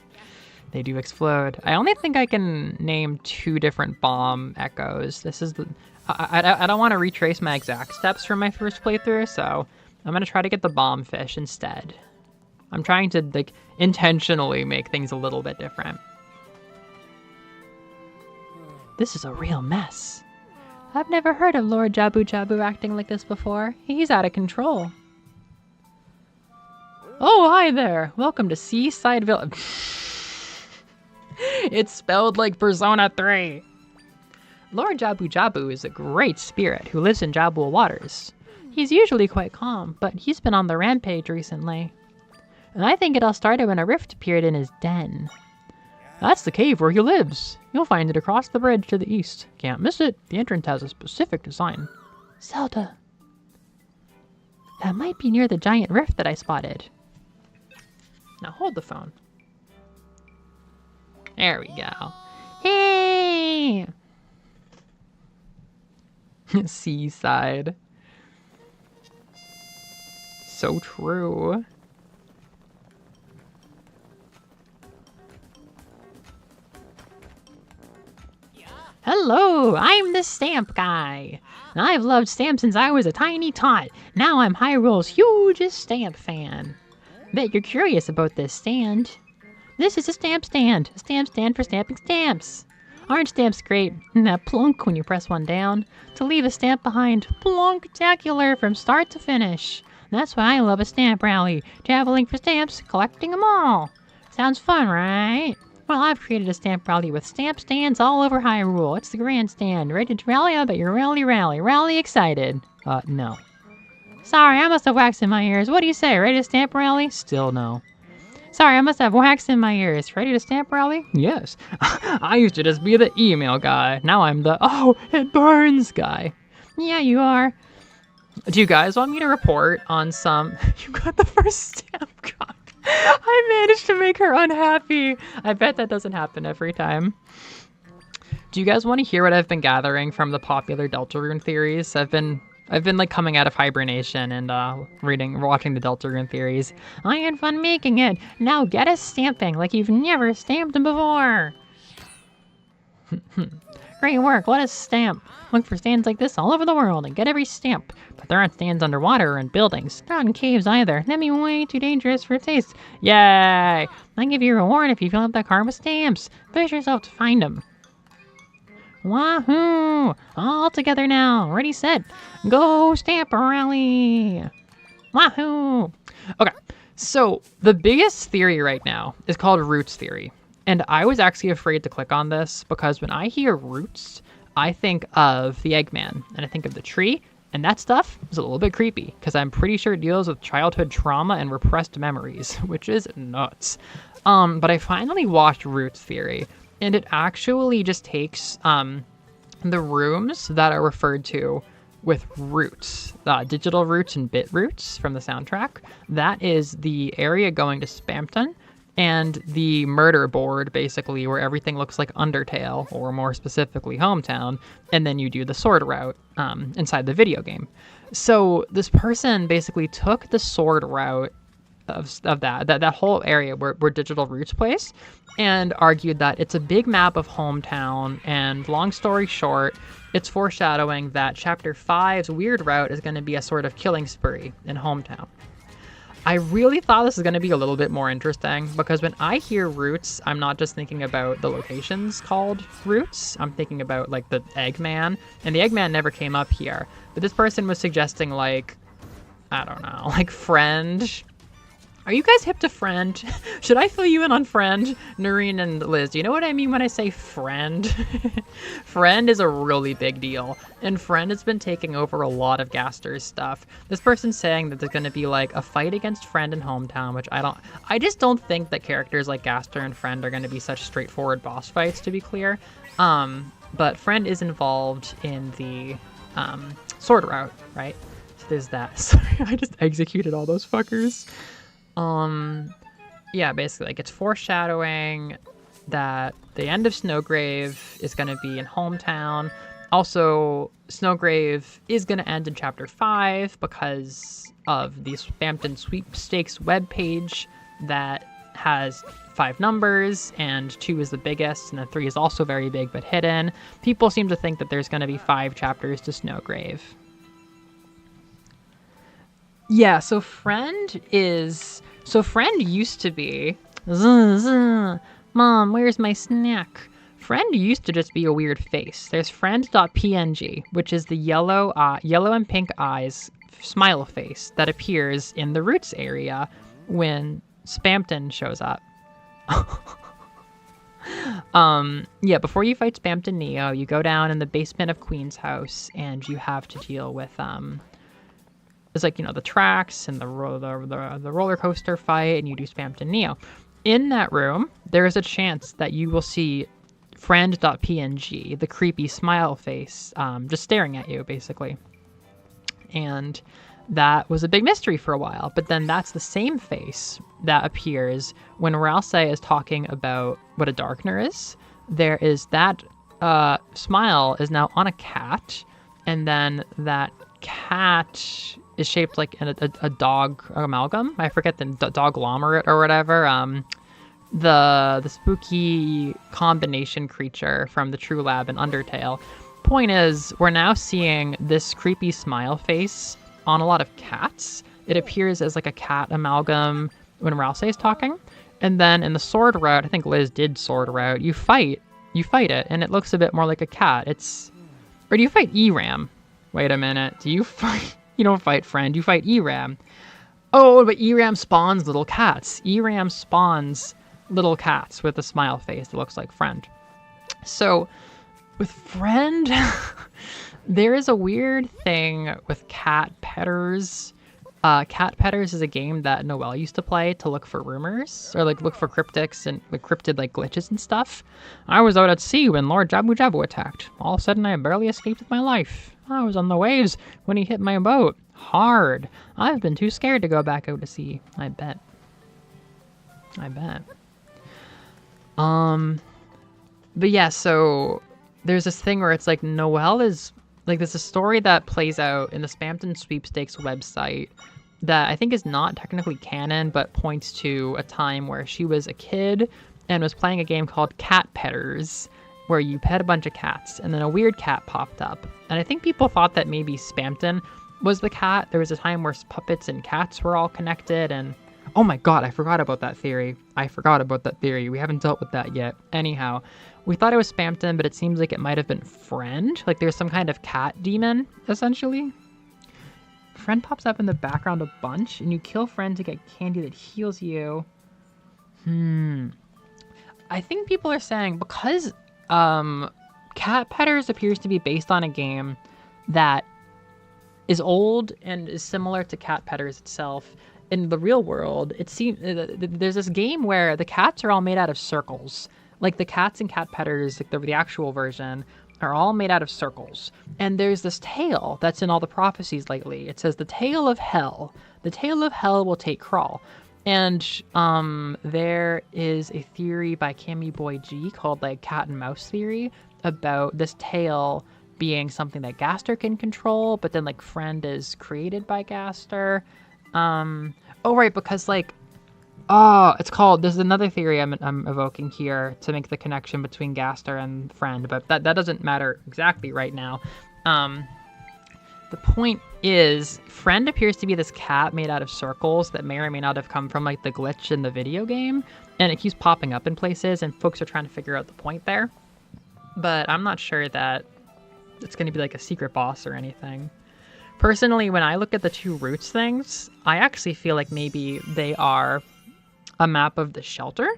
Speaker 1: They do explode. I only think I can name 2 different bomb echoes. This is the... I don't want to retrace my exact steps from my first playthrough, so I'm going to try to get the bomb fish instead. I'm trying to, like, intentionally make things a little bit different. This is a real mess. I've never heard of Lord Jabu Jabu acting like this before. He's out of control. Oh, hi there. Welcome to Seaside Village. It's spelled like Persona 3. Lord Jabu Jabu is a great spirit who lives in Jabul waters. He's usually quite calm, but he's been on the rampage recently. And I think it all started when a rift appeared in his den. That's the cave where he lives. You'll find it across the bridge to the east. Can't miss it. The entrance has a specific design. Zelda. That might be near the giant rift that I spotted. Now hold the phone. There we go. Hey! Seaside. So true. Hello, I'm the stamp guy. I've loved stamps since I was a tiny tot. Now I'm Hyrule's hugest stamp fan. Bet you're curious about this stand. This is a stamp stand for stamping stamps. Aren't stamps great? And that plunk when you press one down. To leave a stamp behind. Plunk-tacular from start to finish. That's why I love a stamp rally. Traveling for stamps, collecting them all. Sounds fun, right? Well, I've created a stamp rally with stamp stands all over Hyrule. It's the grandstand. Ready to rally? I bet you're rally excited. No. Sorry, I must have wax in my ears. What do you say? Ready to stamp rally? Still no. Sorry, I must have wax in my ears. Ready to stamp rally? Yes. I used to just be the email guy. Now I'm the, oh, it burns guy. Yeah, you are. Do you guys want me to report on some... You got the first stamp cock. I managed to make her unhappy. I bet that doesn't happen every time. Do you guys want to hear what I've been gathering from the popular Deltarune theories? I've been like coming out of hibernation and watching the Deltarune theories. I had fun making it. Now get us stamping like you've never stamped before.
Speaker 2: Great work, let us stamp. Look for stands like this all over the world and get every stamp. But there aren't stands underwater or in buildings. Not in caves either. That'd be way too dangerous for a taste. Yay! I give you a reward if you fill up that card with stamps. Push yourself to find them. Wahoo! All together now. Ready, set, go stamp rally! Wahoo!
Speaker 1: Okay, so the biggest theory right now is called roots theory. And I was actually afraid to click on this because when I hear roots, I think of the Eggman and I think of the tree. And that stuff is a little bit creepy because I'm pretty sure it deals with childhood trauma and repressed memories, which is nuts. But I finally watched Roots Theory, and it actually just takes the rooms that are referred to with roots, digital roots and bit roots from the soundtrack. That is the area going to Spampton, and the murder board, basically, where everything looks like Undertale, or more specifically, Hometown, and then you do the sword route inside the video game. So this person basically took the sword route of that whole area where digital roots place, and argued that it's a big map of Hometown, and long story short, it's foreshadowing that Chapter 5's weird route is going to be a sort of killing spree in Hometown. I really thought this was going to be a little bit more interesting because when I hear roots, I'm not just thinking about the locations called roots. I'm thinking about like the Eggman, and the Eggman never came up here. But this person was suggesting like, I don't know, like Friend. Are you guys hip to Friend? Should I fill you in on Friend? Noreen and Liz, do you know what I mean when I say Friend? Friend is a really big deal, and Friend has been taking over a lot of Gaster's stuff. This person's saying that there's going to be like a fight against Friend in Hometown, which I just don't think that characters like Gaster and Friend are going to be such straightforward boss fights, to be clear. But Friend is involved in the sword route, right? So there's that. Sorry, I just executed all those fuckers. Yeah, basically, like, it's foreshadowing that the end of Snowgrave is going to be in Hometown. Also, Snowgrave is going to end in Chapter 5 because of the Spampton Sweepstakes webpage that has 5 numbers, and 2 is the biggest, and then 3 is also very big but hidden. People seem to think that there's going to be 5 chapters to Snowgrave. Yeah, so Friend used to be... Mom, where's my snack? Friend used to just be a weird face. There's friend.png, which is the yellow and pink eyes smile face that appears in the Roots area when Spampton shows up. Yeah, before you fight Spampton Neo, you go down in the basement of Queen's house, and you have to deal with... It's like, the tracks and the roller coaster fight, and you do Spampton Neo. In that room, there is a chance that you will see friend.png, the creepy smile face, just staring at you, basically. And that was a big mystery for a while. But then that's the same face that appears when Ralsei is talking about what a Darkner is. There is that smile is now on a cat, and then that cat is shaped like a dog amalgam. I forget the doglomerate or whatever. The spooky combination creature from the True Lab and Undertale. Point is, we're now seeing this creepy smile face on a lot of cats. It appears as like a cat amalgam when Ralsei is talking. And then in the sword route, I think Liz did sword route, you fight it, and it looks a bit more like a cat. Or do you fight Eram? Wait a minute, do you fight... You don't fight Friend, you fight Eram. Oh, but Eram spawns little cats. Eram spawns little cats with a smile face that looks like Friend. So, with Friend, there is a weird thing with cat petters. Cat Petters is a game that Noelle used to play to look for rumors, or like look for cryptics and like cryptid like glitches and stuff. I was out at sea when Lord Jabu Jabu attacked. All of a sudden I barely escaped with my life. I was on the waves when he hit my boat. Hard. I've been too scared to go back out to sea. I bet. But yeah, so there's this thing where it's like Noelle is like, there's a story that plays out in the Spampton Sweepstakes website that I think is not technically canon, but points to a time where she was a kid and was playing a game called Cat Petters.
Speaker 2: where you pet a bunch of cats, and then a weird cat popped up. And I think people thought that maybe Spamton was the cat. There was a time where puppets and cats were all connected, and oh my god, I forgot about that theory. We haven't dealt with that yet. Anyhow, we thought it was Spamton, but it seems like it might have been Friend. Like there's some kind of cat demon, essentially. Friend pops up in the background a bunch, and you kill Friend to get candy that heals you. I think people are saying because Cat Petters appears to be based on a game that is old and is similar to Cat Petters itself. In the real world, it seems there's this game where the cats are all made out of circles. Like the cats in Cat Petters, like the actual version, are all made out of circles. And there's this tale that's in all the prophecies lately. It says the tale of hell. The tale of hell will take Crawl. And there is a theory by Cammy Boy G called like cat and mouse theory about this tale being something that Gaster can control, but then like Friend is created by Gaster. Because like, there's another theory I'm evoking here to make the connection between Gaster and Friend, but that doesn't matter exactly right now. The point is, Friend appears to be this cat made out of circles that may or may not have come from like the glitch in the video game, and it keeps popping up in places, and folks are trying to figure out the point there. But I'm not sure that it's going to be like a secret boss or anything. Personally, when I look at the two roots things, I actually feel like maybe they are a map of the shelter,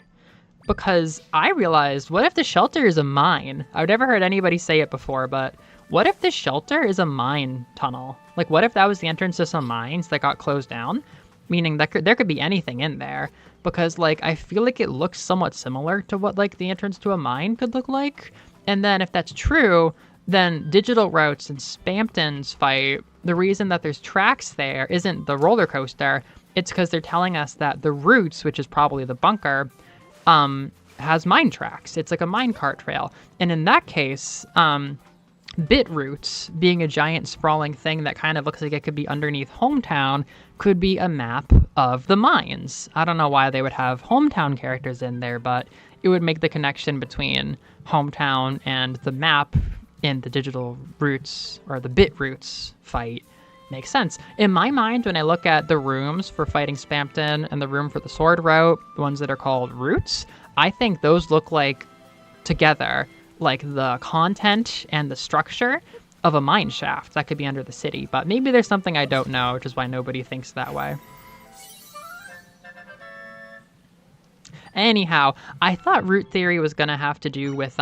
Speaker 2: because I realized, what if the shelter is a mine? I've never heard anybody say it before, but what if the shelter is a mine tunnel? Like, what if that was the entrance to some mines that got closed down? Meaning that there could be anything in there, because like I feel like it looks somewhat similar to what like the entrance to a mine could look like. And then if that's true, then Digital Routes and Spamton's fight, the reason that there's tracks there isn't the roller coaster. It's because they're telling us that the Roots, which is probably the bunker, has mine tracks. It's like a minecart trail. And in that case, Bit Roots, being a giant sprawling thing that kind of looks like it could be underneath Hometown, could be a map of the mines. I don't know why they would have Hometown characters in there, but it would make the connection between Hometown and the map in the Digital Roots or the Bit Roots fight makes sense. In my mind, when I look at the rooms for fighting Spamton and the room for the sword route, the ones that are called Roots, I think those look like together, like the content and the structure of a mine shaft that could be under the city. But maybe there's something I don't know, which is why nobody thinks that way. Anyhow, I thought root theory was going to have to do with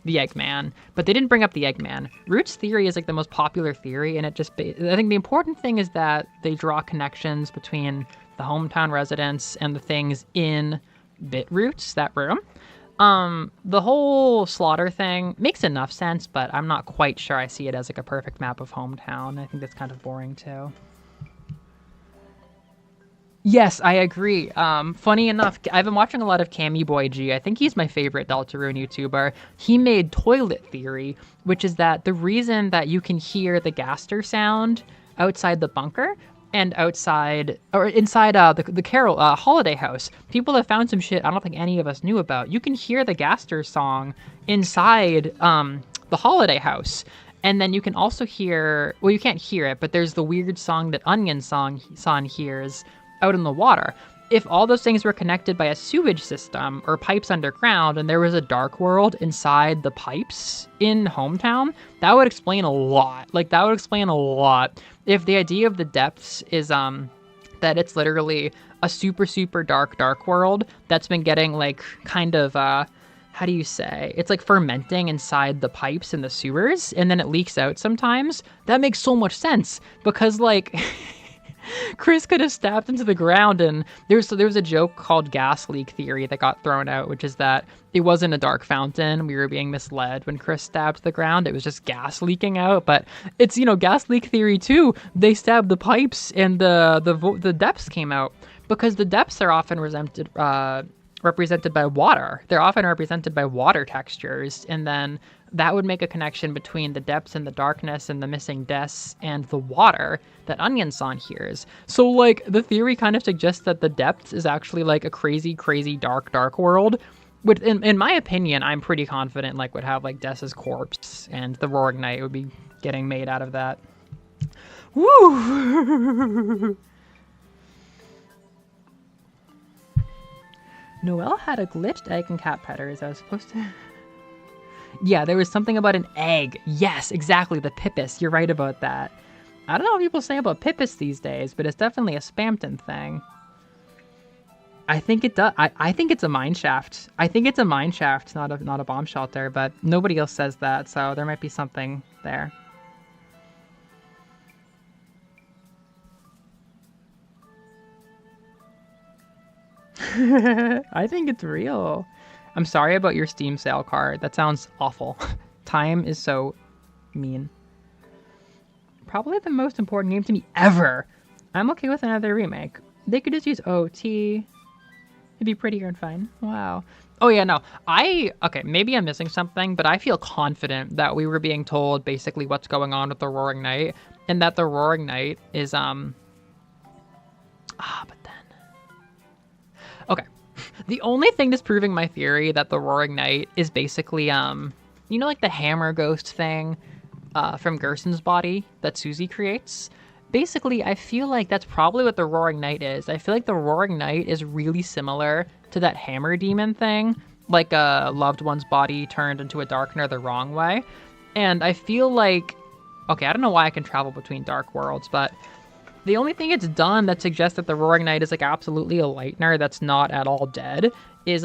Speaker 2: the Eggman, but they didn't bring up the Eggman. Root's theory is like the most popular theory, and I think the important thing is that they draw connections between the Hometown residents and the things in Bit Roots, that room. The whole slaughter thing makes enough sense, but I'm not quite sure I see it as like a perfect map of Hometown. I think that's kind of boring too. Yes, I agree. Funny enough, I've been watching a lot of Cammy Boy G. I think he's my favorite Deltarune YouTuber. He made Toilet Theory, which is that the reason that you can hear the Gaster sound outside the bunker and outside or inside the Carol Holiday House, people have found some shit I don't think any of us knew about. You can hear the Gaster song inside the Holiday House. And then you can also hear, well, you can't hear it, but there's the weird song that Onion Son hears out in the water. If all those things were connected by a sewage system or pipes underground and there was a dark world inside the pipes in Hometown, that would explain a lot. Like, that would explain a lot. If the idea of the depths is that it's literally a super, super dark world that's been getting like kind of, how do you say? It's like fermenting inside the pipes in the sewers and then it leaks out sometimes. That makes so much sense because like... Chris could have stabbed into the ground, and there was a joke called gas leak theory that got thrown out, which is that it wasn't a dark fountain. We were being misled when Chris stabbed the ground. It was just gas leaking out, but it's, gas leak theory too. They stabbed the pipes and the depths came out because the depths are often represented by water. They're often represented by water textures, and then that would make a connection between the depths and the darkness and the missing deaths and the water that Onion Son hears. So, like, the theory kind of suggests that the depths is actually, like, a crazy, crazy dark world, in my opinion, I'm pretty confident like would have like Dessa's corpse and the Roaring Knight would be getting made out of that. Woo! Noelle had a glitched egg and cat petters. I was supposed to... Yeah, there was something about an egg. Yes, exactly, the Pippus. You're right about that. I don't know what people say about Pippus these days, but it's definitely a Spamton thing. I think it does. I think it's a mine shaft. I think it's a mine shaft, not a bomb shelter, but nobody else says that, so there might be something there. I think it's real. I'm sorry about your Steam sale card. That sounds awful. Time is so mean. Probably the most important game to me ever. I'm okay with another remake. They could just use OT. It'd be prettier and fine. Wow. Oh yeah, no. Okay, maybe I'm missing something, but I feel confident that we were being told basically what's going on with the Roaring Knight, and that the Roaring Knight is but then. Okay. The only thing that's proving my theory that the Roaring Knight is basically you know, like the hammer ghost thing from Gerson's body that Susie creates? Basically, I feel like that's probably what the Roaring Knight is. I feel like the Roaring Knight is really similar to that hammer demon thing, like a loved one's body turned into a darkener the wrong way. And I feel like, okay, I don't know why I can travel between dark worlds, but the only thing it's done that suggests that the Roaring Knight is like absolutely a lightener that's not at all dead is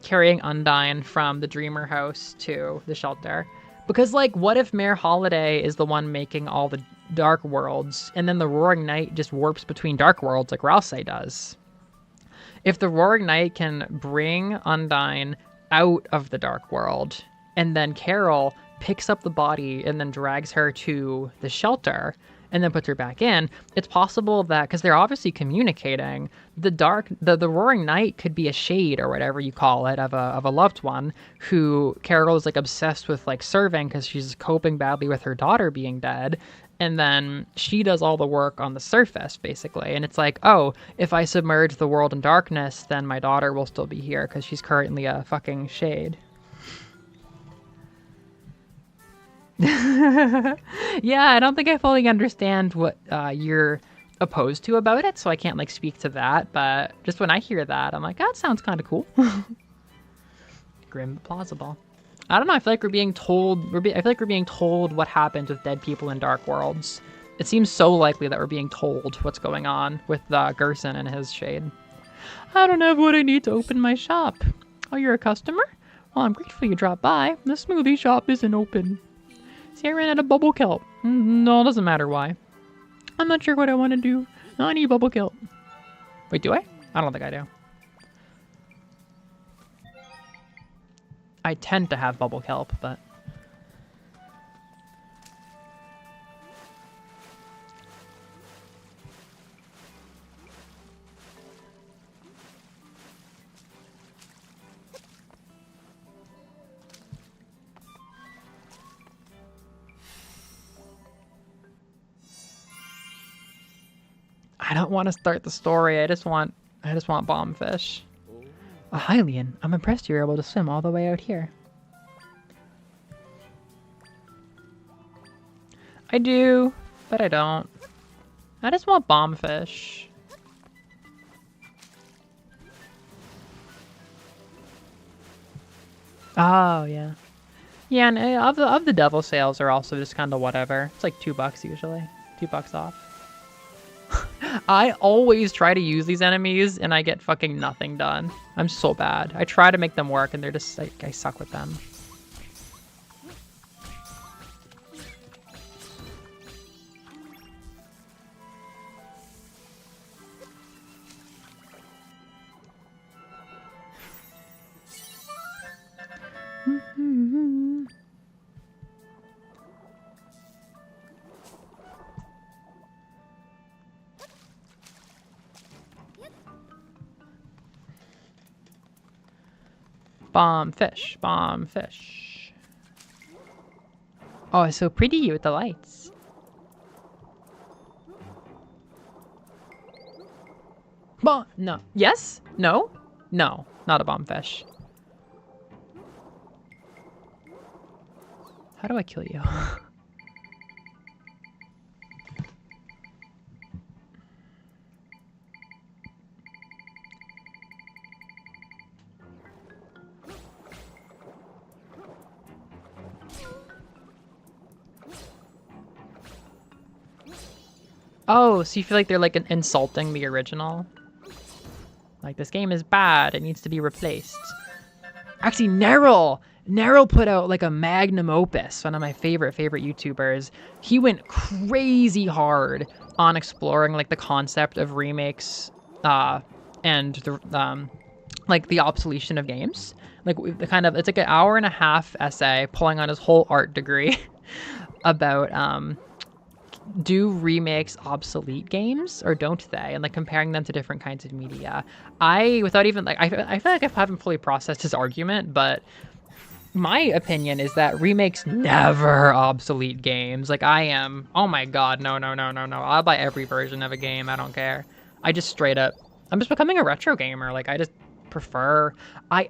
Speaker 2: carrying Undyne from the Dreamer house to the shelter. Because, like, what if Mayor Holiday is the one making all the dark worlds, and then the Roaring Knight just warps between dark worlds like Ralsei does? If the Roaring Knight can bring Undyne out of the dark world, and then Carol picks up the body and then drags her to the shelter, and then puts her back in, it's possible that, because they're obviously communicating, the Roaring Knight could be a shade or whatever you call it of a loved one who Carol is like obsessed with like serving because she's coping badly with her daughter being dead. And then she does all the work on the surface, basically. And it's like, oh, if I submerge the world in darkness, then my daughter will still be here because she's currently a fucking shade. Yeah, I don't think I fully understand what you're opposed to about it, so I can't like speak to that. But just when I hear that, I'm like, that sounds kind of cool. Grim but plausible. I don't know. I feel like we're being told. I feel like we're being told what happens with dead people in dark worlds. It seems so likely that we're being told what's going on with Gerson and his shade. I don't have what I need to open my shop. Oh, you're a customer? Well, I'm grateful you dropped by. The smoothie shop isn't open. See, I ran out of bubble kelp. No, it doesn't matter why. I'm not sure what I want to do. No, I need bubble kelp. Wait, do I? I don't think I do. I tend to have bubble kelp, but... I don't want to start the story. I just want bombfish. Oh, Hylian, I'm impressed you were able to swim all the way out here. I do, but I don't. I just want bombfish. Oh, yeah. Yeah, and of the devil sales are also just kind of whatever. It's like $2 usually. $2 off. I always try to use these enemies and I get fucking nothing done. I'm so bad. I try to make them work and they're just like, I suck with them. Bombfish, bombfish. Oh, it's so pretty with the lights. No. Yes? No? No, not a bombfish.
Speaker 1: How do I kill you? Oh, so you feel like they're like insulting the original? Like, this game is bad, it needs to be replaced. Actually, Neryl put out like a magnum opus, one of my favorite YouTubers. He went crazy hard on exploring like the concept of remakes and the like the obsolescence of games. Like the kind of, it's like an hour and a half essay pulling on his whole art degree about do remakes obsolete games or don't they, and like comparing them to different kinds of media. Without even like, I feel like I haven't fully processed his argument, but my opinion is that remakes never obsolete games. Like, I am, oh my god, no, I'll buy every version of a game, I don't care. I'm just becoming a retro gamer. Like, I just prefer, one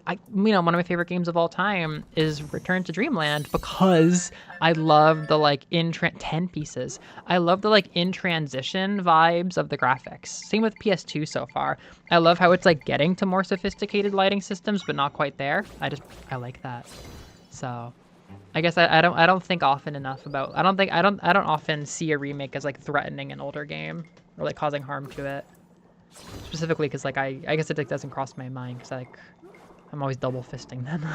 Speaker 1: of my favorite games of all time is Return to Dreamland, because I love the like 10 pieces. I love the like in transition vibes of the graphics. Same with PS2 so far. I love how it's like getting to more sophisticated lighting systems, but not quite there. I like that. So I guess I don't think often enough about, I don't often see a remake as like threatening an older game or like causing harm to it. Specifically because like I guess it like, doesn't cross my mind because like I'm always double fisting then.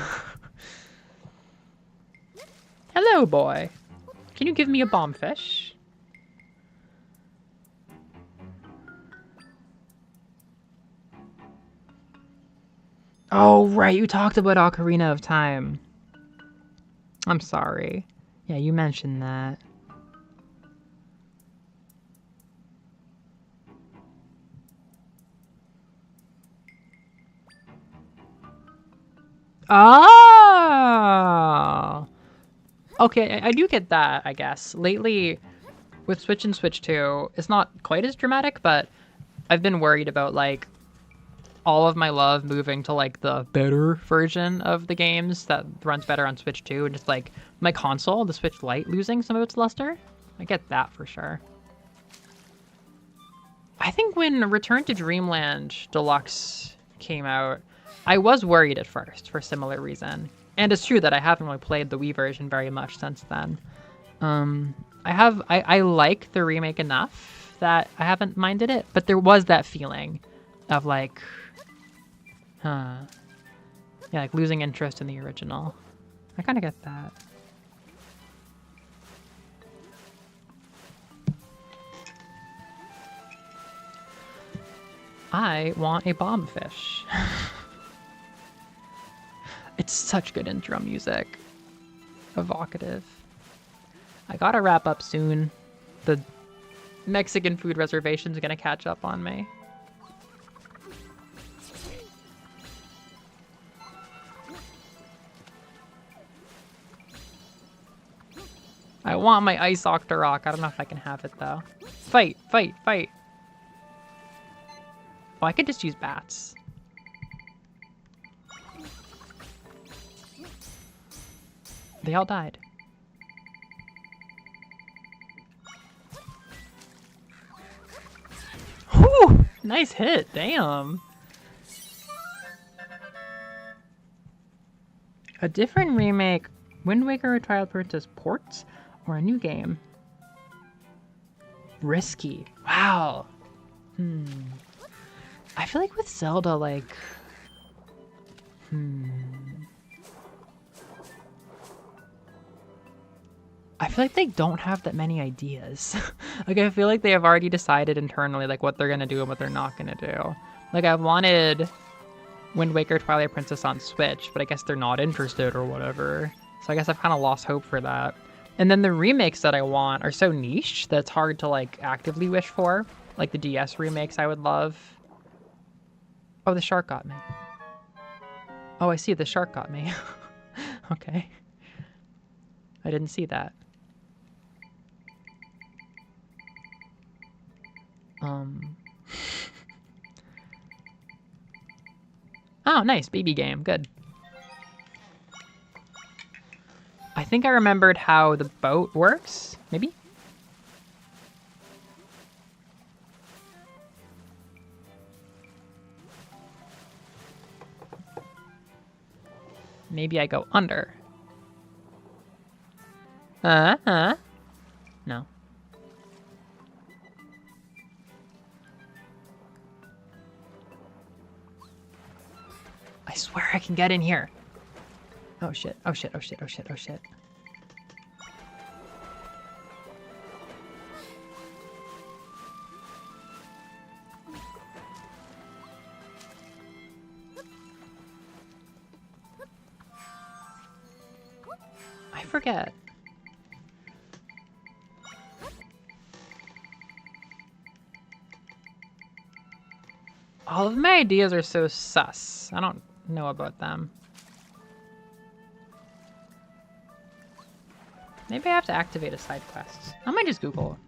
Speaker 1: Hello, boy. Can you give me a bomb fish? Oh, right. You talked about Ocarina of Time. I'm sorry. Yeah, you mentioned that. Oh! Okay, I do get that, I guess. Lately, with Switch and Switch 2, it's not quite as dramatic, but I've been worried about, like, all of my love moving to, like, the better version of the games that runs better on Switch 2, and just, like, my console, the Switch Lite, losing some of its luster. I get that for sure. I think when Return to Dreamland Deluxe came out, I was worried at first for a similar reason. And it's true that I haven't really played the Wii version very much since then. I like the remake enough that I haven't minded it, but there was that feeling of like, yeah, like losing interest in the original. I kind of get that. I want a bomb fish. It's such good intro music. Evocative. I gotta wrap up soon. The Mexican food reservation's gonna catch up on me. I want my ice Octorok. I don't know if I can have it though. Fight, fight, fight. Oh, I could just use bats. They all died. Whew! Nice hit, damn. A different remake, Wind Waker or Twilight Princess ports, or a new game? Risky. Wow. I feel like with Zelda, like... I feel like they don't have that many ideas. Like, I feel like they have already decided internally, like, what they're gonna do and what they're not gonna do. Like, I wanted Wind Waker Twilight Princess on Switch, but I guess they're not interested or whatever. So I guess I've kind of lost hope for that. And then the remakes that I want are so niche that it's hard to, like, actively wish for. Like, the DS remakes I would love. Oh, the shark got me. Oh, I see, the shark got me. Okay. I didn't see that. Oh, nice. Baby game. Good. think I remembered how the boat works, maybe? Maybe I go under. No. I swear I can get in here. Oh shit, oh shit, oh shit, oh shit, oh shit. I forget. All of my ideas are so sus. I don't know about them. Maybe I have to activate a side quest. I might just Google.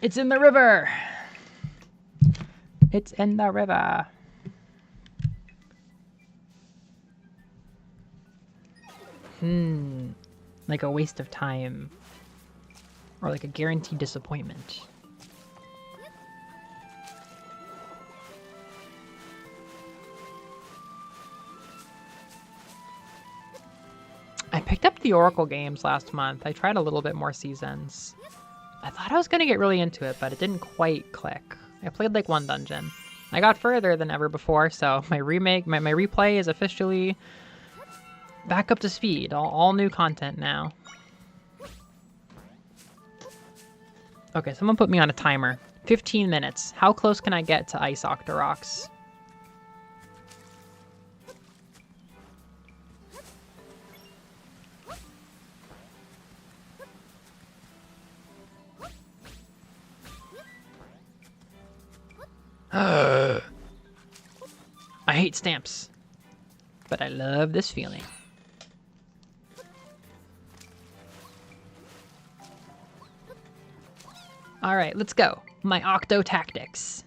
Speaker 1: It's in the river. It's in the river. Like a waste of time. Or like a guaranteed disappointment. I picked up the Oracle games last month. I tried a little bit more seasons. I thought I was going to get really into it, but it didn't quite click. I played like one dungeon. I got further than ever before, so my replay is officially back up to speed. All new content now. Okay, someone put me on a timer. 15 minutes. How close can I get to Ice Octoroks? I hate stamps, but I love this feeling. All right, let's go. My Octo tactics.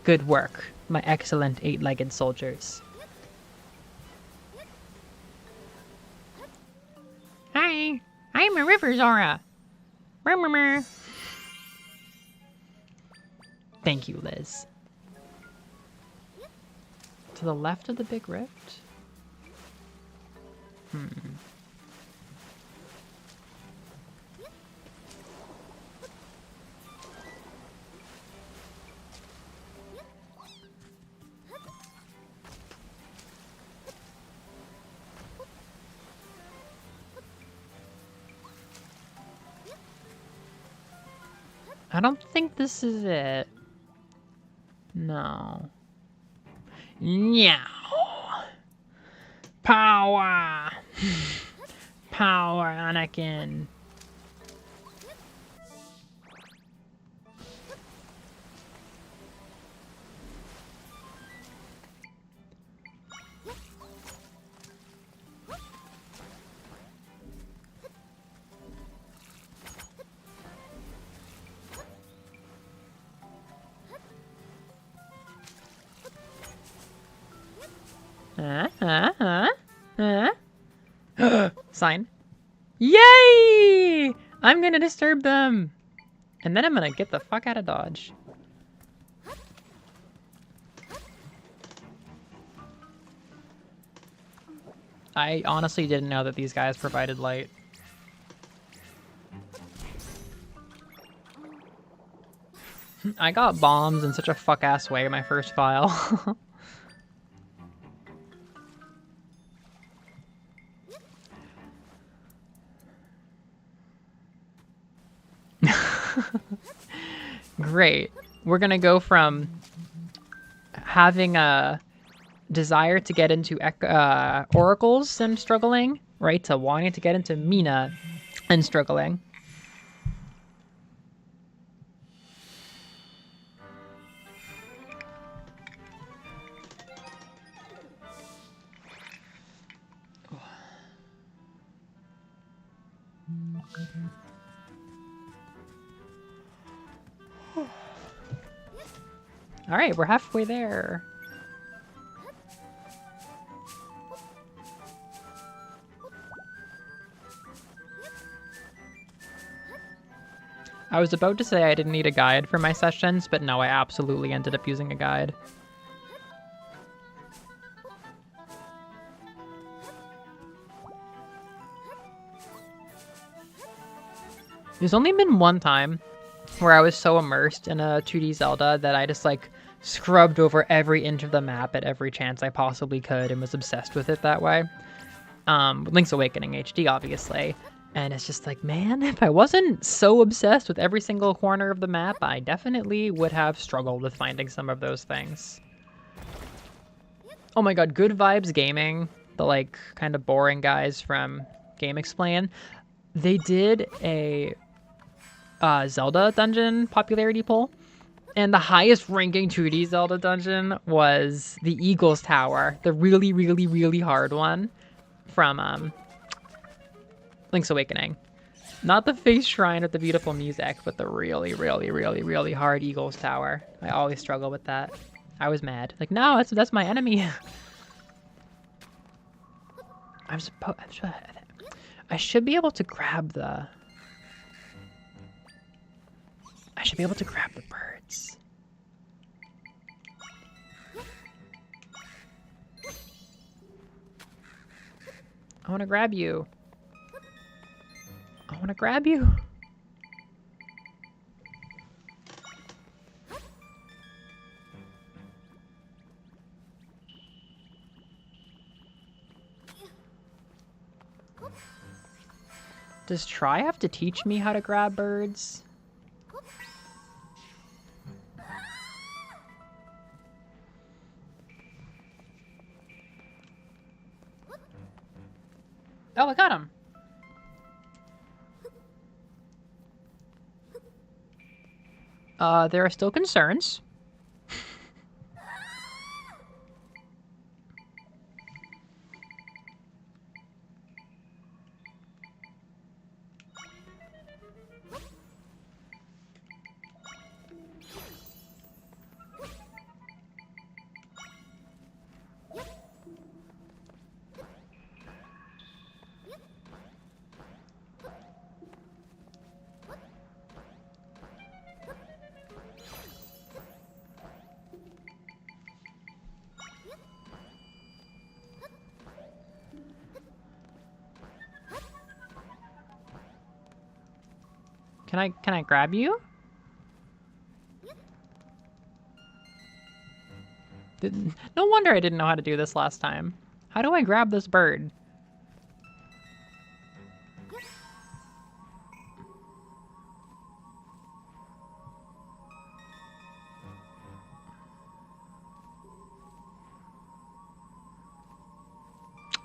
Speaker 1: Good work, my excellent eight-legged soldiers.
Speaker 2: Hi, I'm a river Zora.
Speaker 1: Thank you, Liz. To the left of the big rift? I don't think this is it. No. Meow. Power. Power, Anakin. Sign. Yay! I'm gonna disturb them. And then I'm gonna get the fuck out of Dodge. I honestly didn't know that these guys provided light. I got bombs in such a fuck-ass way in my first file. Great. We're gonna go from having a desire to get into oracles and struggling, right, to wanting to get into Mina and struggling. All right, we're halfway there. I was about to say I didn't need a guide for my sessions, but no, I absolutely ended up using a guide. There's only been one time where I was so immersed in a 2D Zelda that I just like scrubbed over every inch of the map at every chance I possibly could and was obsessed with it that way. Link's Awakening HD, obviously. And it's just like, man, if I wasn't so obsessed with every single corner of the map, I definitely would have struggled with finding some of those things. Oh my god, Good Vibes Gaming, the like kind of boring guys from Game Explain, they did a Zelda dungeon popularity poll, and the highest ranking 2D Zelda dungeon was the Eagle's Tower, the really, really, really hard one from Link's Awakening. Not the face shrine with the beautiful music, but the really, really, really, really hard Eagle's Tower. I always struggle with that. I was mad. Like, no, that's my enemy. I should be able to grab the... I should be able to grab the birds. I want to grab you. I want to grab you. Does Try have to teach me how to grab birds? Oh, I got him. There are still concerns. Can I grab you? No wonder I didn't know how to do this last time. How do I grab this bird?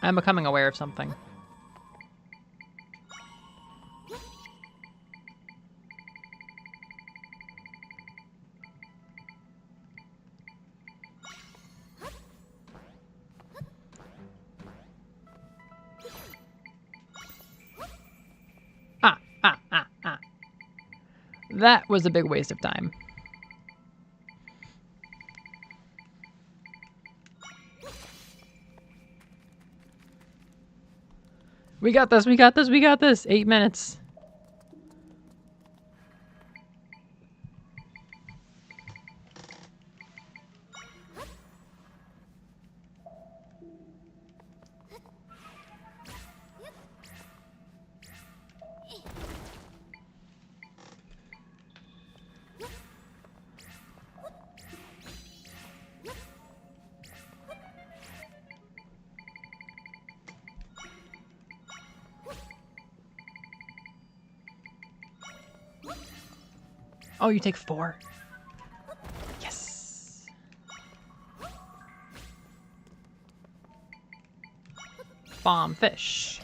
Speaker 1: I'm becoming aware of something. That was a big waste of time. We got this, we got this, we got this. 8 minutes. Oh, you take 4. Yes. Bomb fish.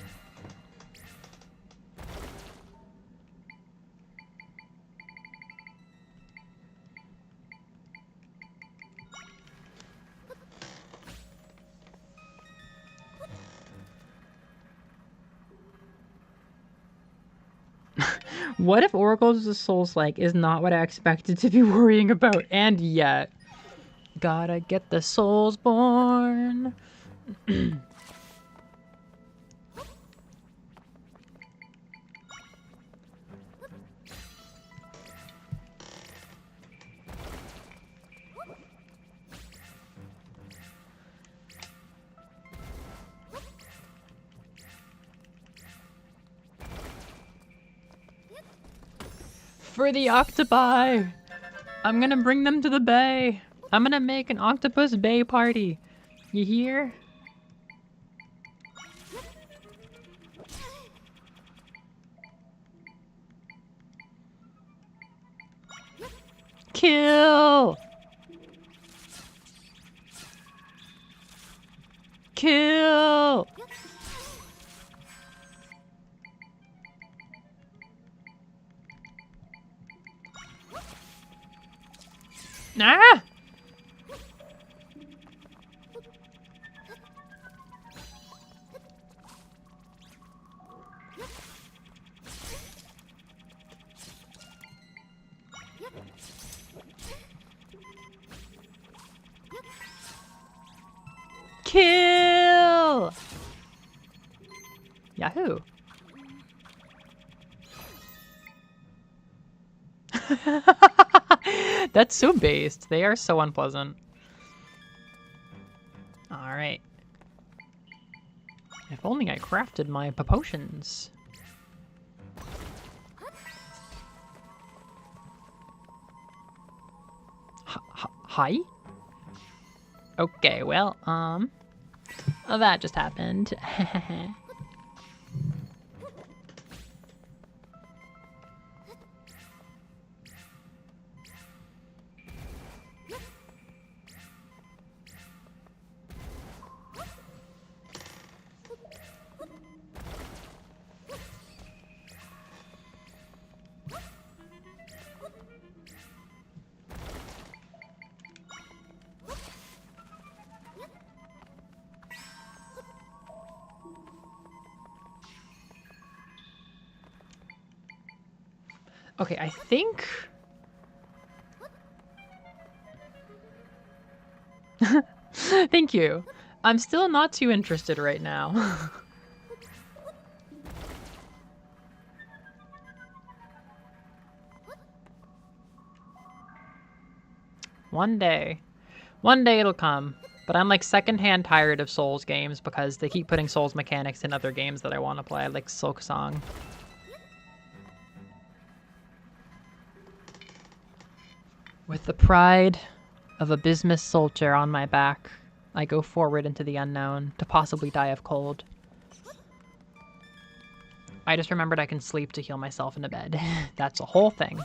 Speaker 1: What if Oracles of the Souls like is not what I expected to be worrying about, and yet gotta get the souls born. For the octopi! I'm gonna bring them to the bay. I'm gonna make an octopus bay party. You hear? Kill! Kill! Ah! Kill! Yahoo! That's so based. They are so unpleasant. Alright. If only I crafted my potions. Hi? Okay, well, that just happened. Okay, I think... Thank you. I'm still not too interested right now. One day. One day it'll come. But I'm like secondhand tired of Souls games because they keep putting Souls mechanics in other games that I want to play, like Silksong. With the pride of a bismuth soldier on my back, I go forward into the unknown to possibly die of cold. I just remembered I can sleep to heal myself in a bed. That's a whole thing.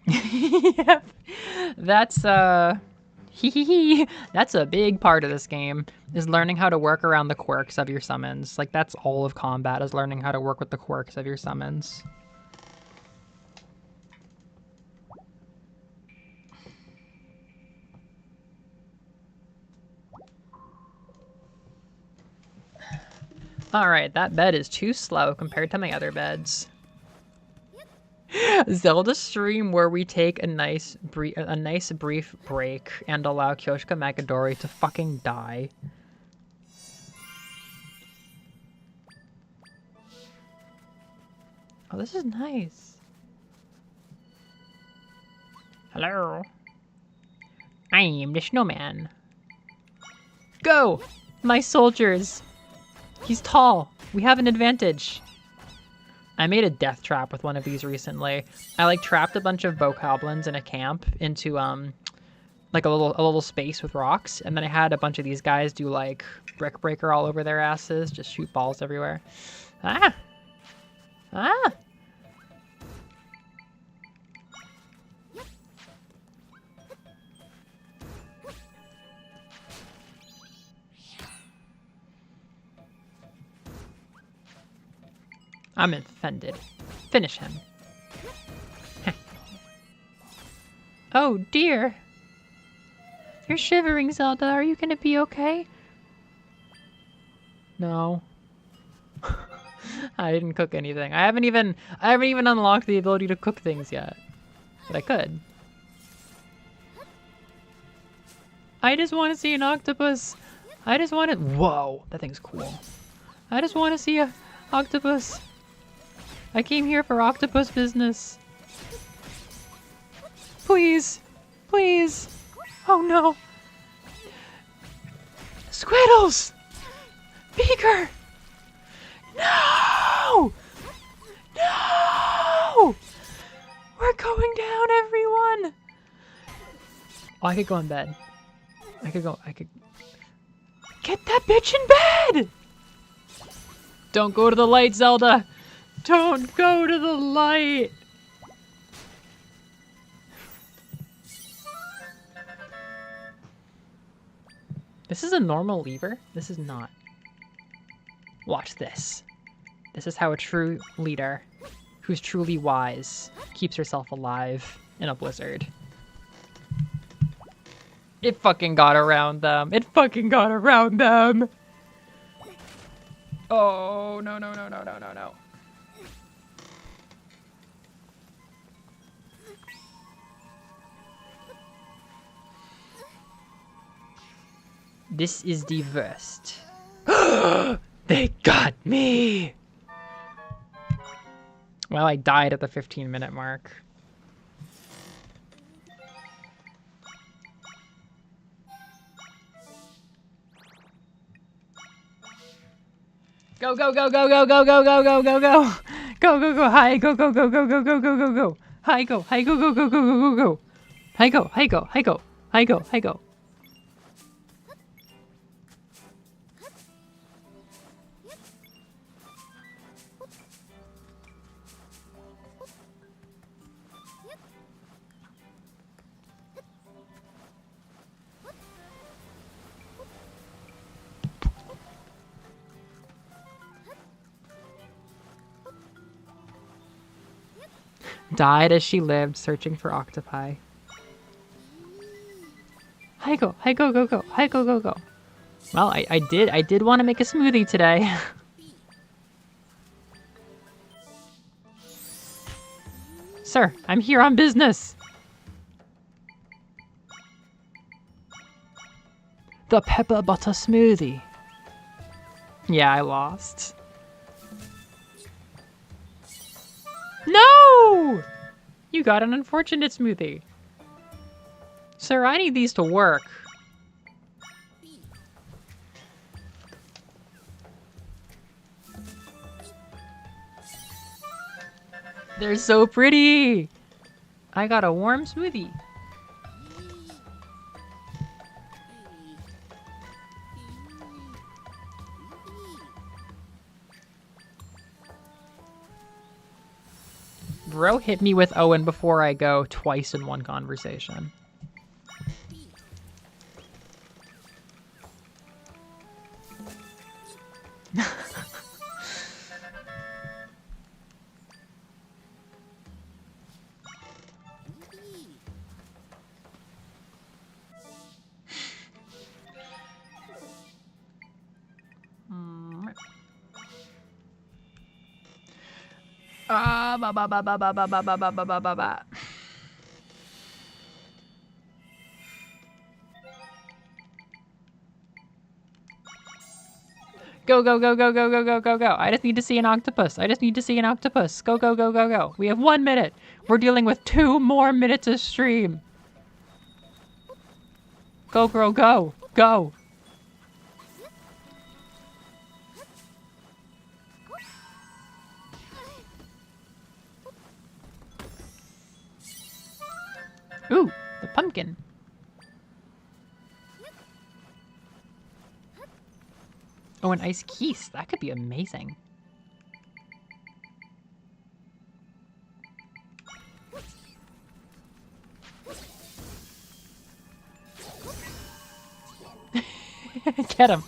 Speaker 1: Yep. That's that's a big part of this game, is learning how to work around the quirks of your summons. Like, that's all of combat, is learning how to work with the quirks of your summons. Alright, that bed is too slow compared to my other beds. Zelda stream where we take a nice brief break and allow Kyoshika Magadori to fucking die. Oh, this is nice. Hello. I am the snowman. Go! My soldiers! He's tall. We have an advantage. I made a death trap with one of these recently. I like trapped a bunch of bokoblins in a camp into like a little space with rocks, and then I had a bunch of these guys do like brick breaker all over their asses, just shoot balls everywhere. Ah! Ah!
Speaker 2: I'm offended. Finish him. Oh dear. You're shivering, Zelda. Are you gonna be okay? No. I didn't cook anything. I haven't even unlocked the ability to cook things yet. But I could. I just want to see an octopus. I just want to... Whoa, that thing's cool. I just want to see a octopus. I came here for octopus business. Please. Please. Oh no. Squiddles! Beaker! No! No! We're going down, everyone! Oh, I could go in bed. I could... Get that bitch in bed! Don't go to the light, Zelda! Don't go to the light! This is a normal lever? This is not. Watch this. This is how a true leader, who's truly wise, keeps herself alive in a blizzard. It fucking got around them. It fucking got around them. Oh, no, no, no, no, no, no, no. This is the worst. They got me! Well, I died at the 15-minute mark. Go, go, go, go, go, go, go, go, go, go, go. Go, go, go, hi, go, go, go, go, go, go, go, go, go. Hi, go, hi, go, go, go, go, go, go, go. Hi, go, hi, go, hi, go, hi, go, hi, go. Died as she lived, searching for octopi. Hi go, go, go. Hi go, go, go. Well, I did want to make a smoothie today. Sir, I'm here on business. The pepper butter smoothie. Yeah, I lost. No! You got an unfortunate smoothie. Sir, I need these to work. They're so pretty. I got a warm smoothie. Bro hit me with Owen before I go twice in one conversation. Ba ba ba ba ba ba ba ba ba ba ba ba ba. Go, go, go, go, go, go, go, go, go. I just need to see an octopus. I just need to see an octopus. Go, go, go, go, go. We have 1 minute. We're dealing with 2 more minutes of stream. Go, girl, go. Go. Ooh, the pumpkin. Oh, an ice keys. That could be amazing. Get him.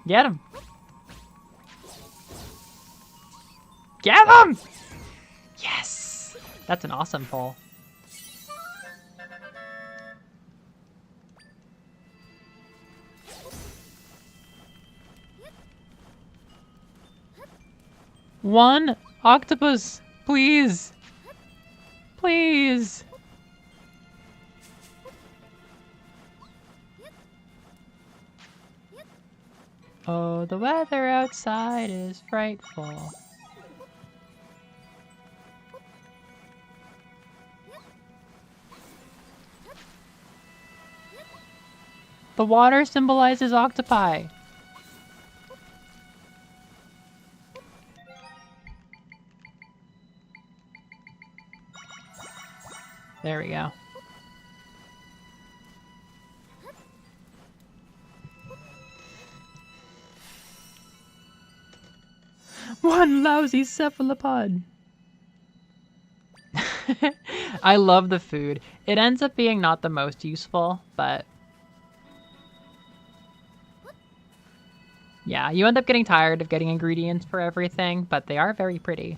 Speaker 2: Get him. Get him! Yes! That's an awesome pull. One octopus, please. Please. Oh, the weather outside is frightful. The water symbolizes octopi. There we go. One lousy cephalopod. I love the food. It ends up being not the most useful, but yeah, you end up getting tired of getting ingredients for everything, but they are very pretty.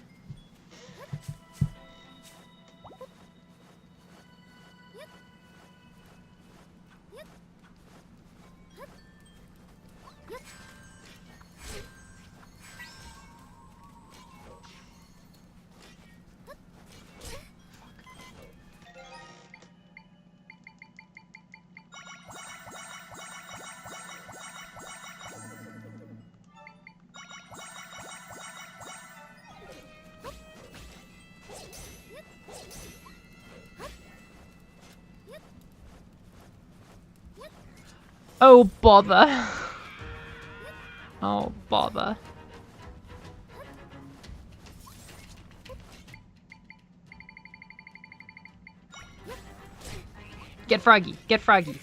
Speaker 2: Oh, bother. Oh, bother. Get Froggy. Get Froggy.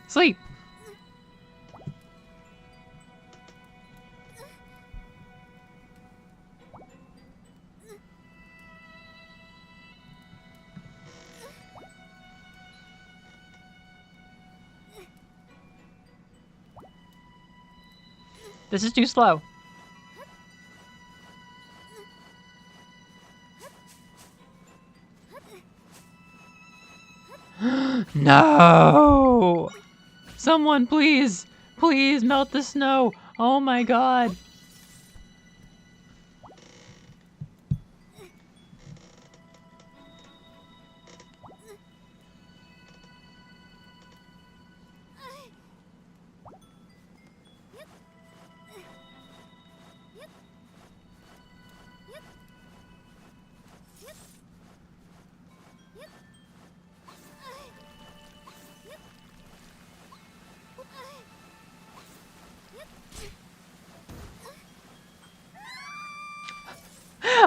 Speaker 2: Sleep. This is too slow. No! Someone, please! Please melt the snow! Oh my god!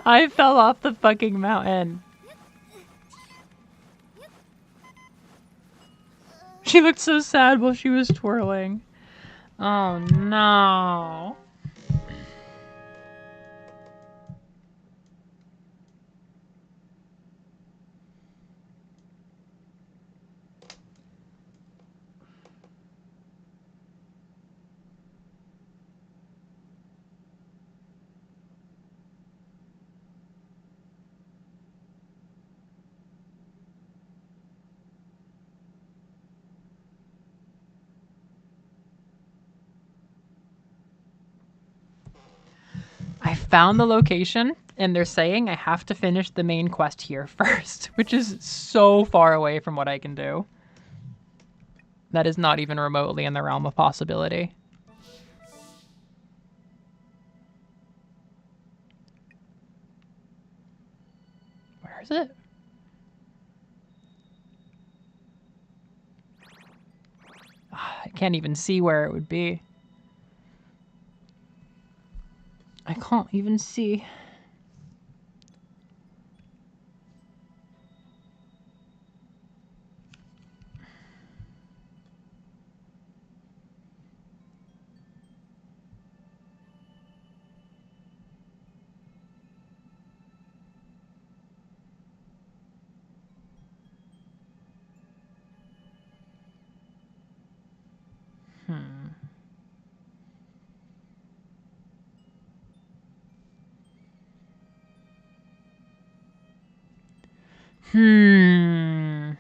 Speaker 2: I fell off the fucking mountain. She looked so sad while she was twirling. Oh no. I found the location, and they're saying I have to finish the main quest here first, which is so far away from what I can do. That is not even remotely in the realm of possibility. Where is it? I can't even see where it would be. I can't even see.
Speaker 1: Oh,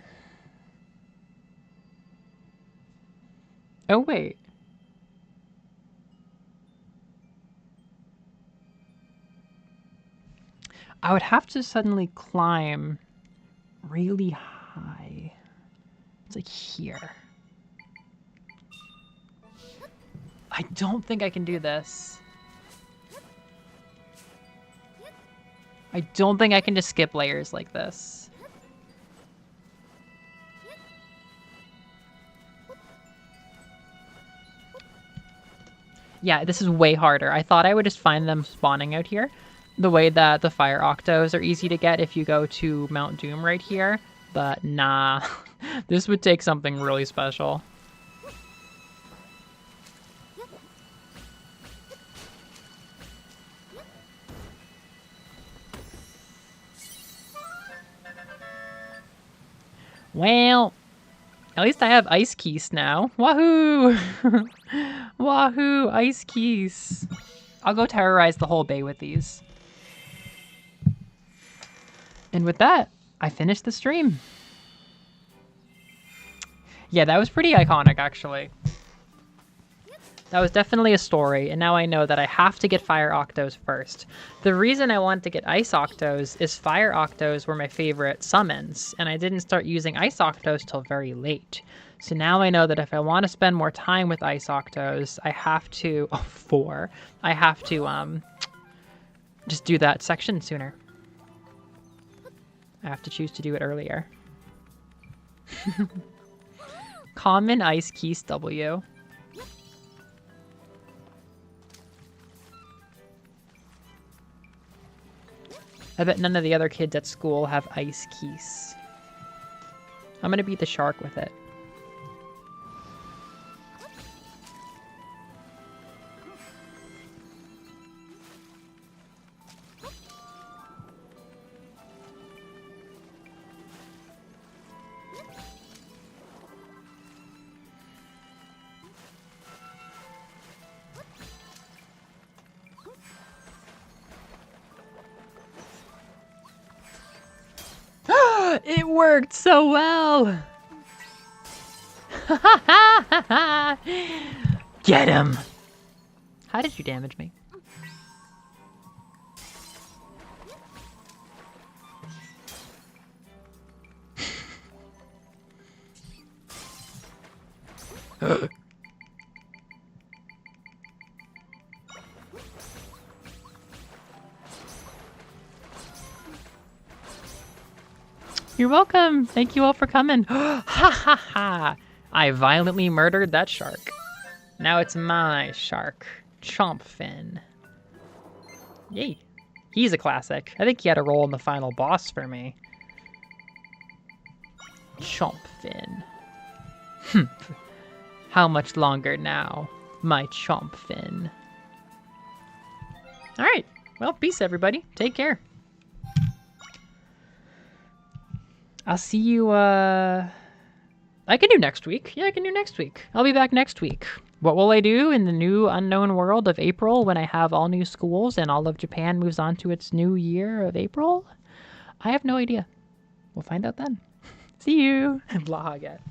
Speaker 1: wait. I would have to suddenly climb really high. It's like here. I don't think I can do this. I don't think I can just skip layers like this. Yeah, this is way harder. I thought I would just find them spawning out here. The way that the fire octos are easy to get if you go to Mount Doom right here. But nah, this would take something really special. Well, at least I have ice keys now. Wahoo! Wahoo, ice keys. I'll go terrorize the whole bay with these. And with that, I finished the stream. Yeah, that was pretty iconic, actually. That was definitely a story, and now I know that I have to get Fire Octos first. The reason I wanted to get Ice Octos is Fire Octos were my favorite summons, and I didn't start using Ice Octos till very late. So now I know that if I want to spend more time with Ice Octos, I have to... Oh, I have to, just do that section sooner. I have to choose to do it earlier. Common Ice Keys W. I bet none of the other kids at school have ice keys. I'm gonna beat the shark with it. It worked so well! Get him! How did you damage me? You're welcome. Thank you all for coming. Ha ha ha! I violently murdered that shark. Now it's my shark, Chompfin. Yay. He's a classic. I think he had a role in the final boss for me. Chompfin. How much longer now, my Chompfin? Alright. Well, peace everybody. Take care. I'll see you, I can do next week. Yeah, I can do next week. I'll be back next week. What will I do in the new unknown world of April when I have all new schools and all of Japan moves on to its new year of April? I have no idea. We'll find out then. See you. Blahaget.